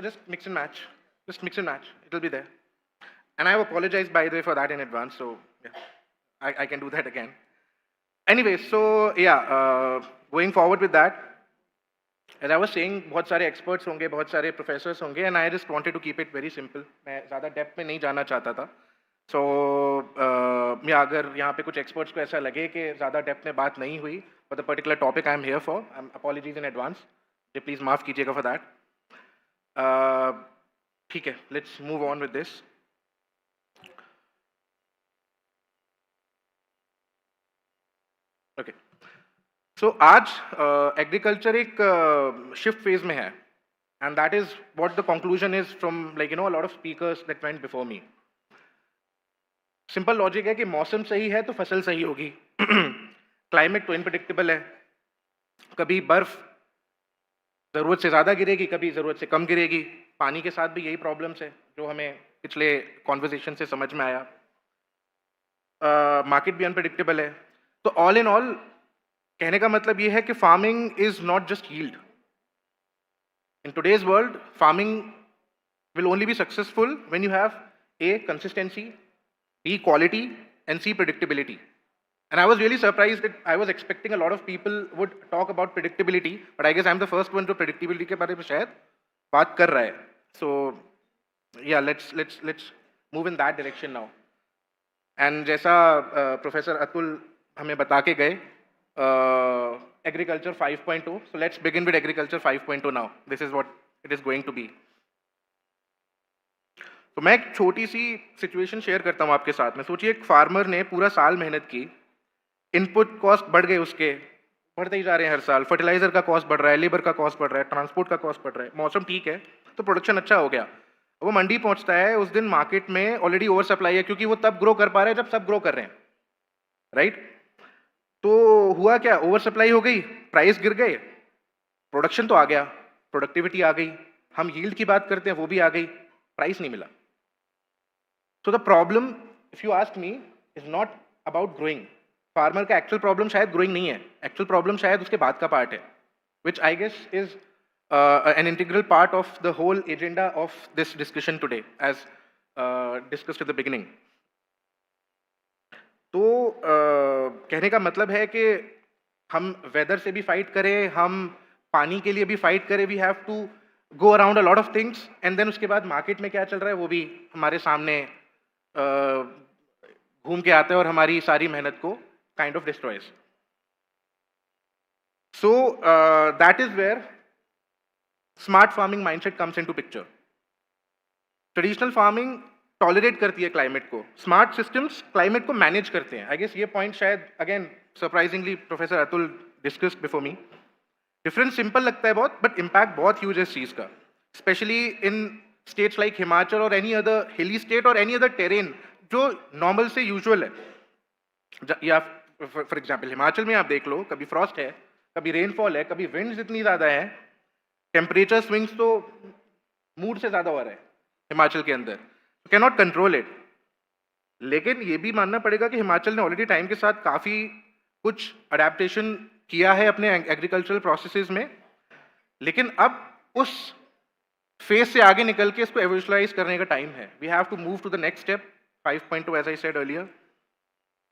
just mix and match. It'll be there. And I apologize, by the way, for that in advance. So yeah, I can do that again. Anyway, so yeah, going forward with that, as I was saying, बहुत सारे experts होंगे, बहुत सारे professors होंगे, and I just wanted to keep it very simple. मैं ज़्यादा depth में नहीं जाना चाहता था. So yeah, अगर यहाँ पे कुछ experts को ऐसा लगे कि ज़्यादा depth में बात नहीं हुई for the particular topic I am here for, apologies in advance. Please माफ़ कीजिएगा for that. ठीक है, let's move on with this. Okay. So आज एग्रीकल्चर एक शिफ्ट फेज में है, and that is what the conclusion is from a lot of speakers that went before me. Simple logic है कि मौसम सही है तो फसल सही होगी. क्लाइमेट तो इनप्रेडिक्टेबल है, कभी बर्फ ज़रूरत से ज़्यादा गिरेगी, कभी ज़रूरत से कम गिरेगी. पानी के साथ भी यही प्रॉब्लम्स है जो हमें पिछले कॉन्वर्सेशन से समझ में आया. मार्केट भी अनप्रेडिक्टेबल है. तो ऑल इन ऑल कहने का मतलब ये है कि farming is not just yield. In today's world farming will only be successful when you have a consistency, B quality and C predictability. And I was really surprised that I was expecting a lot of people would talk about predictability, but I guess I'm the first one to predictability के बारे में शायद बात कर रहा है. So yeah, let's move in that direction now. And जैसा professor Atul हमें बता के गए, agriculture 5.0. So let's begin with agriculture 5.0 now. This is what it is going to be. तो मैं एक छोटी सी सिचुएशन शेयर करता हूँ आपके साथ में. सोचिए एक फार्मर ने पूरा साल मेहनत की, इनपुट कॉस्ट बढ़ गए, उसके बढ़ते ही जा रहे हैं हर साल. फर्टिलाइजर का कॉस्ट बढ़ रहा है, लेबर का कॉस्ट बढ़ रहा है, ट्रांसपोर्ट का कॉस्ट बढ़ रहा है. मौसम ठीक है तो प्रोडक्शन अच्छा हो गया. वो मंडी पहुंचता है, उस दिन मार्केट में ऑलरेडी ओवर सप्लाई है, क्योंकि वो तब ग्रो कर पा रहे हैं जब सब ग्रो कर रहे हैं, राइट. तो हुआ क्या, ओवर सप्लाई हो गई, प्राइस गिर गए, प्रोडक्शन तो आ गया, प्रोडक्टिविटी आ गई, हम यील्ड की बात करते हैं वो भी आ गई, प्राइस नहीं मिला. So the problem, if you ask me, is not about growing. Farmer का एक्चुअल प्रॉब्लम शायद ग्रोइंग नहीं है, एक्चुअल प्रॉब्लम शायद उसके बाद का पार्ट है, which I guess is an integral part of the whole agenda of this discussion today, as discussed at the beginning. तो कहने का मतलब है कि हम वेदर से भी फाइट करें, हम पानी के लिए भी फाइट करें, we have to go around a lot of things, and then उसके बाद मार्केट में क्या चल रहा है वो भी हमारे सामने घूम के आता है और हमारी सारी मेहनत को kind of destroys. So that is where smart farming mindset comes into picture. Traditional farming tolerate करती है क्लाइमेट को, स्मार्ट सिस्टम्स क्लाइमेट को मैनेज करते हैं. आई गेस ये पॉइंट शायद again surprisingly professor Atul discussed before me. Difference simple लगता है बहुत, बट इम्पैक्ट बहुत ह्यूज है इस चीज़ का, specially in states like Himachal और एनी अदर हिली स्टेट और एनी अदर टेरेन जो नॉर्मल से यूजुअल है. या फॉर एग्जाम्पल हिमाचल में आप देख लो, कभी फ्रॉस्ट है, कभी रेनफॉल है, कभी विंड्स इतनी ज़्यादा है, टेम्परेचर स्विंग्स तो मूड से ज़्यादा हो रहा है हिमाचल के अंदर, कैन नॉट कंट्रोल इट। लेकिन ये भी मानना पड़ेगा कि हिमाचल ने ऑलरेडी टाइम के साथ काफ़ी कुछ अडेप्टेशन किया है अपने एग्रीकल्चरल प्रोसेसेस में, लेकिन अब उस फेज से आगे निकल के इसको एवोल्यूशनाइज करने का टाइम है। We have to move to the next step 5.2 as I said earlier.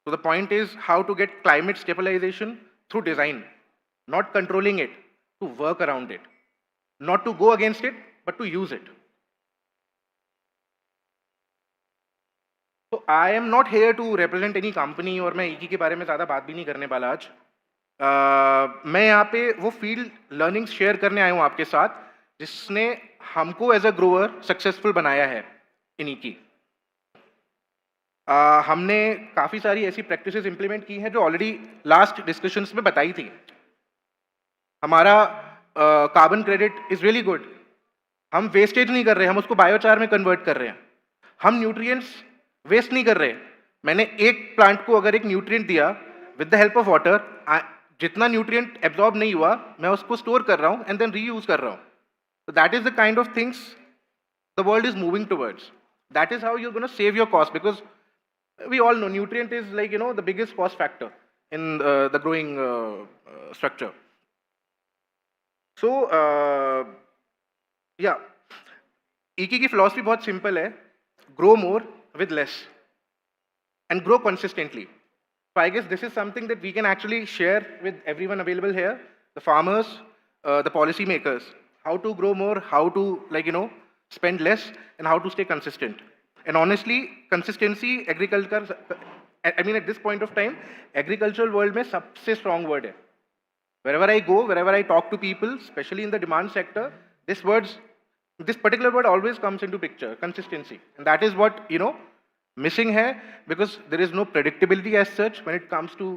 So the point is how to get climate stabilization through design, not controlling it, to work around it, not to go against it, but to use it. So I am not here to represent any company और मैं EK के बारे में ज़्यादा बात भी नहीं करने वाला आज। मैं यहाँ पे वो फील्ड लर्निंग शेयर करने आया हूँ आपके साथ जिसने हमको एज अ ग्रोअर सक्सेसफुल बनाया है इन EK। हमने काफ़ी सारी ऐसी प्रैक्टिसेस इंप्लीमेंट की हैं जो ऑलरेडी लास्ट डिस्कशंस में बताई थी। हमारा carbon credit is really good, हम वेस्टेज नहीं कर रहे, हम उसको बायोचार में कन्वर्ट कर रहे हैं, हम न्यूट्रिएंट्स वेस्ट नहीं कर रहे। मैंने एक प्लांट को अगर एक न्यूट्रिएंट दिया with the help of water, जितना न्यूट्रिएंट एब्जॉर्ब नहीं हुआ मैं उसको स्टोर कर रहा हूँ एंड देन रीयूज कर रहा हूँ। So that is the kind of things the world is moving towards. That is how you're going to save your cost, because we all know nutrient is like, the biggest cost factor in the growing structure. So, yeah, EK की philosophy बहुत simple है, grow more with less and grow consistently. So I guess this is something that we can actually share with everyone available here, the farmers, the policy makers, how to grow more, how to spend less and how to stay consistent. And honestly, consistency agriculture, I mean at this point of time, agricultural world में सबसे strong word है. Wherever I go, wherever I talk to people, especially in the demand sector, this particular word always comes into picture, consistency. And that is what, missing है, because there is no predictability as such when it comes to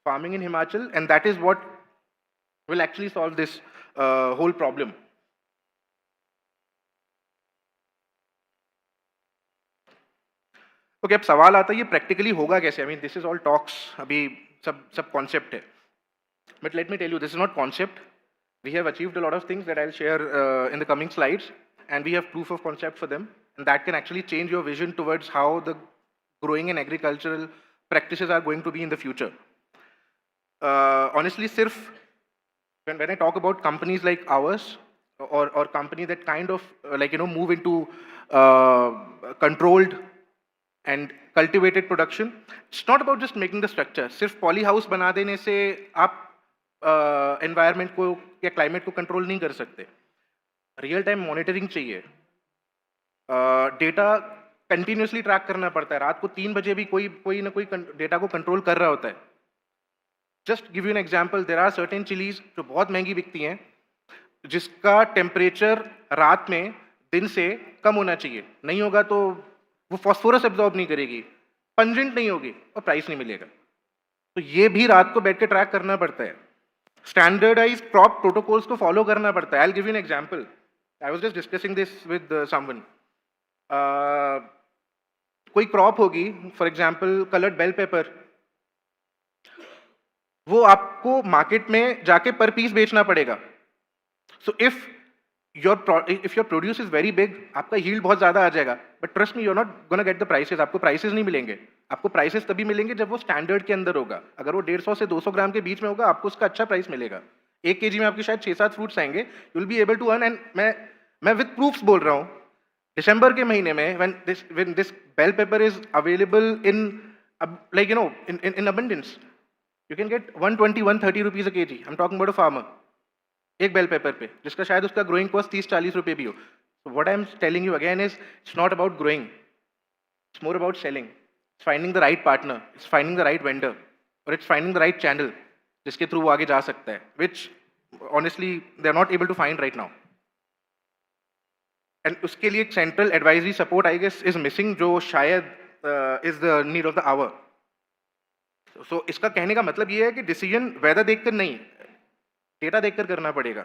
farming in Himachal, and that is what will actually solve this whole problem. Okay, अब सवाल आता है ये practically होगा कैसे? I mean this is all talks, अभी सब concept है, but let me tell you this is not concept. We have achieved a lot of things that I will share in the coming slides, and we have proof of concept for them, and that can actually change your vision towards how the growing and agricultural practices are going to be in the future. Honestly सिर्फ when I talk about companies like ours or companies that kind of move into controlled and cultivated production, it's not about just making the structure. सिर्फ poly house बना देने से आप environment को या climate को control नहीं कर सकते. रियल टाइम मॉनिटरिंग चाहिए, डेटा कंटिन्यूसली ट्रैक करना पड़ता है. रात को 3 बजे भी कोई ना कोई डेटा को कंट्रोल कर रहा होता है. Just give you an example, there are certain chillies जो बहुत महंगी बिकती हैं जिसका टेम्परेचर रात में दिन से कम होना चाहिए. नहीं होगा तो वो फॉस्फोरस एब्जॉर्ब नहीं करेगी, पंजेंट नहीं होगी और प्राइस नहीं मिलेगा. तो ये भी रात को बैठ के ट्रैक करना पड़ता है. स्टैंडर्डाइज्ड क्रॉप प्रोटोकॉल्स को फॉलो करना पड़ता है. I will give you an example. I was just discussing this with someone. कोई क्रॉप होगी, for example coloured bell pepper, वो आपको मार्केट में जाके पर पीस बेचना पड़ेगा. So if your produce is very big, आपका यील्ड बहुत ज्यादा आ जाएगा, but trust me, you are not gonna get the prices. आपको प्राइसेस नहीं मिलेंगे. आपको प्राइसेस तभी मिलेंगे जब वो स्टैंडर्ड के अंदर होगा. अगर वो 150 से 200 ग्राम के बीच में होगा, आपको उसका अच्छा प्राइस मिलेगा. 1 kg में आपके शायद 6-7 फ्रूट्स आएंगे. You will be able to earn. And मैं विद प्रूफ्स बोल रहा हूँ. दिसंबर के महीने में when this bell pepper is available in in abundance, you can get 120-130 rupees a kg. I'm talking about a farmer. एक बेल पेपर पे, जिसका शायद उसका ग्रोइंग कॉस्ट 30-40 रुपए भी हो. What I'm telling you again is, it's not about growing. It's more about selling. It's finding the right partner. It's finding the right vendor. Or it's finding the right channel जिसके through वो आगे जा सकता है. Which honestly they are not able to find right now. And उसके लिए एक central advisory support I guess is missing, जो शायद is the need of the hour. So इसका कहने का मतलब ये है कि डिसीजन वेदर देखकर नहीं, डेटा देखकर करना पड़ेगा.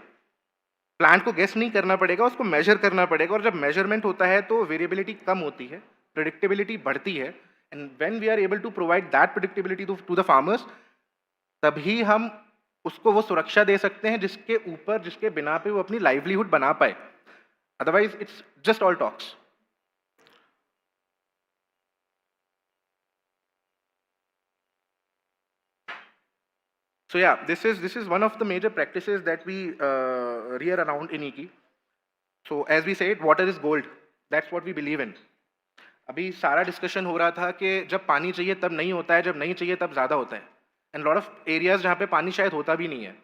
प्लांट को गेस नहीं करना पड़ेगा, उसको मेजर करना पड़ेगा. और जब मेजरमेंट होता है तो वेरिएबिलिटी कम होती है, प्रेडिक्टेबिलिटी बढ़ती है. And when we are able to provide that predictability to the farmers, तभी हम उसको वो सुरक्षा दे सकते हैं जिसके बिना पे वो अपनी लाइवलीहुड बना पाए. Otherwise, it's just all talks. So yeah, this is one of the major practices that we rear around in EKI. So as we said, water is gold. That's what we believe in. अभी सारा discussion हो रहा था कि जब पानी चाहिए तब नहीं होता है, जब नहीं चाहिए तब ज़्यादा होता है. एंड लॉट ऑफ एरियाज जहाँ पे पानी शायद होता भी नहीं है.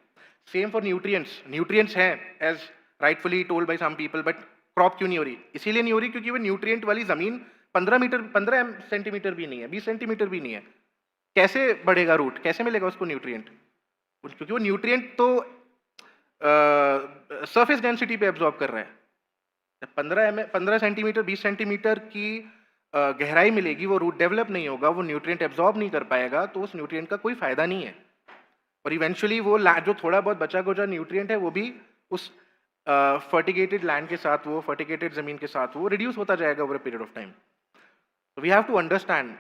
Same for nutrients. न्यूट्रिएंट्स हैं as rightfully told by some people, but crop क्यों नहीं हो रही? इसीलिए नहीं हो रही क्योंकि वो न्यूट्रिएंट वाली ज़मीन 15 सेंटीमीटर भी नहीं है, 20 सेंटीमीटर भी नहीं है. कैसे बढ़ेगा रूट? कैसे मिलेगा उसको न्यूट्रिएंट? क्योंकि वो न्यूट्रिएंट तो सरफेस डेंसिटी पे एब्जॉर्ब कर रहा है. 15 सेंटीमीटर 20 सेंटीमीटर की गहराई मिलेगी, वो रूट डेवलप नहीं होगा, वो न्यूट्रिएंट एब्जॉर्ब नहीं कर पाएगा, तो उस न्यूट्रिएंट का कोई फायदा नहीं है. और इवेंचुअली वो जो थोड़ा बहुत बचा कुचा न्यूट्रिएंट है वो भी उस फर्टिगेटेड लैंड के साथ, वो फर्टिगेटेड जमीन के साथ वो रिड्यूस होता जाएगा over a period of time. तो वी हैव टू अंडरस्टैंड,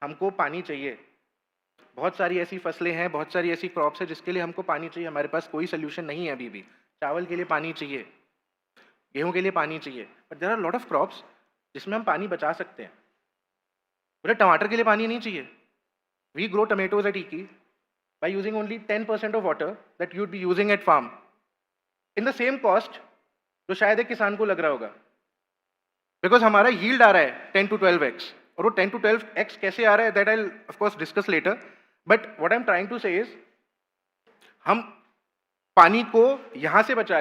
हमको पानी चाहिए. बहुत सारी ऐसी फसलें हैं, बहुत सारी ऐसी क्रॉप्स है जिसके लिए हमको पानी चाहिए. हमारे पास कोई सोल्यूशन नहीं है अभी भी. चावल के लिए पानी चाहिए, गेहूं के लिए पानी चाहिए, but there are lot of crops जिसमें हम पानी बचा सकते हैं. बोले टमाटर के लिए पानी नहीं चाहिए. वी ग्रो टमेटोज एट ईकी by using only 10% of water that you'd be using at farm in the same cost जो शायद एक किसान को लग रहा होगा, बिकॉज हमारा यील्ड आ रहा है 10 to 12x. और वो 10 to 12x कैसे आ रहा है that I of course discuss later. But what I am trying to say is, हम पानी को यहाँ से बचा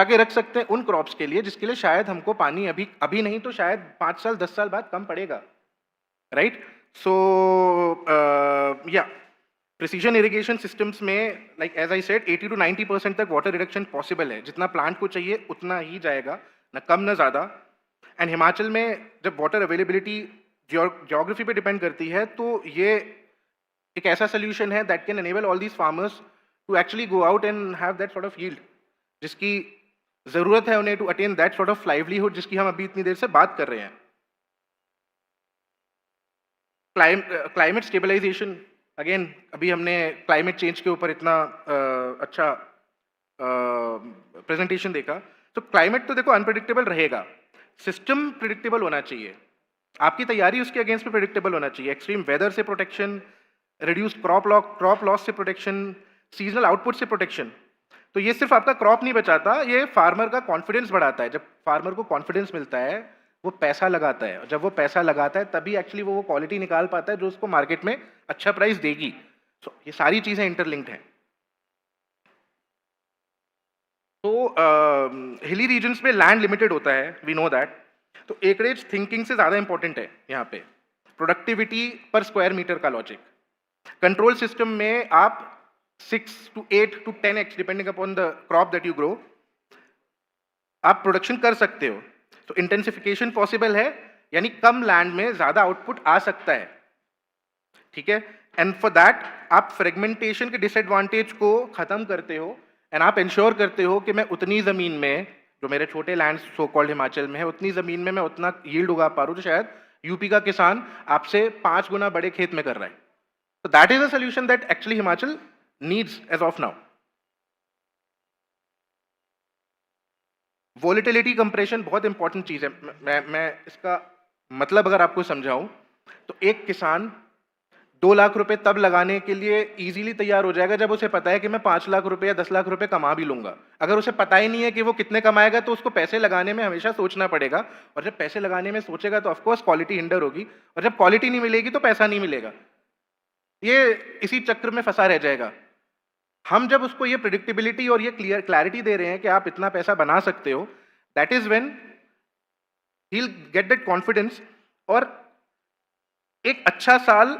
के रख सकते हैं उन क्रॉप्स के लिए जिसके लिए शायद हमको पानी अभी नहीं तो शायद 5 साल 10 साल बाद कम पड़ेगा. राइट? सो या प्रिसीजन इरिगेशन सिस्टम्स में, like as I said, 80 to 90% तक वाटर रिडक्शन पॉसिबल है. जितना प्लांट को चाहिए उतना ही जाएगा, ना कम ना ज़्यादा. एंड हिमाचल में जब वाटर अवेलेबिलिटी ज्योग्राफी पे डिपेंड करती है, तो ये एक ऐसा सोल्यूशन है that can enable all these farmers to actually go out and have that sort of yield जिसकी ज़रूरत है उन्हें to attain that sort of livelihood जिसकी हम अभी इतनी देर से बात कर रहे हैं. क्लाइमेट स्टेबलाइजेशन, अगेन अभी हमने क्लाइमेट चेंज के ऊपर इतना अच्छा प्रेजेंटेशन देखा. तो क्लाइमेट तो देखो अनप्रेडिक्टेबल रहेगा, सिस्टम प्रेडिक्टेबल होना चाहिए. आपकी तैयारी उसके अगेंस्ट में प्रेडिक्टेबल होना चाहिए. एक्सट्रीम वेदर से प्रोटेक्शन, रिड्यूस क्रॉप लॉस से प्रोटेक्शन, सीजनल आउटपुट से प्रोटेक्शन. तो ये सिर्फ आपका क्रॉप नहीं बचाता, ये फार्मर का कॉन्फिडेंस बढ़ाता है. जब फार्मर को कॉन्फिडेंस मिलता है वो पैसा लगाता है, और जब वो पैसा लगाता है तभी एक्चुअली वो क्वालिटी निकाल पाता है जो उसको मार्केट में अच्छा प्राइस देगी. So, ये सारी चीजें इंटरलिंक्ड हैं. तो हिली रीजन्स में लैंड लिमिटेड होता है, वी नो दैट. तो एकरेज थिंकिंग से ज़्यादा इंपॉर्टेंट है यहाँ पे. प्रोडक्टिविटी पर स्क्वायर मीटर का लॉजिक. कंट्रोल सिस्टम में आप 6 to 8 to 10x depending upon the crop that you grow आप प्रोडक्शन कर सकते हो. तो इंटेंसिफिकेशन पॉसिबल है, यानी कम लैंड में ज़्यादा आउटपुट आ सकता है. ठीक है? एंड फॉर दैट आप फ्रेगमेंटेशन के डिसएडवांटेज को ख़त्म करते हो एंड आप इंश्योर करते हो कि मैं उतनी ज़मीन में, जो मेरे छोटे लैंड सो कॉल्ड हिमाचल में है, उतनी ज़मीन में मैं उतना यील्ड उगा पा रहा हूँ जो शायद यूपी का किसान आपसे 5 गुना बड़े खेत में कर रहा है. तो that is a solution that actually Himachal needs as of now. Volatility compression बहुत इंपॉर्टेंट चीज़ है. मैं इसका मतलब अगर आपको समझाऊं तो एक किसान 2 लाख रुपए तब लगाने के लिए इजीली तैयार हो जाएगा जब उसे पता है कि मैं 5 लाख रुपए या 10 लाख रुपए कमा भी लूंगा. अगर उसे पता ही नहीं है कि वो कितने कमाएगा तो उसको पैसे लगाने में हमेशा सोचना पड़ेगा, और जब पैसे लगाने में सोचेगा तो ऑफकोर्स क्वालिटी हिंडर होगी, और जब क्वालिटी नहीं मिलेगी तो पैसा नहीं मिलेगा. ये इसी चक्र में फंसा रह जाएगा. हम जब उसको ये प्रिडिक्टेबिलिटी और ये क्लैरिटी दे रहे हैं कि आप इतना पैसा बना सकते हो, that is when he will get that confidence. और एक अच्छा साल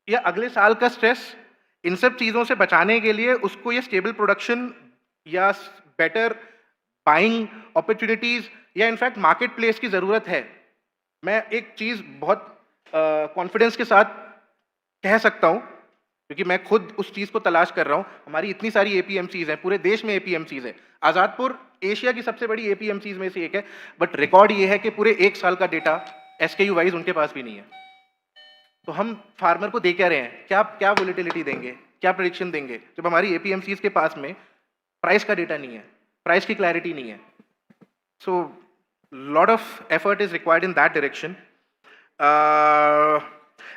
या अगले साल का स्ट्रेस, इन सब चीज़ों से बचाने के लिए उसको ये स्टेबल प्रोडक्शन या बेटर बाइंग अपॉर्चुनिटीज़ या इनफैक्ट मार्केट प्लेस की ज़रूरत है. मैं एक चीज़ बहुत कॉन्फिडेंस के साथ कह सकता हूँ क्योंकि मैं खुद उस चीज़ को तलाश कर रहा हूँ. हमारी इतनी सारी APMCs हैं, पूरे देश में APMCs है. आज़ादपुर एशिया की सबसे बड़ी APMCs में से एक है, बट रिकॉर्ड ये है कि पूरे 1 साल का डेटा SKU वाइज उनके पास भी नहीं है. तो हम फार्मर को दे क्या रहे हैं? क्या वोलेटिलिटी देंगे, क्या प्रेडिक्शन देंगे जब हमारी APMCs के पास में प्राइस का डेटा नहीं है, प्राइस की क्लैरिटी नहीं है. So lot of effort is required in that direction.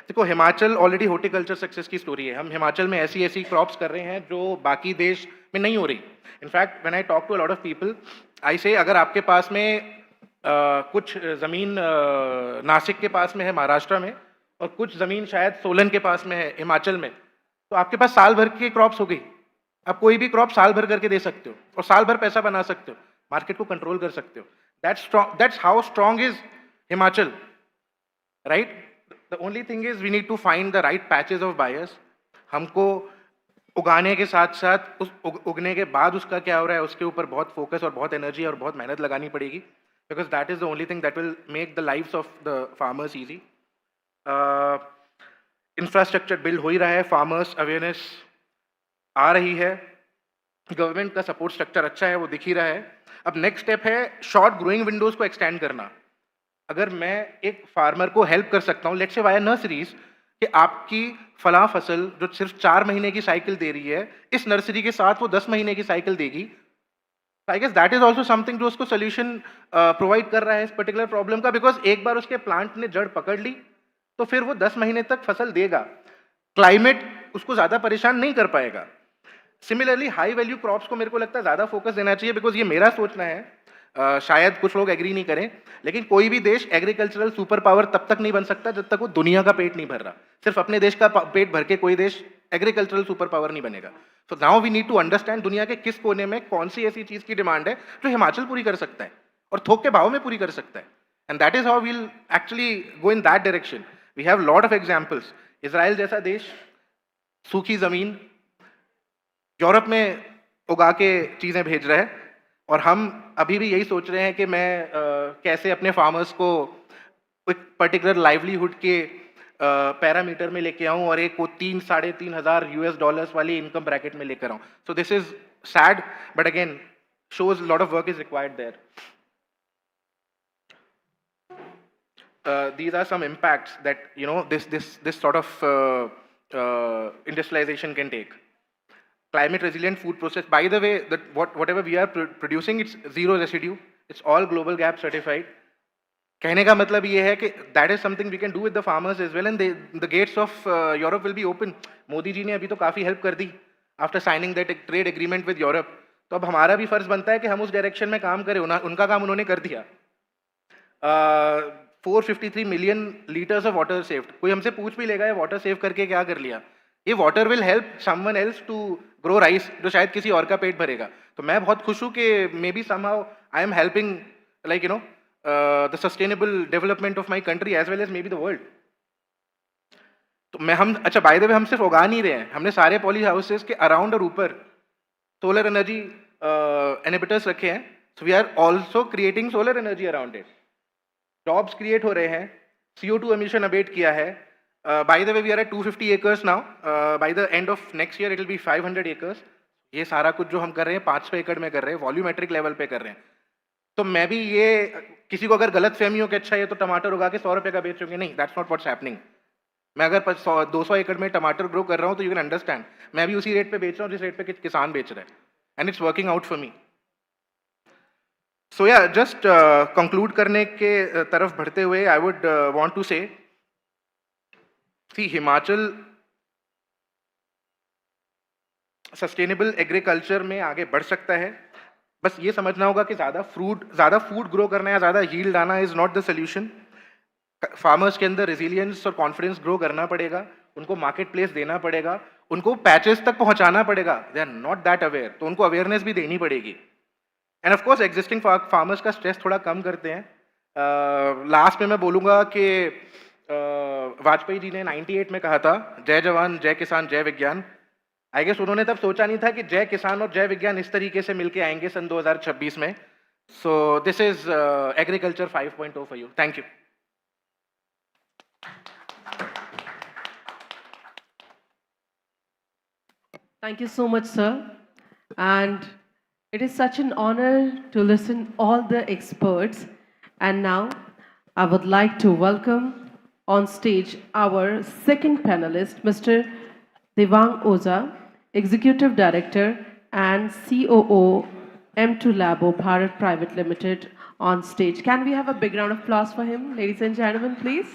देखो हिमाचल ऑलरेडी हॉर्टिकल्चर सक्सेस की स्टोरी है. हम हिमाचल में ऐसी ऐसी क्रॉप्स कर रहे हैं जो बाकी देश में नहीं हो रही. In fact when I talk to a lot of people I say अगर आपके पास में कुछ ज़मीन नासिक के पास में है महाराष्ट्र में और कुछ ज़मीन शायद सोलन के पास में है हिमाचल में, तो आपके पास साल भर की क्रॉप्स हो गई. आप कोई भी क्रॉप साल भर करके दे सकते हो और साल भर पैसा बना सकते हो, मार्केट को कंट्रोल कर सकते हो. That's how strong is Himachal, right. The only thing is we need to find the right patches of buyers. हमको उगाने के साथ साथ उस उगने के बाद उसका क्या हो रहा है उसके ऊपर बहुत फोकस और बहुत एनर्जी और बहुत मेहनत लगानी पड़ेगी, because that is the only thing that will make the lifes of the farmers easy. Infrastructure build हो ही रहा है, फार्मर्स अवेयरनेस आ रही है, गवर्नमेंट का सपोर्ट स्ट्रक्चर अच्छा है, वो दिख ही रहा है. अब नेक्स्ट स्टेप है शॉर्ट ग्रोइंग विंडोज को एक्सटेंड करना. अगर मैं एक फार्मर को हेल्प कर सकता हूँ लेट्स से वाया नर्सरीज, कि आपकी फला फसल जो सिर्फ 4 महीने की साइकिल दे रही है, इस नर्सरी के साथ वो 10 महीने की साइकिल देगी. I guess that is also something जो उसको सोल्यूशन प्रोवाइड कर रहा है इस पर्टिकुलर प्रॉब्लम का, बिकॉज एक बार उसके प्लांट ने जड़ पकड़ ली तो फिर वो 10 महीने तक फसल देगा. क्लाइमेट उसको ज़्यादा परेशान नहीं कर पाएगा. सिमिलरली हाई वैल्यू क्रॉप्स को मेरे को लगता है ज़्यादा फोकस देना चाहिए, बिकॉज ये मेरा सोचना है, शायद कुछ लोग एग्री नहीं करें, लेकिन कोई भी देश एग्रीकल्चरल सुपर पावर तब तक नहीं बन सकता जब तक वो दुनिया का पेट नहीं भर रहा. सिर्फ अपने देश का पेट भर के कोई देश एग्रीकल्चरल सुपर पावर नहीं बनेगा. So now we need to understand दुनिया के किस कोने में कौन सी ऐसी चीज़ की डिमांड है जो हिमाचल पूरी कर सकता है और थोक के भाव में पूरी कर सकता है. And that is how we'll actually go in that direction. We have lot of examples. Israel जैसा देश सूखी ज़मीन यूरोप में उगा के चीज़ें भेज रहा है, और हम अभी भी यही सोच रहे हैं कि मैं कैसे अपने फार्मर्स को एक पर्टिकुलर लाइवलीहुड के पैरामीटर में लेके आऊँ और एक को 3-3.5 हज़ार $US वाली इनकम ब्रैकेट में लेकर आऊँ. So this is sad but again shows a lot of work is required there. These are some impacts that this sort of industrialization can take. Climate resilient food process. By the way, whatever we are producing, it's zero residue. It's all global gap certified. कहने का मतलब ये है कि that is something we can do with the farmers as well, and the gates of Europe will be open. Modi ji ने अभी तो काफ़ी हेल्प कर दी after signing that trade agreement with Europe. तो अब हमारा भी फर्ज बनता है कि हम उस डायरेक्शन में काम करें. उनका काम उन्होंने कर दिया. 453 million litres of water saved. कोई हमसे पूछ भी लेगा ये वाटर सेव करके क्या कर लिया. ये water will help someone else to grow rice, जो शायद किसी और का पेट भरेगा. तो मैं बहुत खुश हूँ कि maybe somehow I am helping like the sustainable development of my country as well as maybe the world. तो अच्छा बाय द वे हम सिर्फ उगा नहीं रहे हैं, हमने सारे पॉली हाउसेस के अराउंड और ऊपर सोलर एनर्जी इनहिबिटर्स रखे हैं. So we are also creating solar energy around it. Jobs create हो रहे हैं, CO2 एमिशन अबेट किया है. By the way we are at 250 acres now. By the end of next year it will be 500 acres. ये सारा कुछ जो हम कर रहे हैं 500 एकड़ में कर रहे हैं, वॉल्यूमेट्रिक लेवल पे कर रहे हैं. तो मैं भी ये किसी को अगर गलत फहमी हो कि अच्छा ये तो टमाटर उगा के 100 रुपये का बेचोगे, नहीं, दैट्स नॉट व्हाट्स हैपनिंग. मैं अगर 200 एकड़ में टमाटर ग्रो कर रहा हूँ तो यू कैन अंडरस्टैंड मैं भी उसी रेट पे बेच रहा हूँ जिस रेट पे किसान बेच रहा है. And it's working out for me. So yeah just conclude करने के तरफ बढ़ते हुए आई वुड वांट टू से सी हिमाचल सस्टेनेबल एग्रीकल्चर में आगे बढ़ सकता है. बस ये समझना होगा कि ज़्यादा फूड ग्रो करना या ज़्यादा यील्ड आना is not the solution. Farmers के अंदर रेजिलियंस और कॉन्फिडेंस ग्रो करना पड़ेगा, उनको मार्केट प्लेस देना पड़ेगा, उनको पैचेस तक पहुंचाना पड़ेगा. They are not that aware, तो उनको अवेयरनेस भी देनी पड़ेगी. And of course existing farmers का स्ट्रेस थोड़ा कम करते हैं. लास्ट में मैं बोलूँगा कि वाजपेयी जी ने 98 में कहा था जय जवान जय किसान जय विज्ञान. आई गेस उन्होंने तब सोचा नहीं था कि जय किसान और जय विज्ञान इस तरीके से मिलके आएंगे सन 2026 में. So this is agriculture 5.0 for you. Thank you. Thank you so much, sir. And it is such an honor to listen all the experts. And now I would like to welcome on stage our second panelist, Mr. Jica-ODA, Executive Director and COO M2 Labo Bharat Private Limited on stage. Can we have a big round of applause for him, ladies and gentlemen, please?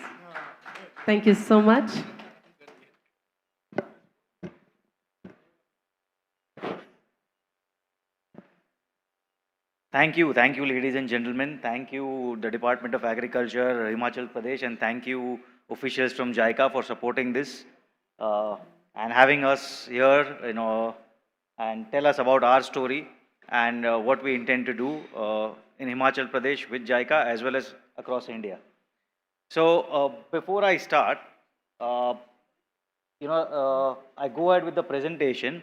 Thank you so much. Thank you, ladies and gentlemen. Thank you, the Department of Agriculture, Himachal Pradesh, and thank you, officials from JICA, for supporting this and having us here, and tell us about our story and what we intend to do in Himachal Pradesh with JICA as well as across India. So before I start, I go ahead with the presentation.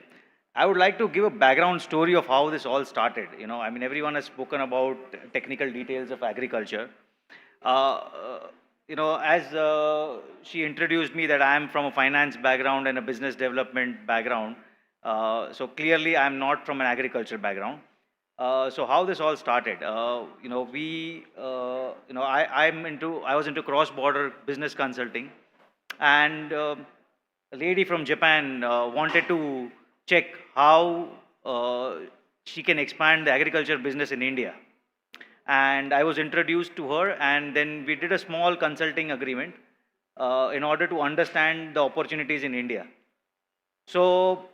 I would like to give a background story of how this all started. I mean, everyone has spoken about technical details of agriculture. As she introduced me that I am from a finance background and a business development background, so clearly I'm not from an agriculture background. So how this all started, I was into cross-border business consulting, and a lady from Japan wanted to check how she can expand the agriculture business in India. And I was introduced to her, and then we did a small consulting agreement in order to understand the opportunities in India. So,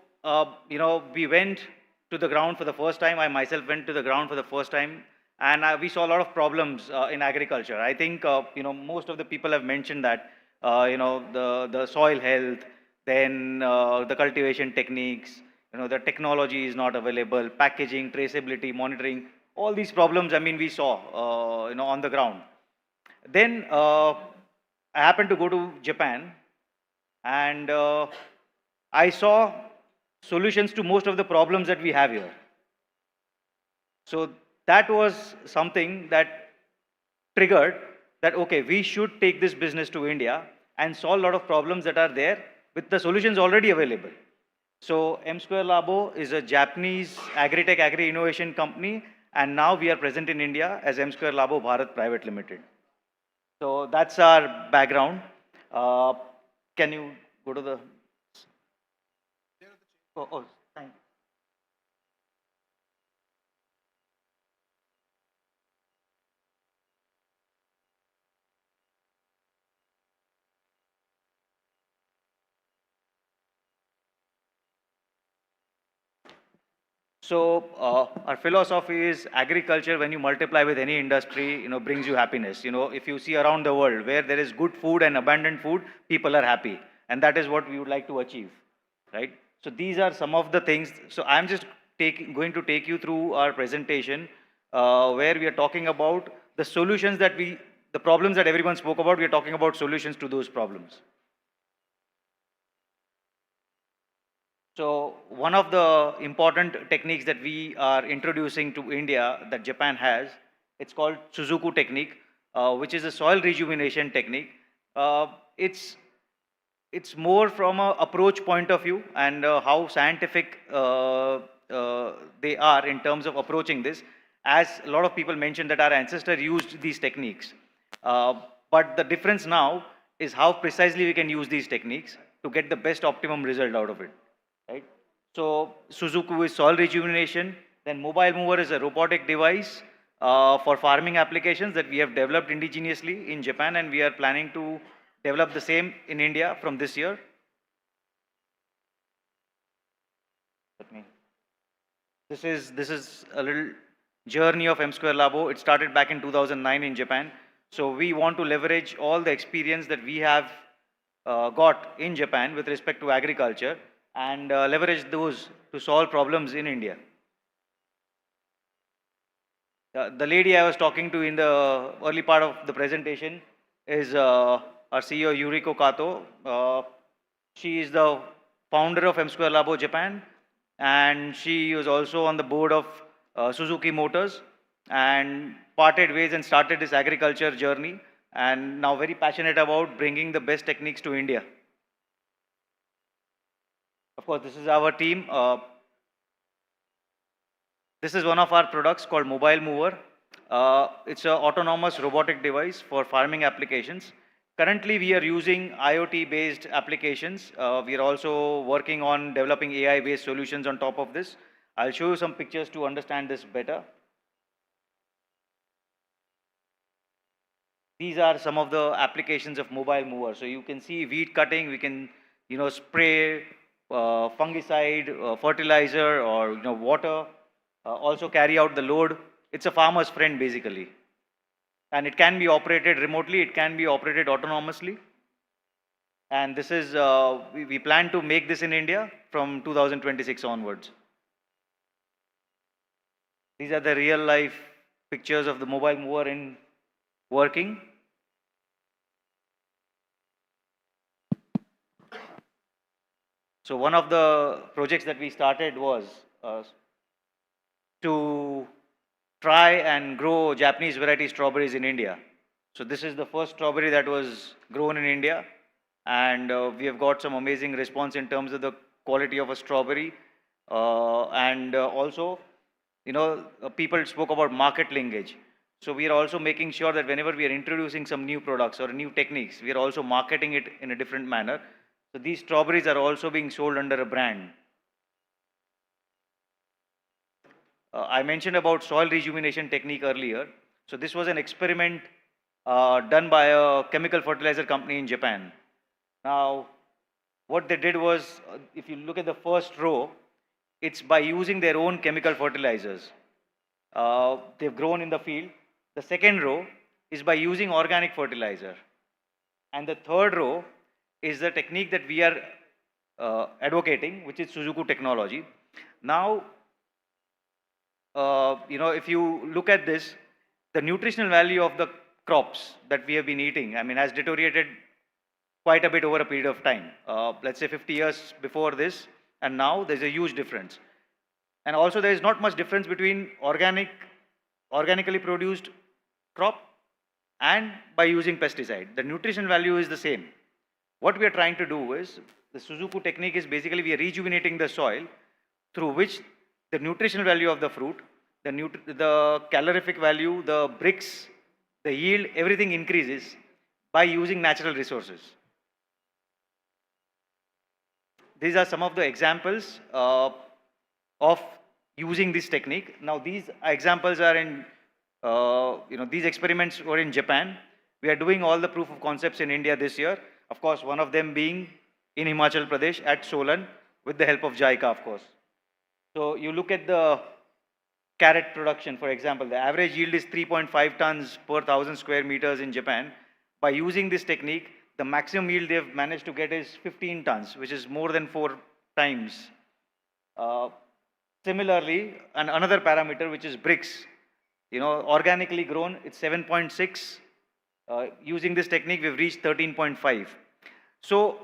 we went to the ground for the first time. I myself went to the ground for the first time, and we saw a lot of problems in agriculture. I think, most of the people have mentioned that, the soil health, then the cultivation techniques, the technology is not available, packaging, traceability, monitoring, all these problems, I mean, we saw, on the ground. Then I happened to go to Japan, and I saw solutions to most of the problems that we have here. So that was something that triggered that, okay, we should take this business to India and solve a lot of problems that are there with the solutions already available. So M Square Labo is a Japanese agri-tech, agri-innovation company, and now we are present in India as M Square Labo Bharat Private Limited. So that's our background. Can you go to the... Oh, thank you. So our philosophy is agriculture, when you multiply with any industry, brings you happiness. If you see around the world where there is good food and abundant food, people are happy. And that is what we would like to achieve, right? So these are some of the things. So I'm just going to take you through our presentation where we are talking about the solutions that the problems that everyone spoke about, we are talking about solutions to those problems. So one of the important techniques that we are introducing to India that Japan has, it's called Suzuku technique, which is a soil rejuvenation technique. It's more from an approach point of view and how scientific they are in terms of approaching this. As a lot of people mentioned that our ancestors used these techniques. But the difference now is how precisely we can use these techniques to get the best optimum result out of it. Right? So Suzuku is soil rejuvenation, then mobile mower is a robotic device for farming applications that we have developed indigenously in Japan, and we are planning to develop the same in India from this year. This is a little journey of M Square Labo. It started back in 2009 in Japan. So we want to leverage all the experience that we have got in Japan with respect to agriculture and leverage those to solve problems in India. The lady I was talking to in the early part of the presentation is our CEO Yuriko Kato. She is the founder of M Square Labo Japan, and she was also on the board of Suzuki Motors, and parted ways and started this agriculture journey, and now very passionate about bringing the best techniques to India. Of course, this is our team. This is one of our products called Mobile Mower. It's an autonomous robotic device for farming applications. Currently, we are using IoT-based applications. We are also working on developing AI-based solutions on top of this. I'll show you some pictures to understand this better. These are some of the applications of mobile mower. So you can see weed cutting, we can, spray fungicide, fertilizer, or, water, also carry out the load. It's a farmer's friend basically. And it can be operated remotely, it can be operated autonomously. And this is, we plan to make this in India from 2026 onwards. These are the real life pictures of the mobile mower in working. So one of the projects that we started was to try and grow Japanese variety strawberries in India. So this is the first strawberry that was grown in India, and we have got some amazing response in terms of the quality of a strawberry, and also, people spoke about market linkage. So we are also making sure that whenever we are introducing some new products or new techniques, we are also marketing it in a different manner. So these strawberries are also being sold under a brand. I mentioned about soil rejuvenation technique earlier. So this was an experiment done by a chemical fertilizer company in Japan. Now, what they did was, if you look at the first row, it's by using their own chemical fertilizers. They've grown in the field. The second row is by using organic fertilizer. And the third row is the technique that we are advocating, which is Suzuki technology. Now, if you look at this, the nutritional value of the crops that we have been eating, has deteriorated quite a bit over a period of time. Let's say 50 years before this, and now there's a huge difference. And also there is not much difference between organically produced crop and by using pesticide. The nutrition value is the same. What we are trying to do is, the Suzuki technique is basically we are rejuvenating the soil through which the nutritional value of the fruit, the calorific value, the bricks, the yield, everything increases by using natural resources. These are some of the examples of using this technique. Now these examples are in, these experiments were in Japan. We are doing all the proof of concepts in India this year. Of course, one of them being in Himachal Pradesh at Solan with the help of Jica, of course. So you look at the carrot production, for example, the average yield is 3.5 tons per 1,000 square meters in Japan. By using this technique, the maximum yield they've managed to get is 15 tons, which is more than 4 times. Similarly, another parameter, which is bricks, organically grown, it's 7.6. Using this technique, we've reached 13.5. So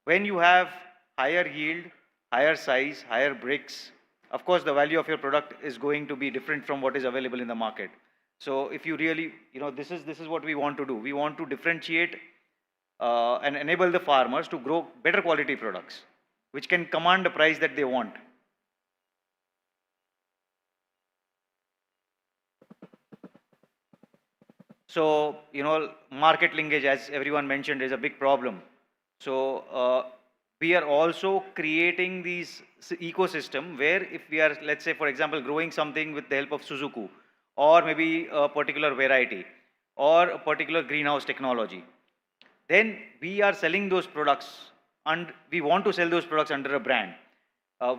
when you have higher yield, higher size, higher bricks, of course, the value of your product is going to be different from what is available in the market. So if you really, this is what we want to do. We want to differentiate and enable the farmers to grow better quality products, which can command the price that they want. So, market linkage, as everyone mentioned, is a big problem. So, we are also creating these ecosystem where if we are, let's say, for example, growing something with the help of Suzuki, or maybe a particular variety, or a particular greenhouse technology, then we are selling those products, and we want to sell those products under a brand.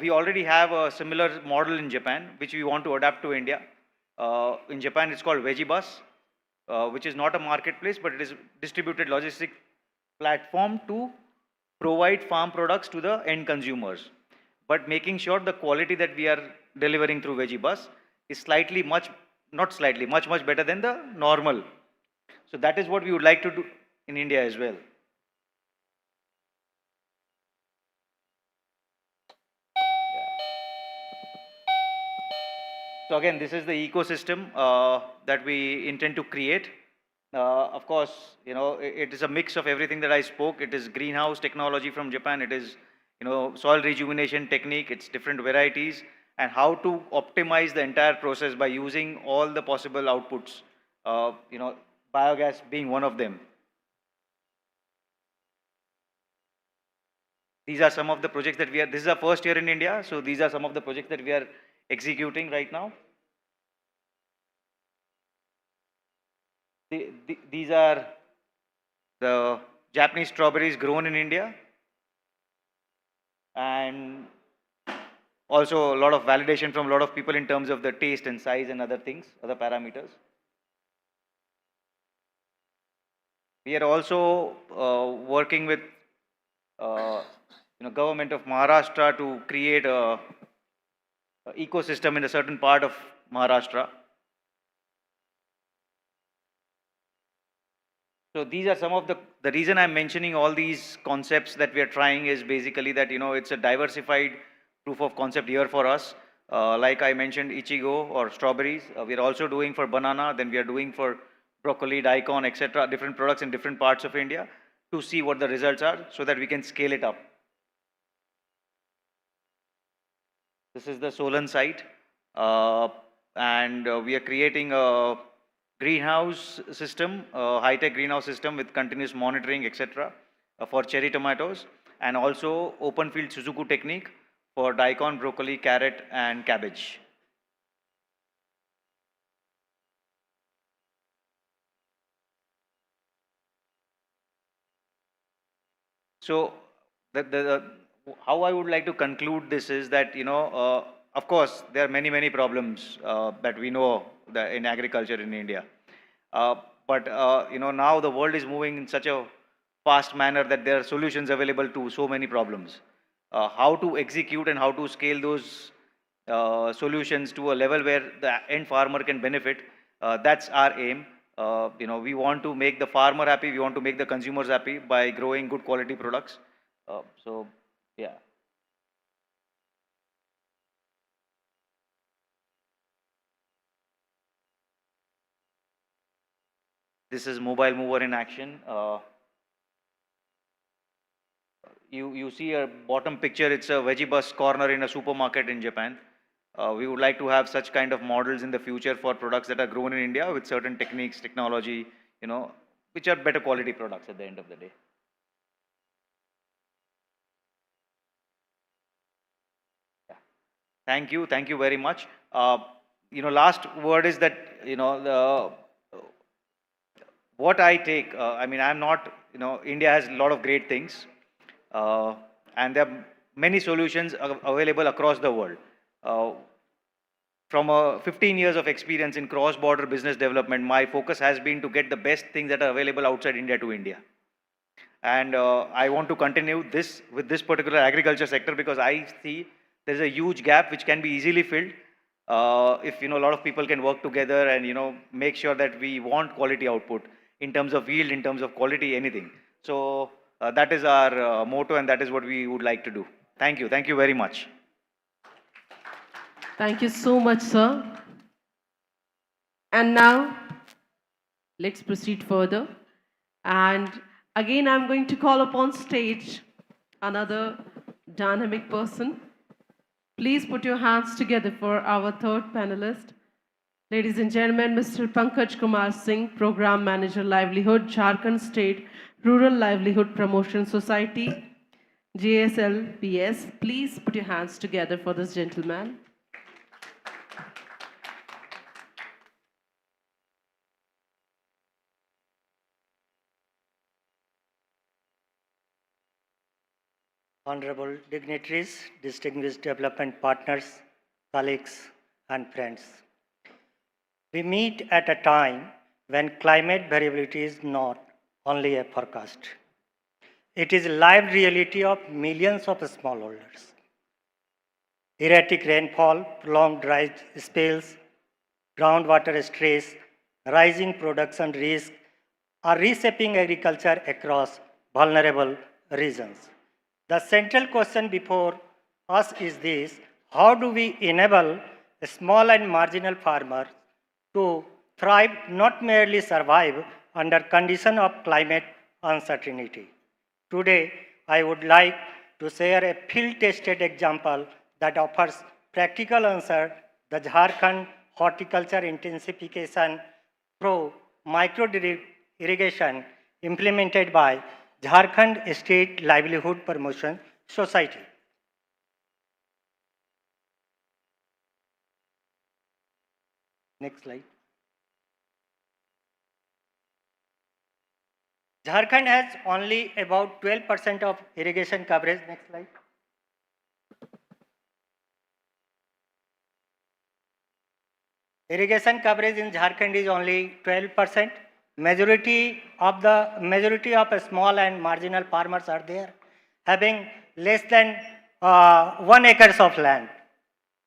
We already have a similar model in Japan, which we want to adapt to India. In Japan, it's called Veggie Bus, which is not a marketplace, but it is a distributed logistic platform to provide farm products to the end consumers, but making sure the quality that we are delivering through Veggie Bus is much better than the normal. So that is what we would like to do in India as well. So again, this is the ecosystem that we intend to create. Of course, it is a mix of everything that I spoke. It is greenhouse technology from Japan. It is, soil rejuvenation technique. It's different varieties and how to optimize the entire process by using all the possible outputs. Biogas being one of them. These are some of the projects that this is our first year in India. So these are some of the projects that we are executing right now. These are the Japanese strawberries grown in India, and also a lot of validation from a lot of people in terms of the taste and size and other things, other parameters. We are also working with government of Maharashtra to create a ecosystem in a certain part of Maharashtra. So these are some of the reason I'm mentioning all these concepts that we are trying is basically that, it's a diversified proof of concept here for us. Like I mentioned, Ichigo or strawberries, we are also doing for banana, then we are doing for broccoli, daikon, etc., different products in different parts of India to see what the results are so that we can scale it up. This is the Solan site, and we are creating a greenhouse system, high-tech greenhouse system with continuous monitoring, etc., for cherry tomatoes, and also open field Suzuku technique for daikon, broccoli, carrot, and cabbage. So, how I would like to conclude this is that, of course, there are many problems that we know in agriculture in India. But now the world is moving in such a fast manner that there are solutions available to so many problems. How to execute and how to scale those solutions to a level where the end farmer can benefit, that's our aim. We want to make the farmer happy, we want to make the consumers happy by growing good quality products. So, yeah. This is mobile mover in action. You see a bottom picture, it's a veggie bus corner in a supermarket in Japan. We would like to have such kind of models in the future for products that are grown in India with certain techniques, technology, which are better quality products at the end of the day. Yeah. Thank you very much. Last word is that, what I take, I'm not, India has a lot of great things, and there are many solutions available across the world. From 15 years of experience in cross-border business development, my focus has been to get the best things that are available outside India to India. And I want to continue this with this particular agriculture sector because I see there's a huge gap which can be easily filled if a lot of people can work together and make sure that we want quality output in terms of yield, in terms of quality, anything. So that is our motto, and that is what we would like to do. Thank you very much. Thank you so much, sir. And now, let's proceed further. And again, I'm going to call upon stage another dynamic person. Please put your hands together for our third panelist. Ladies and gentlemen, Mr. Pankaj Kumar Singh, Program Manager, Livelihood, Jharkhand State Rural Livelihood Promotion Society, JSLPS. Please put your hands together for this gentleman. Honorable dignitaries, distinguished development partners, colleagues, and friends. We meet at a time when climate variability is not only a forecast. It is a live reality of millions of smallholders. Erratic rainfall, prolonged dry spells, groundwater stress, rising production risk are reshaping agriculture across vulnerable regions. The central question before us is this: how do we enable a small and marginal farmer to thrive, not merely survive, under condition of climate uncertainty? Today, I would like to share a field-tested example that offers practical answer: the Jharkhand Horticulture Intensification Pro Micro Irrigation implemented by Jharkhand State Livelihood Promotion Society. Next slide. Jharkhand has only about 12% of irrigation coverage. Next slide. Irrigation coverage in Jharkhand is only 12%. Majority of small and marginal farmers are there, having less than 1 acres of land.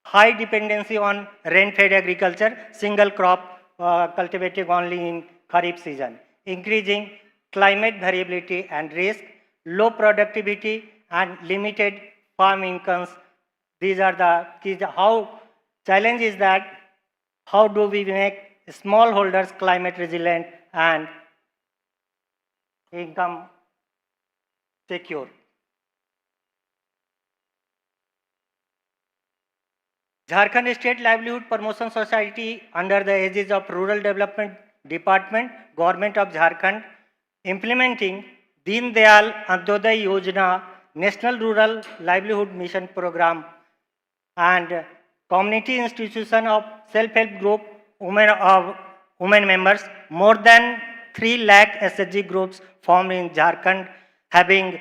High dependency on rain-fed agriculture, single crop cultivated only in Kharif season, increasing climate variability and risk, low productivity and limited farm incomes. These are the keys. Challenge is that how do we make smallholders climate resilient and income secure? Jharkhand State Livelihood Promotion Society under the aegis of Rural Development Department, Government of Jharkhand, implementing Deen Dayal Antyodaya Yojana, National Rural Livelihood Mission Program, and community institution of self-help group women members. More than 3 lakh SHG groups formed in Jharkhand, having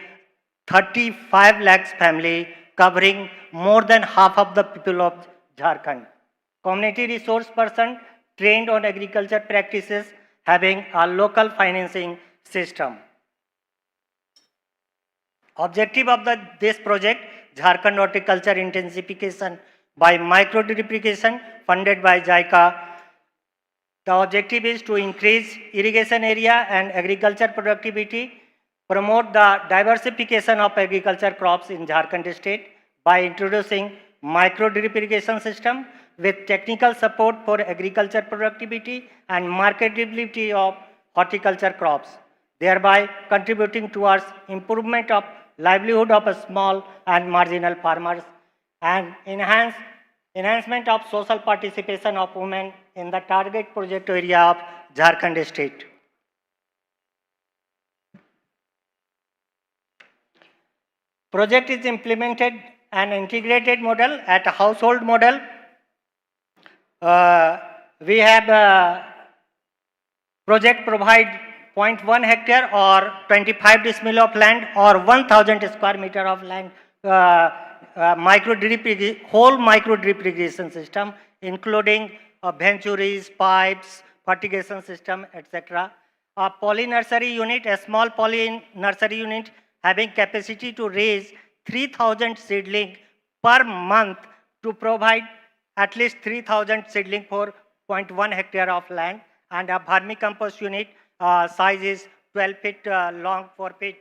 35 lakhs family, covering more than half of the people of Jharkhand. Community resource person trained on agriculture practices, having a local financing system. Objective of this project, Jharkhand horticulture intensification by micro drip irrigation funded by JICA. The objective is to increase irrigation area and agriculture productivity, promote the diversification of agriculture crops in Jharkhand state by introducing micro drip irrigation system with technical support for agriculture productivity and marketability of horticulture crops, thereby contributing towards improvement of livelihood of small and marginal farmers and enhancement of social participation of women in the target project area of Jharkhand state. Project is implemented an integrated model at a household model. We have project provide 0.1 hectare or 25 decimal of land or 1000 square meter of land, whole micro drip irrigation system, including venturies, pipes, fertigation system, etc. A poly nursery unit, a small poly nursery unit having capacity to raise 3000 seedling per month to provide at least 3000 seedling for 0.1 hectare of land, and a vermicompost unit size is 12 feet long, 4 feet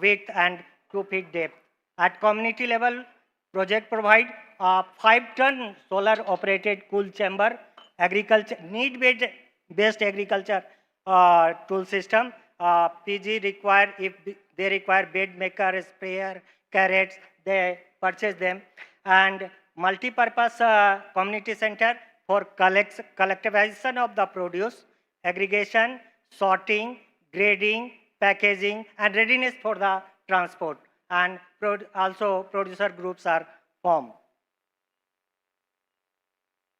width and 2 feet depth. At community level, project provide a 5-ton solar operated cool chamber, agriculture need-based agriculture tool system. PG require, if they require bed maker, sprayer, carrots, they purchase them, and multi-purpose community center for collectivization of the produce, aggregation, sorting, grading, packaging, and readiness for the transport. And also producer groups are formed.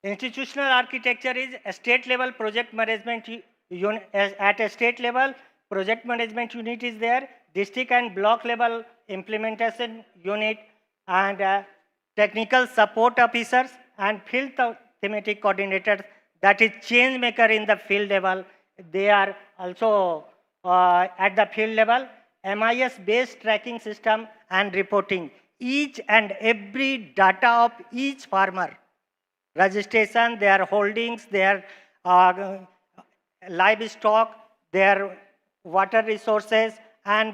Institutional architecture is a state level project management unit. At a state level, project management unit is there, district and block level implementation unit, and technical support officers and field thematic coordinators, that is change maker in the field level. They are also at the field level. MIS based tracking system and reporting each and every data of each farmer, registration, their holdings, their livestock, their water resources, and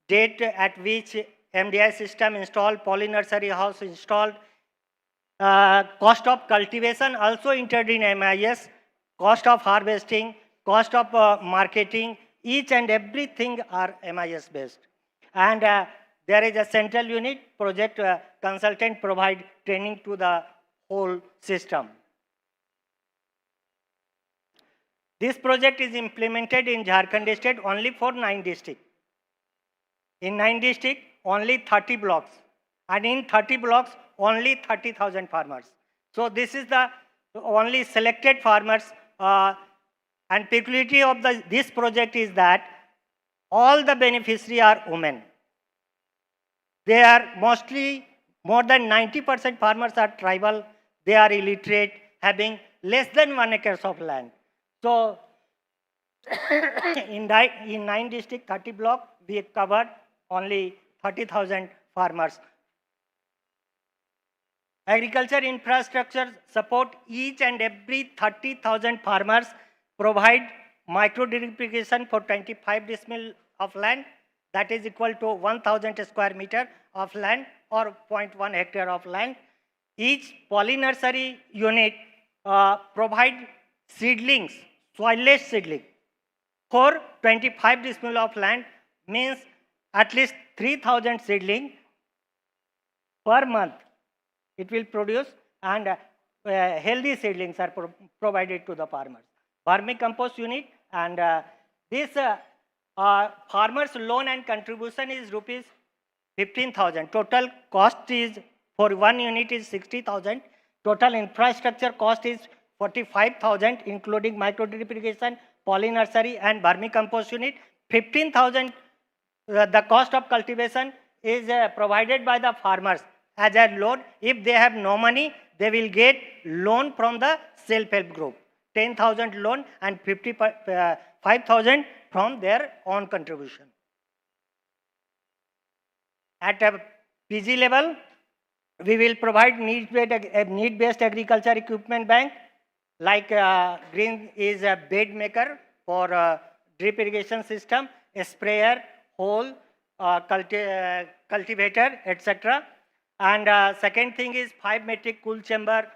date at which MDI system installed, poly nursery house installed, cost of cultivation also entered in MIS, cost of harvesting, cost of marketing, each and everything are MIS based. And there is a central unit, project consultant provide training to the whole system. This project is implemented in Jharkhand state only for 9 districts. In 9 districts, only 30 blocks. And in 30 blocks, only 30,000 farmers. So this is the only selected farmers And peculiarity of this project is that all the beneficiaries are women. They are mostly, more than 90% farmers are tribal, they are illiterate, having less than 1 acre of land. So, in 9 districts, 30 blocks, we covered only 30,000 farmers. Agriculture infrastructure support each and every 30,000 farmers, provide micro irrigation for 25 decimal of land, that is equal to 1,000 square meter of land or 0.1 hectare of land. Each poly nursery unit provide seedlings, soilless seedling for 25 decimal of land, means at least 3,000 seedling per month it will produce, and healthy seedlings are provided to the farmers. Vermicompost unit, and this farmers loan and contribution is rupees 15,000. Total cost is for one unit is 60,000. Total infrastructure cost is 45,000, including micro drip irrigation, poly nursery, and vermicompost unit. 15,000. The cost of cultivation is provided by the farmers as a loan. If they have no money, they will get loan from the self-help group. 10,000 loan and 5,000 from their own contribution. At a PG level, we will provide need-based agriculture equipment bank, like green is a bed maker for drip irrigation system, a sprayer, hole, cultivator, etc. And second thing is 5 metric cool chamber,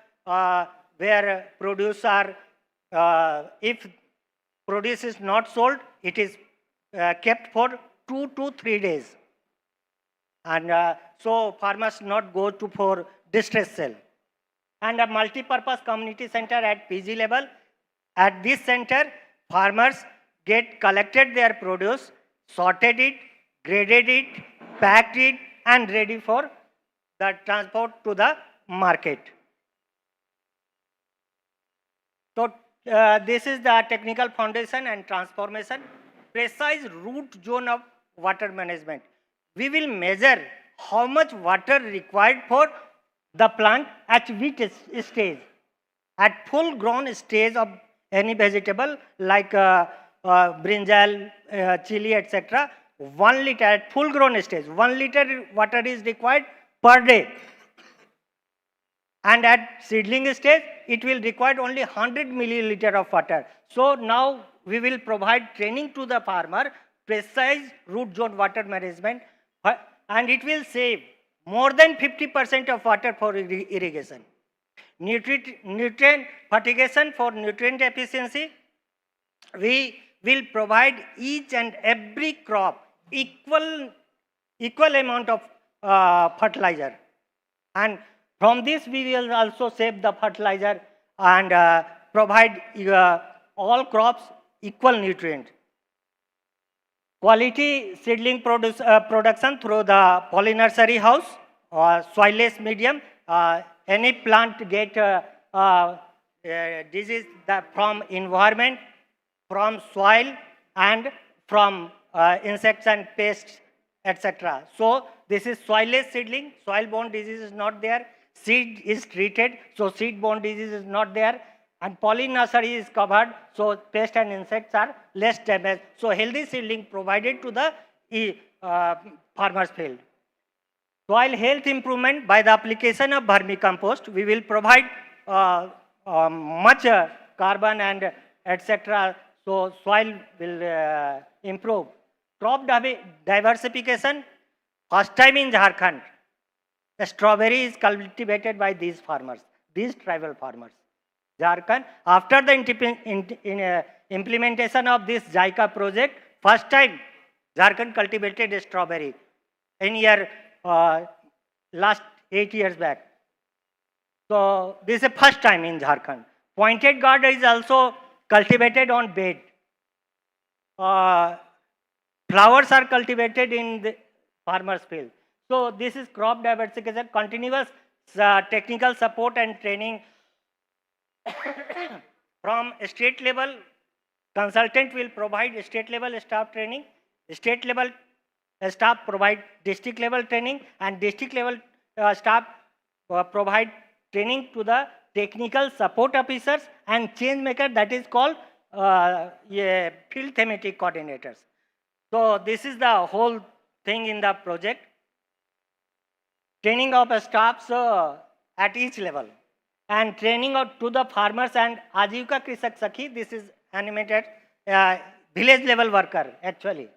where produce are, if produce is not sold, it is kept for 2 to 3 days. And so farmers not go to for distress sale. And a multi-purpose community center at PG level. At this center, farmers get collected their produce, sorted it, graded it, packed it, and ready for the transport to the market. So this is the technical foundation and transformation. Precise root zone of water management. We will measure how much water required for the plant at which stage. At full grown stage of any vegetable like brinjal, chili, etc. 1 liter at full grown stage, 1 liter water is required per day. And at seedling stage, it will require only 100 milliliter of water. So now we will provide training to the farmer, precise root zone water management, and it will save more than 50% of water for irrigation. Nutrient fertigation for nutrient efficiency, we will provide each and every crop equal amount of fertilizer. And from this we will also save the fertilizer and provide all crops equal nutrient. Quality seedling production through the poly nursery house or soilless medium. Any plant get disease from environment, from soil, and from insects and pests, etc. So this is soilless seedling. Soil-borne disease is not there. Seed is treated, so seed-borne disease is not there. And poly nursery is covered, so pests and insects are less damaged. So healthy seedling provided to the farmer's field. Soil health improvement by the application of vermicompost. We will provide much carbon and etc. So soil will improve. Crop diversification. First time in Jharkhand, strawberry is cultivated by these farmers, these tribal farmers. Jharkhand, after the implementation of this Jica project, first time Jharkhand cultivated strawberry in year last 8 years back. So this is the first time in Jharkhand. Pointed gourd is also cultivated on bed. Flowers are cultivated in the farmer's field. So this is crop diversification, continuous technical support and training from state level, Consultant will provide state level staff training. State level staff provide district level training, and district level staff provide training to the technical support officers and change maker, that is called field thematic coordinators. So this is the whole thing in the project. Training of staffs at each level, and training to the farmers and Ajivika Krisak Sakhi. This is animated village level worker actually.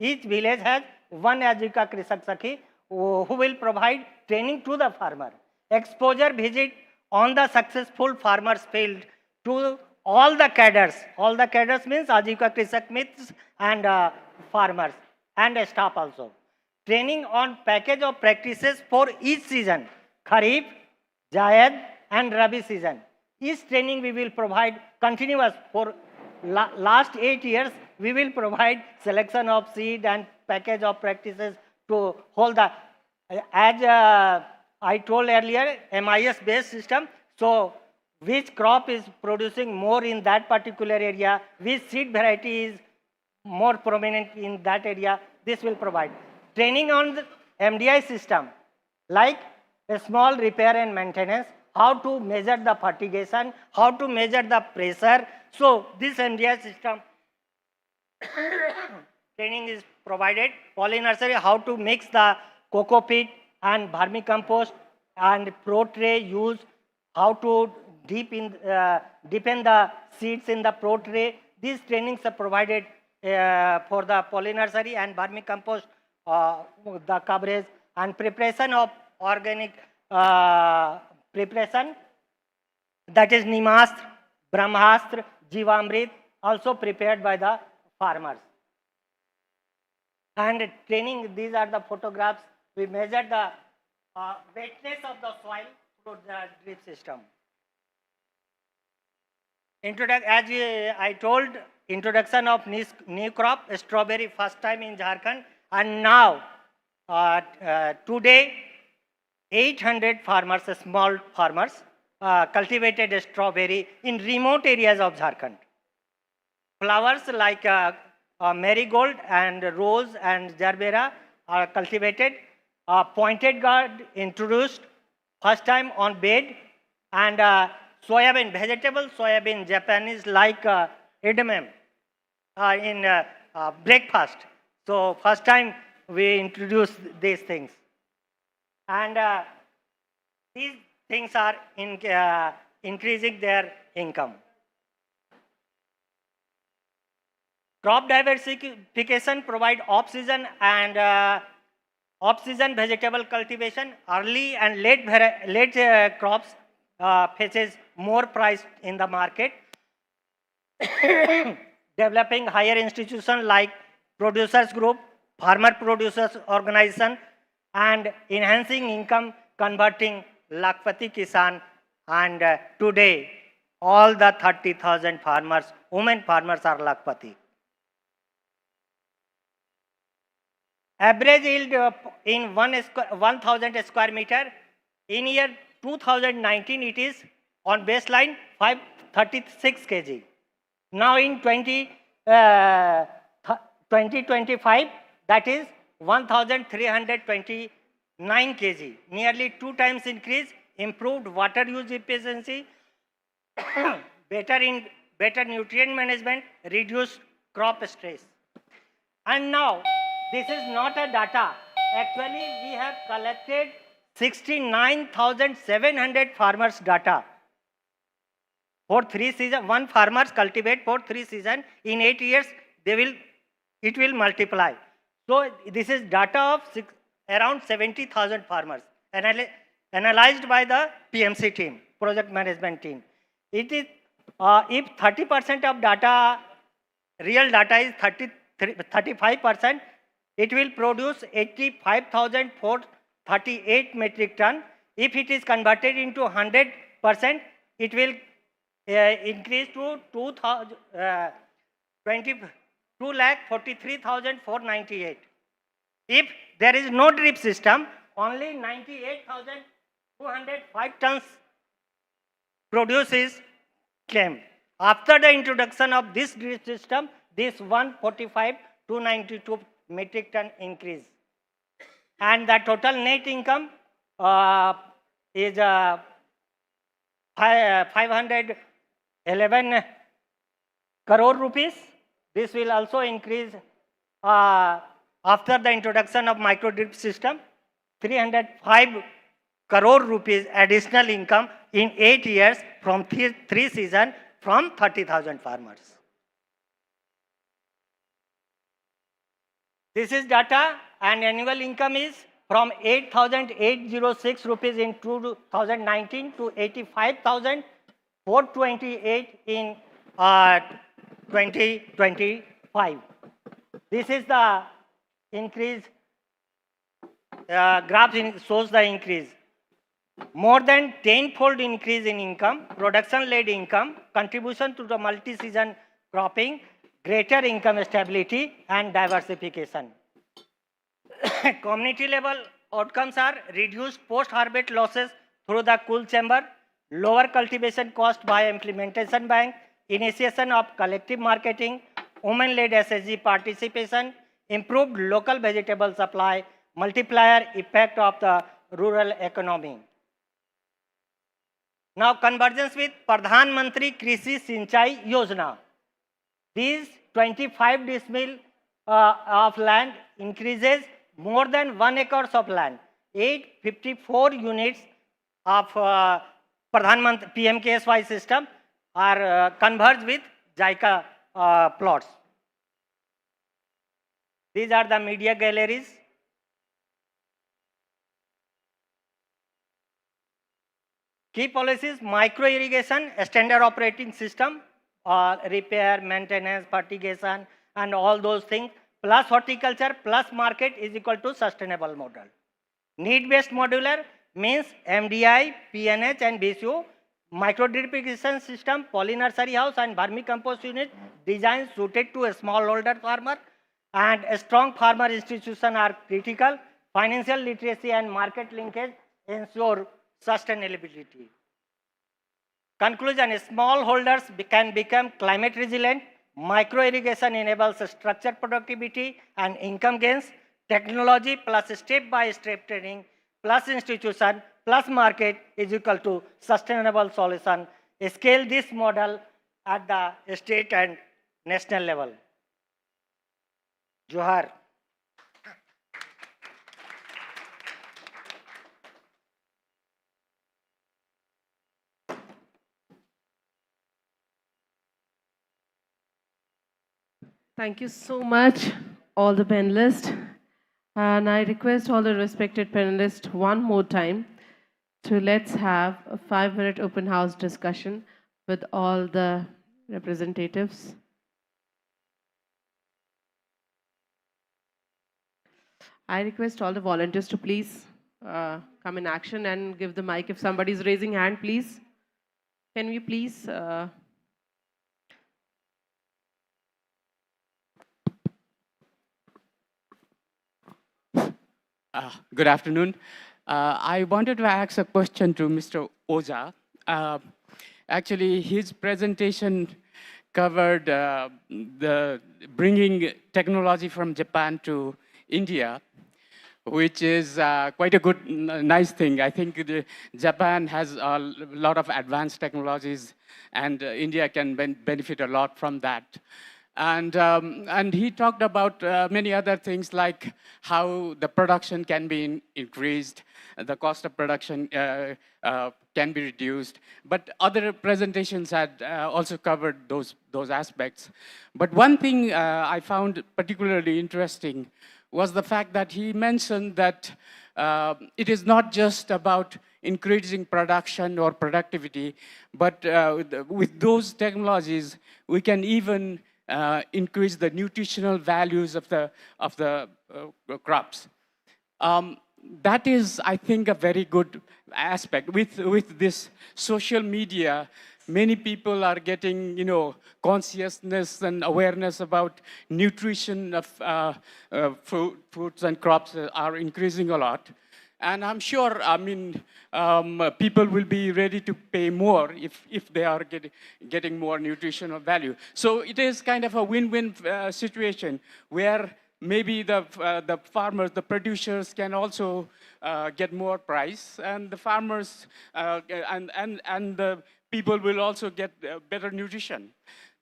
Each village has one Ajivika Krisak Sakhi who will provide training to the farmer. Exposure visit on the successful farmers field to all the cadres. All the cadres means Ajivika Krisak myths and farmers and staff also. Training on package of practices for each season, Kharif, Jayad and Rabi season. Each training we will provide continuous for last 8 years. We will provide selection of seed and package of practices to hold the, as I told earlier, MIS based system. So which crop is producing more in that particular area, which seed variety is more prominent in that area, this will provide. Training on the MDI system, like a small repair and maintenance, how to measure the fertigation, how to measure the pressure. So this MDI system training is provided. Poly nursery, how to mix the coco peat and vermicompost and pro tray use, how to deepen the seeds in the pro tray. These trainings are provided for the poly nursery and vermicompost, the coverage and preparation of organic preparation, that is Nimastra, Brahmastra, Jivamrit, also prepared by the farmers. And training, these are the photographs. We measure the wetness of the soil through the drip system. As I told, introduction of new crop, strawberry, first time in Jharkhand. And now, today, 800 farmers, small farmers, cultivated strawberry in remote areas of Jharkhand. Flowers like marigold and rose and gerbera are cultivated. Pointed gourd introduced first time on bed, and soybean, vegetable soybean, Japanese like edamame in breakfast. So first time we introduced these things. And these things are increasing their income. Crop diversification provide off-season and off-season vegetable cultivation. Early and late crops faces more price in the market. Developing higher institutions like producers group, farmer producers organization, and enhancing income, converting Lakpati Kisan. And today, all the 30,000 farmers, women farmers are Lakpati. Average yield in 1,000 square meter. In year 2019, it is on baseline 536 kg. Now in 2025, that is 1,329 kg. Nearly 2 times increase, improved water use efficiency, better nutrient management, reduced crop stress. And now, this is not a data. Actually, we have collected 69,700 farmers' data. For 3 seasons, one farmers cultivate for 3 seasons. In 8 years, it will multiply. So this is data of around 70,000 farmers analyzed by the PMC team, project management team. It is if 30% of data, real data is 35%, it will produce 85,438 metric ton. If it is converted into 100%, it will increase to 2,43,498. If there is no drip system, only 98,205 tons produces came. After the introduction of this drip system, this 145 to 92 metric ton increase. And the total net income is 511 crore rupees. This will also increase after the introduction of micro drip system, 305 crore rupees additional income in 8 years from three seasons from 30,000 farmers. This is data, and annual income is from 8,806 rupees in 2019 to 85,428 in 2025. This is the increase, graph shows the increase. More than 10-fold increase in income, production-led income, contribution to the multi-season cropping, greater income stability and diversification. Community level outcomes are reduced post-harvest losses through the cool chamber, lower cultivation cost by implementation bank, initiation of collective marketing, women-led SSG participation, improved local vegetable supply, multiplier effect of the rural economy. Now convergence with Pradhan Mantri Krishi Sinchai Yojana. These 25 decimil of land increases more than 1 acre of land. 854 units of Pradhan Mantri PMKSY system are converged with Jica plots. These are the media galleries. Key policies: micro irrigation, standard operating system, repair, maintenance, fertigation, and all those things, plus horticulture, plus market is equal to sustainable model. Need-based modular means MDI, PNH, and BCO, micro drip irrigation system, poly nursery house, and vermicompost unit design suited to a smallholder farmer, and a strong farmer institution are critical. Financial literacy and market linkage ensure sustainability. Conclusion: smallholders can become climate resilient. Micro irrigation enables structured productivity and income gains. Technology plus step-by-step training plus institution plus market is equal to sustainable solution. Scale this model at the state and national level. Johar. Thank you so much, all the panelists. And I request all the respected panelists one more time to let's have a 5-minute open house discussion with all the representatives. I request all the volunteers to please come in action and give the mic. If somebody is raising hand, please. Can we please... Good afternoon. I wanted to ask a question to Mr. Oza. Actually, his presentation covered the bringing technology from Japan to India, which is quite a good, nice thing. I think Japan has a lot of advanced technologies, and India can benefit a lot from that. And he talked about many other things like how the production can be increased, the cost of production can be reduced. But other presentations had also covered those aspects. But one thing I found particularly interesting was the fact that he mentioned that it is not just about increasing production or productivity, but with those technologies, we can even increase the nutritional values of the crops. That is, I think, a very good aspect. With this social media, many people are getting, consciousness and awareness about nutrition of fruits and crops are increasing a lot. And I'm sure, I mean, people will be ready to pay more if they are getting more nutritional value. So it is kind of a win-win situation where maybe the farmers, the producers can also get more price, and the farmers and the people will also get better nutrition.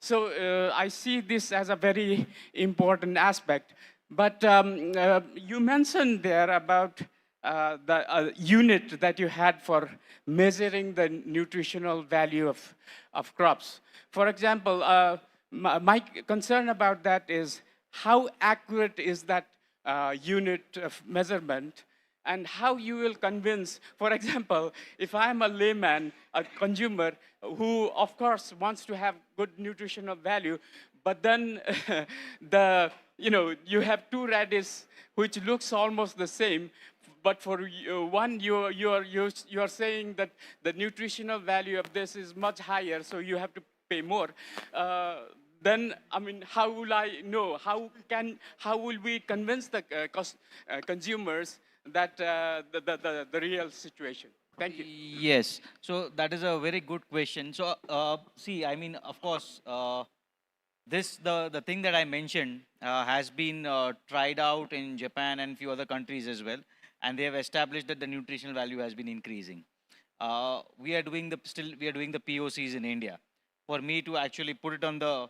So I see this as a very important aspect. But you mentioned there about the unit that you had for measuring the nutritional value of crops. For example, my concern about that is how accurate is that unit of measurement, and how you will convince, for example, if I'm a layman, a consumer who of course wants to have good nutritional value, but then you have two radish which looks almost the same, but for one you are saying that the nutritional value of this is much higher, so you have to pay more. Then, I mean, how will I know? How will we convince the consumers that the real situation? Thank you. Yes, so that is a very good question. So, see, I mean, of course, the thing that I mentioned has been tried out in Japan and few other countries as well, and they have established that the nutritional value has been increasing. We are doing the POCs in India. For me to actually put it on the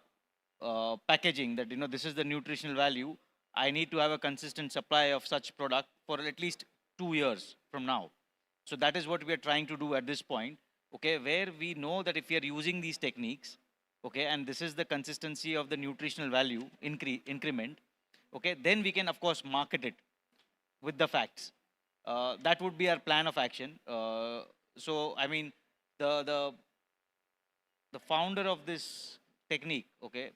packaging that this is the nutritional value, I need to have a consistent supply of such product for at least 2 years from now. So that is what we are trying to do at this point, okay, where we know that if we are using these techniques, okay, and this is the consistency of the nutritional value increment, okay, then we can of course market it with the facts. That would be our plan of action. So I mean, the founder of this technique, okay,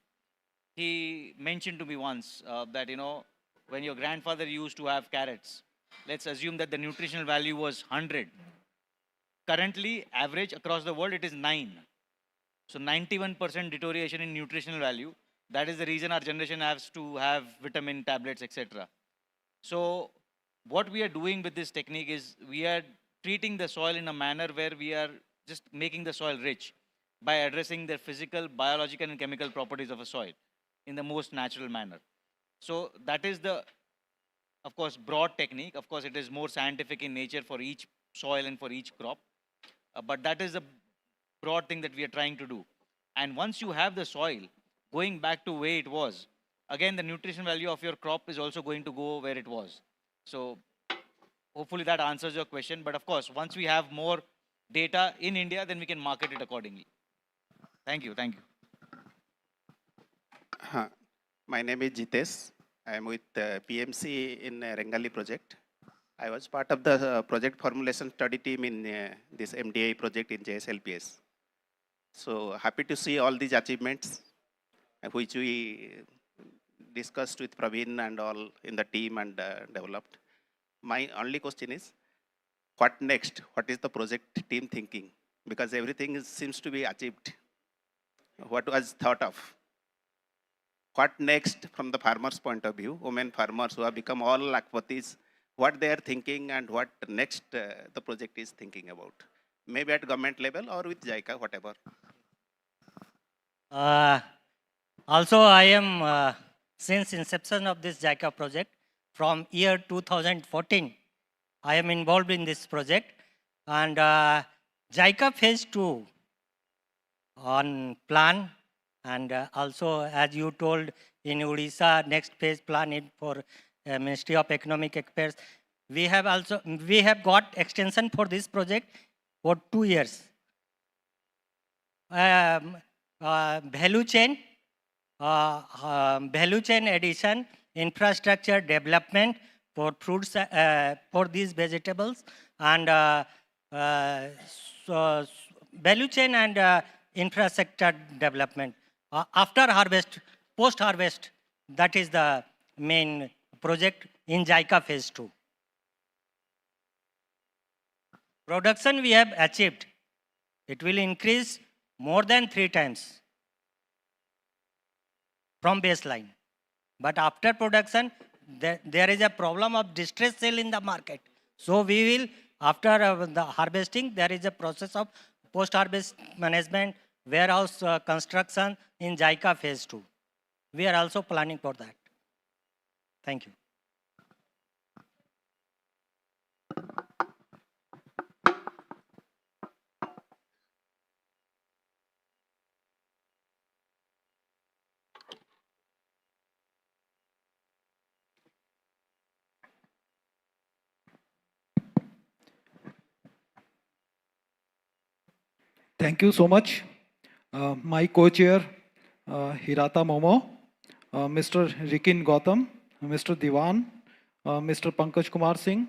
he mentioned to me once that when your grandfather used to have carrots, let's assume that the nutritional value was 100. Currently, average across the world, it is 9. So 91% deterioration in nutritional value. That is the reason our generation has to have vitamin tablets, etc. So what we are doing with this technique is we are treating the soil in a manner where we are just making the soil rich by addressing the physical, biological and chemical properties of a soil in the most natural manner. So that is the, of course, broad technique. Of course, it is more scientific in nature for each soil and for each crop. But that is the broad thing that we are trying to do. And once you have the soil going back to where it was, again, the nutrition value of your crop is also going to go where it was. So hopefully that answers your question. But of course, once we have more data in India, then we can market it accordingly. Thank you. Thank you. My name is Jitesh. I am with PMC in Rengali project. I was part of the project formulation study team in this MDI project in JSLPS. So happy to see all these achievements which we discussed with Praveen and all in the team and developed. My only question is, what next? What is the project team thinking? Because everything seems to be achieved. What was thought of? What next from the farmers' point of view, women farmers who have become all lakpatis, what they are thinking and what next the project is thinking about? Maybe at government level or with JICA, whatever. Also, I am, since inception of this JICA project, from year 2014, I am involved in this project. And JICA phase 2 on plan, and also as you told in Odisha, next phase plan in for Ministry of Economic Affairs. We have got extension for this project for 2 years. Value chain addition, infrastructure development for fruits, for these vegetables, and so value chain and infrastructure development. After harvest, post-harvest, that is the main project in JICA phase 2. Production we have achieved. It will increase more than 3 times from baseline. But after production, there is a problem of distress sale in the market. So we will, after the harvesting, there is a process of post-harvest management, warehouse construction in JICA phase 2. We are also planning for that. Thank you. Thank you so much. My co-chair, Hirata Momo, Mr. Rikin Gautam, Mr. Diwan, Mr. Pankaj Kumar Singh.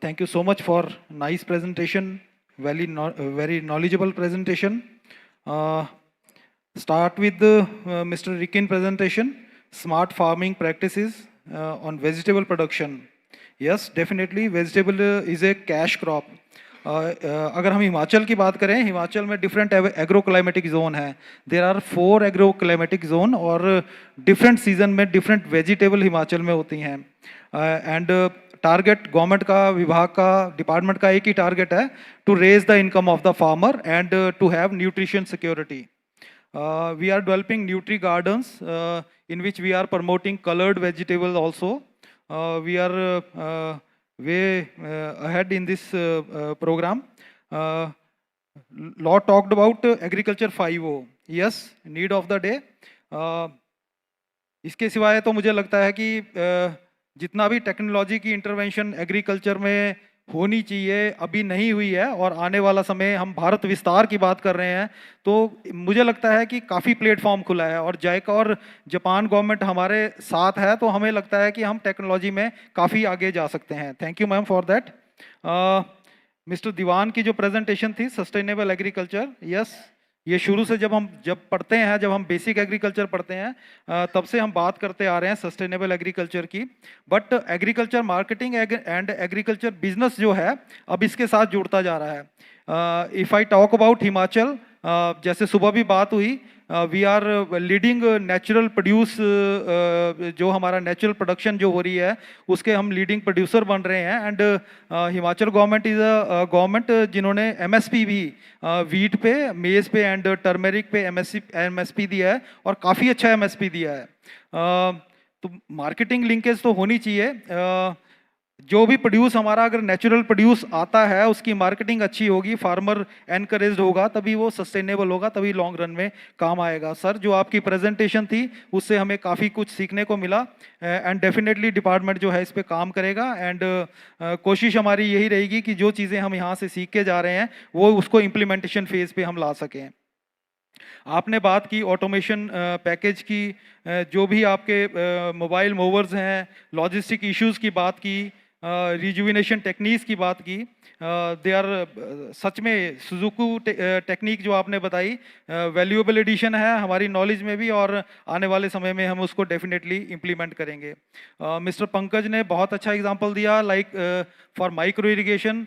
Thank you so much for nice presentation, very knowledgeable presentation. Start with Mr. Rikin presentation, smart farming practices on vegetable production. Yes, definitely vegetable is a cash crop. अगर हम हिमाचल की बात करें, हिमाचल में different agro climatic zone है. There are 4 agro climatic zone और different season में different vegetable Himachal में होती हैं. एंड टारगेट गवर्नमेंट का, विभाग का, डिपार्टमेंट का एक ही टारगेट है, to raise the income of the farmer and to have nutrition security. We are developing nutri gardens in which we are promoting colored vegetables also. We are way ahead in this program. Lot talked about agriculture 5.0. Yes, need of the day. इसके सिवाय तो मुझे लगता है कि जितना भी technology की इंटरवेंशन एग्रीकल्चर में होनी चाहिए अभी नहीं हुई है, और आने वाला समय, हम भारत विस्तार की बात कर रहे हैं, तो मुझे लगता है कि काफ़ी प्लेटफॉर्म खुला है और जायका और जापान गवर्नमेंट हमारे साथ है, तो हमें लगता है कि हम टेक्नोलॉजी में काफ़ी आगे जा सकते हैं. Thank you ma'am for that. Mister Diwan की जो प्रेजेंटेशन थी, सस्टेनेबल एग्रीकल्चर, यस, ये शुरू से जब पढ़ते हैं, जब हम बेसिक एग्रीकल्चर पढ़ते हैं, तब से हम बात करते आ रहे हैं सस्टेनेबल एग्रीकल्चर की. But agriculture marketing and agriculture business जो है अब इसके साथ जुड़ता जा रहा है. If I talk about Himachal, जैसे सुबह भी बात हुई, we are leading natural produce, जो हमारा नेचुरल प्रोडक्शन जो हो रही है उसके हम लीडिंग प्रोड्यूसर बन रहे हैं. And Himachal government is a government जिन्होंने एमएसपी भी वीट पे, मेज़ पे एंड टर्मेरिक पे एमएसपी दिया है, और काफ़ी अच्छा एमएसपी दिया है. तो मार्केटिंग लिंकेज तो होनी चाहिए. जो भी प्रोड्यूस हमारा अगर नेचुरल प्रोड्यूस आता है, उसकी मार्केटिंग अच्छी होगी, फार्मर एनकरेज्ड होगा, तभी वो सस्टेनेबल होगा, तभी लॉन्ग रन में काम आएगा. सर, जो आपकी प्रेजेंटेशन थी उससे हमें काफ़ी कुछ सीखने को मिला, एंड डेफिनेटली डिपार्टमेंट जो है इस पे काम करेगा. एंड कोशिश हमारी यही रहेगी कि जो चीज़ें हम यहाँ से सीख के जा रहे हैं वो उसको इम्प्लीमेंटेशन फेज़ पे हम ला सकें. आपने बात की ऑटोमेशन पैकेज की, जो भी आपके मोबाइल मोवर्स हैं, लॉजिस्टिक इश्यूज़ की बात की, रिजुविनेशन टेक्निक्स की बात की. दे आर सच में सुजुकी टेक्निक जो आपने बताई वैल्यूएबल एडिशन है हमारी नॉलेज में भी, और आने वाले समय में हम उसको डेफिनेटली इम्प्लीमेंट करेंगे. मिस्टर पंकज ने बहुत अच्छा एग्जांपल दिया, like for micro irrigation.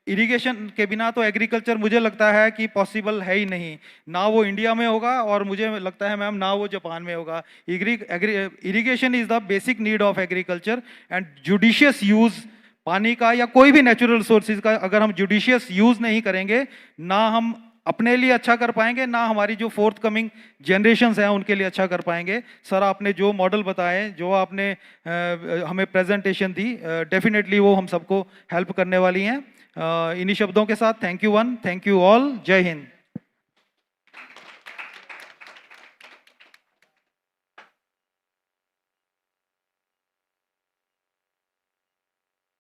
Irrigation के बिना तो एग्रीकल्चर मुझे लगता है कि पॉसिबल है ही नहीं, ना वो इंडिया में होगा, और मुझे लगता है मैम ना वो जापान में होगा. Irrigation is the basic need of agriculture, and judicious use पानी का या कोई भी नेचुरल सोर्सेज का अगर हम जुडिशियस यूज़ नहीं करेंगे, ना हम अपने लिए अच्छा कर पाएंगे, ना हमारी जो फोर्थ कमिंग जनरेशन्स हैं उनके लिए अच्छा कर पाएंगे. सर, आपने जो मॉडल बताए, जो आपने हमें प्रेजेंटेशन दी, डेफिनेटली वो हम सबको हेल्प करने वाली हैं. इन्हीं शब्दों के साथ thank you one, thank you all, जय Hind.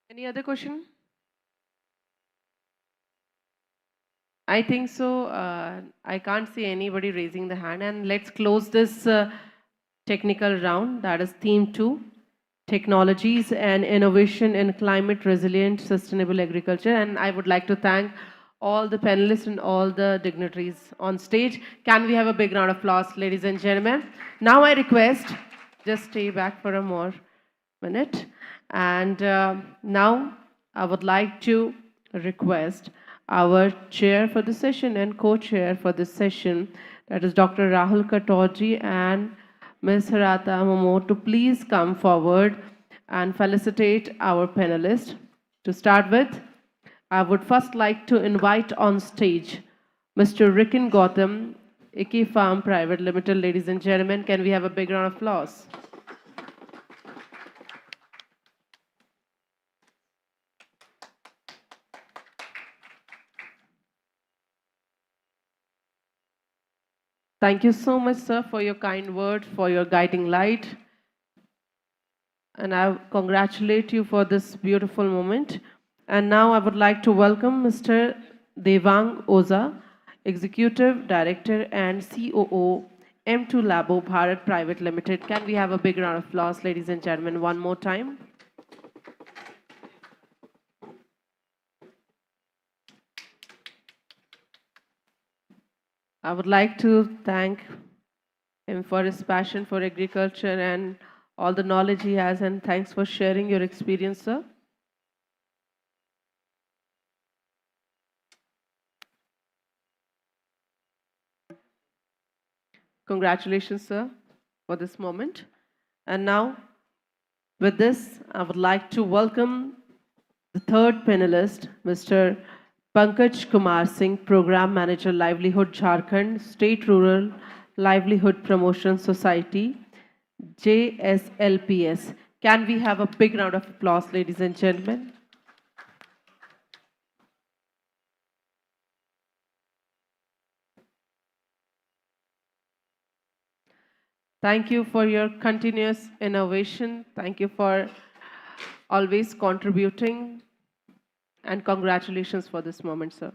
Any other question? I think so. I can't see anybody raising the hand, and let's close this technical round. That is theme 2. Technologies and innovation in climate resilient sustainable agriculture. And I would like to thank all the panelists and all the dignitaries on stage. Can we have a big round of applause, ladies and gentlemen? Now I request, just stay back for a more minute. And now I would like to request our chair for the session and co-chair for this session, that is Dr. Rahul Katorji and Ms. Hirata Momo, to please come forward and felicitate our panelists. To start with, I would first like to invite on stage Mr. Rikin Gautam, Icky Farm Private Limited. Ladies and gentlemen, can we have a big round of applause? Thank you so much, sir, for your kind word, for your guiding light. And I congratulate you for this beautiful moment. And now I would like to welcome Mr. Devang Oza, Executive Director and COO, M2 Labo Bharat Private Limited. Can we have a big round of applause, ladies and gentlemen, one more time? I would like to thank him for his passion for agriculture and all the knowledge he has, and thanks for sharing your experience, sir. Congratulations, sir, for this moment. And now, with this, I would like to welcome the third panelist, Mr. Pankaj Kumar Singh, Program Manager, Livelihood Jharkhand, State Rural Livelihood Promotion Society, JSLPS. Can we have a big round of applause, ladies and gentlemen? Thank you for your continuous innovation. Thank you for always contributing. And congratulations for this moment, sir.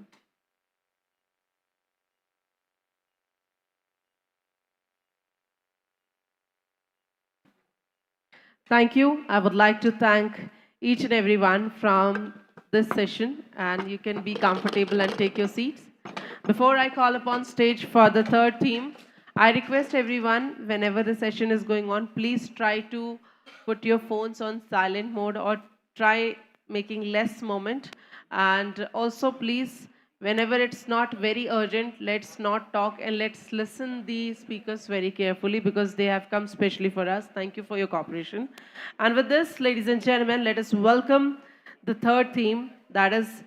Thank you. I would like to thank each and everyone from this session, and you can be comfortable and take your seats. Before I call upon stage for the third team, I request everyone, whenever the session is going on, please try to put your phones on silent mode or try making less moment. And also, please, whenever it's not very urgent, let's not talk and let's listen the speakers very carefully because they have come specially for us. Thank you for your cooperation. And with this, ladies and gentlemen, let us welcome the third theme, that is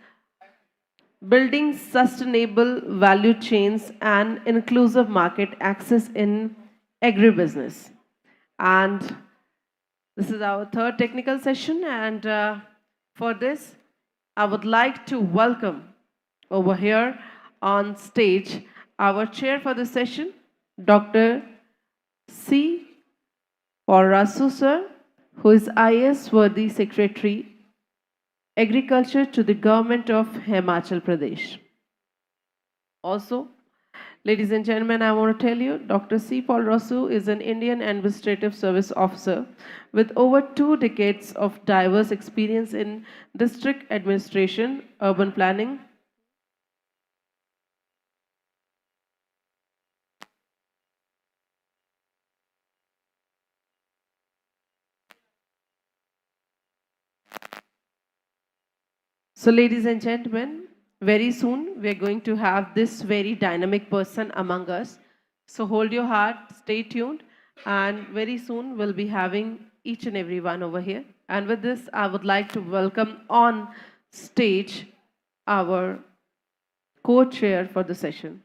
building sustainable value chains and inclusive market access in agribusiness. And this is our third technical session, and for this, I would like to welcome over here on stage our chair for the session, Dr. C. Rasu sir, who is IAS Worthy Secretary, Agriculture to the Government of Himachal Pradesh. Also, ladies and gentlemen, I want to tell you, Dr. C. Rasu is an Indian Administrative Service Officer with over 2 decades of diverse experience in district administration, urban planning, So, ladies and gentlemen, very soon we're going to have this very dynamic person among us. So, hold your heart, stay tuned, and very soon we'll be having each and every one over here. And with this, I would like to welcome on stage our co-chair for the session.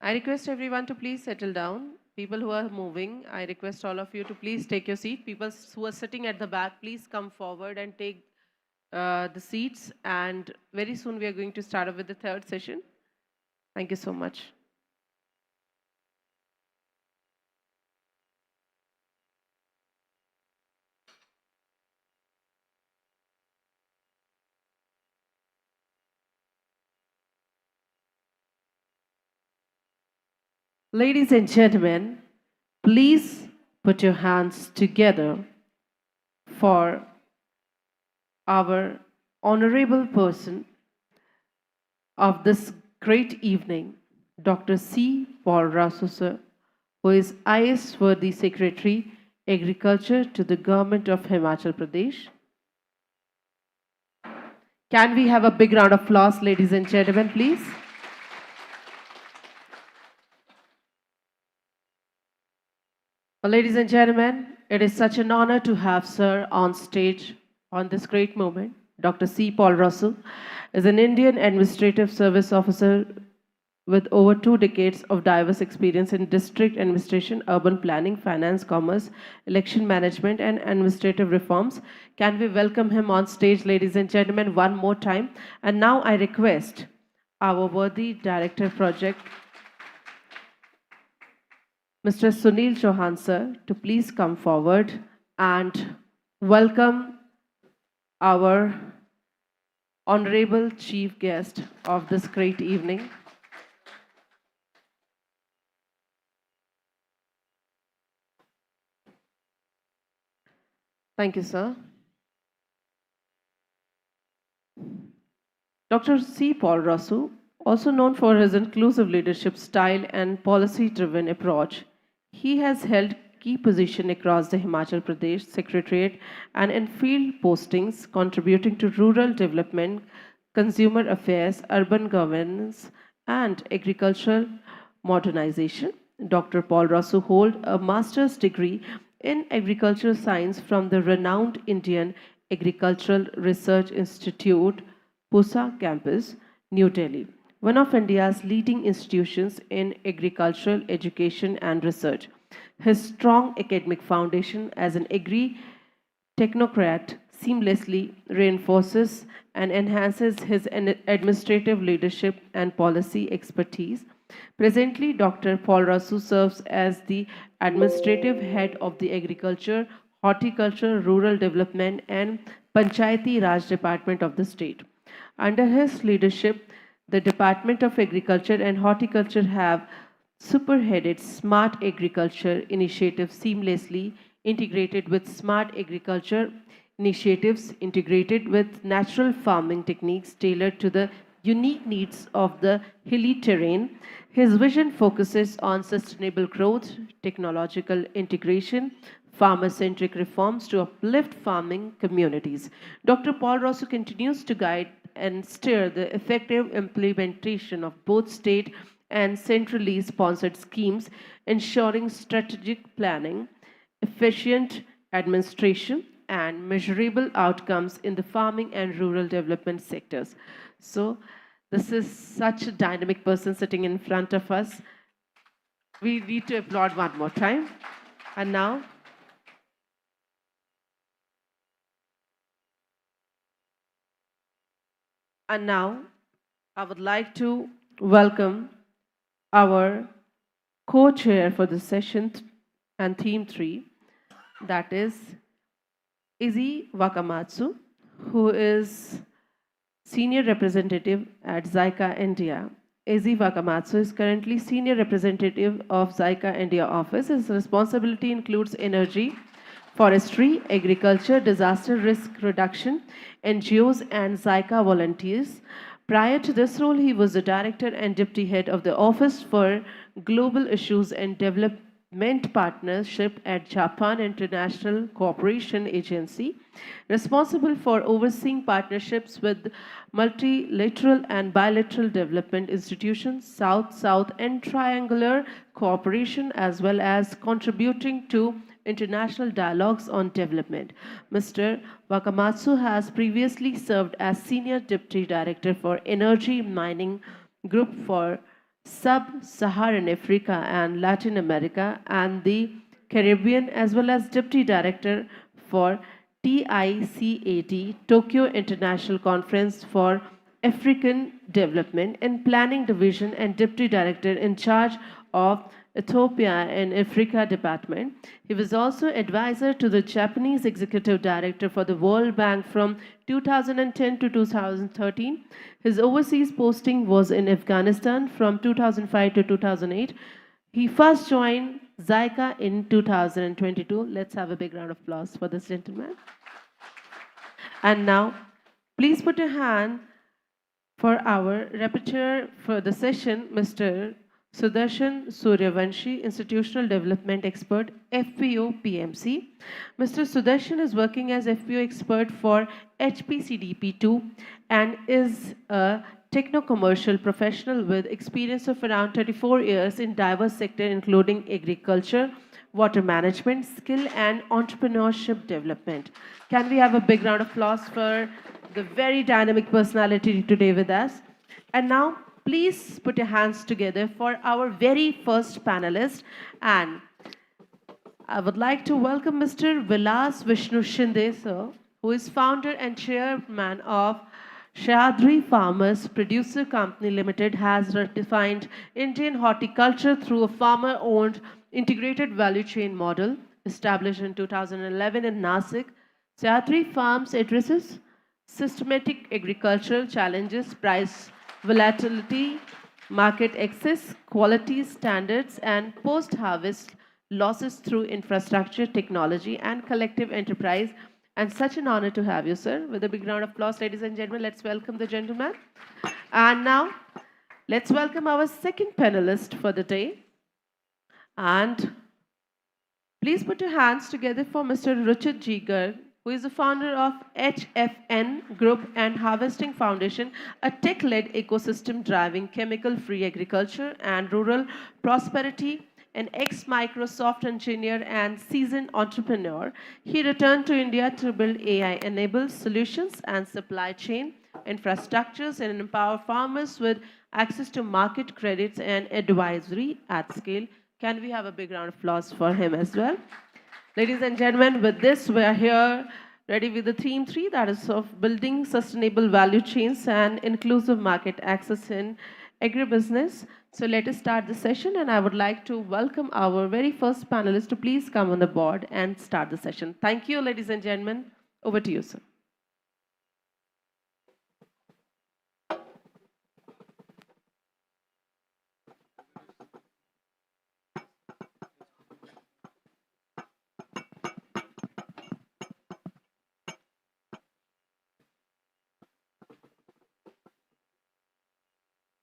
I request everyone to please settle down. People who are moving, I request all of you to please take your seat. People who are sitting at the back, please come forward and take the seats, and very soon we are going to start off with the third session. Thank you so much. Ladies and gentlemen, please put your hands together for our honorable person of this great evening, Dr. C. Paul Rasu, sir, who is IS Worthy Secretary, Agriculture to the Government of Himachal Pradesh. Can we have a big round of applause, ladies and gentlemen, please? Well, ladies and gentlemen, it is such an honor to have Sir on stage on this great moment. Dr. C. Paul Russell is an Indian Administrative Service Officer with over 2 decades of diverse experience in district administration, urban planning, finance, commerce, election management, and administrative reforms. Can we welcome him on stage, ladies and gentlemen, one more time? And now I request our worthy Director Project, Mr. Sunil Chauhan, sir, to please come forward and welcome our honorable chief guest of this great evening. Thank you, sir. Dr. C. Paul Rasu, also known for his inclusive leadership style and policy-driven approach, he has held key positions across the Himachal Pradesh Secretariat and in field postings contributing to rural development, consumer affairs, urban governance, and agricultural modernization. Dr. Paul Rasu holds a master's degree in agricultural science from the renowned Indian Agricultural Research Institute, Pusa campus, New Delhi, one of India's leading institutions in agricultural education and research. His strong academic foundation as an agri-technocrat seamlessly reinforces and enhances his administrative leadership and policy expertise. Presently, Dr. Paul Rasu serves as the administrative head of the Agriculture, Horticulture, Rural Development, and Panchayati Raj Department of the state. Under his leadership, the Department of Agriculture and Horticulture have superheaded smart agriculture initiatives seamlessly integrated with smart agriculture initiatives integrated with natural farming techniques tailored to the unique needs of the hilly terrain. His vision focuses on sustainable growth, technological integration, farmer-centric reforms to uplift farming communities. Dr. Paul Rasu continues to guide and steer the effective implementation of both state and centrally sponsored schemes, ensuring strategic planning, efficient administration, and measurable outcomes in the farming and rural development sectors. So, this is such a dynamic person sitting in front of us. We need to applaud one more time. And now, I would like to welcome our co-chair for the session and theme 3, that is Izzy Wakamatsu, who is Senior Representative at Jica India. Izzy Wakamatsu is currently Senior Representative of Jica India office. His responsibility includes energy, forestry, agriculture, disaster risk reduction, NGOs, and Jica volunteers. Prior to this role, he was the director and deputy head of the Office for Global Issues and Development Partnership at Japan International Cooperation Agency, responsible for overseeing partnerships with multilateral and bilateral development institutions, South-South and triangular cooperation, as well as contributing to international dialogues on development. Mr. Wakamatsu has previously served as Senior Deputy Director for Energy Mining Group for Sub-Saharan Africa and Latin America and the Caribbean, as well as Deputy Director for TICAD, Tokyo International Conference for African Development and Planning Division and Deputy Director in charge of Ethiopia and Africa Department. He was also advisor to the Japanese Executive Director for the World Bank from 2010 to 2013. His overseas posting was in Afghanistan from 2005 to 2008. He first joined Jica in 2022. Let's have a big round of applause for this gentleman. And now, please put a hand for our rapporteur for the session, Mr. Sudarshan Suryavanshi, Institutional Development Expert, FPO PMC. Mr. Sudarshan is working as FPO expert for HPCDP2 and is a techno-commercial professional with experience of around 34 years in diverse sectors including agriculture, water management, skill and entrepreneurship development. Can we have a big round of applause for the very dynamic personality today with us? And now, please put your hands together for our very first panelist. And I would like to welcome Mr. Vilas Vishnu Shinde, sir, who is founder and chairman of Shadri Farmers Producer Company Limited, has redefined Indian horticulture through a farmer-owned integrated value chain model established in 2011 in Nasik. Shadri Farms addresses systematic agricultural challenges, price volatility, market access, quality standards, and post-harvest losses through infrastructure, technology, and collective enterprise. And such an honor to have you, sir. With a big round of applause, ladies and gentlemen, let's welcome the gentleman. And now, let's welcome our second panelist for the day. And please put your hands together for Mr. Ruchit Jigar, who is the founder of HFN Group and Harvesting Foundation, a tech-led ecosystem driving chemical-free agriculture and rural prosperity. An ex-Microsoft engineer and seasoned entrepreneur, he returned to India to build AI-enabled solutions and supply chain infrastructures and empower farmers with access to market credits and advisory at scale. Can we have a big round of applause for him as well? Ladies and gentlemen, with this, we are here ready with the theme 3, that is of building sustainable value chains and inclusive market access in agribusiness. So let us start the session, and I would like to welcome our very first panelist to please come on the board and start the session. Thank you, ladies and gentlemen. Over to you, sir.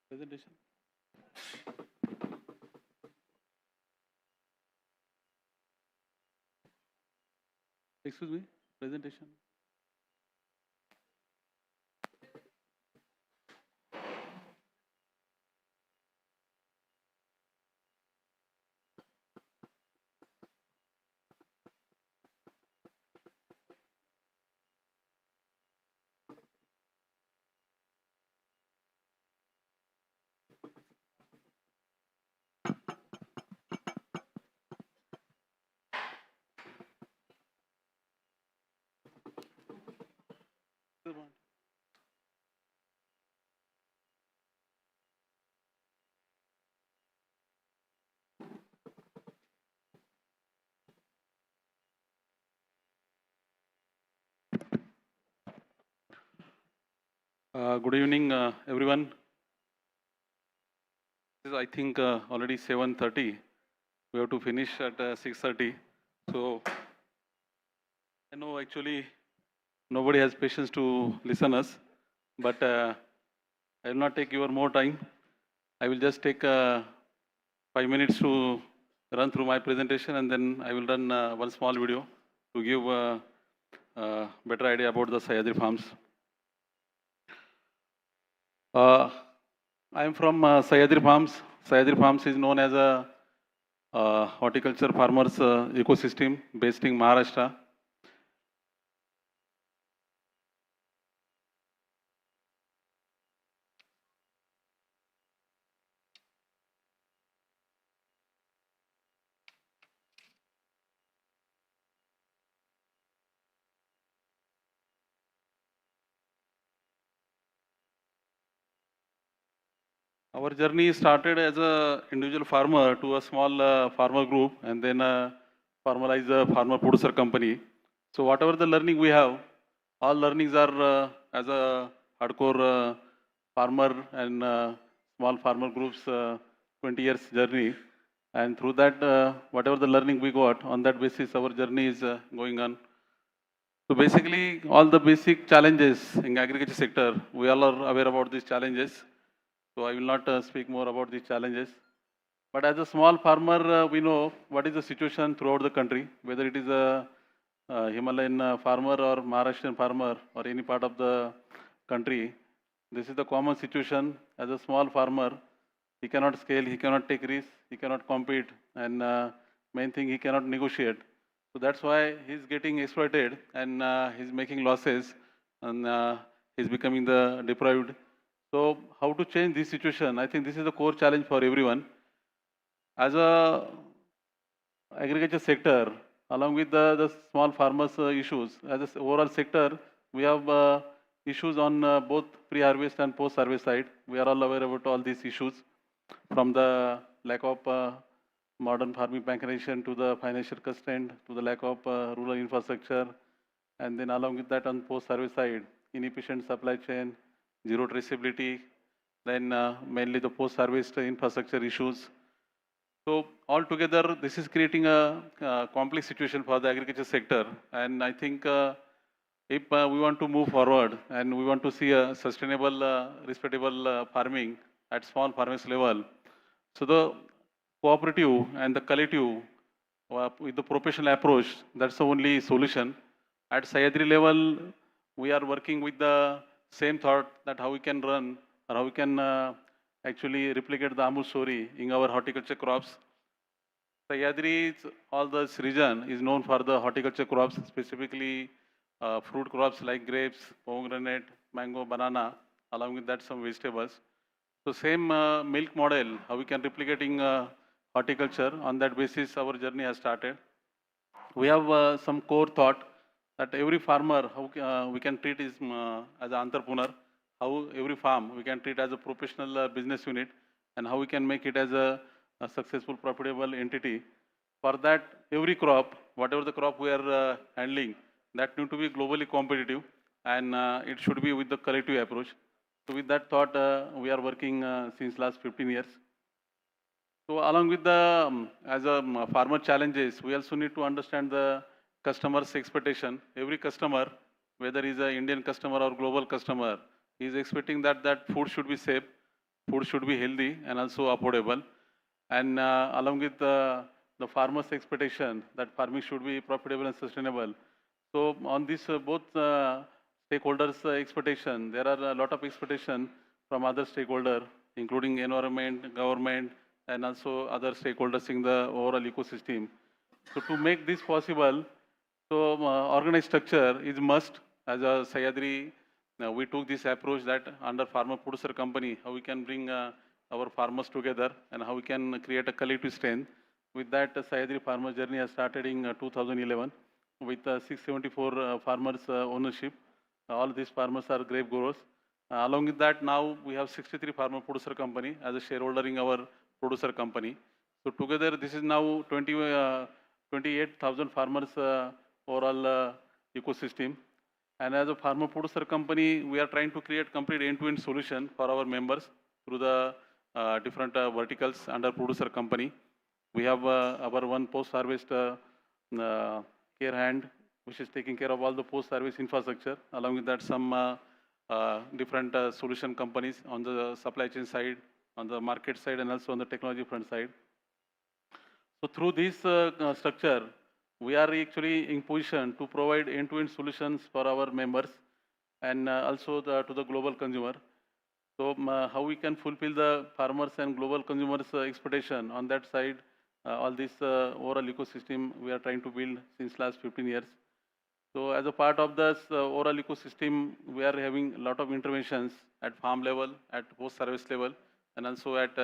Presentation. Excuse me, presentation. Good evening, everyone. This is, I think, already 7:30. We have to finish at 6:30. So I know actually nobody has patience to listen us, but I will not take your more time. I will just take 5 minutes to run through my presentation, and then I will run one small video to give a better idea about the Sahyadri Farms. I am from Sahyadri Farms. Sahyadri Farms is known as a horticulture farmers ecosystem based in Maharashtra. Our journey started as a individual farmer to a small farmer group, and then formalize a farmer producer company. So whatever the learning we have, all learnings are as a hardcore farmer and small farmer groups 20 years journey. And through that, whatever the learning we got, on that basis, our journey is going on. So basically, all the basic challenges in agriculture sector, we all are aware about these challenges. So I will not speak more about these challenges. But as a small farmer, we know what is the situation throughout the country, whether it is a Himalayan farmer or Maharashtrian farmer or any part of the country. This is the common situation. As a small farmer, he cannot scale, he cannot take risks, he cannot compete, and main thing, he cannot negotiate. So that's why he's getting exploited and he's making losses and he's becoming the deprived. So how to change this situation? I think this is the core challenge for everyone. As a agriculture sector, along with the small farmers issues, as an overall sector, we have issues on both pre-harvest and post-harvest side. We are all aware about all these issues, from the lack of modern farming mechanization to the financial constraint to the lack of rural infrastructure, and then along with that on post-harvest side, inefficient supply chain, zero traceability, then mainly the post-harvest infrastructure issues. So altogether, this is creating a complex situation for the agriculture sector, and I think if we want to move forward and we want to see a sustainable, respectable farming at small farmers level, so the cooperative and the collective with the professional approach, that's the only solution. At Sahyadri level, we are working with the same thought that how we can run or how we can actually replicate the Amul story in our horticulture crops. Sahyadri, all this region is known for the horticulture crops, specifically fruit crops like grapes, pomegranate, mango, banana, along with that some vegetables. So same milk model, how we can replicate in horticulture, on that basis our journey has started. We have some core thought that every farmer, how we can treat is as an entrepreneur, how every farm we can treat as a professional business unit, and how we can make it as a successful, profitable entity. For that, every crop, whatever the crop we are handling, that need to be globally competitive, and it should be with the collective approach. So with that thought, we are working since last 15 years. So along with the, as a farmer challenges, we also need to understand the customer's expectation. Every customer, whether he's an Indian customer or global customer, is expecting that food should be safe, food should be healthy and also affordable. And along with the farmer's expectation that farming should be profitable and sustainable. So on this both stakeholders' expectation, there are a lot of expectation from other stakeholders, including environment, government, and also other stakeholders in the overall ecosystem. So to make this possible, so organized structure is must. As a Sahyadri, we took this approach that under farmer producer company, how we can bring our farmers together and how we can create a collective strength. With that, Sahyadri farmer journey has started in 2011 with 674 farmers ownership. All these farmers are grape growers. Along with that, now we have 63 farmer producer company as a shareholder in our producer company. So together, this is now 28,000 farmers overall ecosystem. And as a farmer producer company, we are trying to create complete end-to-end solution for our members through the different verticals under producer company. We have our one post-harvest care hand, which is taking care of all the post-service infrastructure. Along with that, some different solution companies on the supply chain side, on the market side, and also on the technology front side. So through this structure, we are actually in position to provide end-to-end solutions for our members and also to the global consumer. So how we can fulfill the farmers and global consumers' expectation on that side, all this overall ecosystem we are trying to build since last 15 years. So as a part of this overall ecosystem, we are having a lot of interventions at farm level, at post-service level, and also at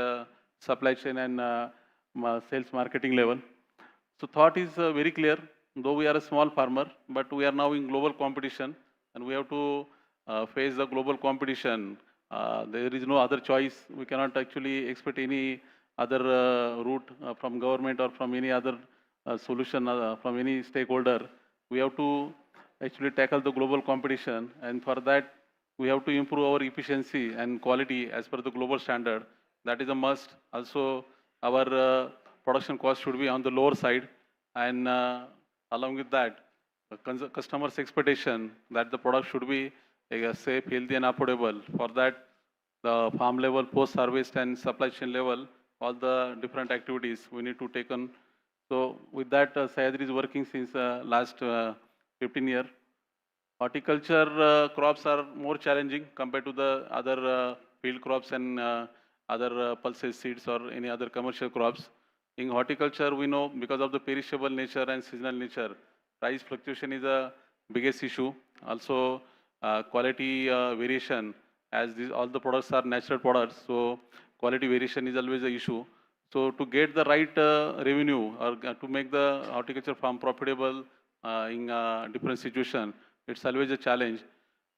supply chain and sales marketing level. So thought is very clear, though we are a small farmer, but we are now in global competition and we have to face the global competition There is no other choice. We cannot actually expect any other route from government or from any other solution from any stakeholder. We have to actually tackle the global competition, and for that we have to improve our efficiency and quality as per the global standard. That is a must. Also, our production cost should be on the lower side, and along with that, customers' expectation that the product should be safe, healthy, and affordable. For that, the farm level, post-harvest, and supply chain level, all the different activities we need to take on. So with that, Sahyadri is working since last 15 years. Horticulture crops are more challenging compared to the other field crops and other pulses, seeds, or any other commercial crops. In horticulture, we know because of the perishable nature and seasonal nature, price fluctuation is a biggest issue. Also, quality variation, as all the products are natural products, so quality variation is always an issue. So to get the right revenue or to make the horticulture farm profitable in different situation, it's always a challenge.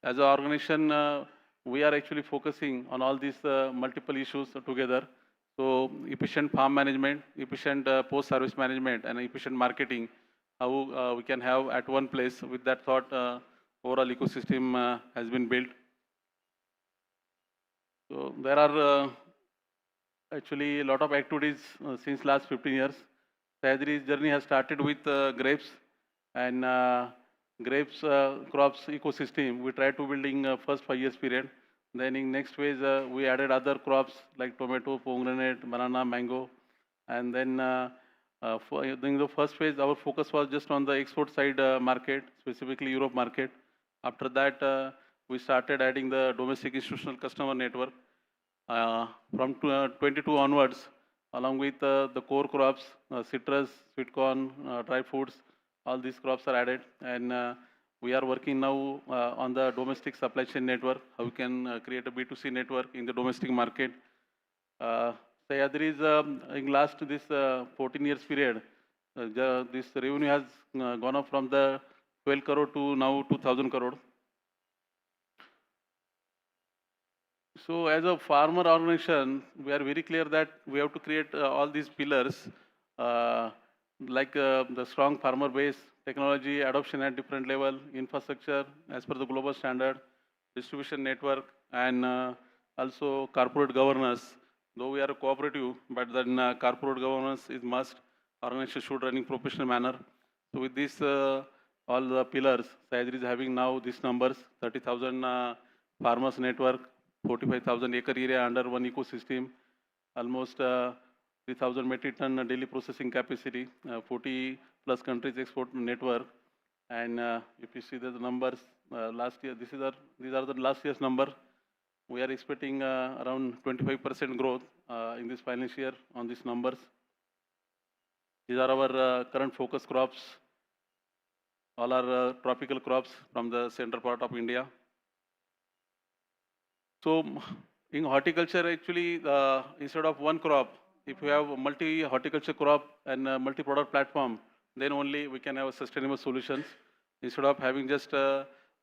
As an organization, we are actually focusing on all these multiple issues together. So efficient farm management, efficient post-service management, and efficient marketing, how we can have at one place. With that thought, overall ecosystem has been built. So there are actually a lot of activities since last 15 years. Sahyadri's journey has started with grapes, and grapes crops ecosystem. We tried to build in first 5 years period. Then in next phase, we added other crops like tomato, pomegranate, banana, mango. And then during the first phase, our focus was just on the export side market, specifically Europe market. After that, we started adding the domestic institutional customer network. From 22 onwards, along with the core crops, citrus, sweet corn, dry fruits, all these crops are added. And we are working now on the domestic supply chain network, how we can create a B2C network in the domestic market. Sahyadri is in last this 14 years period, this revenue has gone up from the 12 crore to now 2,000 crore. So as a farmer organization, we are very clear that we have to create all these pillars like the strong farmer base, technology adoption at different level, infrastructure as per the global standard, distribution network, and also corporate governance. Though we are a cooperative, but then corporate governance is must. Organization should run in professional manner. So with this, all the pillars, Sahyadri is having now these numbers: 30,000 farmers network, 45,000 acre area under one ecosystem, almost 3,000 metric ton daily processing capacity, 40 plus countries export network. And if you see the numbers, last year, these are the last year's number. We are expecting around 25% growth in this financial year on these numbers. These are our current focus crops. All are tropical crops from the central part of India. So in horticulture, actually, instead of one crop, if we have multi-horticulture crop and multi-product platform, then only we can have sustainable solutions. Instead of having just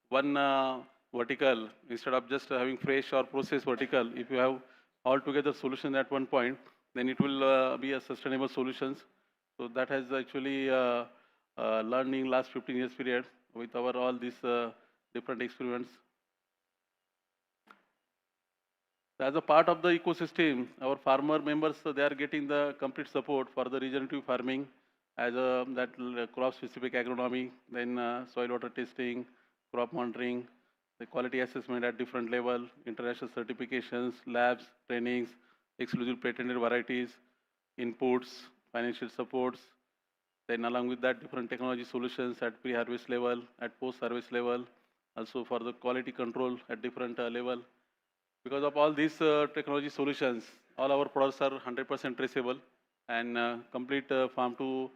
one vertical, instead of just having fresh or processed vertical, if you have altogether solution at one point, then it will be a sustainable solutions. So that has actually learned in last 15 years period with our all these different experiments. As a part of the ecosystem, our farmer members, they are getting the complete support for the regenerative farming as that crop-specific agronomy, then soil water testing, crop monitoring, the quality assessment at different level, international certifications, labs, trainings, exclusive patented varieties, inputs, financial supports, then along with that different technology solutions at pre-harvest level, at post-harvest level, also for the quality control at different level. Because of all these technology solutions, all our products are 100% traceable, and complete farm to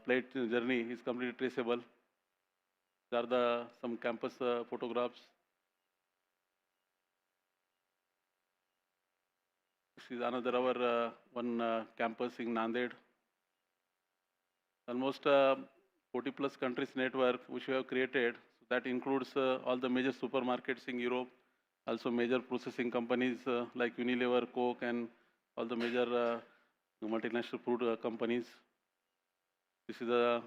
plate journey is completely traceable. These are some campus photographs. This is another our one campus in Nanded. Almost 40 plus countries network which we have created. That includes all the major supermarkets in Europe, Also major processing companies like Unilever, Coke, and all the major multinational food companies. This is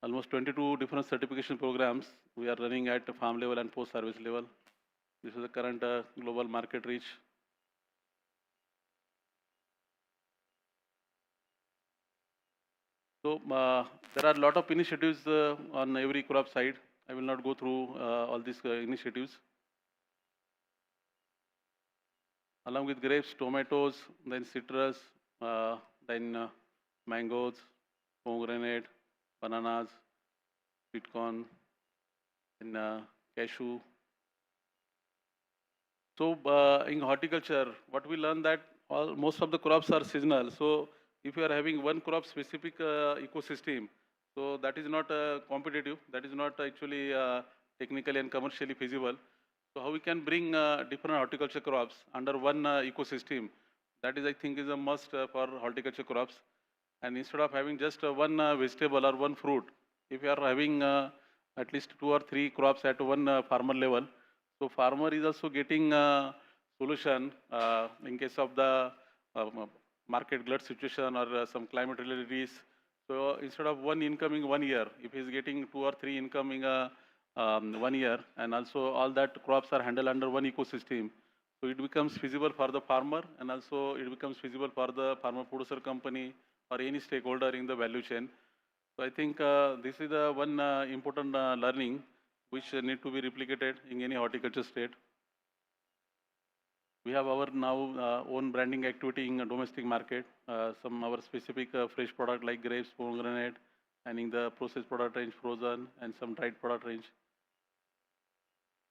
almost 22 different certification programs we are running at farm level and post-service level. This is the current global market reach. So there are a lot of initiatives on every crop side. I will not go through all these initiatives. Along with grapes, tomatoes, then citrus, then mangoes, pomegranate, bananas, sweet corn, and cashew. So in horticulture, what we learned that most of the crops are seasonal. So if you are having one crop specific ecosystem, so that is not competitive. That is not actually technically and commercially feasible. So how we can bring different horticulture crops under one ecosystem? That is, I think, is a must for horticulture crops. And instead of having just one vegetable or one fruit, if you are having at least 2 or 3 crops at one farmer level, so farmer is also getting solution in case of the market glut situation or some climate related risks. So instead of one income in 1 year, if he is getting 2 or 3 income in 1 year, and also all that crops are handled under one ecosystem, so it becomes feasible for the farmer, and also it becomes feasible for the farmer producer company or any stakeholder in the value chain. So I think this is the one important learning which need to be replicated in any horticulture state. We have our now own branding activity in a domestic market. Some our specific fresh product like grapes, pomegranate, and in the processed product range, frozen, and some dried product range.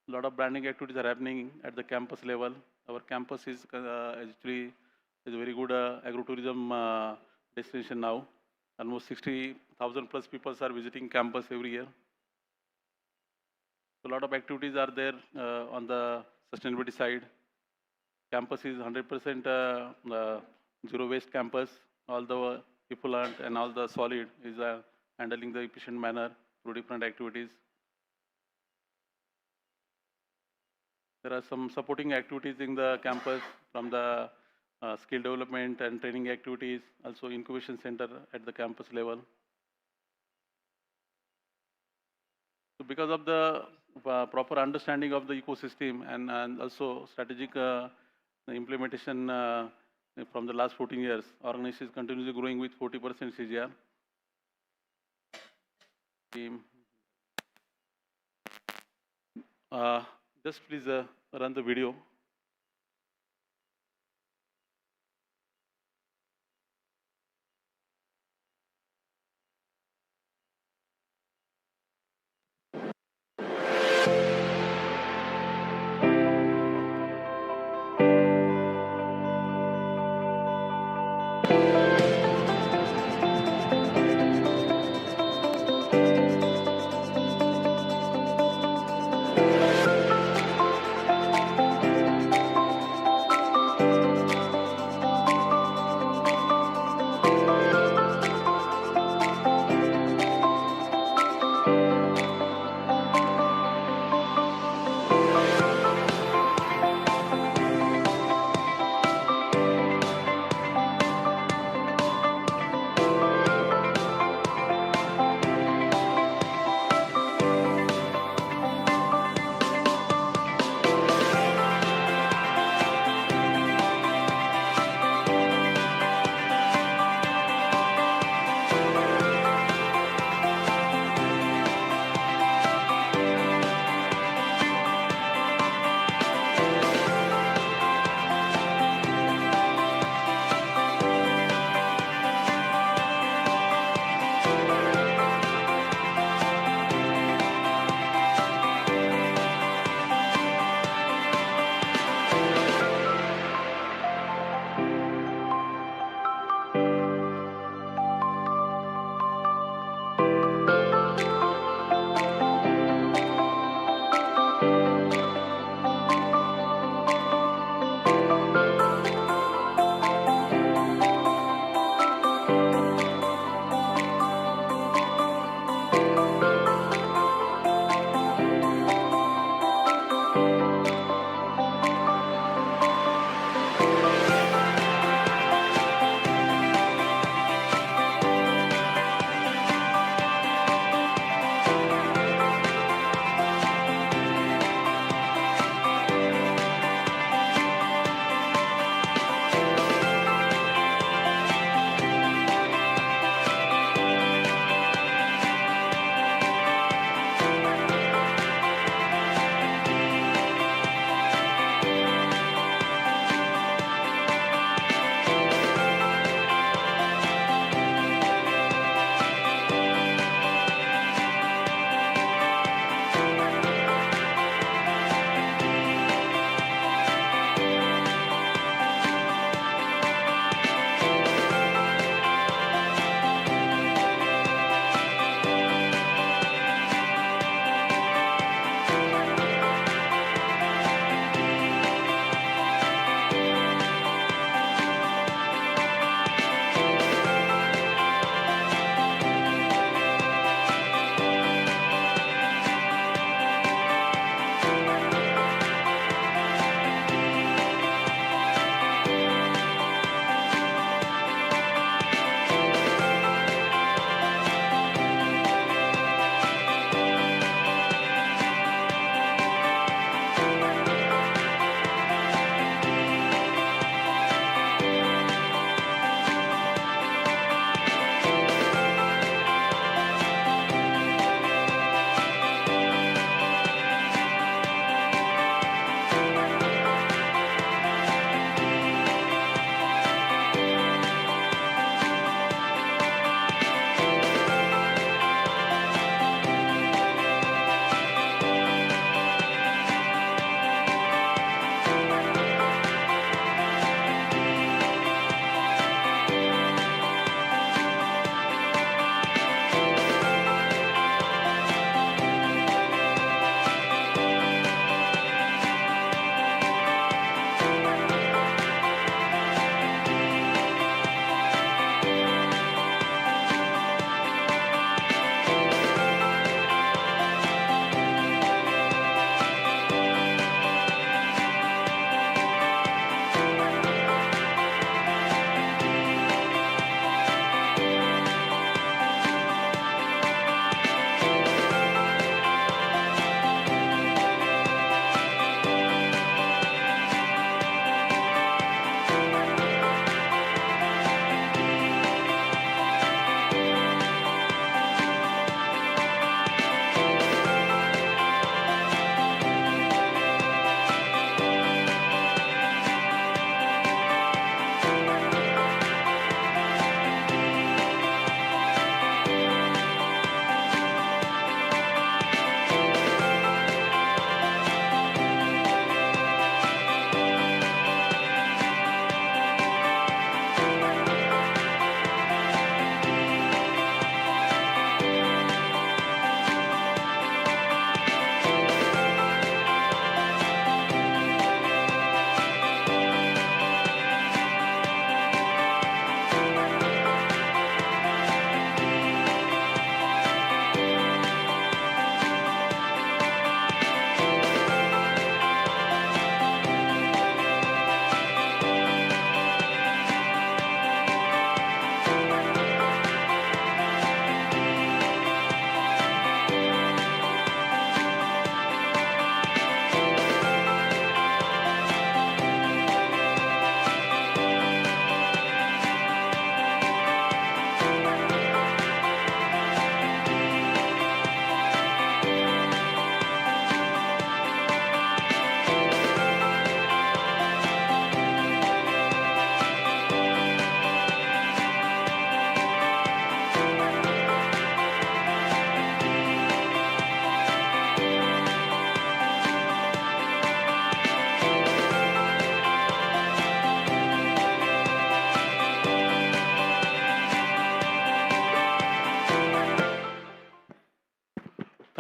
A lot of branding activities are happening at the campus level. Our campus is actually is a very good agrotourism destination now. Almost 60,000 plus people are visiting campus every year. So a lot of activities are there on the sustainability side. Campus is 100% zero waste campus. All the effluent and all the solid is handling the efficient manner through different activities. There are some supporting activities in the campus from the skill development and training activities, also incubation center at the campus level. So because of the proper understanding of the ecosystem and also strategic implementation from the last 14 years, organization is continuously growing with 40% CGR. Just please run the video.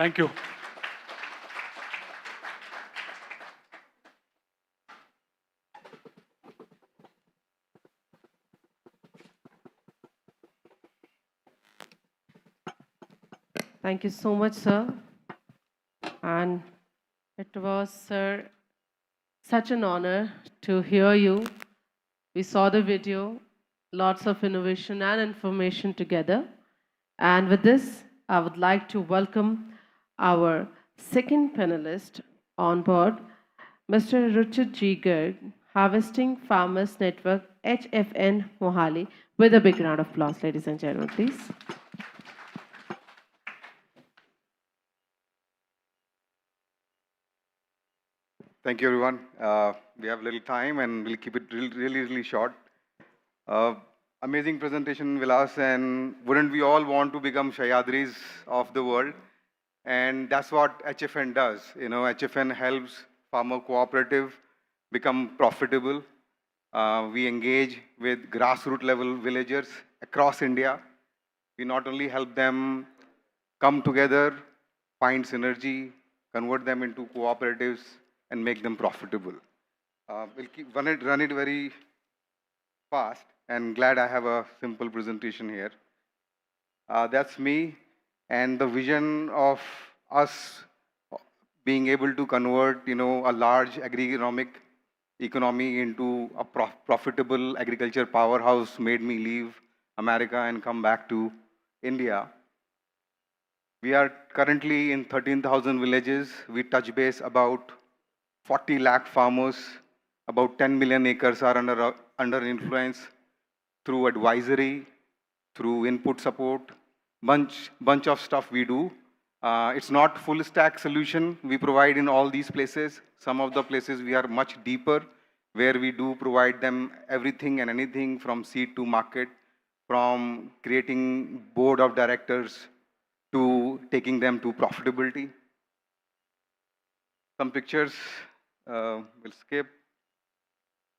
Thank you. Thank you so much, sir. And it was, sir, such an honor to hear you. We saw the video, lots of innovation and information together. And with this, I would like to welcome our second panelist on board, Mr. Richard G. Garg, Harvesting Farmers Network, HFN Mohali, with a big round of applause, ladies and gentlemen, please. Thank you, everyone. We have little time and we'll keep it really short. Amazing presentation, Vilas, and wouldn't we all want to become Sahyadris of the world? And that's what HFN does. You know, HFN helps farmer cooperative become profitable. We engage with grassroots level villagers across India. We not only help them come together, find synergy, convert them into cooperatives, and make them profitable. We'll run it very fast, and glad I have a simple presentation here. That's me, and the vision of us being able to convert, you know, a large agri-economic economy into a profitable agriculture powerhouse made me leave America and come back to India. We are currently in 13,000 villages. We touch base about 40 lakh farmers. About 10 million acres are under influence through advisory, through input support, bunch of stuff we do. It's not full stack solution we provide in all these places. Some of the places we are much deeper, where we do provide them everything and anything from seed to market, from creating board of directors to taking them to profitability. Some pictures we'll skip.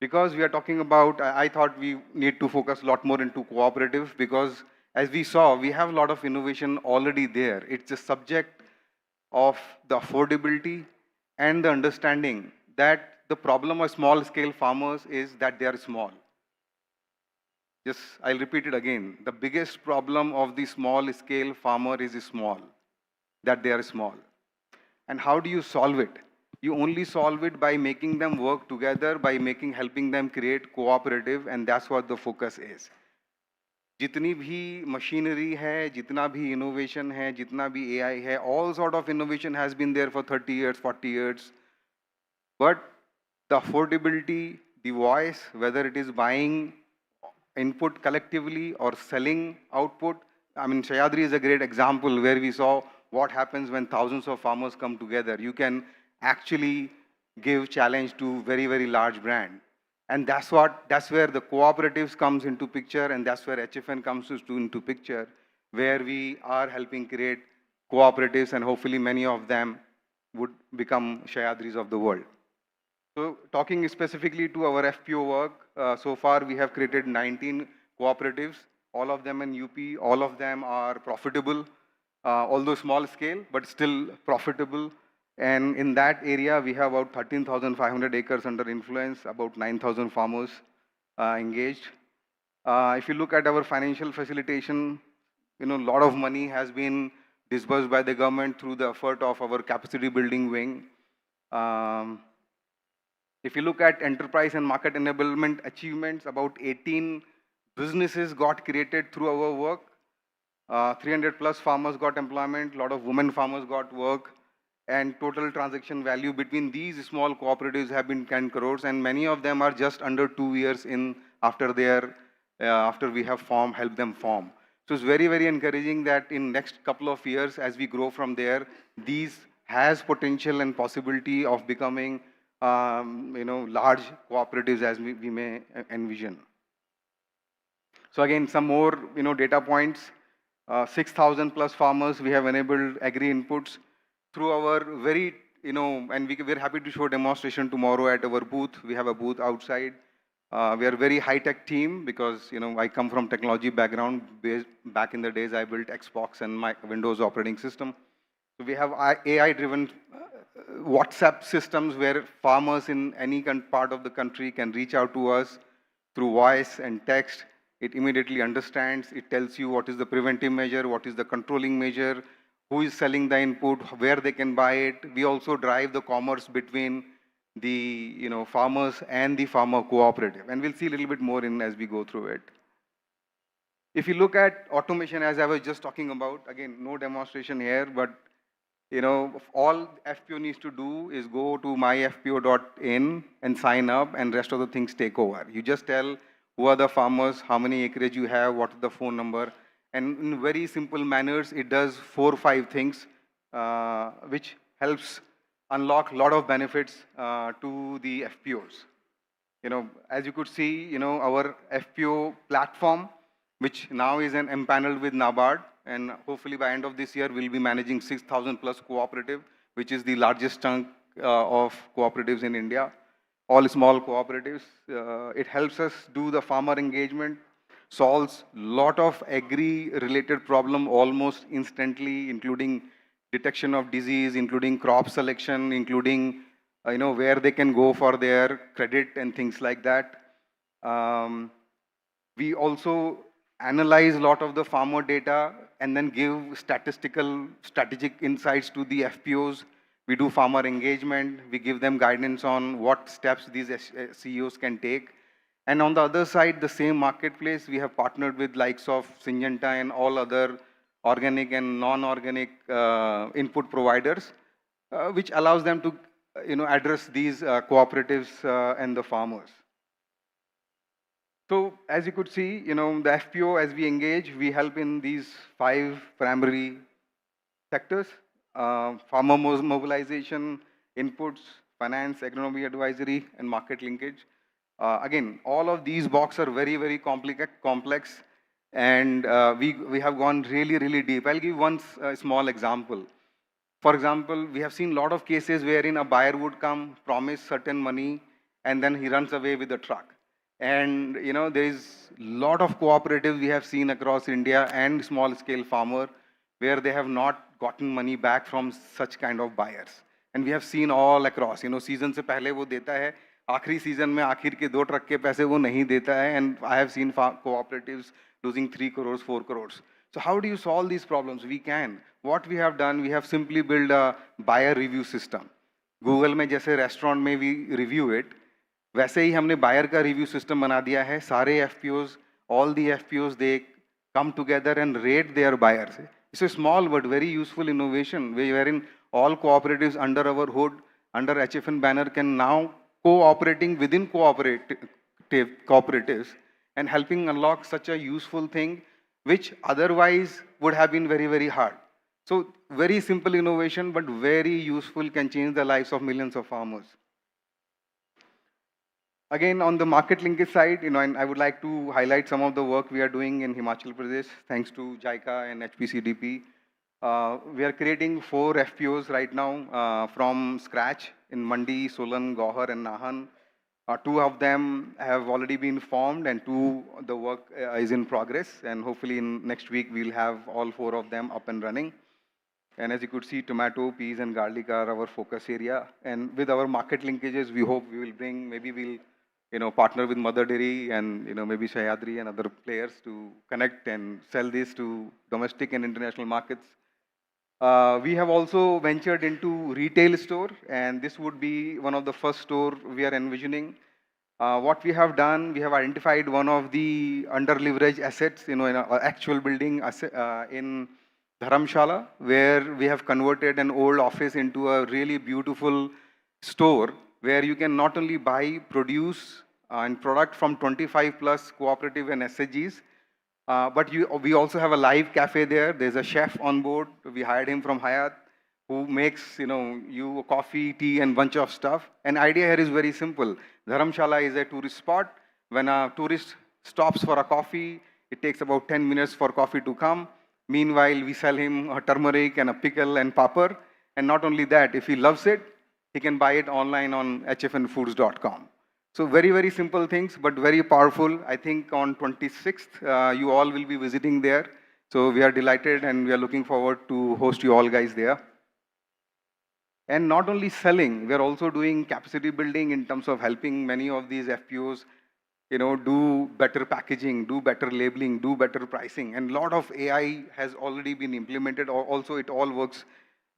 Because we are talking about, I thought we need to focus a lot more into cooperative, because as we saw, we have a lot of innovation already there. It's a subject of the affordability and the understanding that the problem of small scale farmers is that they are small. Yes, I'll repeat it again. The biggest problem of the small scale farmer is small, that they are small. And how do you solve it? You only solve it by making them work together, by helping them create cooperative, and that's what the focus is. जितनी भी machinery है, जितना भी innovation है, जितना भी AI है, all sort of innovation has been there for 30 years, 40 years. But the affordability, the voice, whether it is buying input collectively or selling output. I mean, Sahyadri is a great example where we saw what happens when thousands of farmers come together. You can actually give challenge to very large brand. And that's where the cooperatives comes into picture, and that's where HFN comes into picture, where we are helping create cooperatives, and hopefully many of them would become Sahyadris of the world. So talking specifically to our FPO work, so far we have created 19 cooperatives, all of them in UP, all of them are profitable, although small scale, but still profitable. And in that area, we have about 13,500 acres under influence, about 9,000 farmers engaged. If you look at our financial facilitation, you know, a lot of money has been disbursed by the government through the effort of our capacity building wing. If you look at enterprise and market enablement achievements, about 18 businesses got created through our work. 300 plus farmers got employment, a lot of women farmers got work, and total transaction value between these small cooperatives have been 10 crores, and many of them are just under 2 years in after we have helped them form. So it's very encouraging that in next couple of years, as we grow from there, these has potential and possibility of becoming large cooperatives as we may envision. So again, some more data points. 6,000 plus farmers we have enabled agri inputs through our very, and we're happy to show a demonstration tomorrow at our booth. We have a booth outside. We are a very high-tech team because, I come from technology background. Back in the days, I built Xbox and my Windows operating system. So we have AI-driven WhatsApp systems where farmers in any part of the country can reach out to us through voice and text. It immediately understands. It tells you what is the preventive measure, what is the controlling measure, who is selling the input, where they can buy it. We also drive the commerce between the farmers and the farmer cooperative. And we'll see a little bit more in as we go through it. If you look at automation, as I was just talking about, again, no demonstration here, but all FPO needs to do is go to myfpo.in and sign up, and rest of the things take over. You just tell who are the farmers, how many acreage you have, what is the phone number, and in very simple manners, it does 4 or 5 things, which helps unlock a lot of benefits to the FPOs. As you could see, our FPO platform, which now is empaneled with NABARD, and hopefully by end of this year, we'll be managing 6,000 plus cooperative, which is the largest chunk of cooperatives in India, all small cooperatives. It helps us do the farmer engagement, solves lot of agri-related problem almost instantly, including detection of disease, including crop selection, including where they can go for their credit and things like that. We also analyze a lot of the farmer data and then give strategic insights to the FPOs. We do farmer engagement. We give them guidance on what steps these CEOs can take. And on the other side, the same marketplace, we have partnered with likes of Syngenta and all other organic and non-organic input providers, which allows them to address these cooperatives and the farmers. So as you could see, the FPO, as we engage, we help in these 5 primary sectors: farmer mobilization, inputs, finance, agronomy advisory, and market linkage. Again, all of these boxes are very, very complex, and we have gone really, really deep. I'll give one small example. For example, we have seen a lot of cases wherein a buyer would come, promise certain money, and then he runs away with the truck. And there is a lot of cooperatives we have seen across India and small-scale farmer where they have not gotten money back from such kind of buyers. And we have seen all across. Season से पहले वो देता है, आखिरी season में आखिर के 2 truck के पैसे वो नहीं देता है. And I have seen cooperatives losing 3 crores, 4 crores. So how do you solve these problems? We can. What we have done, we have simply built a buyer review system. Google में जैसे restaurant में we review it, वैसे ही हमने buyer का review system बना दिया है. सारे FPOs, all the FPOs, they come together and rate their buyers. It's a small but very useful innovation wherein all cooperatives under our hood, under HFN banner, can now cooperating within cooperatives and helping unlock such a useful thing which otherwise would have been very, very hard. So very simple innovation, but very useful, can change the lives of millions of farmers. Again, on the market linkage side, and I would like to highlight some of the work we are doing in Himachal Pradesh, thanks to JICA and HPCDP. We are creating 4 FPOs right now from scratch in Mandi, Solan, Gohar, and Nahan. 2 of them have already been formed, and 2, the work is in progress. And hopefully in next week, we'll have all 4 of them up and running. And as you could see, tomato, peas, and garlic are our focus area. And with our market linkages, we hope we will bring, maybe we'll partner with Mother Dairy and maybe Sahyadri and other players to connect and sell this to domestic and international markets. We have also ventured into retail store, and this would be one of the first store we are envisioning. What we have done, we have identified one of the under-leveraged assets, in an actual building in Dharamshala, where we have converted an old office into a really beautiful store where you can not only buy produce and product from 25 plus cooperative and SHGs, but we also have a live cafe there. There's a chef on board. We hired him from Hyatt, who makes you coffee, tea, and bunch of stuff. And idea here is very simple. Dharamshala is a tourist spot. When a tourist stops for a coffee, it takes about 10 minutes for coffee to come. Meanwhile, we sell him a turmeric and a pickle and papar. And not only that, if he loves it, he can buy it online on hfnfoods.com. So very, very simple things, but very powerful. I think on 26th, you all will be visiting there. So we are delighted and we are looking forward to host you all guys there. And not only selling, we're also doing capacity building in terms of helping many of these FPOs, do better packaging, do better labeling, do better pricing. And a lot of AI has already been implemented. Also, it all works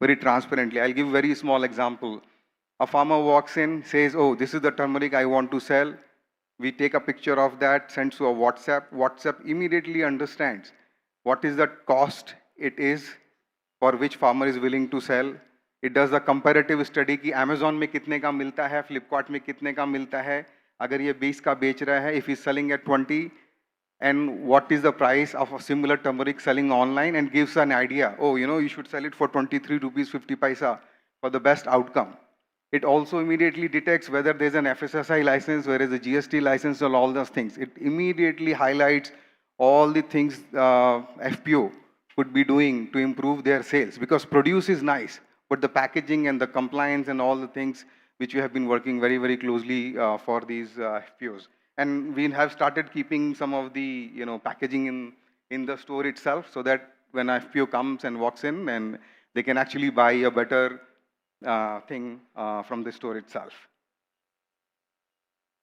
very transparently. I'll give a very small example. A farmer walks in, says, oh, this is the turmeric I want to sell. We take a picture of that, sends to a WhatsApp. WhatsApp immediately understands what is the cost it is for which farmer is willing to sell. It does a comparative study कि Amazon में कितने का मिलता है, Flipkart में कितने का मिलता है, अगर ये 20 का बेच रहा है, if he's selling at 20, and what is the price of a similar turmeric selling online, and gives an idea. Oh, you should sell it for 23 rupees 50 paisa for the best outcome. It also immediately detects whether there's an FSSI license, where is a GST license, and all those things. It immediately highlights all the things FPO could be doing to improve their sales, because produce is nice, but the packaging and the compliance and all the things which we have been working very, very closely for these FPOs. And we have started keeping some of the packaging in the store itself, so that when a FPO comes and walks in, and they can actually buy a better thing from the store itself.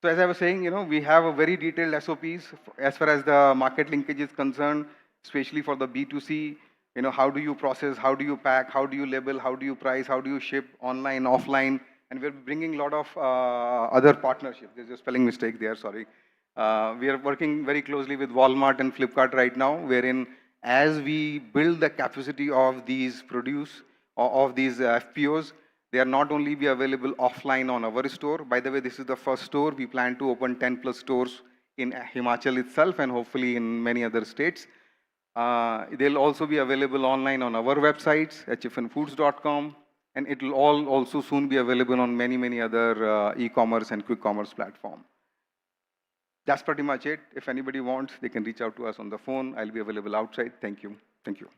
So as I was saying, we have a very detailed SOPs as far as the market linkage is concerned, especially for the B2C. How do you process, how do you pack, how do you label, how do you price, how do you ship online, offline, and we're bringing a lot of other partnerships. There's a spelling mistake there, sorry. We are working very closely with Walmart and Flipkart right now, wherein as we build the capacity of these of these FPOs, they are not only be available offline on our store. By the way, this is the first store. We plan to open 10 plus stores in Himachal itself, and hopefully in many other states. They'll also be available online on our websites, hfnfoods.com, and it will all also soon be available on many, many other e-commerce and quick commerce platforms. That's pretty much it. If anybody wants, they can reach out to us on the phone. I'll be available outside. Thank you. Thank you.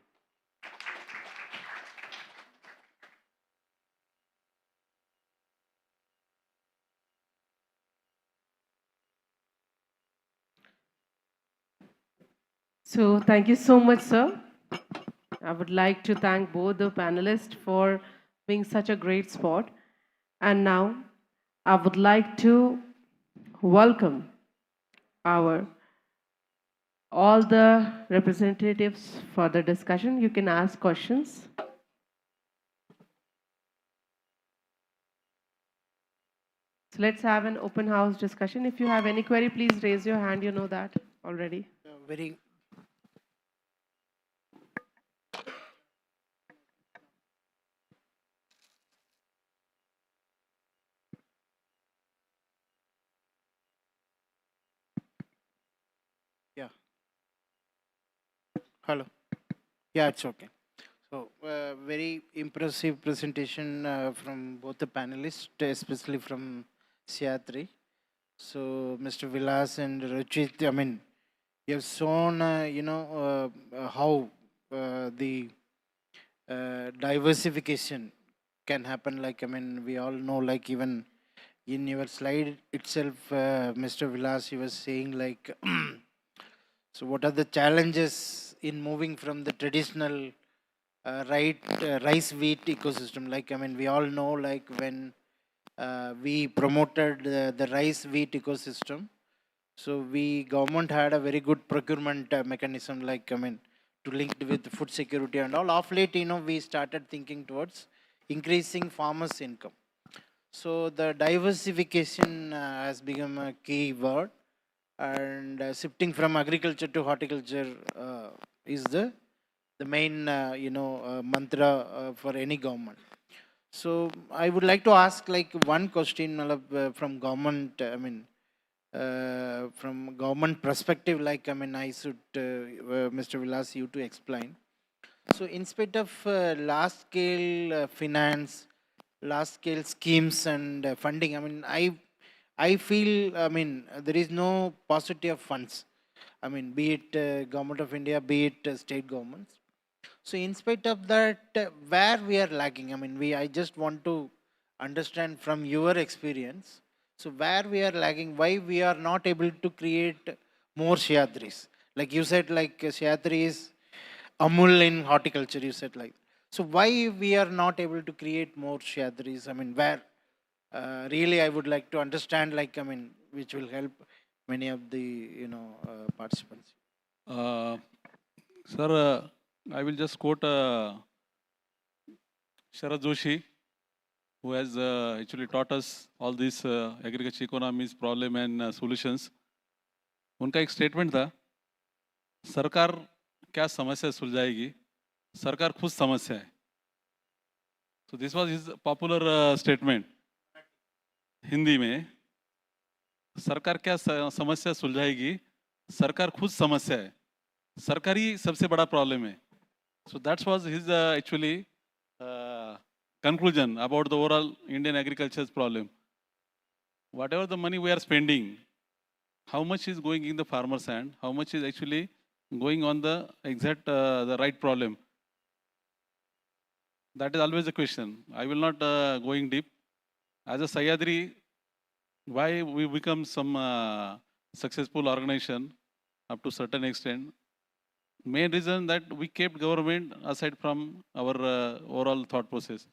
So thank you so much, sir. I would like to thank both the panelists for being such a great sport. And now I would like to welcome all the representatives for the discussion. You can ask questions. So let's have an open house discussion. If you have any query, please raise your hand. You know that already. Very Yeah. Hello. Yeah, it's okay. So, very impressive presentation from both the panelists, especially from Siatri. So, Mr. Vilas and Ruchit, I mean, you have shown, how the diversification can happen. Like, I mean, we all know, like, even in your slide itself, Mr. Vilas, he was saying, like, so what are the challenges in moving from the traditional rice wheat ecosystem? Like, I mean, we all know, like, when we promoted the rice wheat ecosystem, so government had a very good procurement mechanism, like, I mean, to link with food security and all. Of late, we started thinking towards increasing farmers' income. So the diversification has become a key word, and shifting from agriculture to horticulture is the main mantra for any government. So I would like to ask, like, one question from government. I mean, from government perspective, like, I mean, I should Mr. Vilas, you to explain. So in spite of large scale finance, large scale schemes and funding, I mean, I feel, I mean, there is no paucity of funds. I mean, be it Government of India, be it state governments. So in spite of that, where we are lacking, I mean, I just want to understand from your experience. So where we are lagging, why we are not able to create more Shayatris? Like you said, like Shayatri is Amul in horticulture, you said like. So why we are not able to create more Shadris? I mean, where really I would like to understand, like, I mean, which will help many of the, participants. Sir, I will just quote Sharad Joshi, who has actually taught us all these agriculture economies, problem and solutions. उनका एक statement था, सरकार क्या समस्या सुलझाएगी, सरकार खुद समस्या है. So this was his popular statement. Hindi में, सरकार क्या समस्या सुलझाएगी, सरकार खुद समस्या है, सरकार ही सबसे बड़ा प्रॉब्लम है. So that was his actually conclusion about the overall Indian agriculture's problem. Whatever the money we are spending, how much is going in the farmer's hand, how much is actually going on the exact the right problem. That is always the question. I will not going deep. As a Sahyadri, why we become some successful organization up to certain extent. Main reason that we kept government aside from our overall thought process.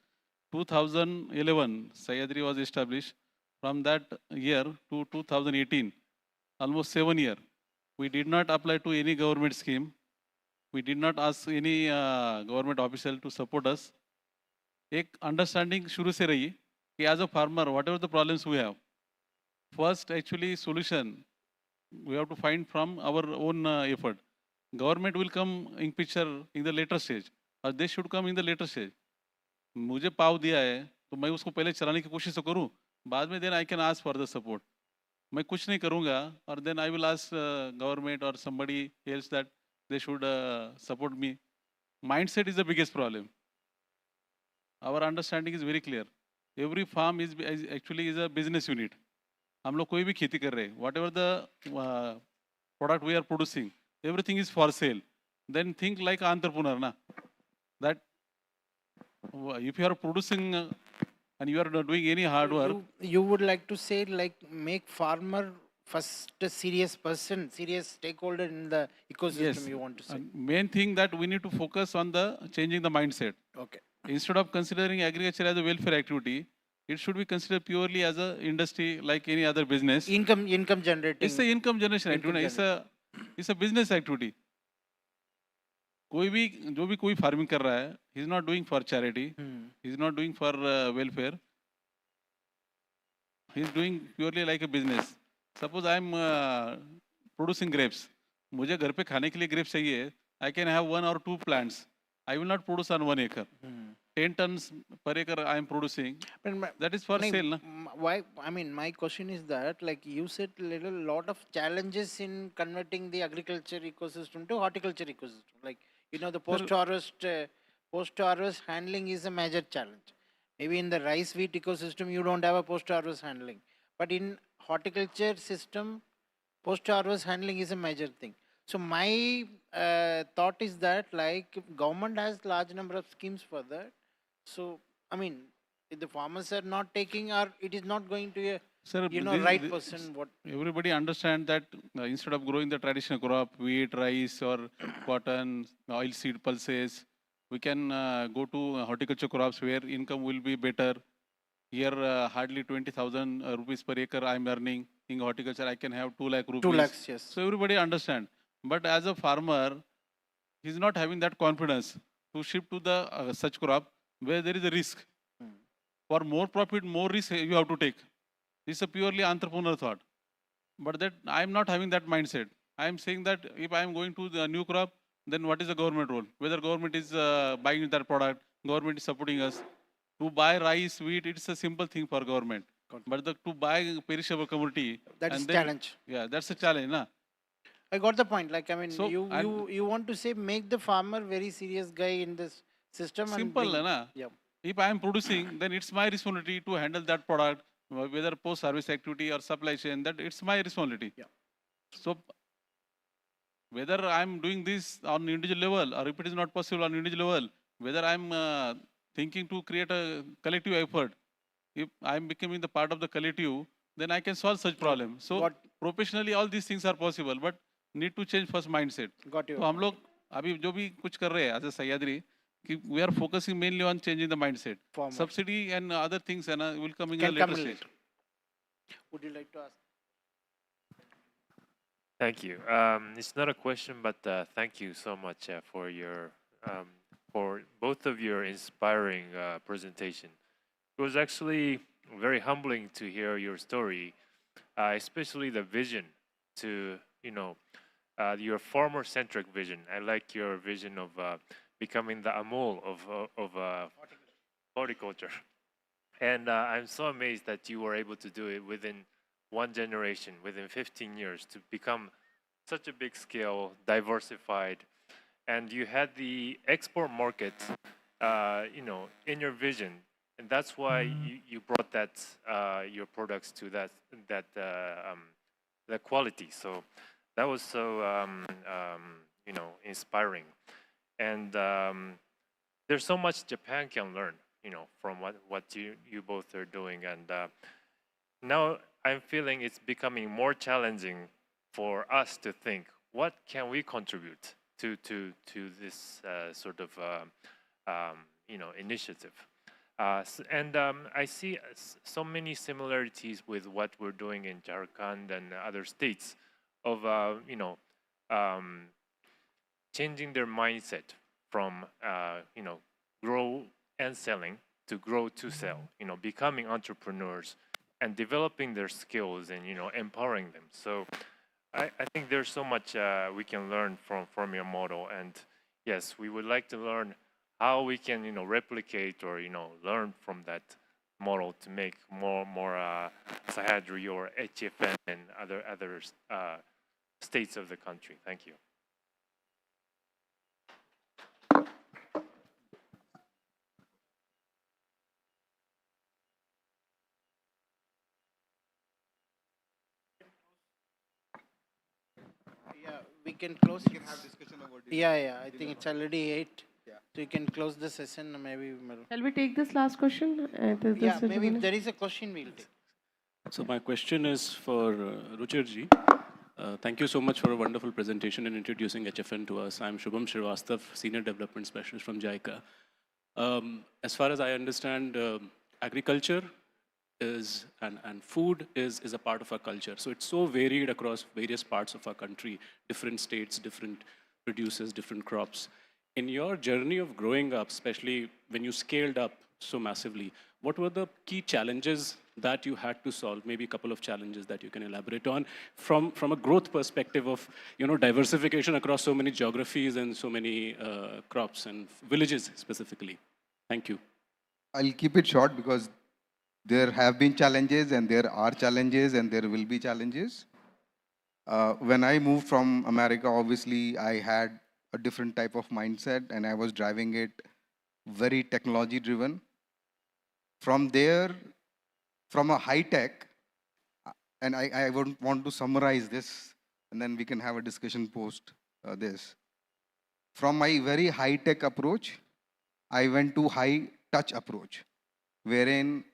2011, Sahyadri was established. From that year to 2018, almost 7 years, we did not apply to any government scheme. We did not ask any government official to support us. एक understanding शुरू से रही कि as a farmer whatever the problems we have first actually solution we have to find from our own effort government will come in picture in the later stage और they should come in the later stage मुझे पाव दिया है तो मैं उसको पहले चलाने की कोशिश तो करूँ बाद में then I can ask for the support मैं कुछ नहीं करूँगा और then I will ask government और somebody else that they should support me mindset is the biggest problem our understanding is very clear. Every farm is actually is a business unit. हम लोग कोई भी खेती कर रहे हैं, whatever the product we are producing, everything is for sale. Then think like entrepreneur, na? That if you are producing and you are not doing any hard work. You would like to say like make farmer first a serious person, serious stakeholder in the ecosystem. Yes. You want to say. Main thing that we need to focus on the changing the mindset. Okay. Instead of considering agriculture as a welfare activity, it should be considered purely as a industry like any other business. Income generating. It's a income generation activity. It's a business activity. कोई भी जो भी कोई farming कर रहा है, he is not doing for charity. He is not doing for welfare. He is doing purely like a business. Suppose I am producing grapes. मुझे घर पे खाने के लिए grapes चाहिए. I can have 1 or 2 plants. I will not produce on 1 acre. 10 tons per acre I am producing. That is for sale. Na? Why? I mean, my question is that, like you said, lot of challenges in converting the agriculture ecosystem to horticulture ecosystem. Like, the post-harvest handling is a major challenge. Maybe in the rice wheat ecosystem, you don't have a post-harvest handling. But in horticulture system, post-harvest handling is a major thing. So my thought is that like government has large number of schemes for that. So I mean, if the farmers are not taking, or it is not going to a right person. What everybody understand that instead of growing the traditional crop, wheat, rice, or cotton, oilseed pulses, we can go to horticulture crops where income will be better. Here hardly 20,000 rupees per acre I am earning. In horticulture I can have 2 lakh rupees. 2 lakhs, yes. So everybody understand. But as a farmer, he is not having that confidence to shift to the such crop where there is a risk. For more profit, more risk you have to take. This is a purely entrepreneur thought. But that I am not having that mindset. I am saying that if I am going to the new crop, then what is the government role? Whether government is buying that product, government is supporting us. To buy rice, wheat, it's a simple thing for government. But to buy perishable commodity, that is a challenge. Yeah, that's a challenge, na? I got the point. Like, I mean, so, you want to say make the farmer very serious guy in this system. Simple, na? Yeah. If I am producing, then it's my responsibility to handle that product, whether post-service activity or supply chain, that it's my responsibility. Yeah. So, whether I am doing this on individual level or if it is not possible on individual level, whether I am thinking to create a collective effort, if I am becoming the part of the collective, then I can solve such problem. So, professionally, all these things are possible, but need to change first mindset. Got you. तो हम लोग अभी जो भी कुछ कर रहे हैं as a Sahyadri, We are focusing mainly on changing the mindset. Farmer. Subsidy and other things will come in a Can later come stage. later. Would you like to ask? Thank you. It's not a question, but thank you so much for your for both of your inspiring presentation. It was actually very humbling to hear your story, especially the vision to your farmer-centric vision. I like your vision of becoming the Amol of horticulture, and I'm so amazed that you were able to do it within one generation, within 15 years, to become such a big scale, diversified, and you had the export market, in your vision, and that's why you brought that your products to that quality. So that was so inspiring, and there's so much Japan can learn, from what you both are doing, and now I'm feeling it's becoming more challenging for us to think, what can we contribute to this sort of initiative? And I see so many similarities with what we're doing in Jharkhand and other states of changing their mindset from grow and selling to grow to sell, becoming entrepreneurs and developing their skills and empowering them. So I think there's so much we can learn from your model, and yes, we would like to learn how we can replicate or learn from that model to make more Sahyadri or HFN and other states of the country. Thank you. Yeah, we can close. We can have discussion about it. Yeah, I think it's already 8. Yeah. So you can close the session. Maybe. Shall we take this last question? Yeah, maybe if there is a question, we'll take. So my question is for Ruchirji. Thank you so much for a wonderful presentation and introducing HFN to us. I'm Shubham Srivastav, Senior Development Specialist from JICA. As far as I understand, agriculture is and food is a part of our culture. So it's so varied across various parts of our country, different states, different producers, different crops. In your journey of growing up, especially when you scaled up so massively, what were the key challenges that you had to solve? Maybe a couple of challenges that you can elaborate on from a growth perspective of diversification across so many geographies and so many crops and villages specifically. Thank you. I'll keep it short because there have been challenges and there are challenges and there will be challenges. When I moved from America, obviously I had a different type of mindset and I was driving it very technology driven. From there, from a high tech, and I would want to summarize this and then we can have a discussion post this. From my very high tech approach, I went to high touch approach, wherein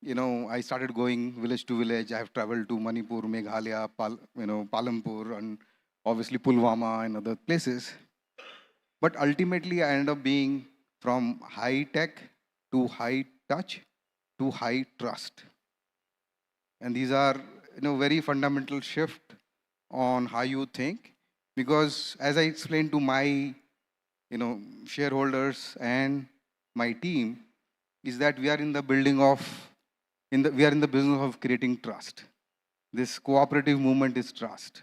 I started going village to village. I have traveled to Manipur, Meghalaya, Palampur, and obviously Pulwama and other places. But ultimately, I ended up being from high tech to high touch to high trust. And these are very fundamental shift on how you think. Because as I explained to my shareholders and my team, is that we are in the building of we are in the business of creating trust. This cooperative movement is trust.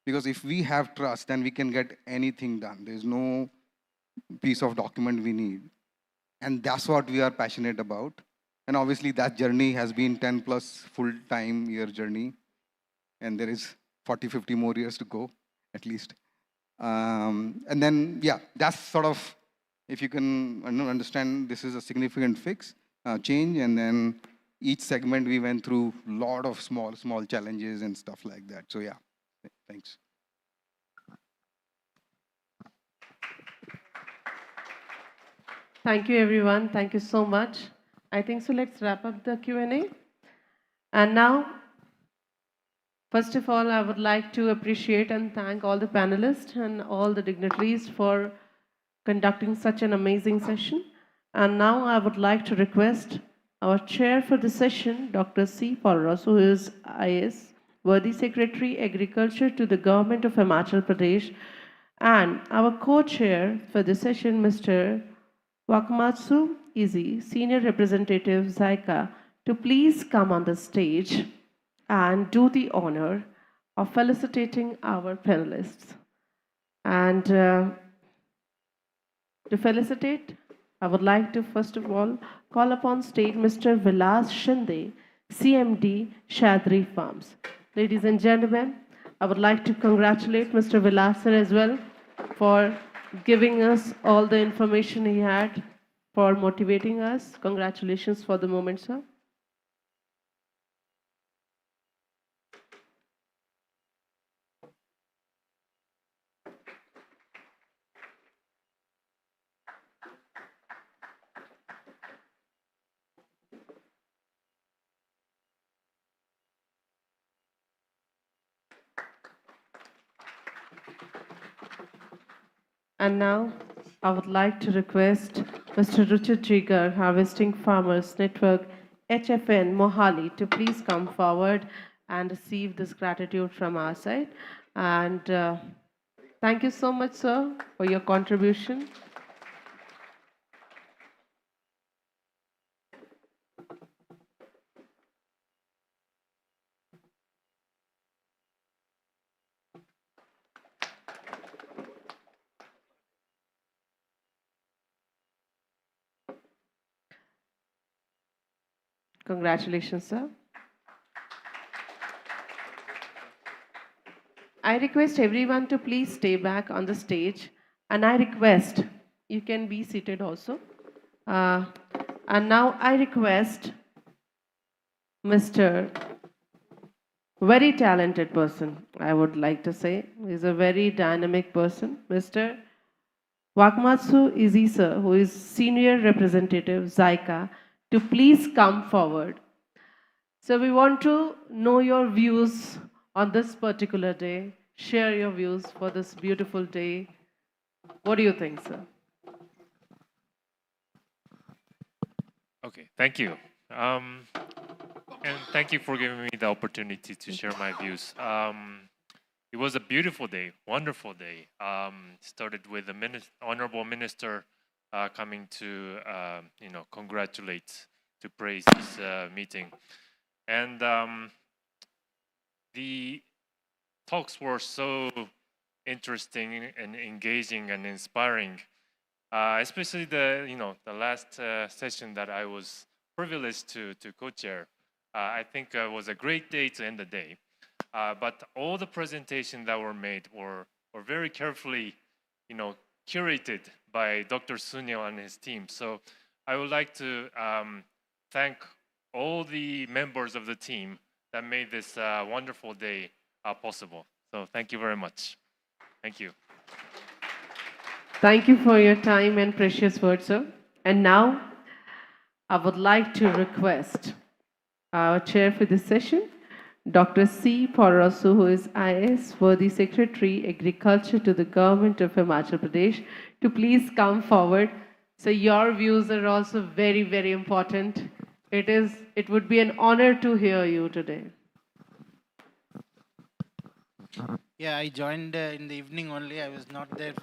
Because if we have trust, then we can get anything done. There's no piece of document we need. And that's what we are passionate about. And obviously that journey has been 10 plus full-time year journey. And there is 40, 50 more years to go, at least. And then, yeah, that's sort of, if you can understand, this is a significant change. And then each segment we went through a lot of small challenges and stuff like that. So yeah, thanks. Thank you, everyone. Thank you so much. I think so. Let's wrap up the Q&A. And now, first of all, I would like to appreciate and thank all the panelists and all the dignitaries for conducting such an amazing session. And now I would like to request our chair for the session, Dr. C. Palras, who is IS, Worthy Secretary, Agriculture to the Government of Himachal Pradesh, and our co-chair for the session, Mr. Wakamatsu Izzy, Senior Representative, Jica, to please come on the stage and do the honor of felicitating our panelists. And to felicitate, I would like to first of all call upon stage Mr. Vilas Shinde, CMD, Shadri Farms. Ladies and gentlemen, I would like to congratulate Mr. Vilas sir as well for giving us all the information he had, for motivating us. Congratulations for the moment, sir. And now I would like to request Mr. Ruchir Jigar, Harvesting Farmers Network, HFN Mohali, to please come forward and receive this gratitude from our side. And thank you so much, sir, for your contribution. Congratulations, sir. I request everyone to please stay back on the stage, and I request you can be seated also. And now I request Mr. Very talented person, I would like to say. He's a very dynamic person, Mr. Wakamatsu Izzy sir, who is Senior Representative, Jica, to please come forward. So we want to know your views on this particular day. Share your views for this beautiful day. What do you think, sir? Okay, thank you. And thank you for giving me the opportunity to share my views. It was a beautiful day, wonderful day. Started with the honorable minister coming to, congratulate, to praise this meeting. And the talks were so interesting and engaging and inspiring. Especially the last session that I was privileged to co-chair. I think it was a great day to end the day. But all the presentations that were made were very carefully, curated by Dr. Sunil and his team. So I would like to thank all the members of the team that made this wonderful day possible. So thank you very much. Thank you. Thank you for your time and precious words, sir. And now, I would like to request our chair for this session, Dr. C. Parasu, who is IS, Worthy Secretary, Agriculture to the Government of Himachal Pradesh, to please come forward. So your views are also very, very important. It would be an honor to hear you today. Yeah, I joined in the evening only. I was not there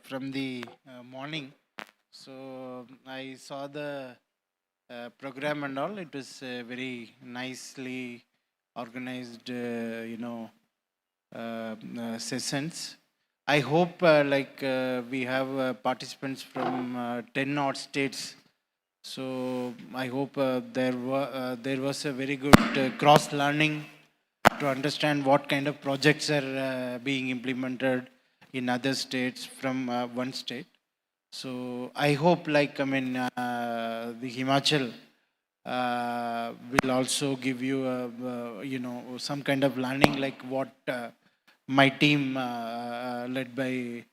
from the morning. So I saw the program and all. It was very nicely organized, sessions. I hope we have participants from 10 odd states. So I hope there was a very good cross-learning to understand what kind of projects are being implemented in other states from one state. So I hope the Himachal will also give you some kind of learning like what my team led by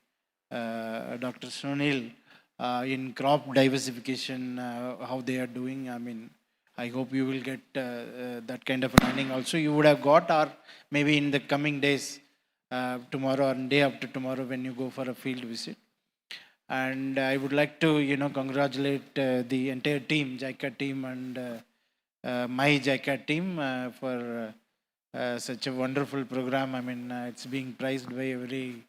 Dr. Sunil in crop diversification, how they are doing. I hope you will get that kind of learning also. You would have got, or maybe in the coming days, tomorrow or day after tomorrow when you go for a field visit. And I would like to, congratulate the entire team, Jica team, and my Jica team for such a wonderful program. I mean, it's being prized by every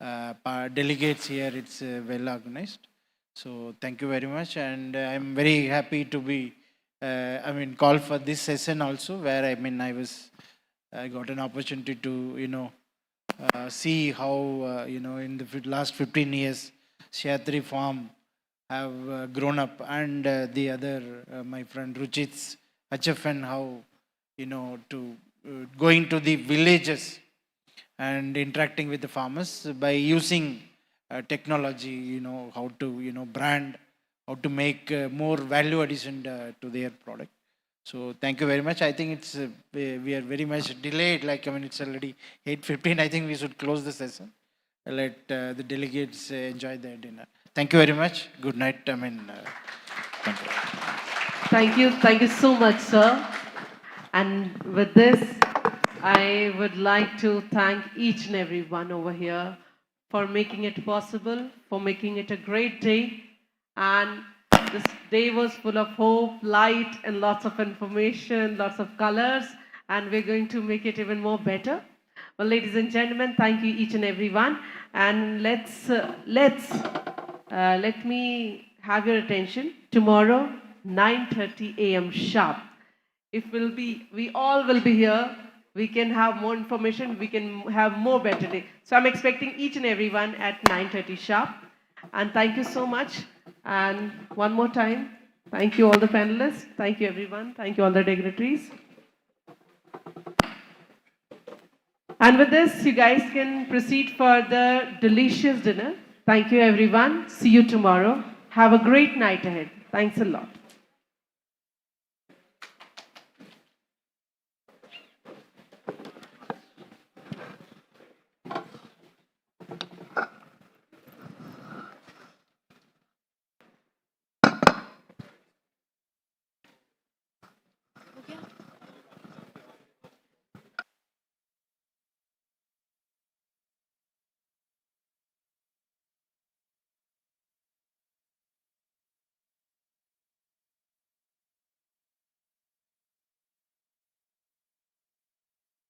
delegates here. It's well organized. So thank you very much, and I'm very happy to be, called for this session also, where I got an opportunity to, see how, in the last 15 years, Shatri farm have grown up, and the other, my friend Ruchit's HFN, how, to going to the villages and interacting with the farmers by using technology, how to, brand, how to make more value addition to their product. So thank you very much. I think it's we are very much delayed. It's already 8:15. I think we should close the session. Let the delegates enjoy their dinner. Thank you very much. Good night. Thank you. Thank you so much, sir. And with this, I would like to thank each and every one over here for making it possible, for making it a great day. And this day was full of hope, light, and lots of information, lots of colors, and we're going to make it even more better. Well, ladies and gentlemen, thank you each and every one. And let me have your attention. Tomorrow, 9:30 a.m. sharp. We all will be here. We can have more information. We can have more better day. So I'm expecting each and every one at 9:30 sharp. And thank you so much. And one more time, thank you all the panelists. Thank you everyone. Thank you all the dignitaries. And with this, you guys can proceed for the delicious dinner. Thank you everyone. See you tomorrow. Have a great night ahead. Thanks a lot.